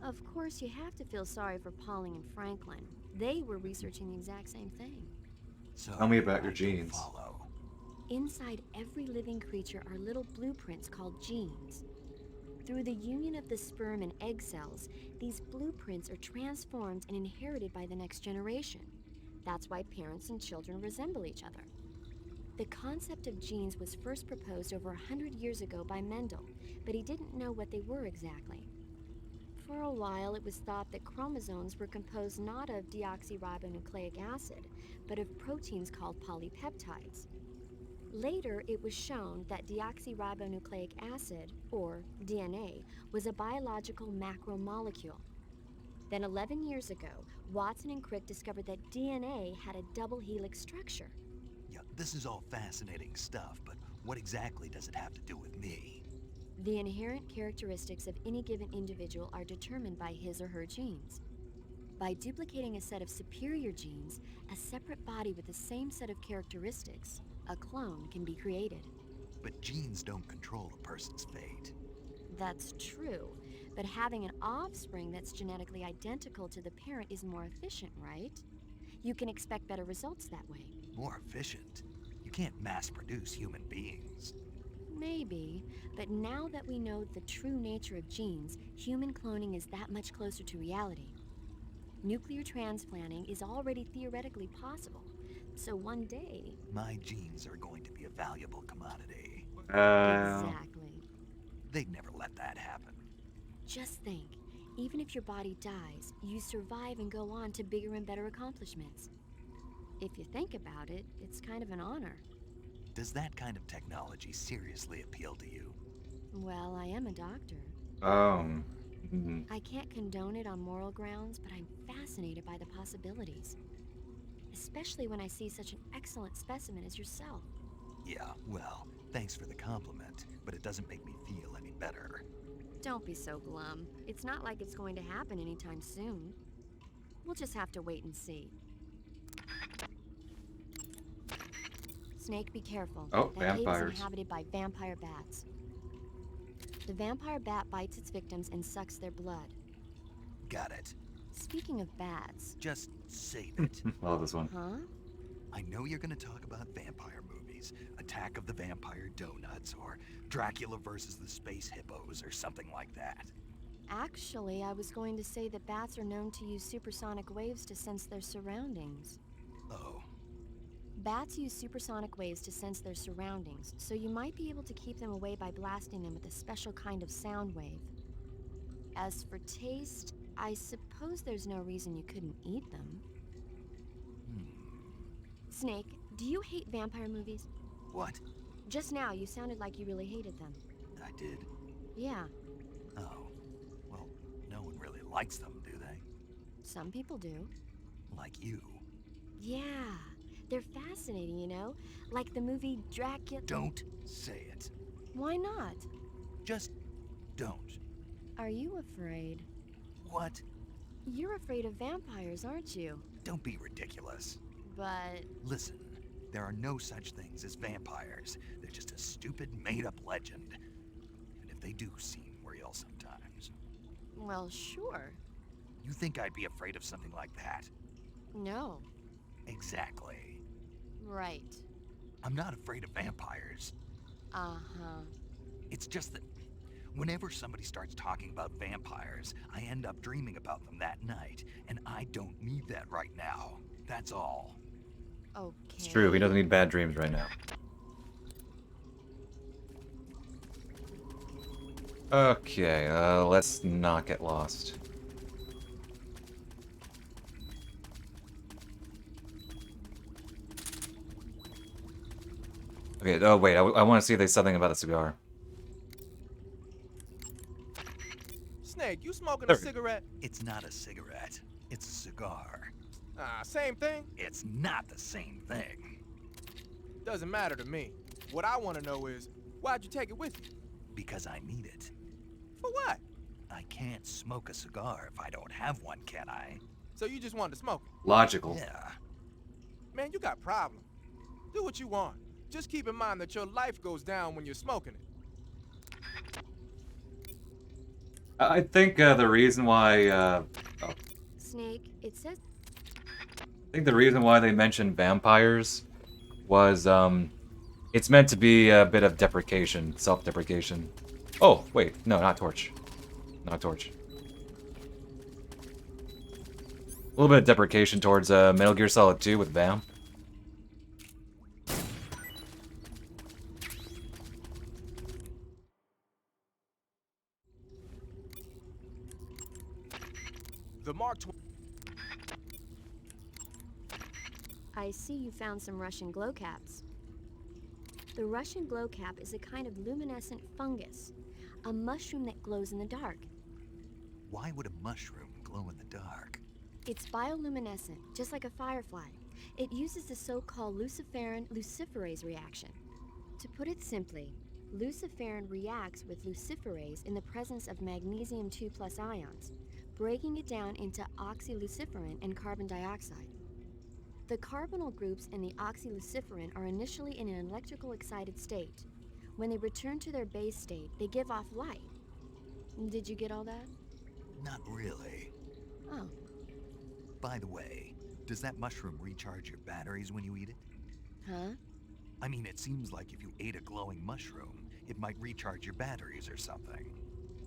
Of course, you have to feel sorry for Pauling and Franklin. They were researching the exact same thing. So Tell me about your genes. Inside every living creature are little blueprints called genes. Through the union of the sperm and egg cells, these blueprints are transformed and inherited by the next generation. That's why parents and children resemble each other. The concept of genes was first proposed over 100 years ago by Mendel, but he didn't know what they were exactly. For a while, it was thought that chromosomes were composed not of deoxyribonucleic acid, but of proteins called polypeptides. Later, it was shown that deoxyribonucleic acid, or DNA, was a biological macromolecule. Then 11 years ago, Watson and Crick discovered that DNA had a double helix structure. Yeah, this is all fascinating stuff, but what exactly does it have to do with me? The inherent characteristics of any given individual are determined by his or her genes. By duplicating a set of superior genes, a separate body with the same set of characteristics, a clone, can be created. But genes don't control a person's fate. That's true, but having an offspring that's genetically identical to the parent is more efficient, right? You can expect better results that way. More efficient? You can't mass-produce human beings. Maybe, but now that we know the true nature of genes, human cloning is that much closer to reality. Nuclear transplanting is already theoretically possible, so one day... My genes are going to be a valuable commodity. Exactly. They'd never let that happen. Just think, even if your body dies, you survive and go on to bigger and better accomplishments. If you think about it, it's kind of an honor. Does that kind of technology seriously appeal to you? Well, I am a doctor. I can't condone it on moral grounds, but I'm fascinated by the possibilities. Especially when I see such an excellent specimen as yourself. Yeah, well, thanks for the compliment, but it doesn't make me feel any better. Don't be so glum. It's not like it's going to happen anytime soon. We'll just have to wait and see. Snake, be careful. Oh, that cave vampires. is inhabited by vampire bats. The vampire bat bites its victims and sucks their blood. Got it. Speaking of bats... Just save it. Love this one. Huh? I know you're gonna talk about vampire movies. Attack of the Vampire Donuts, or Dracula versus the Space Hippos, or something like that. Actually, I was going to say that bats are known to use supersonic waves to sense their surroundings. Oh. Bats use supersonic waves to sense their surroundings, so you might be able to keep them away by blasting them with a special kind of sound wave. As for taste, I suppose there's no reason you couldn't eat them. Snake, do you hate vampire movies? What? Just now, you sounded like you really hated them. I did? Yeah. Oh. Well, no one really likes them, do they? Some people do. Like you. Yeah. They're fascinating, you know? Like the movie Dracula... Don't say it. Why not? Just don't. Are you afraid? What? You're afraid of vampires, aren't you? Don't be ridiculous. But... Listen, there are no such things as vampires. They're just a stupid, made-up legend. And if they do seem real sometimes. Well, sure. You think I'd be afraid of something like that? No. Exactly. Right. I'm not afraid of vampires. Uh-huh. It's just that whenever somebody starts talking about vampires, I end up dreaming about them that night, and I don't need that right now. That's all. Okay. It's true, he doesn't need bad dreams right now. Okay, let's not get lost. Okay, oh wait, I want to see if there's something about the cigar. Snake, you smoking There a we go. cigarette? It's not a cigarette. It's a cigar. Ah, same thing? It's not the same thing. Doesn't matter to me. What I want to know is, why'd you take it with you? Because I need it. For what? I can't smoke a cigar if I don't have one, can I? So you just wanted to smoke it? Logical. Yeah. Man, you got problems. Do what you want. Just keep in mind that your life goes down when you're smoking it. I think the reason why, Snake, it says. I think the reason why they mentioned vampires was, it's meant to be a bit of deprecation, self-deprecation. Oh, wait, no, not torch. Not torch. A little bit of deprecation towards Metal Gear Solid 2 with Vam. The Mark II. I see you found some Russian glow caps. The Russian glow cap is a kind of luminescent fungus, a mushroom that glows in the dark. Why would a mushroom glow in the dark? It's bioluminescent, just like a firefly. It uses the so-called luciferin luciferase reaction. To put it simply, luciferin reacts with luciferase in the presence of magnesium 2+ ions, breaking it down into oxyluciferin and carbon dioxide. The carbonyl groups in the oxyluciferin are initially in an electrical excited state. When they return to their base state, they give off light. Did you get all that? Not really. Oh. By the way, does that mushroom recharge your batteries when you eat it? Huh? I mean, it seems like if you ate a glowing mushroom, it might recharge your batteries or something.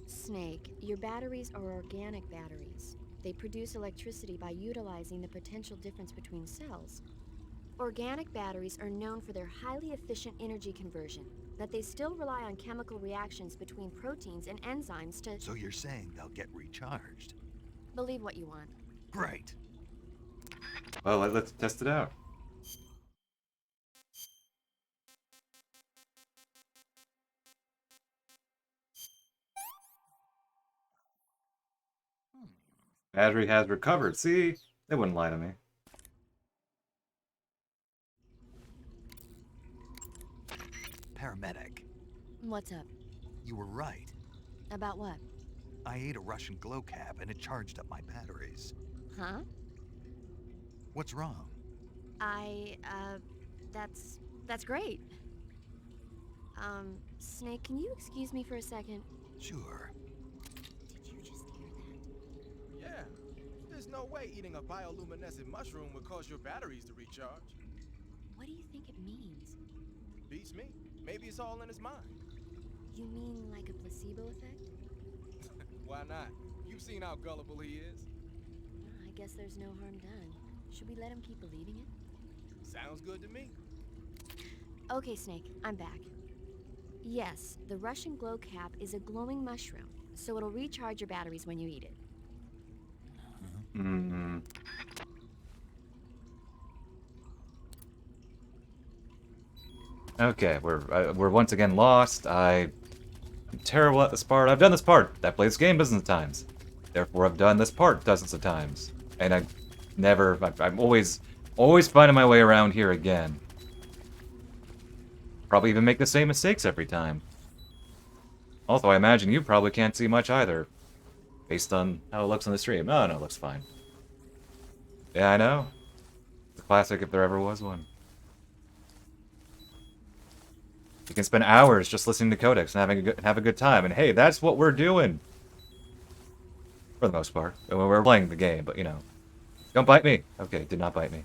Snake, your batteries are organic batteries. They produce electricity by utilizing the potential difference between cells. Organic batteries are known for their highly efficient energy conversion, but they still rely on chemical reactions between proteins and enzymes to... So you're saying they'll get recharged? Believe what you want. Great. Well, let's test it out. Battery has recovered. See? They wouldn't lie to me. Paramedic. What's up? You were right. About what? I ate a Russian glow cap and it charged up my batteries. Huh? What's wrong? That's great. Snake, can you excuse me for a second? Sure. Did you just hear that? Yeah. There's no way eating a bioluminescent mushroom would cause your batteries to recharge. What do you think it means? Beats me. Maybe it's all in his mind. You mean like a placebo effect? Why not? You've seen how gullible he is. I guess there's no harm done. Should we let him keep believing it? Sounds good to me. Okay, Snake, I'm back. Yes, the Russian glow cap is a glowing mushroom, so it'll recharge your batteries when you eat it. Mm-hmm. Okay, we're once again lost. I'm terrible at this part. I've done this part. I played this game dozens of times. Therefore, I've done this part dozens of times. And I'm always finding my way around here again. Probably even make the same mistakes every time. Also, I imagine you probably can't see much either. Based on how it looks on the stream. Oh, no, it looks fine. Yeah, I know. It's a classic if there ever was one. You can spend hours just listening to codecs and have a good time. And hey, that's what we're doing. For the most part. We're playing the game, but you know. Don't bite me. Okay, did not bite me.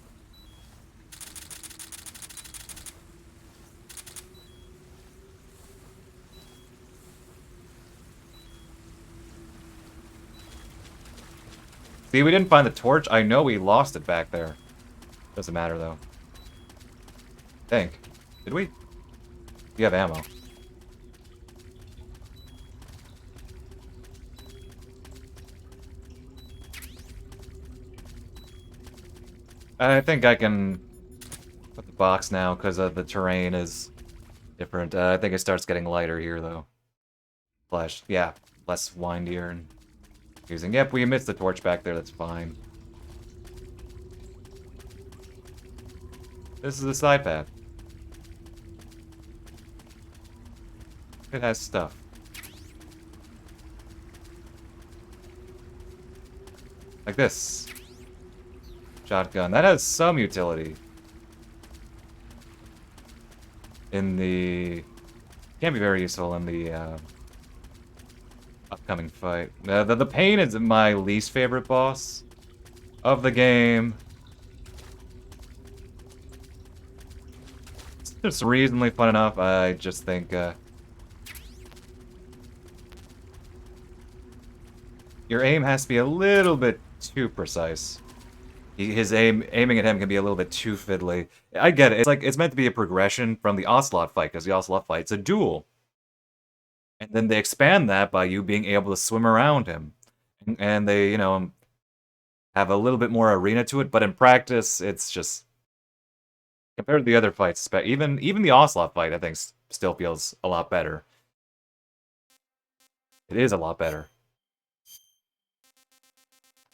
See, we didn't find the torch. I know we lost it back there. Doesn't matter, though. Think. Did we? You have ammo. I think I can put the box now because the terrain is different. I think it starts getting lighter here, though. Flash, yeah, less windier and using. Yep, we missed the torch back there. That's fine. This is a side path. It has stuff. Like this. Shotgun. That has some utility. In the... Can't be very useful in the upcoming fight. The Pain is my least favorite boss of the game. It's just reasonably fun enough. I just think... your aim has to be a little bit too precise. His aiming at him can be a little bit too fiddly. I get it. It's like it's meant to be a progression from the Ocelot fight, because the Ocelot fight's a duel. And then they expand that by you being able to swim around him. And they, you know, have a little bit more arena to it, but in practice, it's just... Compared to the other fights, even the Ocelot fight, I think, still feels a lot better. It is a lot better.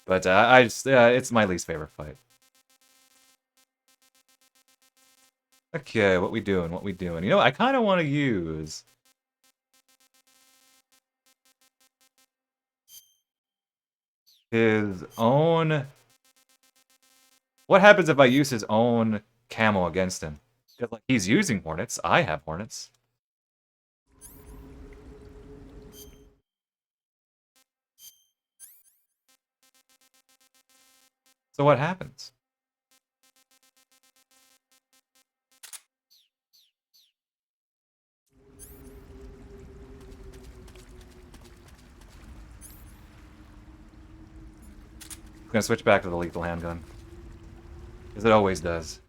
But I just, it's my least favorite fight. Okay, what we doing? What we doing? You know, I kind of want to use... his own... What happens if I use his own camo against him? Because, like, he's using Hornets. I have Hornets. So what happens? I'm gonna switch back to the lethal handgun. Because it always does.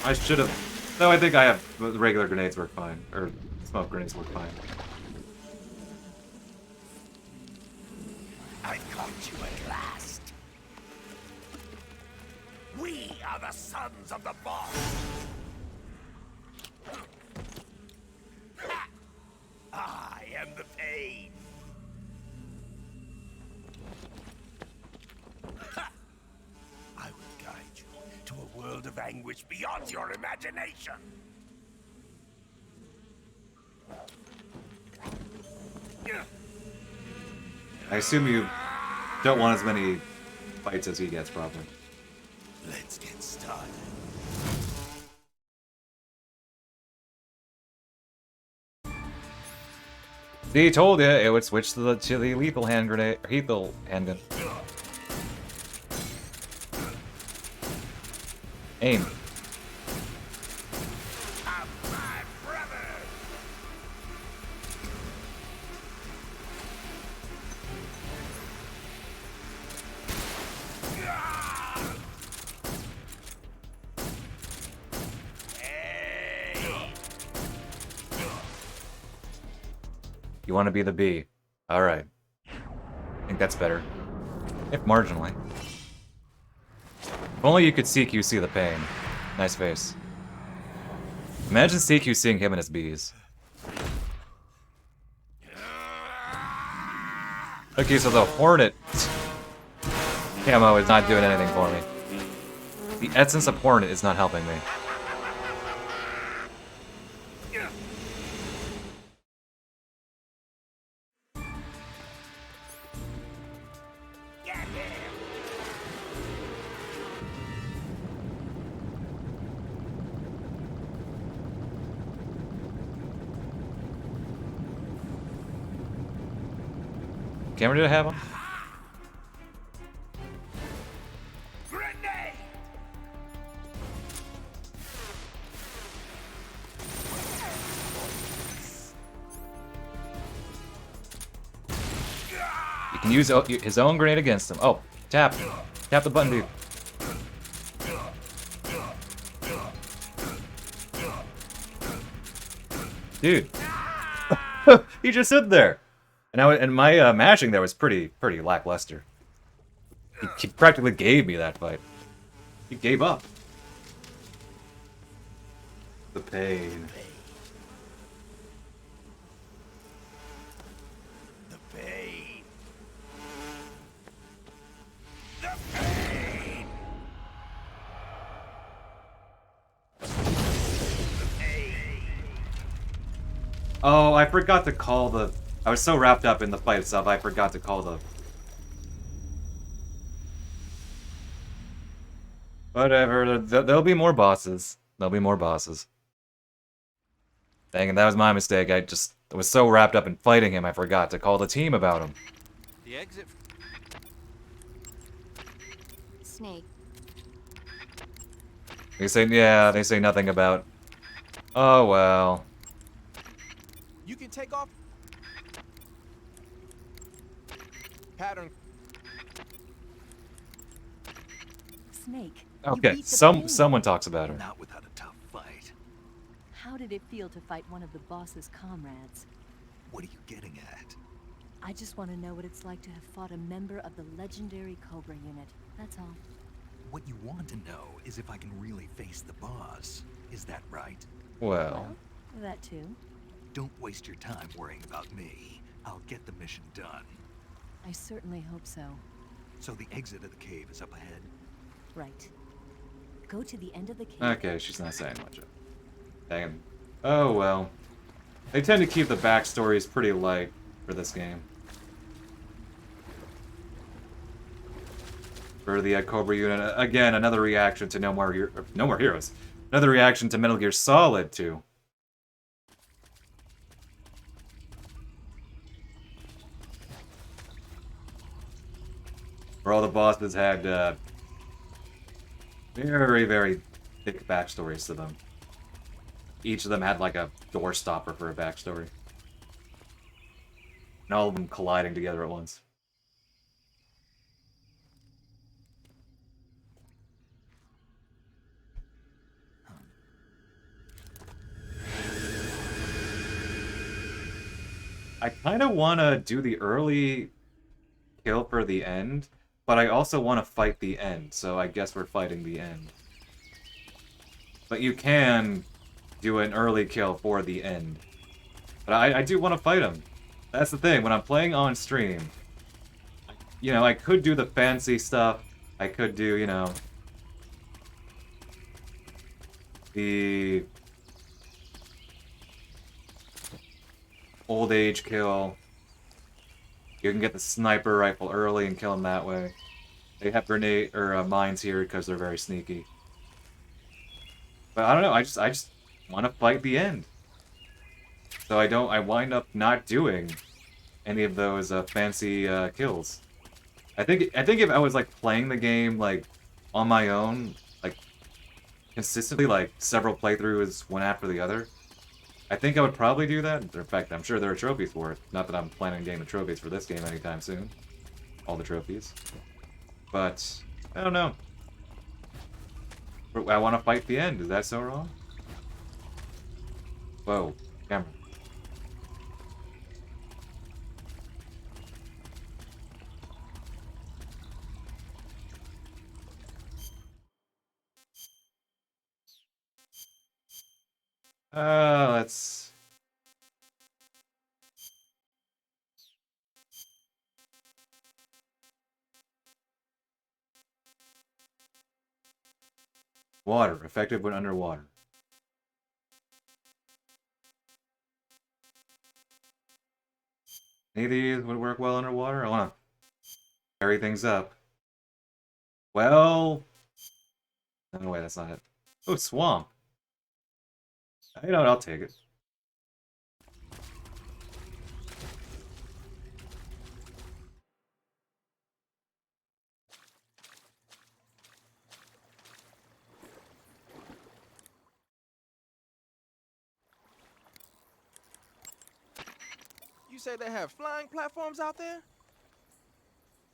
I should have... No, I think I have... The regular grenades work fine. Or smoke grenades work fine. I caught you at last. We are the sons of the boss. I am the pain. I will guide you to a world of anguish beyond your imagination. I assume you don't want as many fights as he gets, probably. Let's get started. He told you it would switch to the lethal hand grenade, or lethal handgun. Aim. You want to be the B. Alright. I think that's better. If marginally. If only you could CQC the pain. Nice face. Imagine CQCing him and his bees. Okay, so the Hornet camo is not doing anything for me. The essence of Hornet is not helping me. Camera, did I have him? Grenade! You can use his own grenade against him. Oh, tap. Tap the button, dude. Dude. He just stood there. And my mashing there was pretty lackluster. He practically gave me that fight. He gave up. The pain. The pain. The pain. Oh, I forgot to call the... I was so wrapped up in the fight itself, I forgot to call the... Whatever, there'll be more bosses. There'll be more bosses. Dang, and that was my mistake. I was so wrapped up in fighting him, I forgot to call the team about him. The exit... Snake. They say nothing about... Oh, well... You can take off. Pattern. Snake. Okay, someone talks about her. Not without a tough fight. How did it feel to fight one of the boss's comrades? What are you getting at? I just want to know what it's like to have fought a member of the legendary Cobra unit. That's all. What you want to know is if I can really face the boss. Is that right? Well... That too. Don't waste your time worrying about me. I'll get the mission done. I certainly hope so. So the exit of the cave is up ahead? Right. Go to the end of the cave. Okay, she's not saying much. Dang it. Oh well. They tend to keep the backstories pretty light for this game. For the Cobra unit, again, another reaction to No More Heroes. Another reaction to Metal Gear Solid 2. Where all the bosses had very thick backstories to them. Each of them had like a door stopper for a backstory. And all of them colliding together at once. I kind of want to do the early kill for the end, but I also want to fight the end, so I guess we're fighting the end. But you can do an early kill for the end. But I do want to fight him. That's the thing, when I'm playing on stream, you know, I could do the fancy stuff, I could do, you know, the old age kill. You can get the sniper rifle early and kill him that way. They have grenade or mines here because they're very sneaky. But I don't know. I just want to fight the end. So I wind up not doing any of those fancy kills. I think if I was like playing the game like on my own, like consistently, like several playthroughs one after the other, I think I would probably do that. In fact, I'm sure there are trophies for it. Not that I'm planning on getting the trophies for this game anytime soon. All the trophies. But, I don't know. I want to fight the end. Is that so wrong? Whoa. Camera. Let's... Water. Effective when underwater. Any of these would work well underwater? I want to carry things up. Well... No, wait, that's not it. Oh, swamp. You know what, I'll take it. You say they have flying platforms out there?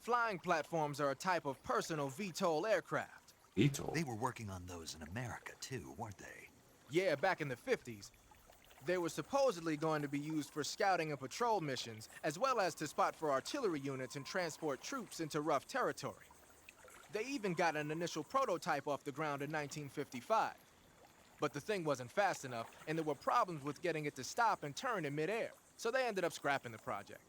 Flying platforms are a type of personal VTOL aircraft. VTOL? They were working on those in America too, weren't they? Yeah, back in the 50s. They were supposedly going to be used for scouting and patrol missions, as well as to spot for artillery units and transport troops into rough territory. They even got an initial prototype off the ground in 1955. But the thing wasn't fast enough, and there were problems with getting it to stop and turn in midair, so they ended up scrapping the project.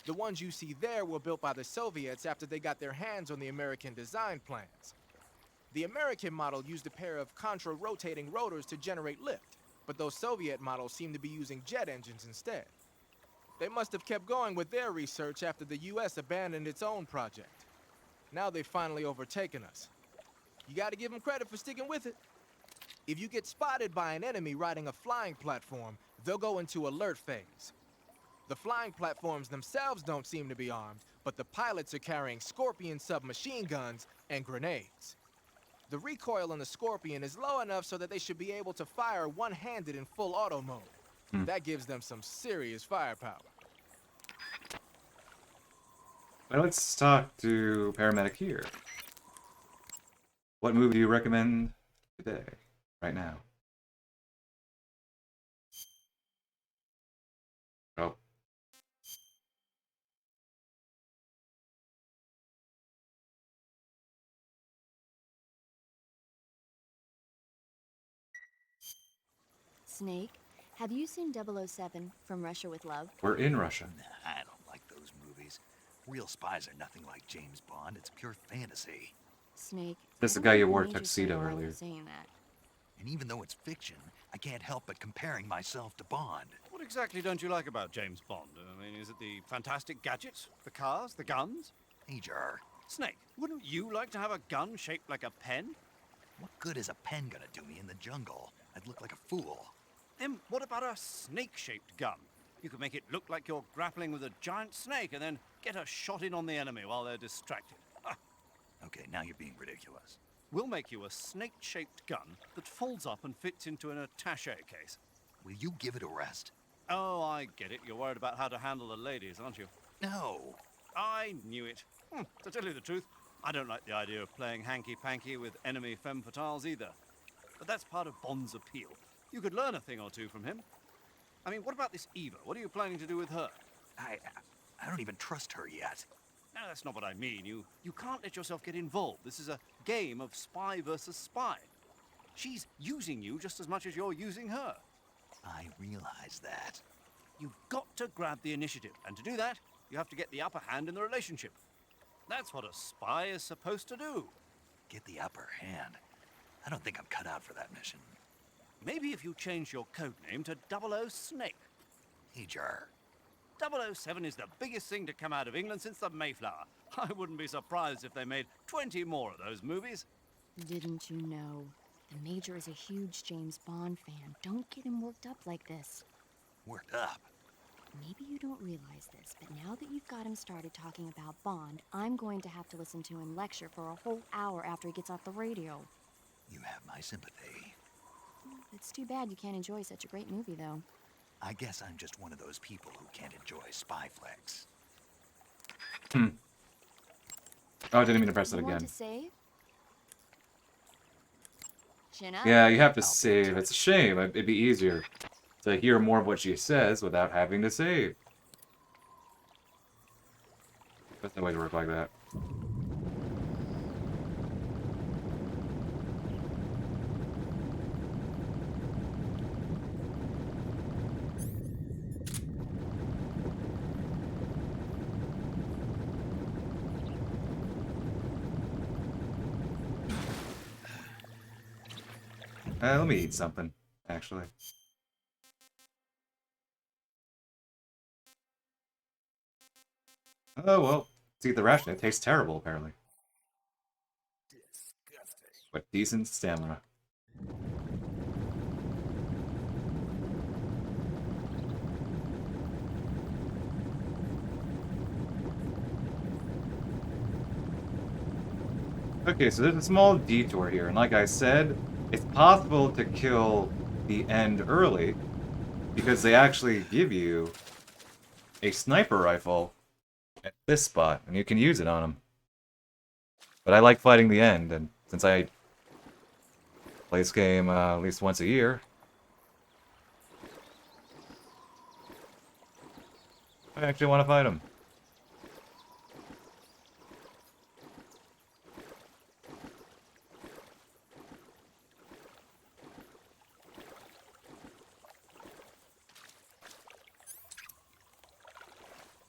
The ones you see there were built by the Soviets after they got their hands on the American design plans. The American model used a pair of contra-rotating rotors to generate lift, but those Soviet models seem to be using jet engines instead. They must have kept going with their research after the US abandoned its own project. Now they've finally overtaken us. You gotta give them credit for sticking with it. If you get spotted by an enemy riding a flying platform, they'll go into alert phase. The flying platforms themselves don't seem to be armed, but the pilots are carrying Scorpion submachine guns and grenades. The recoil on the Scorpion is low enough so that they should be able to fire one-handed in full auto mode. That gives them some serious firepower. Well, let's talk to Paramedic here. What movie do you recommend today, right now? Oh. Snake, have you seen 007 From Russia with Love? We're in Russia. Nah, I don't like those movies. Real spies are nothing like James Bond. It's pure fantasy. Snake, This is I the guy don't you think wore a made say tuxedo why I was earlier. saying that. And even though it's fiction, I can't help but comparing myself to Bond. What exactly don't you like about James Bond? I mean, is it the fantastic gadgets, the cars, the guns? Major. Snake, wouldn't you like to have a gun shaped like a pen? What good is a pen gonna do me in the jungle? I'd look like a fool. Then what about a snake-shaped gun? You could make it look like you're grappling with a giant snake and then get a shot in on the enemy while they're distracted. Okay, now you're being ridiculous. We'll make you a snake-shaped gun that folds up and fits into an attaché case. Will you give it a rest? Oh, I get it. You're worried about how to handle the ladies, aren't you? No. I knew it. To tell you the truth, I don't like the idea of playing hanky-panky with enemy femme fatales either. But that's part of Bond's appeal. You could learn a thing or two from him. I mean, what about this Eva? What are you planning to do with her? I don't even trust her yet. No, that's not what I mean. You can't let yourself get involved. This is a game of spy versus spy. She's using you just as much as you're using her. I realize that. You've got to grab the initiative, and to do that, you have to get the upper hand in the relationship. That's what a spy is supposed to do. Get the upper hand? I don't think I'm cut out for that mission. Maybe if you change your code name to 00 Snake. Major. 007 is the biggest thing to come out of England since the Mayflower. I wouldn't be surprised if they made 20 more of those movies. Didn't you know? The Major is a huge James Bond fan. Don't get him worked up like this. Worked up? Maybe you don't realize this, but now that you've got him started talking about Bond, I'm going to have to listen to him lecture for a whole hour after he gets off the radio. You have my sympathy. It's too bad you can't enjoy such a great movie, though. I guess I'm just one of those people who can't enjoy spy flicks. Oh, I didn't mean to press it You want again. to save? Chin up. Yeah, you have to save. It's a shame. It'd be easier to hear more of what she says without having to save. There's no way to work like that. Let me eat something, actually. Oh, well. Let's eat the ration. It tastes terrible, apparently. Disgusting. But decent stamina. Okay, so there's a small detour here, and like I said, it's possible to kill the end early because they actually give you a sniper rifle at this spot, and you can use it on them. But I like fighting the end, and since I play this game at least once a year, I actually want to fight him.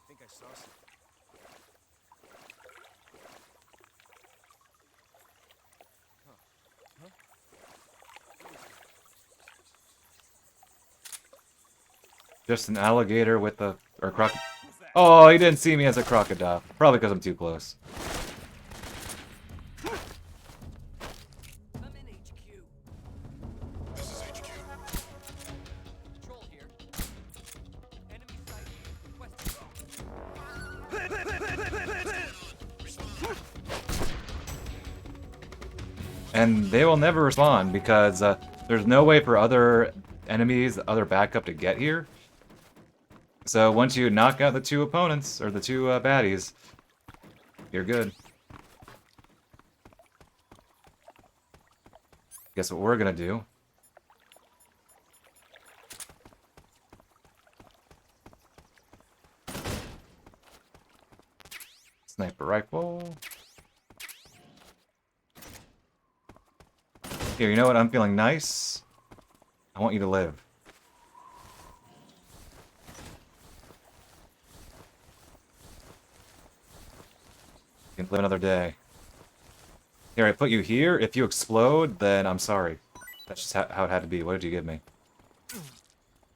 I think I saw something. Just an alligator with a... or croc... Oh, he didn't see me as a crocodile. Probably because I'm too close. I'm in HQ. This is HQ. Patrol here. Enemy site And they will never respond because there's no way for other enemies, other backup to get here. So once you knock out the two opponents, or the two baddies, you're good. Guess what we're gonna do? Sniper rifle. Here, you know what? I'm feeling nice. I want you to live. You can live another day. Here, I put you here. If you explode, then I'm sorry. That's just how it had to be. What did you give me?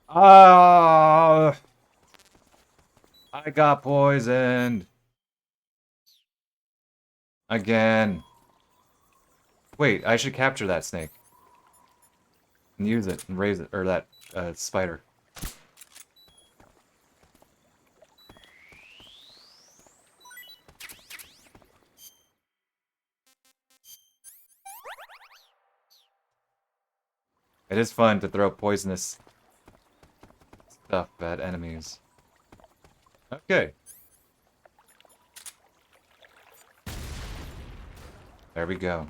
I got poisoned. Again. Wait, I should capture that snake. And use it, and raise it, or that spider. It is fun to throw poisonous stuff at enemies. Okay. There we go.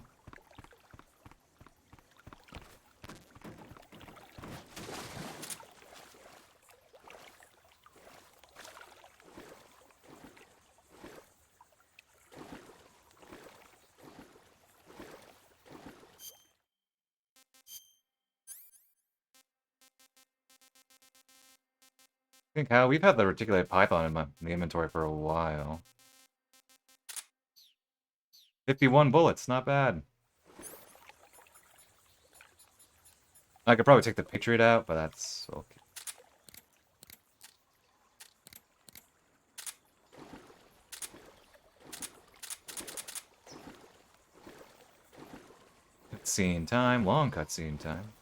I think how we've had the reticulated python in the inventory for a while. 51 bullets, not bad. I could probably take the Patriot out, but that's okay. Cutscene time, long cutscene time.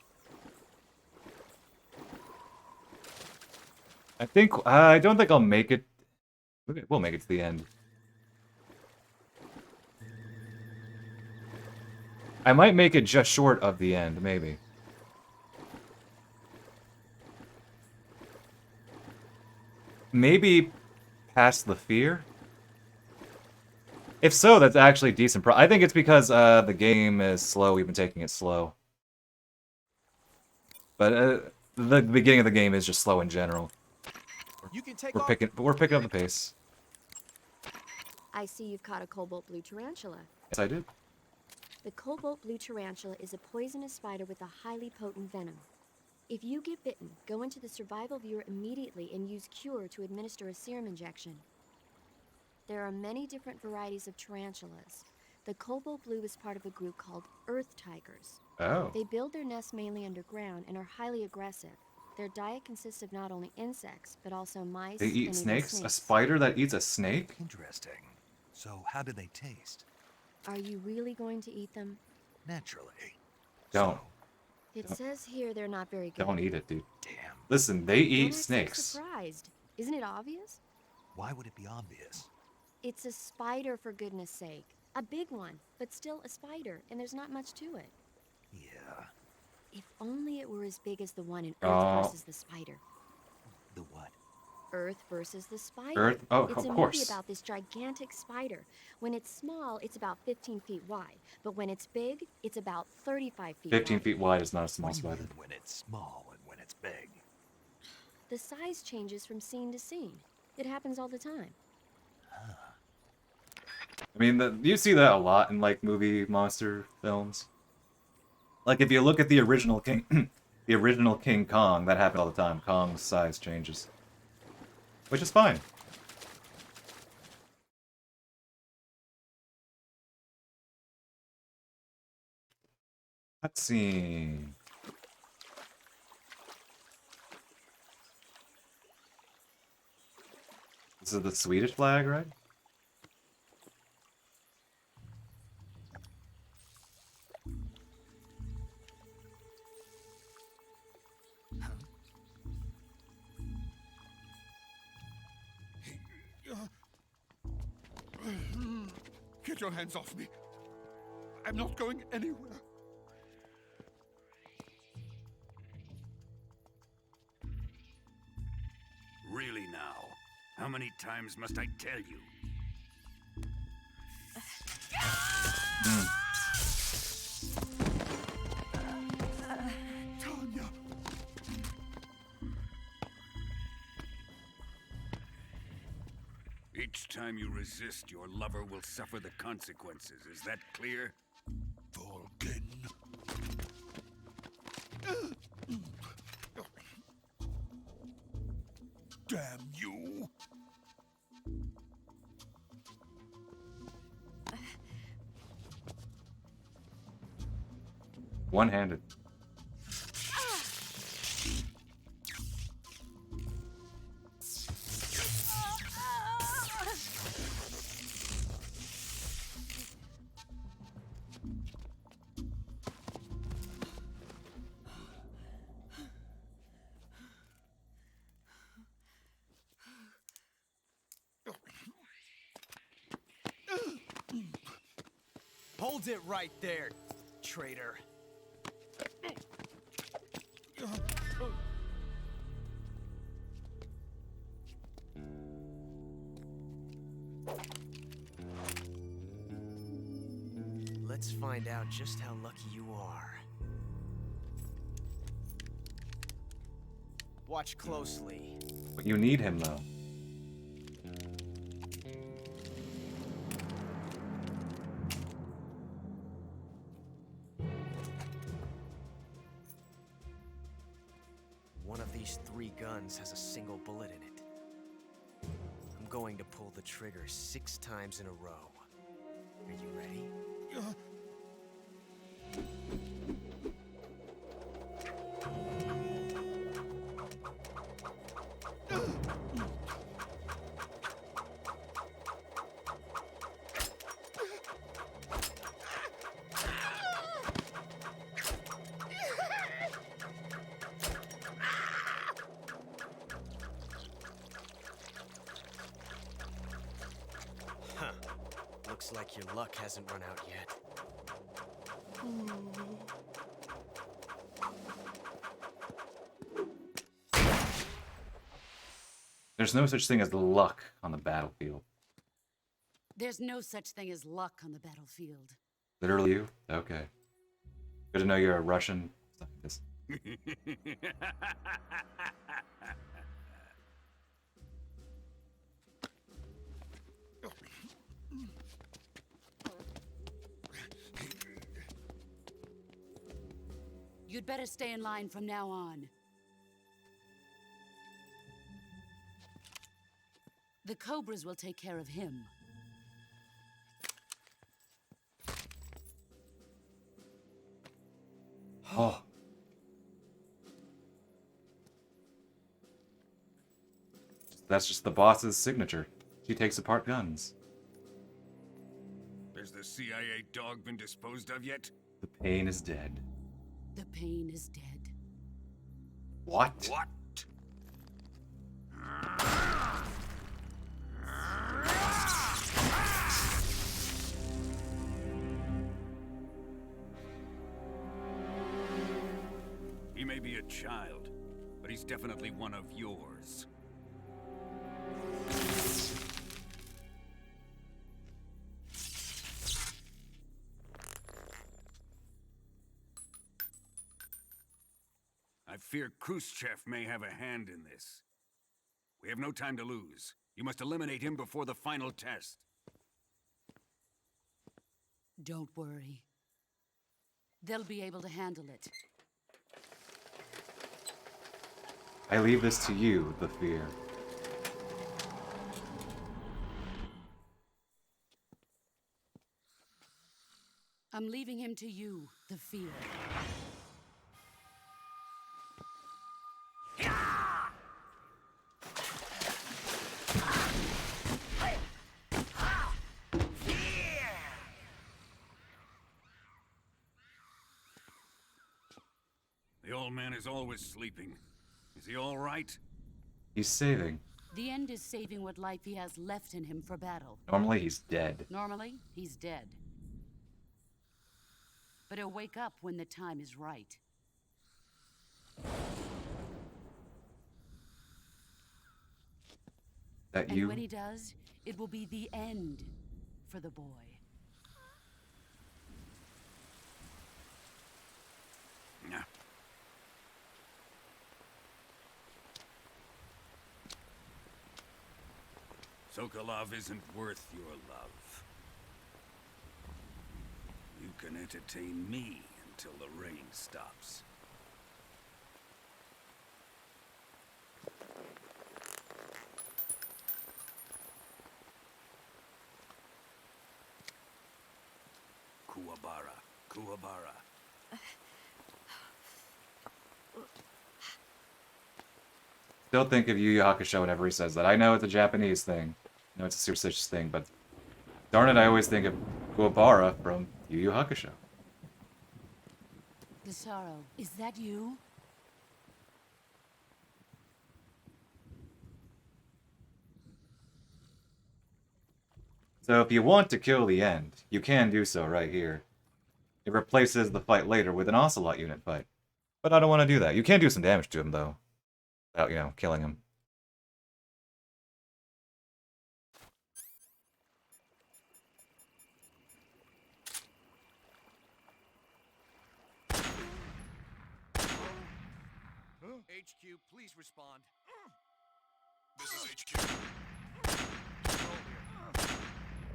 I don't think I'll make it. We'll make it to the end. I might make it just short of the end, maybe. Maybe past the fear? If so, that's actually decent. I think it's because the game is slow. We've been taking it slow. But the beginning of the game is just slow in general. We're picking up the pace. I see you've caught a cobalt blue tarantula. Yes, I did. The cobalt blue tarantula is a poisonous spider with a highly potent venom. If you get bitten, go into the survival viewer immediately and use Cure to administer a serum injection. There are many different varieties of tarantulas. The cobalt blue is part of a group called earth tigers. Oh. They build their nests mainly underground and are highly aggressive. Their diet consists of not only insects, but also mice. They eat and snakes? even A snakes. spider that eats a snake? Interesting. So, how do they taste? Are you really going to eat them? Naturally. Don't. It says here they're not very good. Don't eat it, dude. Damn. Listen, they eat Don't act so snakes. surprised. Isn't it obvious? Why would it be obvious? It's a spider, for goodness sake. A big one, but still a spider, and there's not much to it. Yeah. If only it were as big as the one in Earth Oh. versus the spider. The what? Earth versus the spider. Earth? Oh, it's of a course. movie about this gigantic spider. When it's small, it's about 15 feet wide. But when it's big, it's about 35 feet 15 wide. feet wide is not a small What do you spider. mean when it's small and when it's big? The size changes from scene to scene. It happens all the time. I mean, you see that a lot in like movie monster films. Like if you look at the original King, the original King Kong, that happened all the time. Kong's size changes, which is fine. Cutscene. This is the Swedish flag, right? Get your hands off me. I'm not going anywhere. Really now? How many times must I tell you? Tanya! Each time you resist, your lover will suffer the consequences. Is that clear? Volgin. Damn you! One-handed. Hold it right there, traitor. Let's find out just how lucky you are. Watch closely. But you need him, though. One of these 3 guns has a single bullet in it. I'm going to pull the trigger 6 times in a row. Are you ready? Huh. Looks like your luck hasn't run out yet. There's no such thing as luck on the battlefield. There's no such thing as luck on the battlefield. Literally you? Okay. Good to know you're a Russian scientist. You'd better stay in line from now on. The Cobras will take care of him. Oh. That's just the boss's signature. She takes apart guns. Has the CIA dog been disposed of yet? The pain is dead. The pain is dead. What? What? He may be a child, but he's definitely one of yours. I fear Khrushchev may have a hand in this. We have no time to lose. You must eliminate him before the final test. Don't worry. They'll be able to handle it. I leave this to you, the fear. I'm leaving him to you, the fear. The old man is always sleeping. Is he all right? He's saving. The end is saving what life he has left in him for battle. Normally he's dead. Normally, he's dead. But he'll wake up when the time is right. That And you? when he does, it will be the end for the boy. Yeah. Sokolov isn't worth your love. You can entertain me until the rain stops. Kuwabara, Kuwabara. Still think of Yu Yu Hakusho whenever he says that. I know it's a Japanese thing. I know it's a superstitious thing, but darn it, I always think of Kuwabara from Yu Yu Hakusho. Desaro, is that you? So if you want to kill the end, you can do so right here. It replaces the fight later with an Ocelot unit fight. But I don't want to do that. You can do some damage to him, though. Without, you know, killing him. HQ, please respond. This is HQ.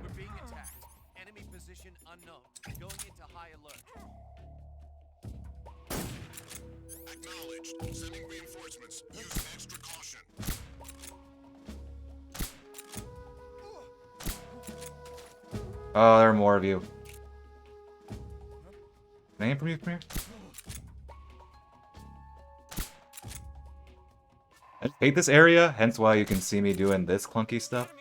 We're being attacked. Enemy position unknown. Going into high alert. Acknowledged. Sending reinforcements. Use extra caution. Oh, there are more of you. Can I aim from you? From here? I just hate this area, hence why you can see me doing this clunky stuff.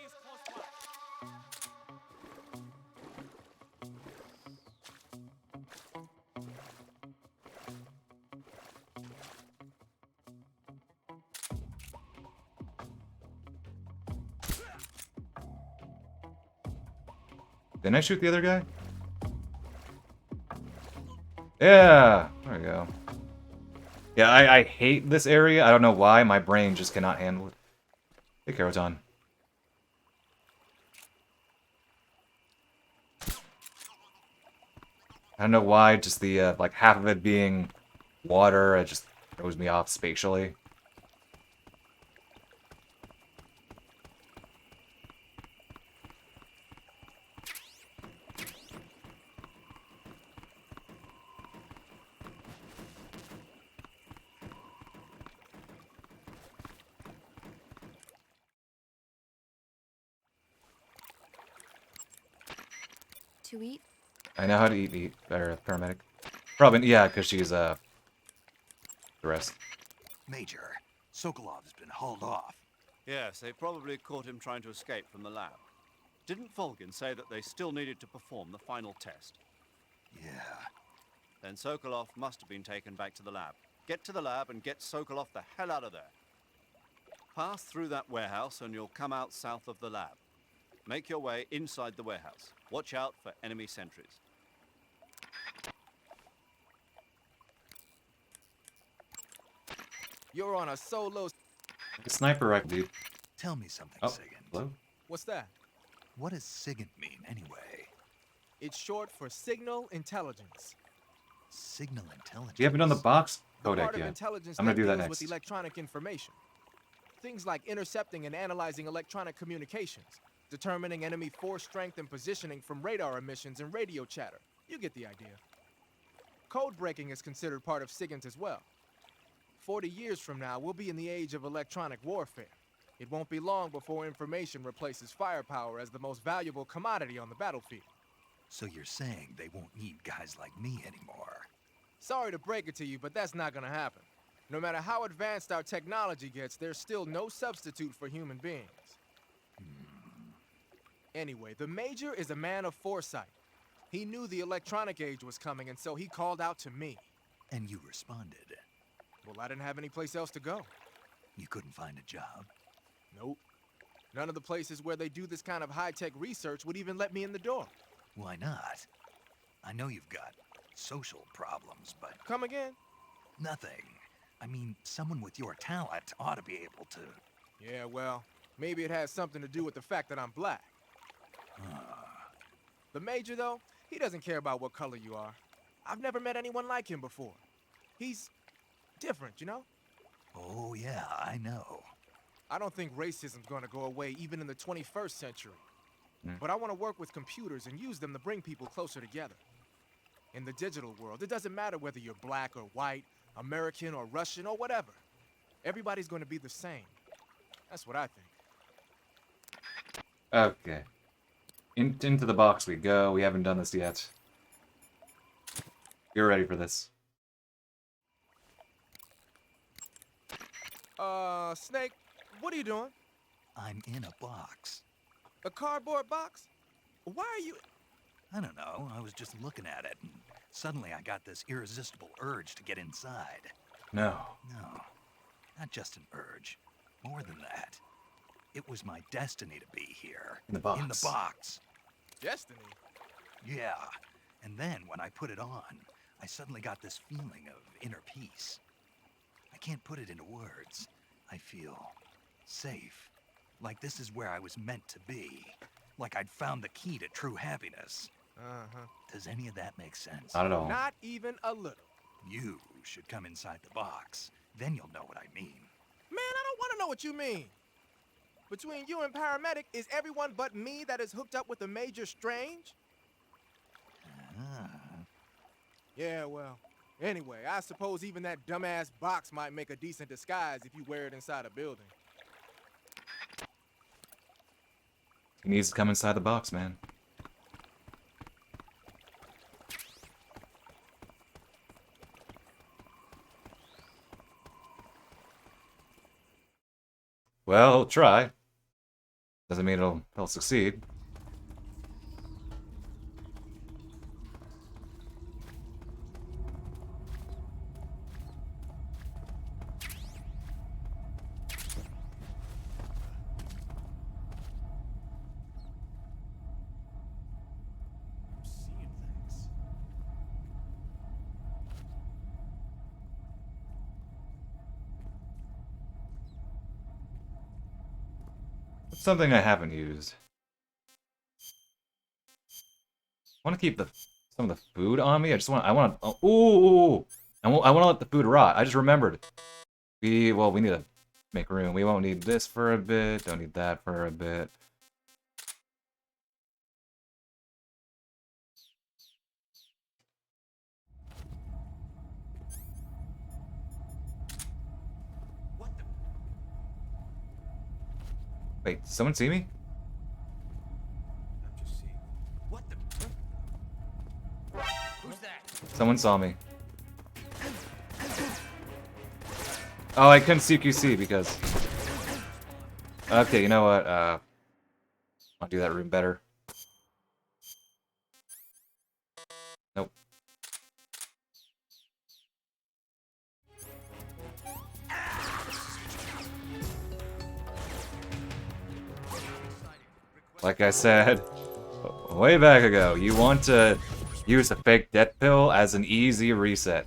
Didn't I shoot the other guy? Yeah! There we go. Yeah, I hate this area. I don't know why. My brain just cannot handle it. Hey, Karoton. I don't know why, just the, like, half of it being water, it just throws me off spatially. To eat? I know how to eat better, paramedic. Probably, yeah, because she's, the rest. Major, Sokolov's been hauled off. Yes, they probably caught him trying to escape from the lab. Didn't Volgin say that they still needed to perform the final test? Yeah. Then Sokolov must have been taken back to the lab. Get to the lab and get Sokolov the hell out of there. Pass through that warehouse and you'll come out south of the lab. Make your way inside the warehouse. Watch out for enemy sentries. You're on a solo. A sniper rifle, dude. Tell me something, Oh, Sigint. hello? What's that? What does Sigint mean, anyway? It's short for signal intelligence. Signal intelligence? We haven't done the box The codec part of yet. intelligence I'm gonna that do that deals next. with electronic information. things like intercepting and analyzing electronic communications, determining enemy force strength and positioning from radar emissions and radio chatter. You get the idea. Code breaking is considered part of SIGINT as well. 40 years from now, we'll be in the age of electronic warfare. It won't be long before information replaces firepower as the most valuable commodity on the battlefield. So you're saying they won't need guys like me anymore? Sorry to break it to you, but that's not gonna happen. No matter how advanced our technology gets, there's still no substitute for human beings. Anyway, the Major is a man of foresight. He knew the electronic age was coming, and so he called out to me. And you responded? Well, I didn't have any place else to go. You couldn't find a job? Nope. None of the places where they do this kind of high-tech research would even let me in the door. Why not? I know you've got social problems, but... Come again? Nothing. I mean, someone with your talent ought to be able to... Yeah, well, maybe it has something to do with the fact that I'm black. The Major, though, he doesn't care about what color you are. I've never met anyone like him before. He's different, you know? Oh, yeah, I know. I don't think racism's gonna go away even in the 21st century. But I want to work with computers and use them to bring people closer together. In the digital world, it doesn't matter whether you're black or white, American or Russian or whatever. Everybody's gonna be the same. That's what I think. Okay. Into the box we go. We haven't done this yet. You're ready for this. Snake, what are you doing? I'm in a box. A cardboard box? Why are you... I don't know. I was just looking at it, and suddenly I got this irresistible urge to get inside. No. No. Not just an urge. More than that. It was my destiny to be here. In the box. In the box. Destiny? Yeah. And then, when I put it on, I suddenly got this feeling of inner peace. I can't put it into words. I feel safe. Like this is where I was meant to be. Like I'd found the key to true happiness. Does any of that make sense? Not at all. Not even a little. You should come inside the box. Then you'll know what I mean. Man, I don't want to know what you mean. Between you and Paramedic, is everyone but me that is hooked up with the Major Strange? Yeah, well, anyway, I suppose even that dumbass box might make a decent disguise if you wear it inside a building. He needs to come inside the box, man. Well, try. Doesn't mean it'll succeed. Something I haven't used. I want to keep some of the food on me. I want to. Ooh! I want to let the food rot. I just remembered. We need to make room. We won't need this for a bit. Don't need that for a bit. Wait, someone see me? I'm just seeing. What the? Who's that? Someone saw me. Oh, I couldn't CQC because... Okay, you know what? I'll do that room better. Nope. Like I said way back ago, you want to use a fake death pill as an easy reset.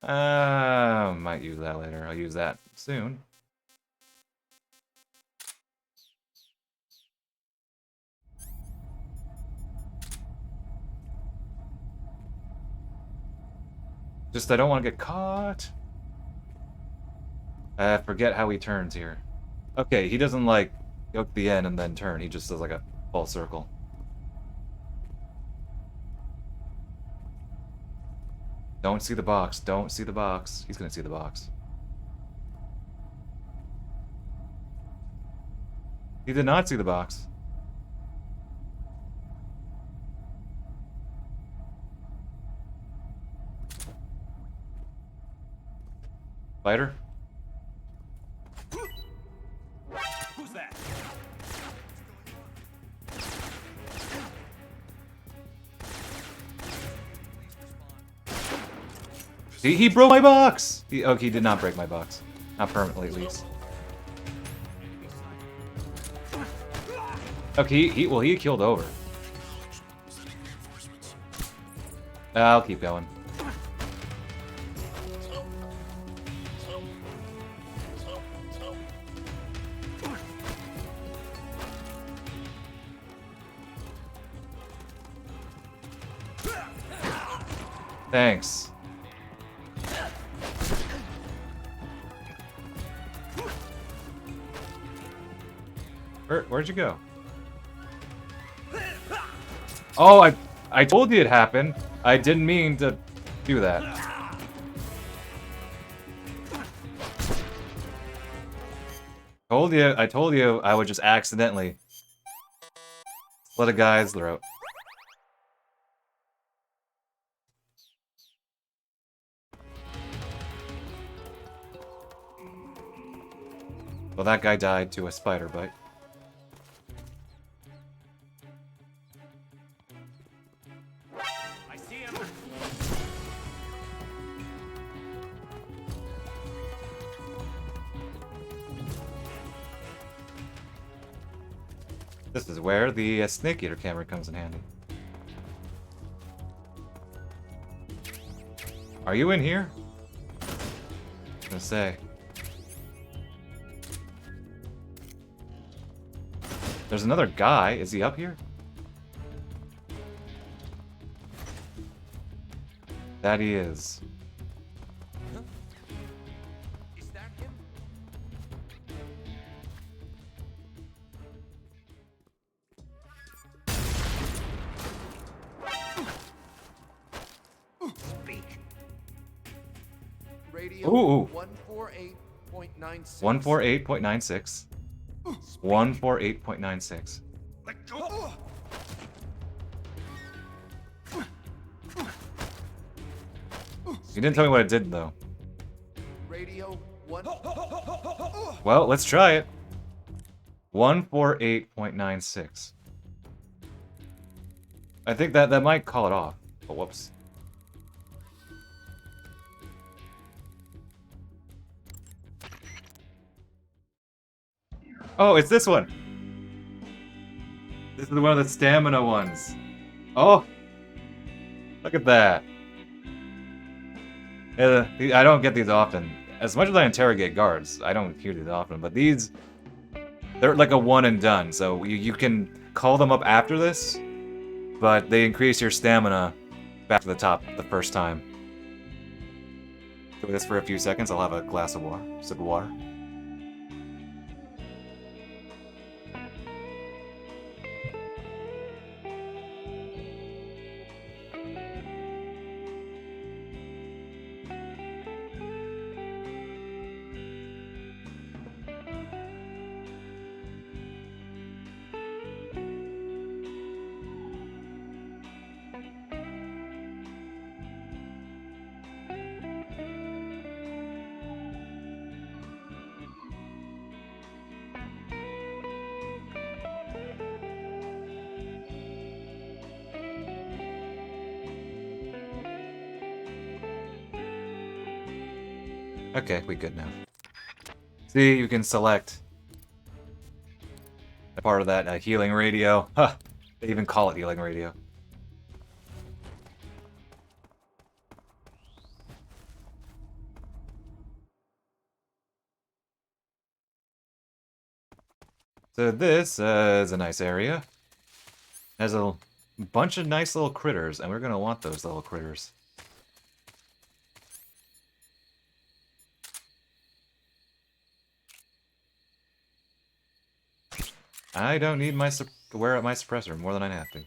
Might use that later. I'll use that soon. Just I don't want to get caught. I forget how he turns here. Okay, he doesn't like go to the end and then turn. He just does like a full circle. Don't see the box. Don't see the box. He's gonna see the box. He did not see the box. Spider? Who's that? He broke my box! Okay, he did not break my box. Not permanently, at least. Okay, he killed over. I'll keep going. Thanks. Where'd you go? Oh, I told you it happened. I didn't mean to do that. I told you I would just accidentally slit a guy's throat. Well, that guy died to a spider bite. I see him. This is where the snake eater camera comes in handy. Are you in here? I was gonna say. There's another guy. Is he up here? That he is. Is that him? Speak. Radio Ooh. 148.96. 148.96. 148.96. Let go. You didn't tell me what it did, though. Radio 1. Well, let's try it. 148.96. I think that might call it off. Oh, whoops. Oh, it's this one. This is one of the stamina ones. Oh, look at that. I don't get these often. As much as I interrogate guards, I don't hear these often. But these, they're like a one and done. So you can call them up after this, but they increase your stamina back to the top the first time. Do this for a few seconds. I'll have a glass of water, sip of water. Okay, we good now. See, you can select a part of that healing radio. Huh, they even call it healing radio. So this is a nice area. Has a bunch of nice little critters, and we're gonna want those little critters. I don't need to wear out my suppressor more than I have to.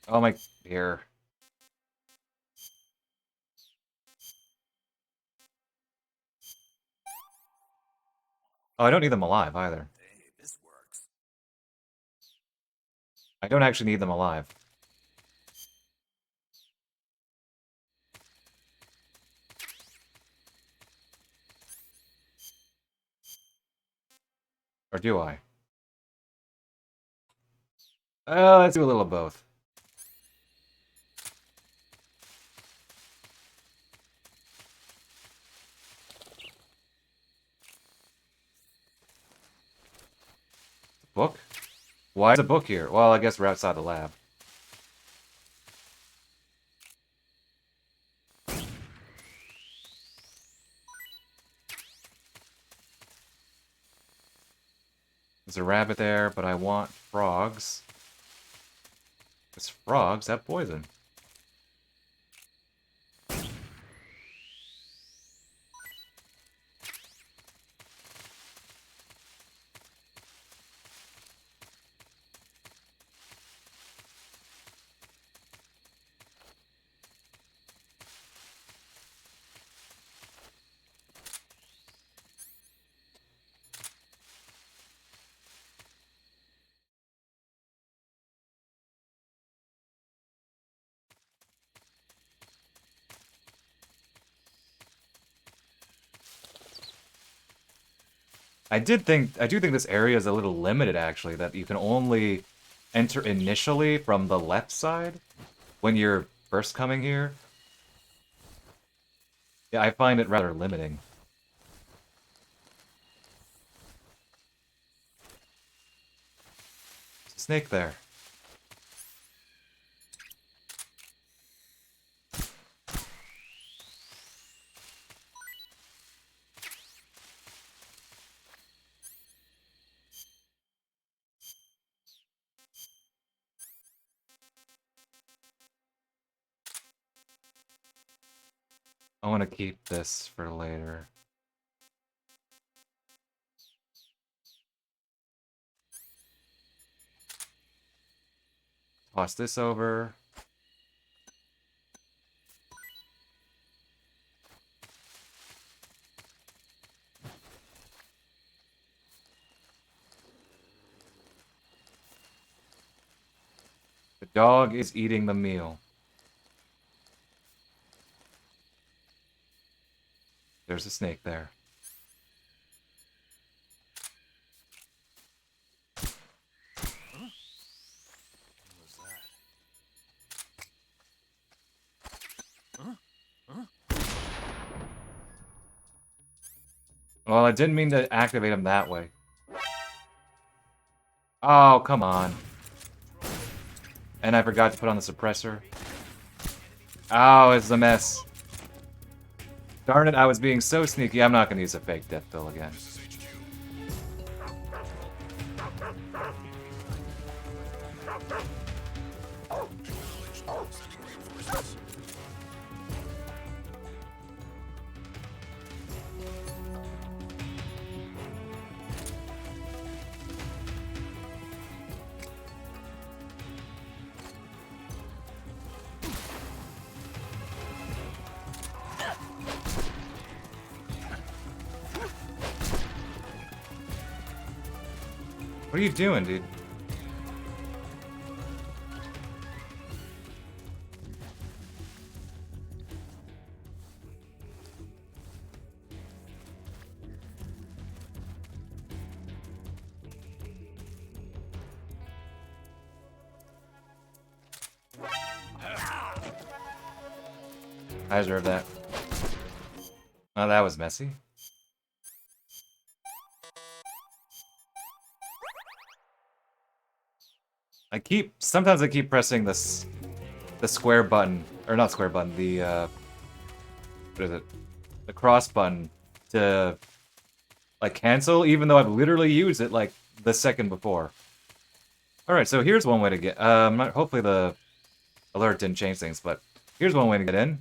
Oh my... Here. Oh, I don't need them alive, either. I don't actually need them alive. Or do I? Let's do a little of both. Book? Why is a book here? Well, I guess we're outside the lab. There's a rabbit there, but I want frogs. Because frogs have poison. I do think this area is a little limited, actually, that you can only enter initially from the left side when you're first coming here. Yeah, I find it rather limiting. Snake there. I want to keep this for later. Toss this over. The dog is eating the meal. There's a snake there. Well, I didn't mean to activate him that way. Oh, come on. And I forgot to put on the suppressor. Oh, it's a mess. Darn it, I was being so sneaky. I'm not going to use a fake death pill again. What are you doing, dude? I deserve that. Oh, that was messy. Sometimes I keep pressing this, the square button, or not square button, the, what is it? the cross button to like cancel, even though I've literally used it like the second before. Alright, so here's one way to get hopefully the alert didn't change things, but here's one way to get in.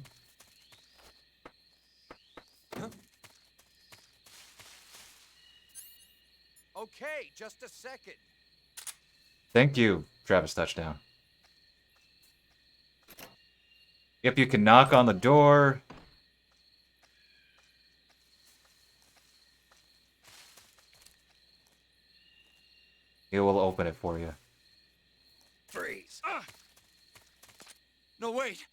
Okay, just a second. Thank you, Travis Touchdown. Yep, you can knock on the door. It will open it for you. Freeze. No, wait.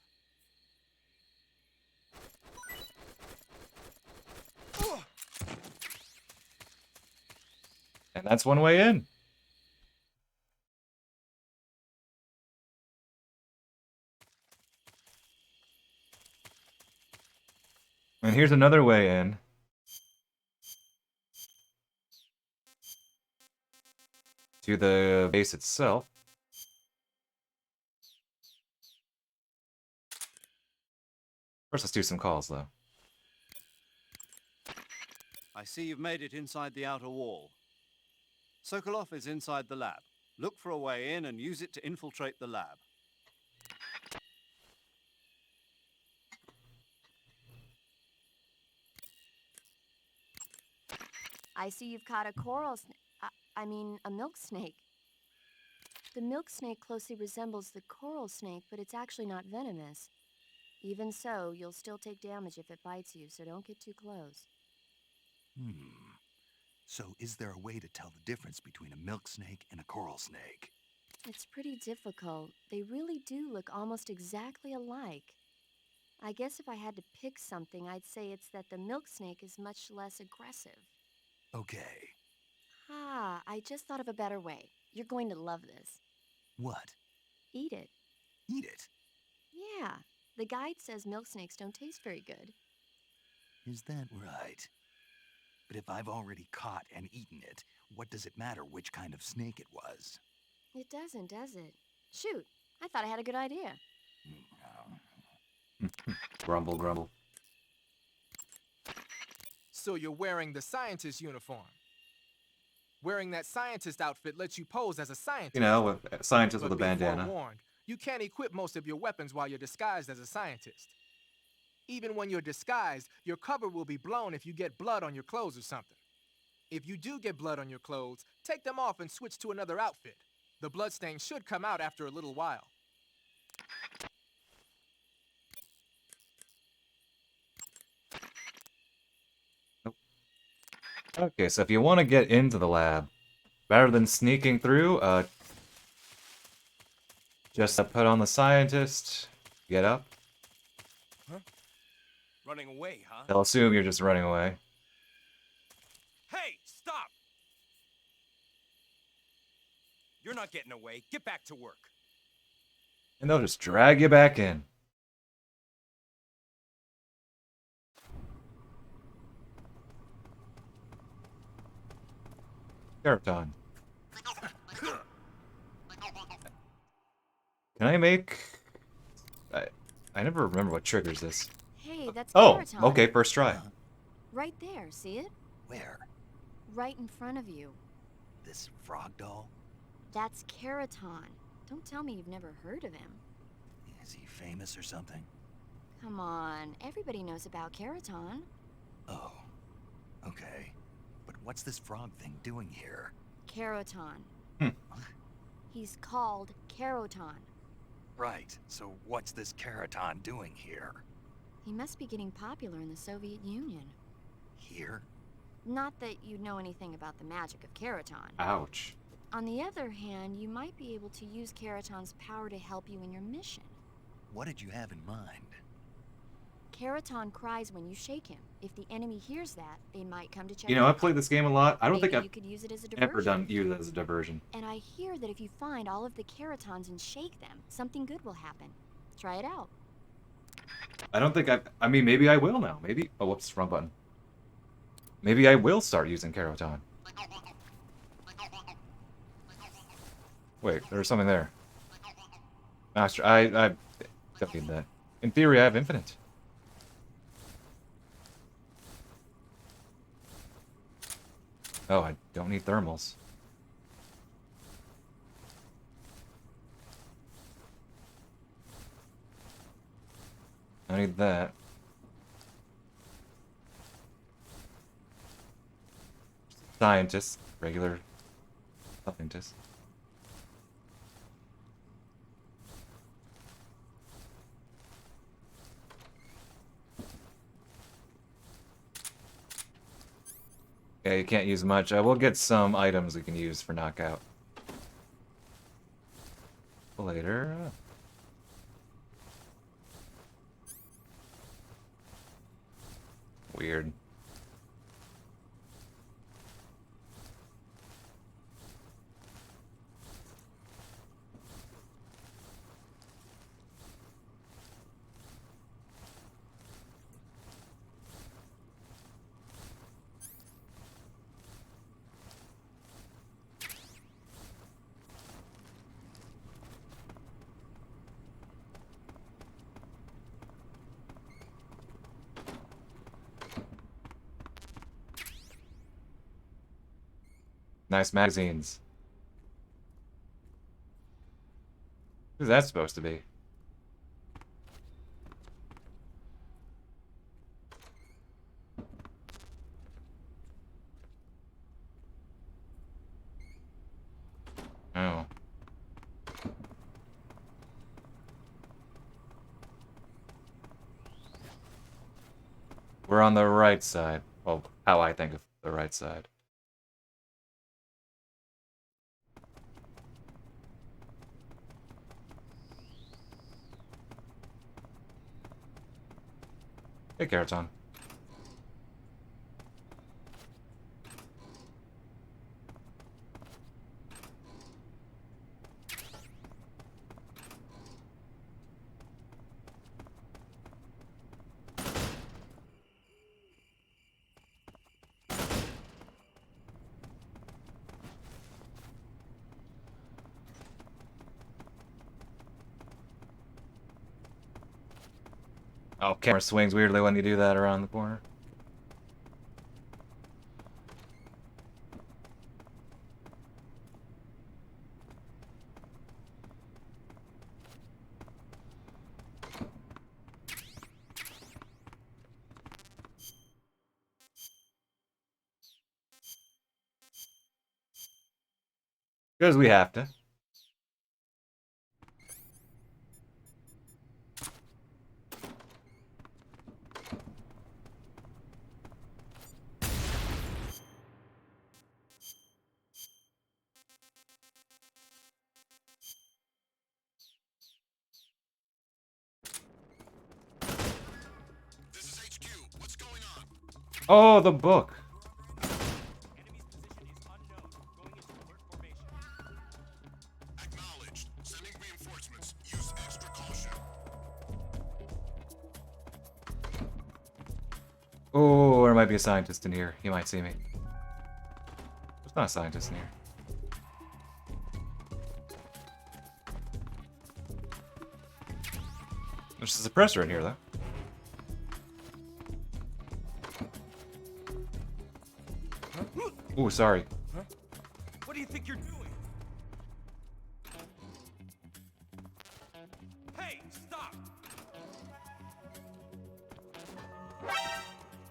And that's one way in. And here's another way in. To the base itself. First, let's do some calls, though. I see you've made it inside the outer wall. Sokolov is inside the lab. Look for a way in and use it to infiltrate the lab. I see you've caught a coral a milk snake. The milk snake closely resembles the coral snake, but it's actually not venomous. Even so, you'll still take damage if it bites you, so don't get too close. So is there a way to tell the difference between a milk snake and a coral snake? It's pretty difficult. They really do look almost exactly alike. I guess if I had to pick something, I'd say it's that the milk snake is much less aggressive. Okay. Ah, I just thought of a better way. You're going to love this. What? Eat it. Eat it? Yeah, the guide says milk snakes don't taste very good. Is that right? But if I've already caught and eaten it, what does it matter which kind of snake it was? It doesn't, does it? Shoot, I thought I had a good idea. Grumble, grumble. So you're wearing the scientist uniform. Wearing that scientist outfit lets you pose as a scientist. You know, with scientists with a But be bandana. forewarned, you can't equip most of your weapons while you're disguised as a scientist. Even when you're disguised, your cover will be blown if you get blood on your clothes or something. If you do get blood on your clothes, take them off and switch to another outfit. The bloodstain should come out after a little while. Okay, so if you want to get into the lab, rather than sneaking through, just put on the scientist, get up. Huh? Running away, huh? They'll assume you're just running away. Hey, stop! You're not getting away. Get back to work. And they'll just drag you back in. Keraton. Can I make... I never remember what triggers this. Hey, that's Oh, Keraton. okay, first try. Right there, see it? Where? Right in front of you. This frog doll? That's Keraton. Don't tell me you've never heard of him. Is he famous or something? Come on, everybody knows about Keraton. Oh, okay. But what's this frog thing doing here? Keraton. Hmm. He's called Keraton. Right, so what's this Keraton doing here? He must be getting popular in the Soviet Union. Here? Not that you know anything about the magic of Keraton. Ouch. On the other hand, you might be able to use Keraton's power to help you in your mission. What did you have in mind? Keraton cries when you shake him. If the enemy hears that, they might come to check You know, you I've played this game a lot. I don't Maybe think you I've could use it as a ever diversion. used it as a diversion. And I hear that if you find all of the Keratons and shake them, something good will happen. Try it out. I don't think I mean, maybe I will now. Maybe... Oh, whoops, wrong button. Maybe I will start using Keraton. Wait, there's something there. Master, I don't need that. In theory, I have infinite. Oh, I don't need thermals. I need that. Scientist. Regular scientist. Yeah, you can't use much. I will get some items we can use for knockout. Later. Weird. Nice magazines. Who's that supposed to be? Oh. We're on the right side. Well, how I think of the right side. Hey, Keraton. Oh, camera swings weirdly when you do that around the corner. Because we have to. Oh, the book. Oh, there might be a scientist in here. He might see me. There's not a scientist in here. There's a suppressor in here, though. Ooh, sorry. Huh? What do you think you're doing? Hey, stop!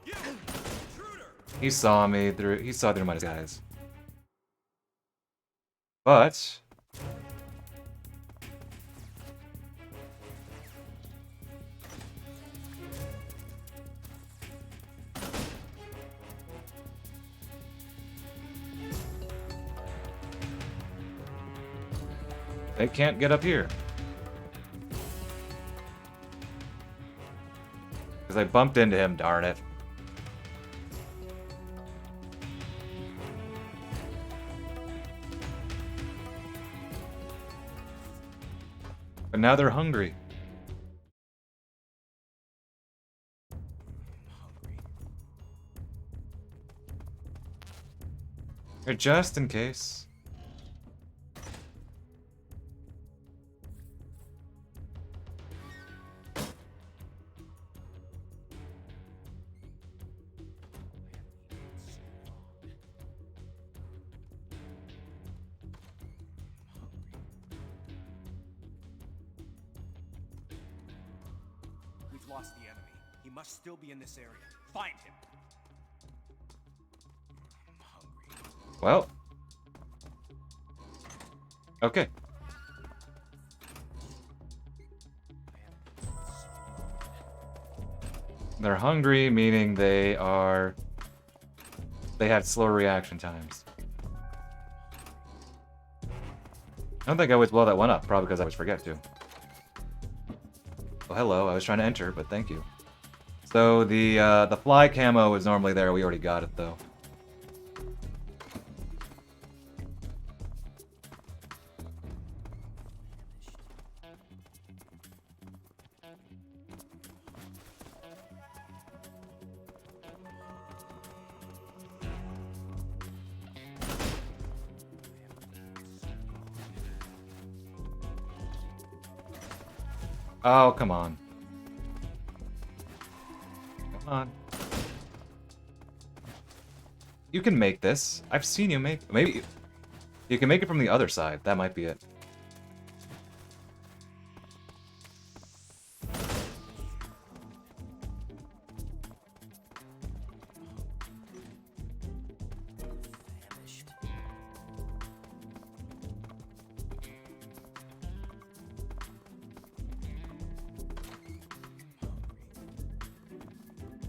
You intruder! He saw me through. He saw through my disguise. But they can't get up here. Because I bumped into him, darn it. But now they're hungry. Just in case. we've lost the enemy. He must still be in this area. Find him. Well. Okay. They're hungry, meaning they have slower reaction times. I don't think I always blow that one up, probably because I always forget to. Oh, hello, I was trying to enter, but thank you. So the fly camo is normally there, we already got it though. Oh, come on. Come on. You can make this. I've seen you make... Maybe... You can make it from the other side. That might be it.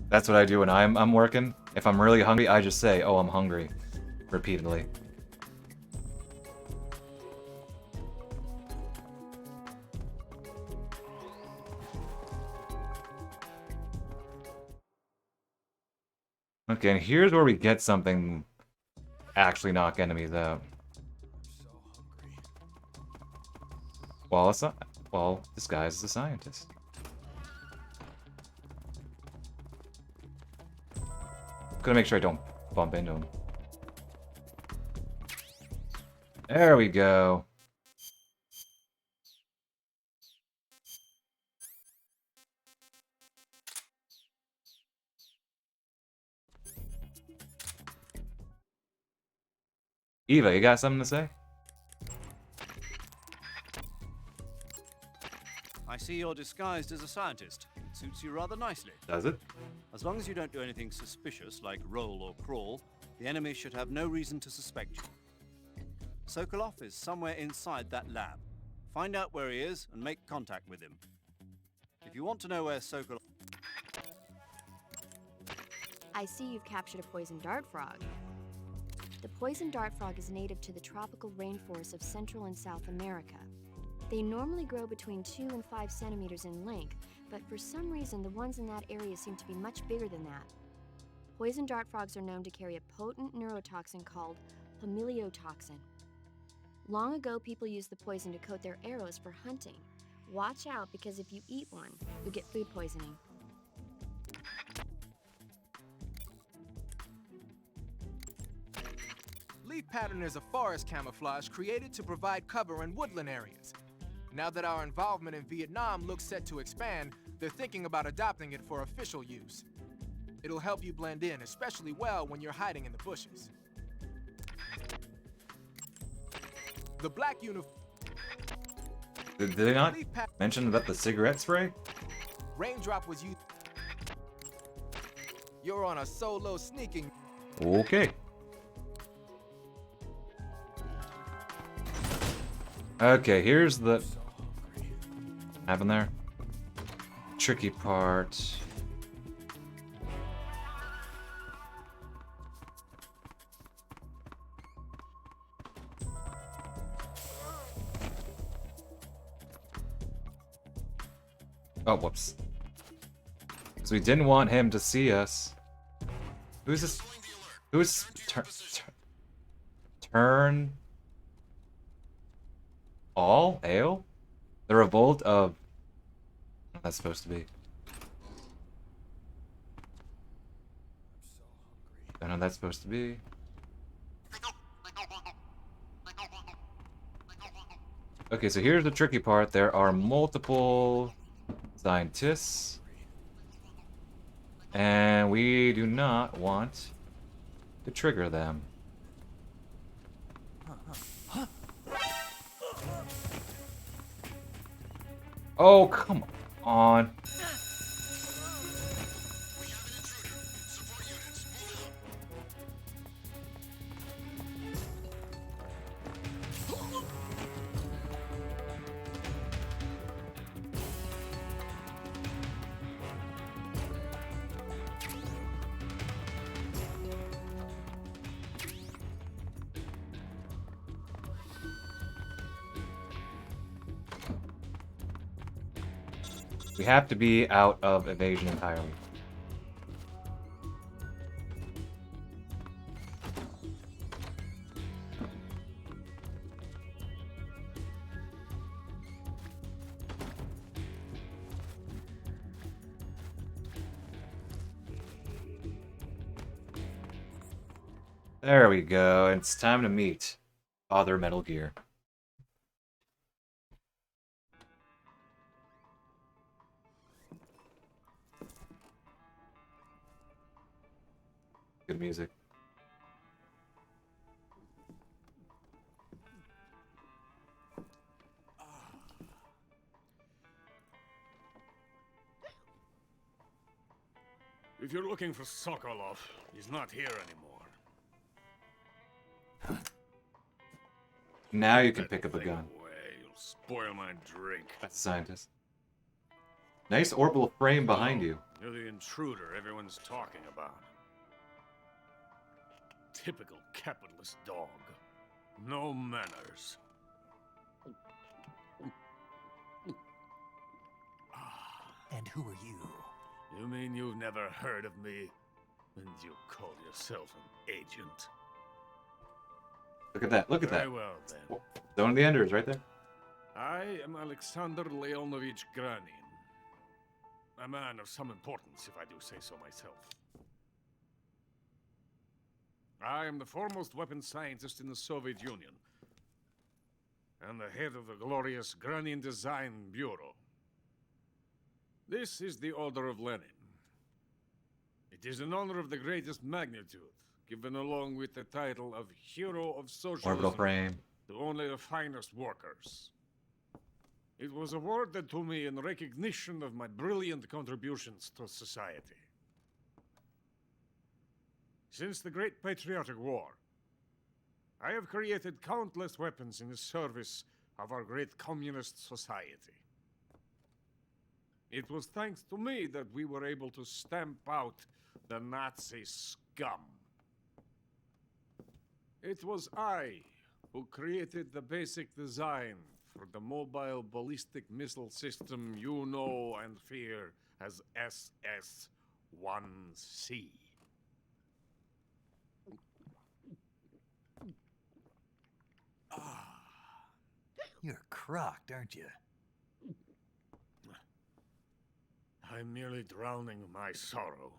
That's what I do when I'm working. If I'm really hungry, I just say, "Oh, I'm hungry," repeatedly. Okay, and here's where we get something actually knock enemies out. Well, this guy's a scientist. Gotta make sure I don't bump into him. There we go. Eva, you got something to say? I see you're disguised as a scientist. It suits you rather nicely. Does it? As long as you don't do anything suspicious, like roll or crawl, the enemy should have no reason to suspect you. Sokolov is somewhere inside that lab. Find out where he is and make contact with him. If you want to know where Sokolov... I see you've captured a poison dart frog. The poison dart frog is native to the tropical rainforests of Central and South America. They normally grow between 2 and 5 centimeters in length, but for some reason the ones in that area seem to be much bigger than that. Poison dart frogs are known to carry a potent neurotoxin called homiliotoxin. Long ago, people used the poison to coat their arrows for hunting. Watch out, because if you eat one, you'll get food poisoning. Leaf pattern is a forest camouflage created to provide cover in woodland areas. Now that our involvement in Vietnam looks set to expand, they're thinking about adopting it for official use. It'll help you blend in, especially well when you're hiding in the bushes. The black uniform... Did they not mention about the cigarette spray? Raindrop was used... You're on a solo sneaking... Okay. Okay, here's the... Having there? Tricky part. Oh, whoops. So we didn't want him to see us. Who's this? Who's... Turn... All? Ale? The revolt of... What that's supposed to be. I know that's supposed to be. Okay, so here's the tricky part. There are multiple scientists. And we do not want to trigger them. Oh, come on. We have to be out of evasion entirely. There we go. It's time to meet Father Metal Gear. Good music. If you're looking for Sokolov, he's not here anymore. Now you can pick up a gun. Away, you'll spoil my drink. That's a scientist. Nice orbital frame behind you. You're the intruder everyone's talking about. Typical capitalist dog. No manners. And who are you? You mean you've never heard of me? And you call yourself an agent? Look at that. Look at that. Very well, then. Zone of the Enders right there. I am Alexander Leonovich Granin. A man of some importance, if I do say so myself. I am the foremost weapons scientist in the Soviet Union, and the head of the glorious Granin Design Bureau. This is the Order of Lenin. It is an honor of the greatest magnitude, given along with the title of Hero of Socialism Orbital frame. to only the finest workers. It was awarded to me in recognition of my brilliant contributions to society. Since the Great Patriotic War, I have created countless weapons in the service of our great communist society. It was thanks to me that we were able to stamp out the Nazi scum. It was I who created the basic design for the mobile ballistic missile system you know and fear as SS-1C. You're crocked, aren't you? I'm merely drowning my sorrow.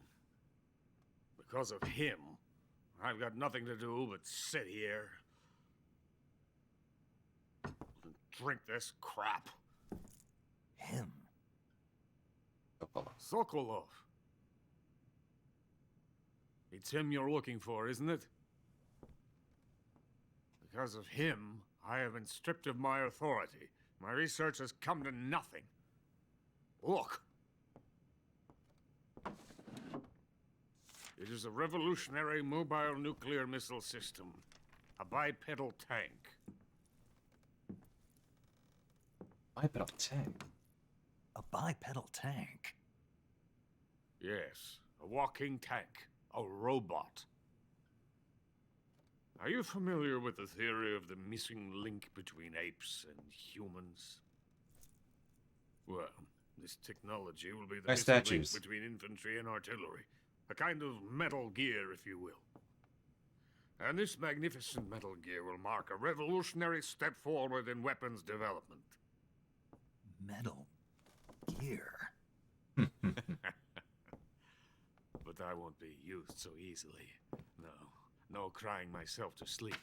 Because of him, I've got nothing to do but sit here and drink this crap. Him? Sokolov. It's him you're looking for, isn't it? Because of him, I have been stripped of my authority. My research has come to nothing. Look. It is a revolutionary mobile nuclear missile system. A bipedal tank. Bipedal tank? A bipedal tank? Yes, a walking tank. A robot. Are you familiar with the theory of the missing link between apes and humans? Well, this technology will be the Nice missing statues. link between infantry and artillery. A kind of Metal Gear, if you will. And this magnificent Metal Gear will mark a revolutionary step forward in weapons development. Metal Gear? But I won't be used so easily. No crying myself to sleep.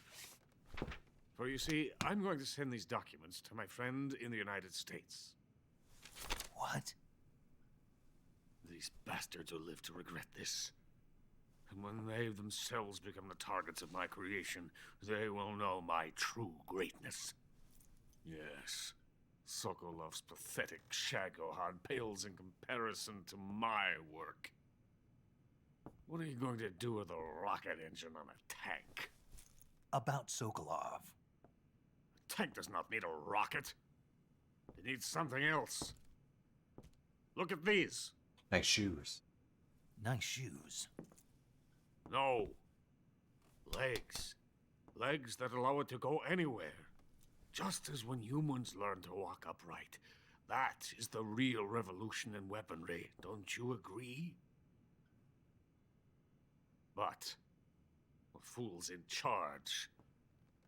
For you see, I'm going to send these documents to my friend in the United States. What? These bastards will live to regret this. And when they themselves become the targets of my creation, they will know my true greatness. Yes, Sokolov's pathetic Shagohod pales in comparison to my work. What are you going to do with a rocket engine on a tank? About Sokolov. A tank does not need a rocket. It needs something else. Look at these. Nice shoes. Nice shoes. No. Legs. Legs that allow it to go anywhere. Just as when humans learn to walk upright, That is the real revolution in weaponry, don't you agree? But the fool's in charge.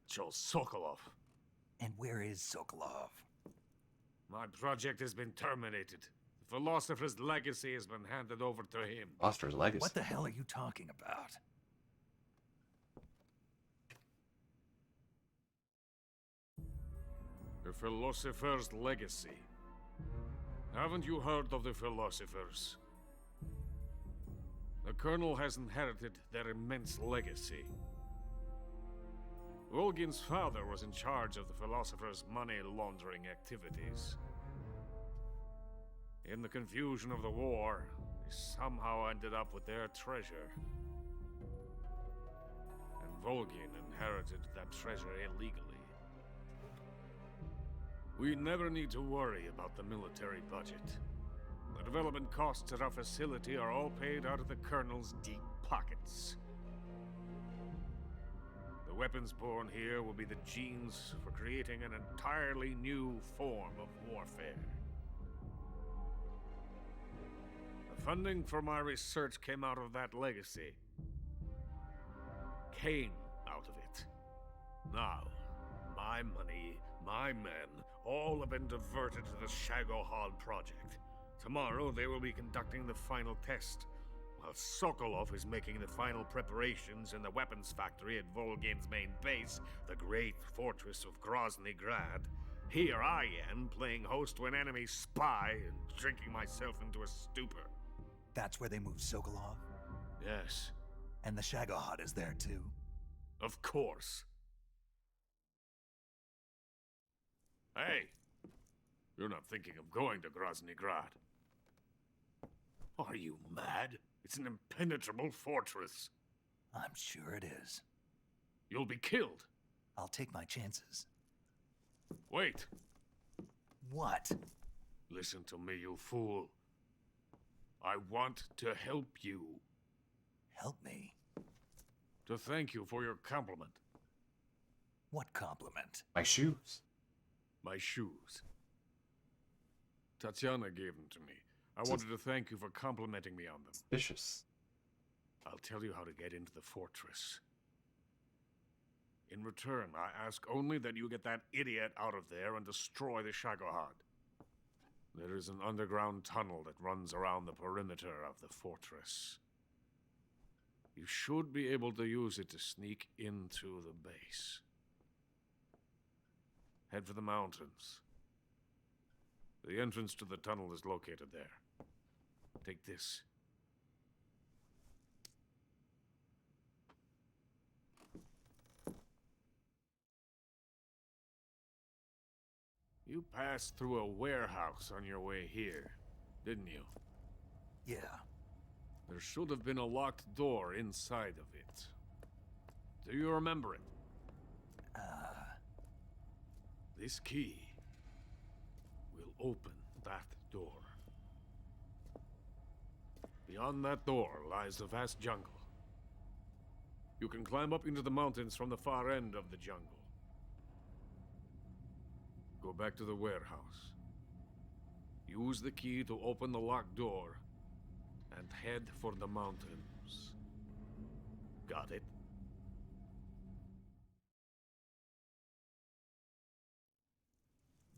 Joe Sokolov. And where is Sokolov? My project has been terminated. The Philosopher's legacy has been handed over to him. Foster's legacy. What the hell are you talking about? The Philosopher's legacy. Haven't you heard of the Philosophers? The Colonel has inherited their immense legacy. Volgin's father was in charge of the Philosophers' money laundering activities. In the confusion of the war, they somehow ended up with their treasure. And Volgin inherited that treasure illegally. We never need to worry about the military budget. The development costs at our facility are all paid out of the Colonel's deep pockets. The weapons born here will be the genes for creating an entirely new form of warfare. The funding for my research came out of that legacy. Came out of it. Now, my money, my men, all have been diverted to the Shagohod project. Tomorrow they will be conducting the final test, while Sokolov is making the final preparations in the weapons factory at Volgin's main base, the great fortress of Grozny Grad. Here I am, playing host to an enemy spy and drinking myself into a stupor. That's where they moved Sokolov? Yes. And the Shagohod is there too? Of course. Hey! You're not thinking of going to Grozny Grad. Are you mad? It's an impenetrable fortress. I'm sure it is. You'll be killed. I'll take my chances. Wait. What? Listen to me, you fool. I want to help you. Help me? To thank you for your compliment. What compliment? My shoes. My shoes. Tatiana gave them to me. I wanted to thank you for complimenting me on them. Suspicious. I'll tell you how to get into the fortress. In return, I ask only that you get that idiot out of there and destroy the Shagohod. There is an underground tunnel that runs around the perimeter of the fortress. You should be able to use it to sneak into the base. Head for the mountains. The entrance to the tunnel is located there. Take this. You passed through a warehouse on your way here, didn't you? Yeah. There should have been a locked door inside of it. Do you remember it? This key will open that door. Beyond that door lies the vast jungle. You can climb up into the mountains from the far end of the jungle. Go back to the warehouse. Use the key to open the locked door and head for the mountains. Got it?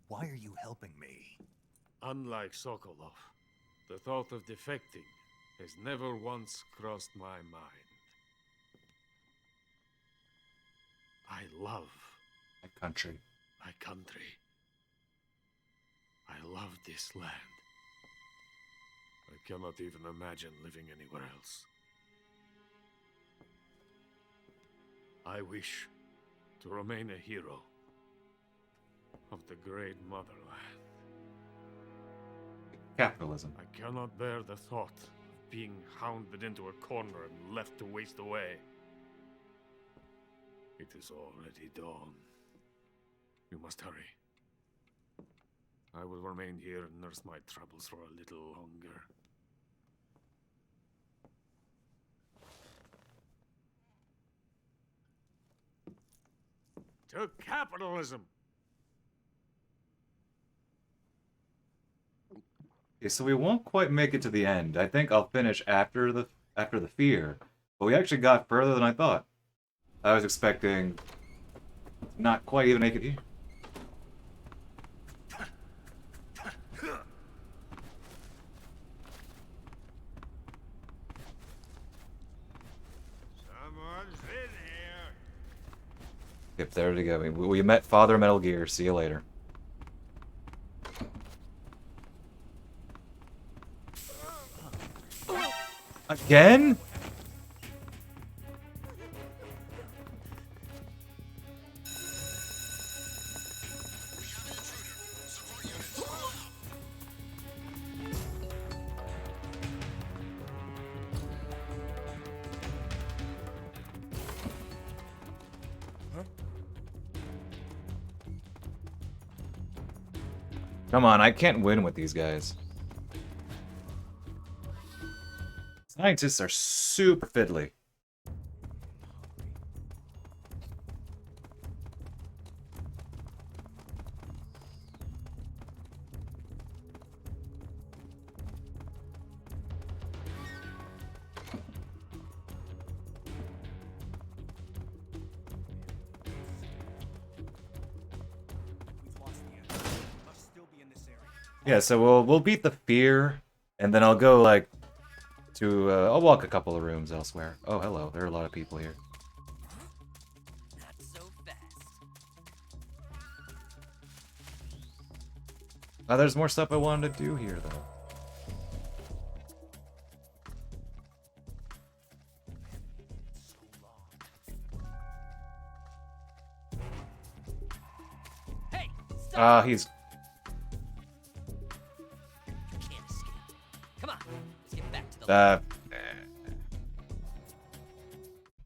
Why are you helping me? Unlike Sokolov, the thought of defecting has never once crossed my mind. I love my country. My country. I love this land. I cannot even imagine living anywhere else. I wish to remain a hero of the great motherland. Capitalism. I cannot bear the thought of being hounded into a corner and left to waste away. It is already dawn. You must hurry. I will remain here and nurse my troubles for a little longer. To capitalism! Okay, so we won't quite make it to the end. I think I'll finish after the fear, but we actually got further than I thought. I was expecting not quite even make it here. Someone's in here. Yep, there we go. We met Father Metal Gear. See you later. Again? Come on, I can't win with these guys. Scientists are super fiddly. Yeah, so we'll beat the fear, and then I'll go like to I'll walk a couple of rooms elsewhere. Oh, hello. There are a lot of people here. Not so fast. There's more stuff I wanted to do here, though. Hey, stop. He's... You can't escape. Come on, let's get back to the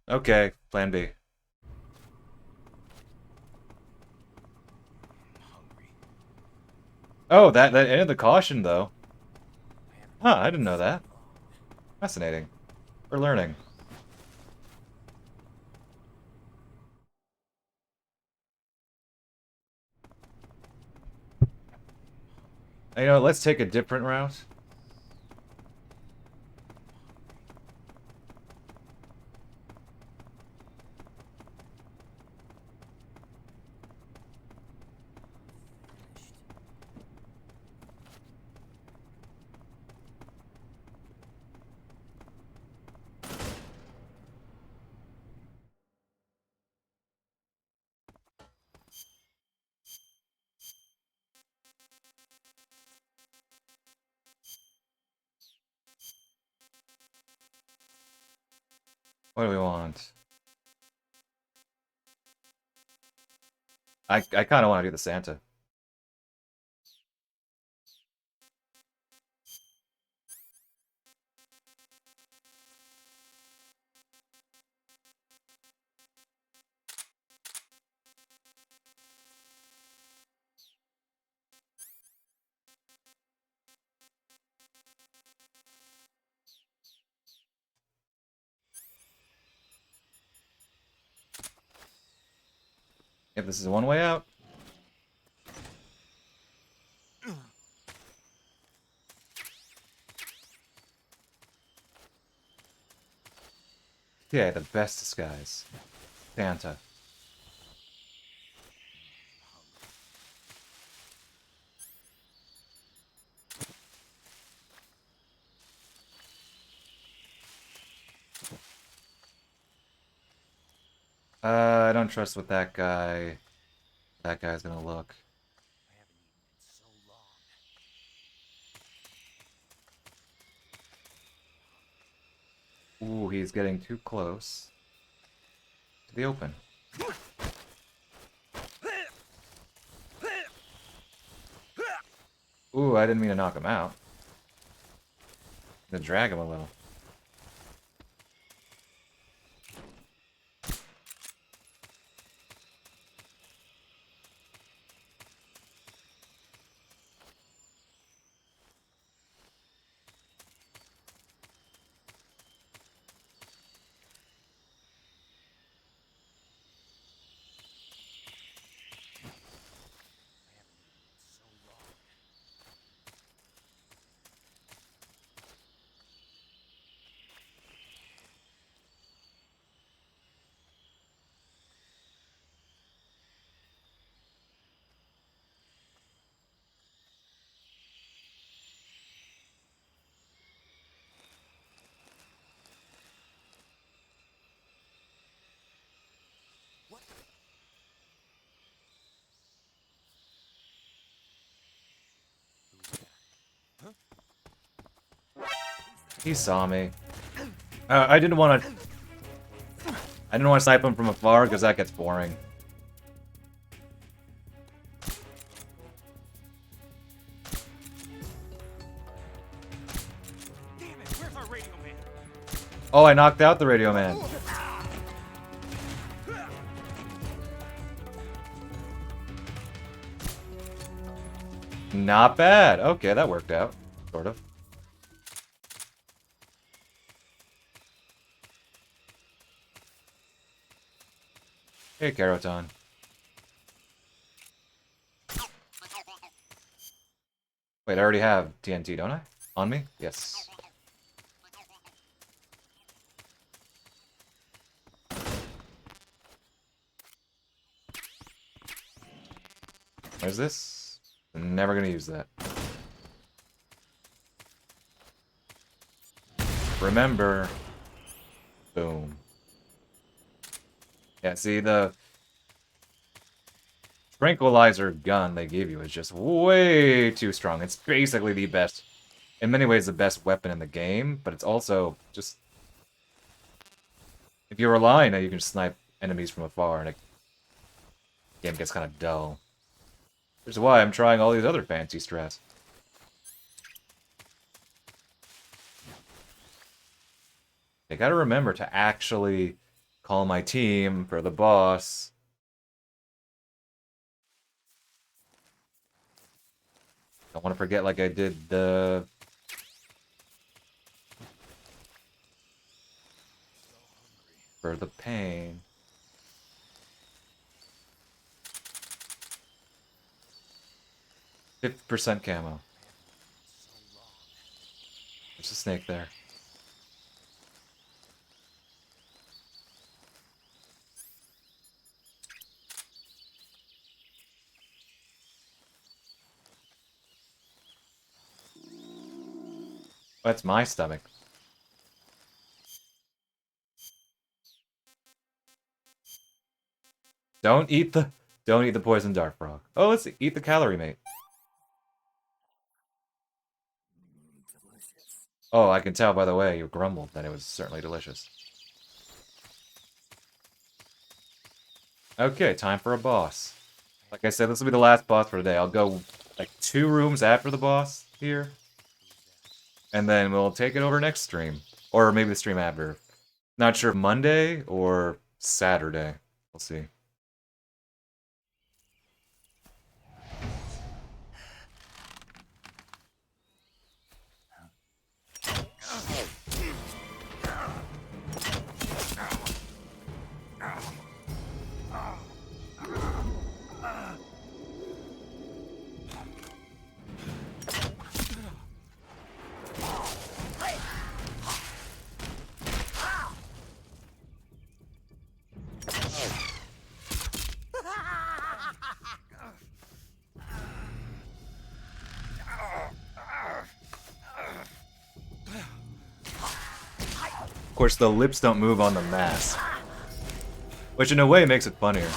Okay, plan B. Oh, that ended the caution, though. Huh, I didn't know that. Fascinating. We're learning. You know, let's take a different route. What do we want? I kind of want to do the Santa. If this is one way out. Yeah, the best disguise. Santa. I don't trust what that guy's gonna look. Ooh, he's getting too close to the open. Ooh, I didn't mean to knock him out. To drag him a little. He saw me. I didn't want to. I didn't want to snipe him from afar because that gets boring. Damn it, where's our radio man? Oh, I knocked out the radio man. Not bad. Okay, that worked out. Sort of. Hey, Caroton. Wait, I already have TNT, don't I? On me? Yes. Where's this? I'm never gonna use that. Remember. Boom. Yeah, see, the tranquilizer gun they give you is just way too strong. It's basically the best, in many ways, the best weapon in the game, but it's also just... If you rely on it, you can snipe enemies from afar, and the game gets kind of dull. Which is why I'm trying all these other fancy strats. I gotta remember to actually call my team for the boss. Don't want to forget like I did the... For the pain. %50 camo. There's a snake there. That's my stomach. Don't eat the poison dart frog. Oh, let's eat the calorie mate. Oh, I can tell by the way you grumbled that it was certainly delicious. Okay, time for a boss. Like I said, this will be the last boss for today. I'll go like 2 rooms after the boss here. And then we'll take it over next stream. Or maybe the stream after. Not sure if Monday or Saturday. We'll see. Of course, the lips don't move on the mask. Which in a way makes it funnier.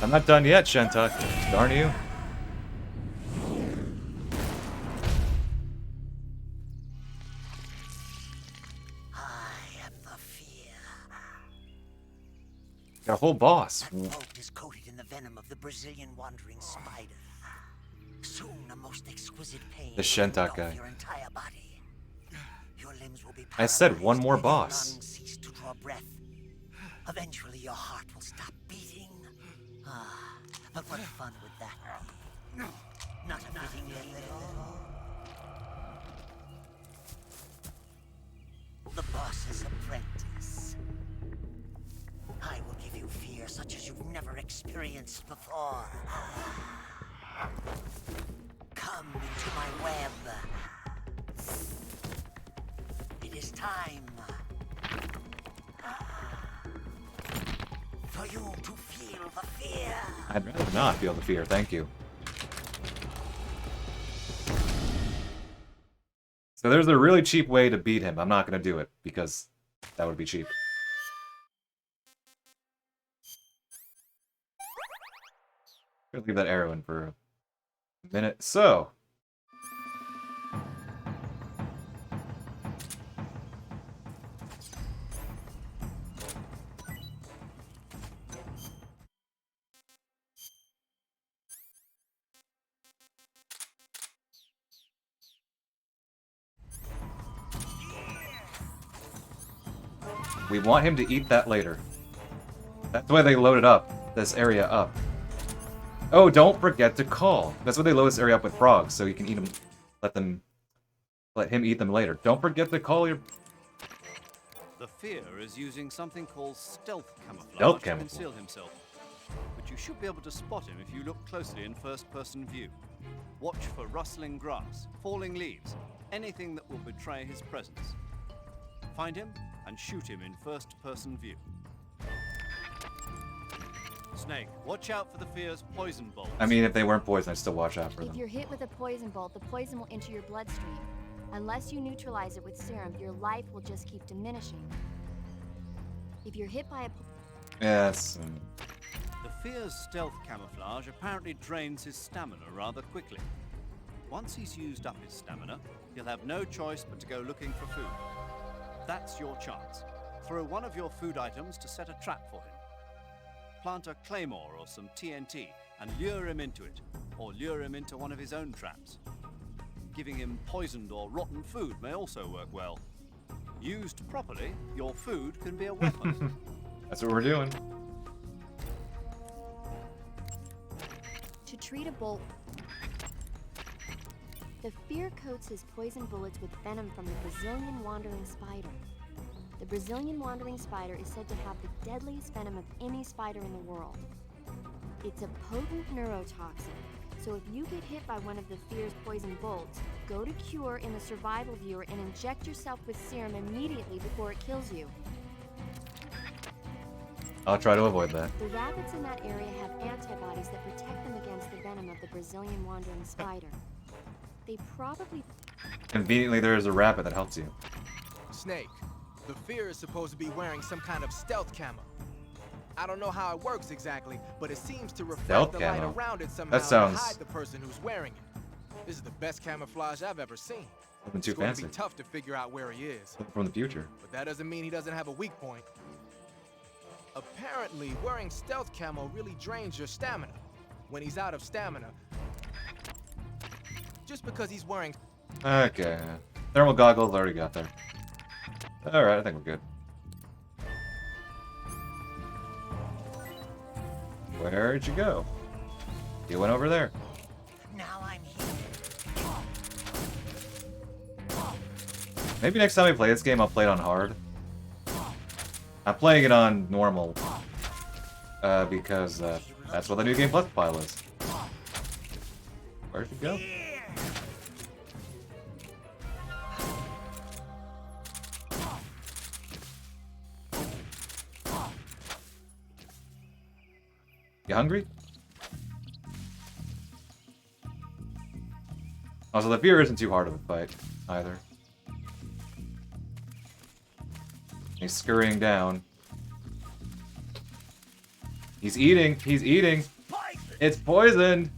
I'm not done yet, Shentuck. Darn you. Got a whole boss. That throat is coated in the venom of the Brazilian wandering spider. Soon a most exquisite pain The will Shentuck engulf guy. your entire body. Your limbs will be I said one more paralyzed, boss. your lungs cease to draw breath. Eventually your heart will stop beating. But what fun would that be? Not a fitting end. The boss's apprentice. I will give you fear such as you've never experienced before. Come into my web. It is time for you to feel the fear. I'd rather not feel the fear, thank you. So there's a really cheap way to beat him. I'm not going to do it, because that would be cheap. I'm gonna leave that arrow in for a minute. So, We want him to eat that later. That's why they loaded up this area up. Oh, don't forget to call. That's why they load this area up with frogs, so you can eat them. Let him eat them later. Don't forget to call your. The Fear is using something called stealth camouflage Stealth to camouflage. conceal himself. But you should be able to spot him if you look closely in first-person view. Watch for rustling grass, falling leaves, anything that will betray his presence. Find him and shoot him in first-person view. Snake, watch out for the Fear's poison bolts. I mean, if they weren't poison, I'd still watch out for If them. you're hit with a poison bolt, the poison will enter your bloodstream. Unless you neutralize it with serum, your life will just keep diminishing. If you're hit by a Yes. The Fear's stealth camouflage apparently drains his stamina rather quickly. Once he's used up his stamina, he'll have no choice but to go looking for food. That's your chance. Throw one of your food items to set a trap for him. Plant a claymore or some TNT and lure him into it, or lure him into one of his own traps. Giving him poisoned or rotten food may also work well. Used properly, your food can be a weapon. That's what we're doing. To treat a bolt, the Fear coats his poison bullets with venom from the Brazilian wandering spider. The Brazilian wandering spider is said to have the deadliest venom of any spider in the world. It's a potent neurotoxin, so if you get hit by one of the Fear's poison bolts, go to Cure in the survival viewer and inject yourself with serum immediately before it kills you. I'll try to avoid that. The rabbits in that area have antibodies that protect them against the venom of the Brazilian wandering spider. They probably... Conveniently, there is a rabbit that helps you. Snake, the Fear is supposed to be wearing some kind of stealth camo. I don't know how it works exactly, but it seems to reflect Stealth the light camo? around it somehow That sounds- to hide the person who's wearing it. This is the best camouflage I've ever seen. Nothing too It's going fancy. to be tough to figure out where he is. From the future. But that doesn't mean he doesn't have a weak point. Apparently, wearing stealth camo really drains your stamina. When he's out of stamina, just because he's wearing... Okay. Thermal goggles already got there. Alright, I think we're good. Where'd you go? You went over there. Now I'm here. Maybe next time we play this game, I'll play it on hard. I'm playing it on normal. Because that's what the New Game Plus file is. Where'd you go? You hungry? Also, the Fear isn't too hard of a fight, either. He's scurrying down. He's eating! He's eating! It's poisoned!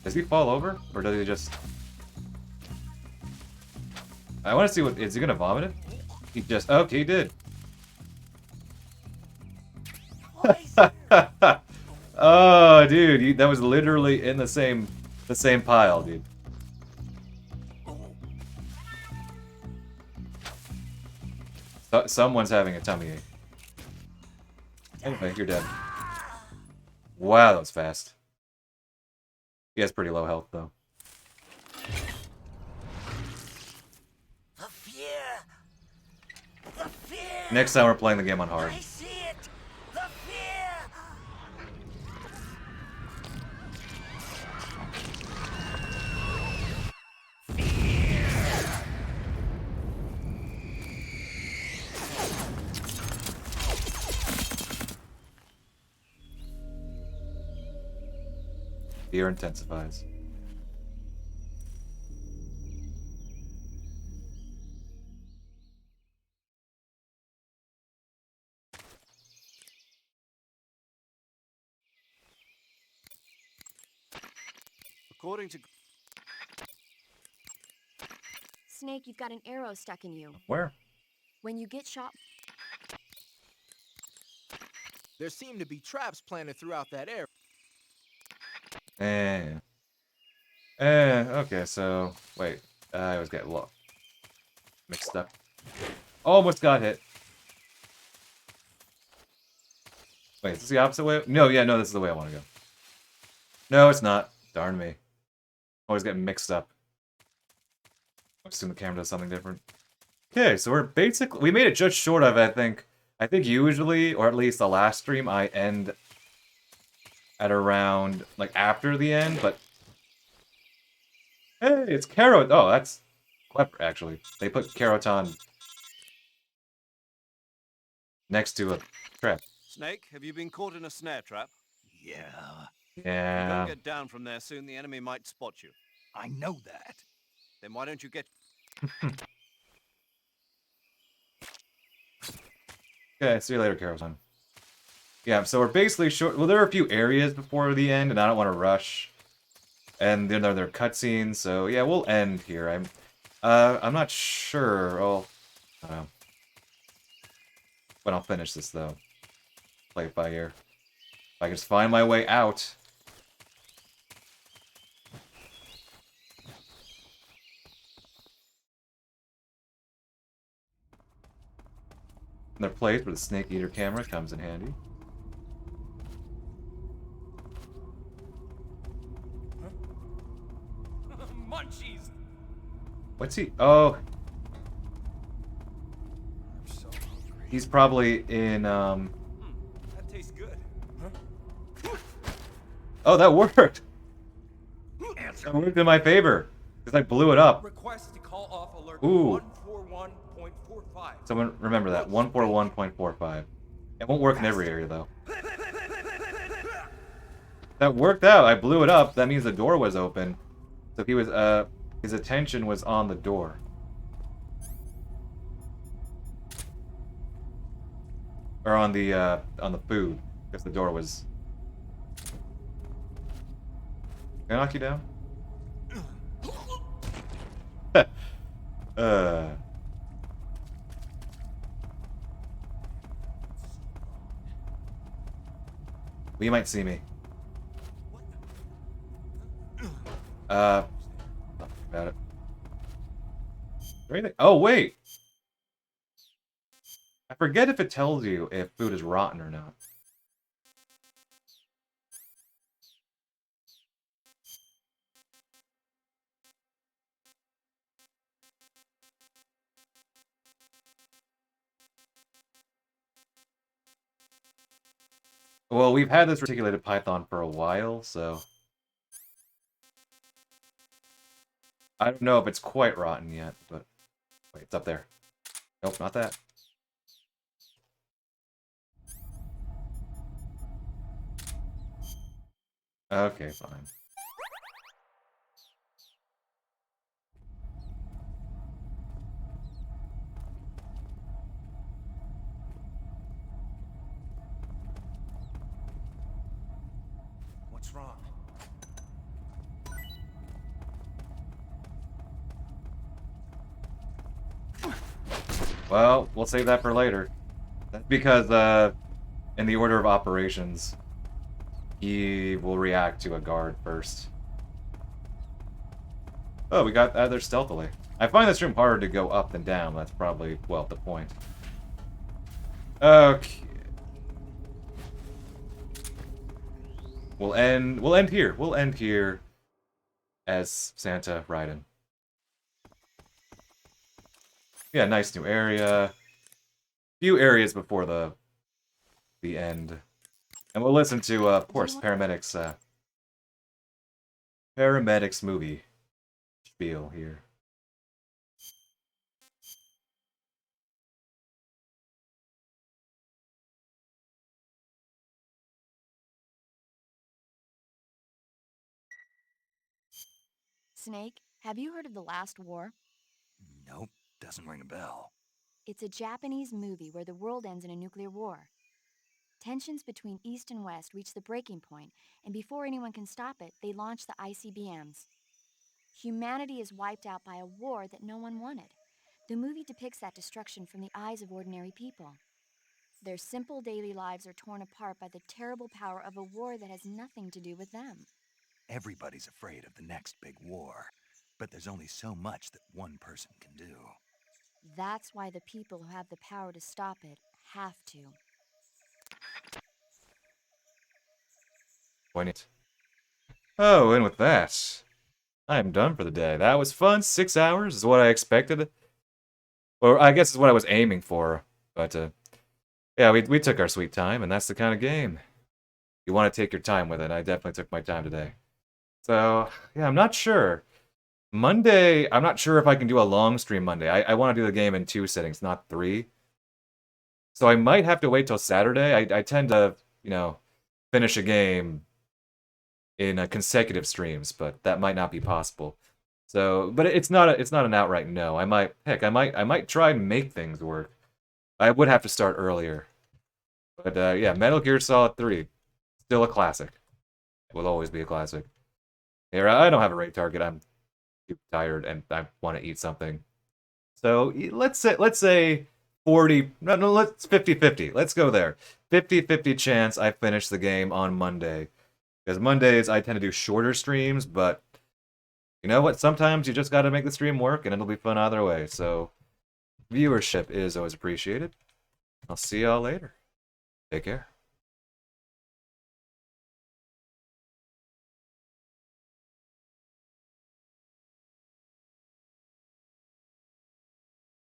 Does he fall over? Or does he just... I want to see what... Is he gonna vomit it? He just... Okay, he did. Oh, dude, that was literally in the same pile, dude. Someone's having a tummy ache. Anyway, you're dead. Wow, that was fast. He has pretty low health, though. The Fear! The Fear! Next time we're playing the game on hard. I see it! The Fear! Fear intensifies. According to... Snake, you've got an arrow stuck in you. Where? When you get shot... There seem to be traps planted throughout that area. Okay, so wait. I always get mixed up. Almost got hit. Wait, is this the opposite way? No, yeah, no, this is the way I want to go. No, it's not. Darn me. Always getting mixed up. I assume the camera does something different. Okay, so we're basically... We made it just short of, I think. I think usually, or at least the last stream, I end at around, like, after the end, but... Hey, it's Carrot! Oh, that's clever, actually. They put Carroton next to a trap. Snake, have you been caught in a snare trap? Yeah. If you Yeah. don't get down from there soon, the enemy might spot you. I know that. Then why don't you get... Okay, see you later, Carroton. Yeah, so we're basically short... Well, there are a few areas before the end, and I don't want to rush. And then there are cutscenes, so yeah, we'll end here. I'm not sure. Oh, I don't know. But I'll finish this, though. Play it by ear. If I can just find my way out. Another place where the Snake Eater camera comes in handy. Munchies! What's he? Oh. He's probably in, That tastes good. Oh, that worked! That worked in my favor. Because I blew it up. Request to call off alert Ooh. 141.45. Someone remember that. 141.45. It won't work in every area, though. That worked out. I blew it up. That means the door was open. So he was, his attention was on the door. Or on the food. Because the door was... Can I knock you down? Well, you might see me. About it. Is there anything? Oh, wait! I forget if it tells you if food is rotten or not. Well, we've had this reticulated python for a while, so... I don't know if it's quite rotten yet, but... Wait, it's up there. Nope, not that. Okay, fine. What's wrong? Well, we'll save that for later. That's because, in the order of operations, he will react to a guard first. Oh, we got there stealthily. I find this room harder to go up than down. That's probably, well, the point. Okay. We'll end here. We'll end here as Santa Raiden. Yeah, nice new area. Few areas before the end. And we'll listen to, of course, Paramedics movie spiel here. Snake, have you heard of The Last War? Nope, doesn't ring a bell. It's a Japanese movie where the world ends in a nuclear war. Tensions between East and West reach the breaking point, and before anyone can stop it, they launch the ICBMs. Humanity is wiped out by a war that no one wanted. The movie depicts that destruction from the eyes of ordinary people. Their simple daily lives are torn apart by the terrible power of a war that has nothing to do with them. Everybody's afraid of the next big war, but there's only so much that one person can do. That's why the people who have the power to stop it have to. Poignant. Oh, and with that, I am done for the day. That was fun. 6 hours is what I expected. Or I guess is what I was aiming for. But, yeah, we took our sweet time, and that's the kind of game. You want to take your time with it. I definitely took my time today. So, yeah, I'm not sure. Monday, I'm not sure if I can do a long stream Monday. I want to do the game in 2 sittings, not 3. So I might have to wait till Saturday. I tend to, finish a game in consecutive streams, but that might not be possible. So, but it's not an outright no. I might try and make things work. I would have to start earlier. But yeah, Metal Gear Solid 3, still a classic. It will always be a classic. Here, I don't have a rate target. I'm too tired and I want to eat something. So let's say 40. No, let's 50-50. Let's go there. 50-50 chance I finish the game on Monday. Because Mondays I tend to do shorter streams, but you know what? Sometimes you just got to make the stream work, and it'll be fun either way. So viewership is always appreciated. I'll see y'all later. Take care.